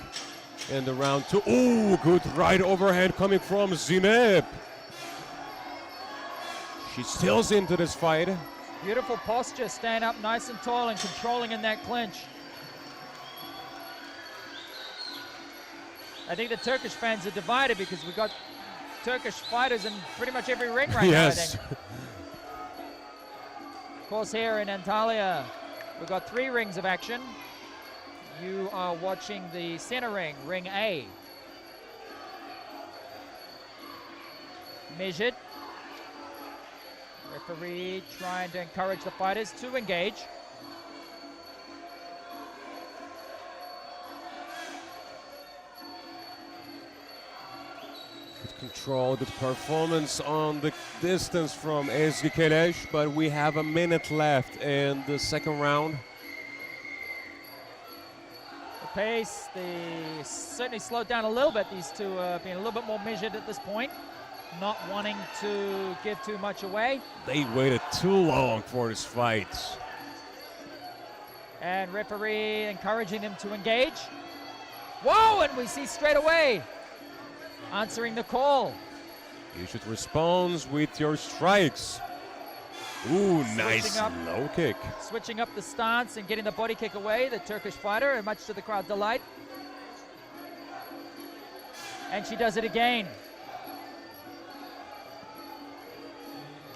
in the round two. Oh, good right overhand coming from Zineb. She stills into this fight. Beautiful posture, staying up nice and tall and controlling in that clinch. I think the Turkish fans are divided because we've got Turkish fighters in pretty much every ring right now, I Yes. think. Of course, here in Antalya, we've got 3 rings of action. You are watching the center ring, ring A. Measured. Referee trying to encourage the fighters to engage. Good control, good performance on the distance from Ezgi Keleş, but we have a minute left in the second round. The pace, they certainly slowed down a little bit. These two being a little bit more measured at this point, not wanting to give too much away. They waited too long for this fight. And referee encouraging them to engage. Whoa, and we see straight away answering the call. You should respond with your strikes. Ooh, nice up. low kick. Switching up the stance and getting the body kick away, the Turkish fighter, and much to the crowd's delight. And she does it again.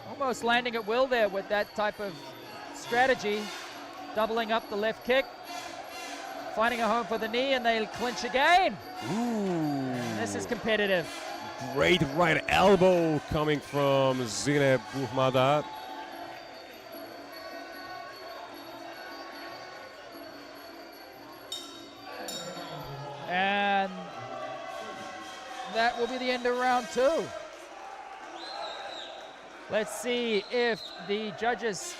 Almost landing at will there with that type of strategy. Doubling up the left kick. Finding a home for the knee, and they clinch again. Ooh. This is competitive. Great right elbow coming from Zineb Buhmadat. And that will be the end of round 2. Let's see if the judges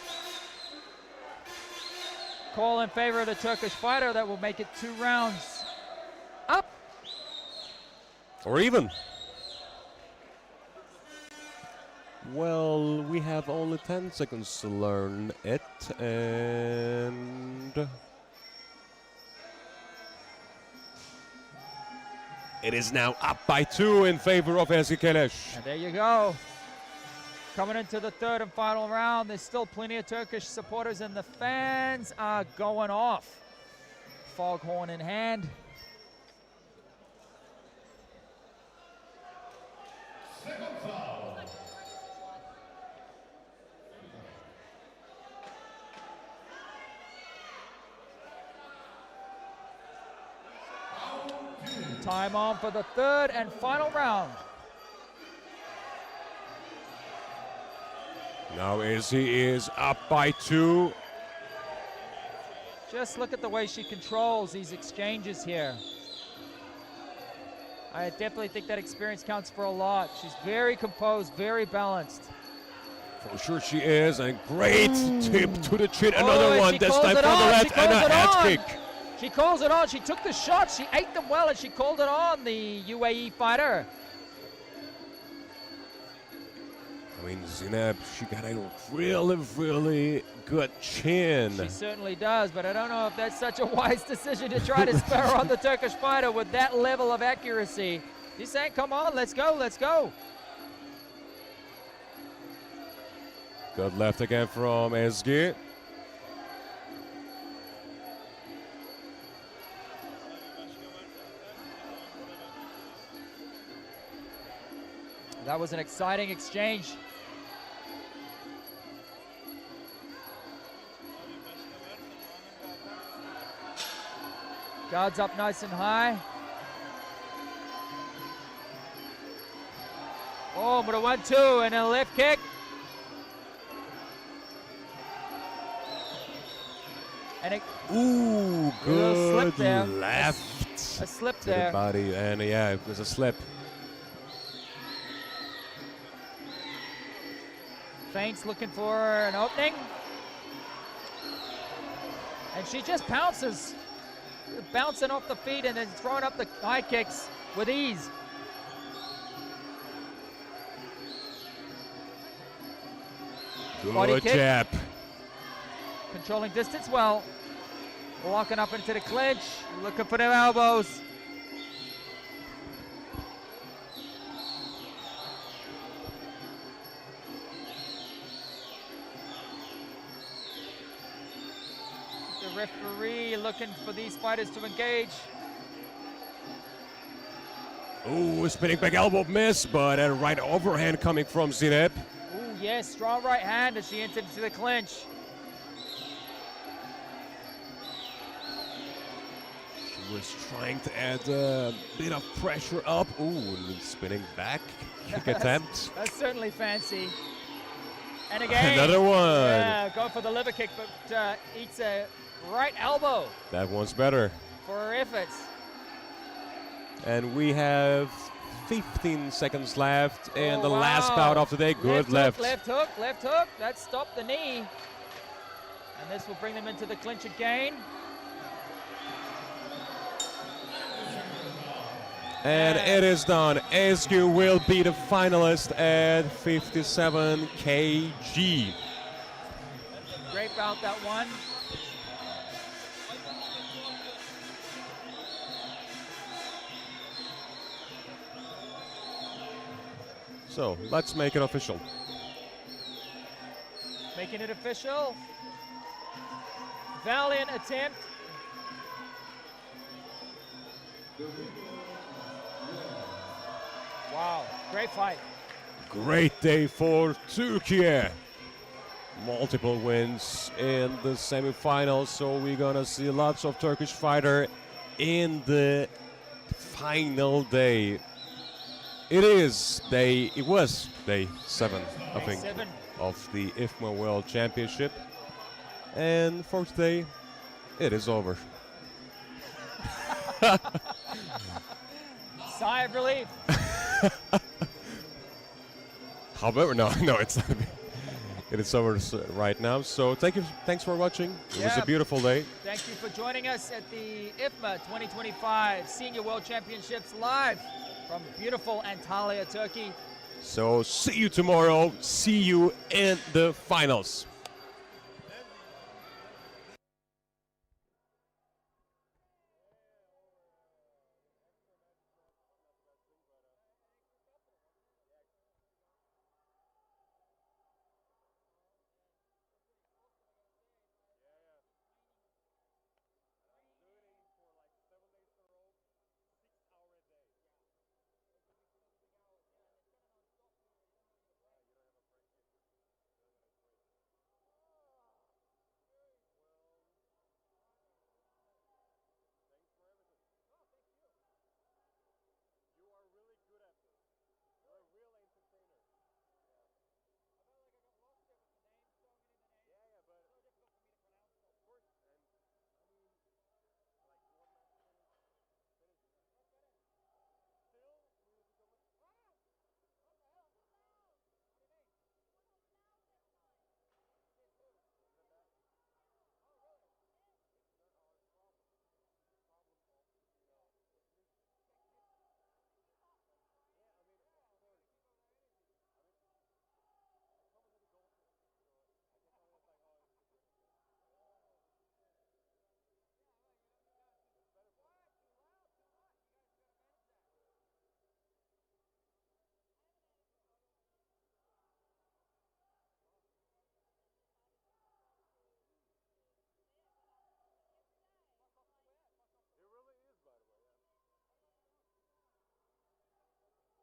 call in favor of the Turkish fighter. That will make it 2 rounds up. Or even. Well, we have only 10 seconds to learn it, and it is now up by 2 in favor of Ezgi Keleş. And there you go. Coming into the 3rd and final round, there's still plenty of Turkish supporters, and the fans are going off. Foghorn in hand. Time on for the 3rd and final round. Now Ezgi is up by 2. Just look at the way she controls these exchanges here. I definitely think that experience counts for a lot. She's very composed, very balanced. For sure she is, and great tip to the chin. Another and one, she this calls time it from the on, left, she and a calls it head on. kick. She calls it on. She took the shot. She ate them well, and she called it on, the UAE fighter. I mean, Zineb, she got a really, really good chin. She certainly does, but I don't know if that's such a wise decision to try to spur on the Turkish fighter with that level of accuracy. She's saying, come on, let's go, let's go. Good left again from Ezgi. That was an exciting exchange. Guards up nice and high. Oh, but a 1-2 and a left kick. And a Ooh, little slip good there. left a slip to the there. body, and yeah, it was a slip. Feints looking for an opening. And she just pounces. bouncing off the feet and then throwing up the high kicks with ease. Body Good kick. jab. Controlling distance well. Walking up into the clinch. Looking for them elbows. The referee looking for these fighters to engage. Ooh, spinning back elbow miss, but a right overhand coming from Zineb. Ooh, yes, strong right hand as she entered into the clinch. She was trying to add a bit of pressure up. Ooh, spinning back. Kick attempt. That's certainly fancy. And again, Another one. Yeah, going for the liver kick, but eats a right elbow That one's better. for her efforts. And we have 15 seconds left in Oh, the last wow. bout of the day. Good left. Left hook, left hook. That stopped the knee. And this will bring them into the clinch again. And it is done. SQ will be the finalist at 57 kg. Great bout, that one. So let's make it official. Making it official. Valiant attempt. Wow, great fight. Great day for Türkiye. Multiple wins in the semifinals, so we're gonna see lots of Turkish fighter in the final day. It was day 7, I think, 7. of the IFMA World Championship. And for today, it is over. Sigh of relief. However, no, it's not. It is over right now. So thanks for watching. It was Yeah. a beautiful day. Thank you for joining us at the IFMA 2025 Senior World Championships live from beautiful Antalya, Turkey. So see you tomorrow. See you in the finals.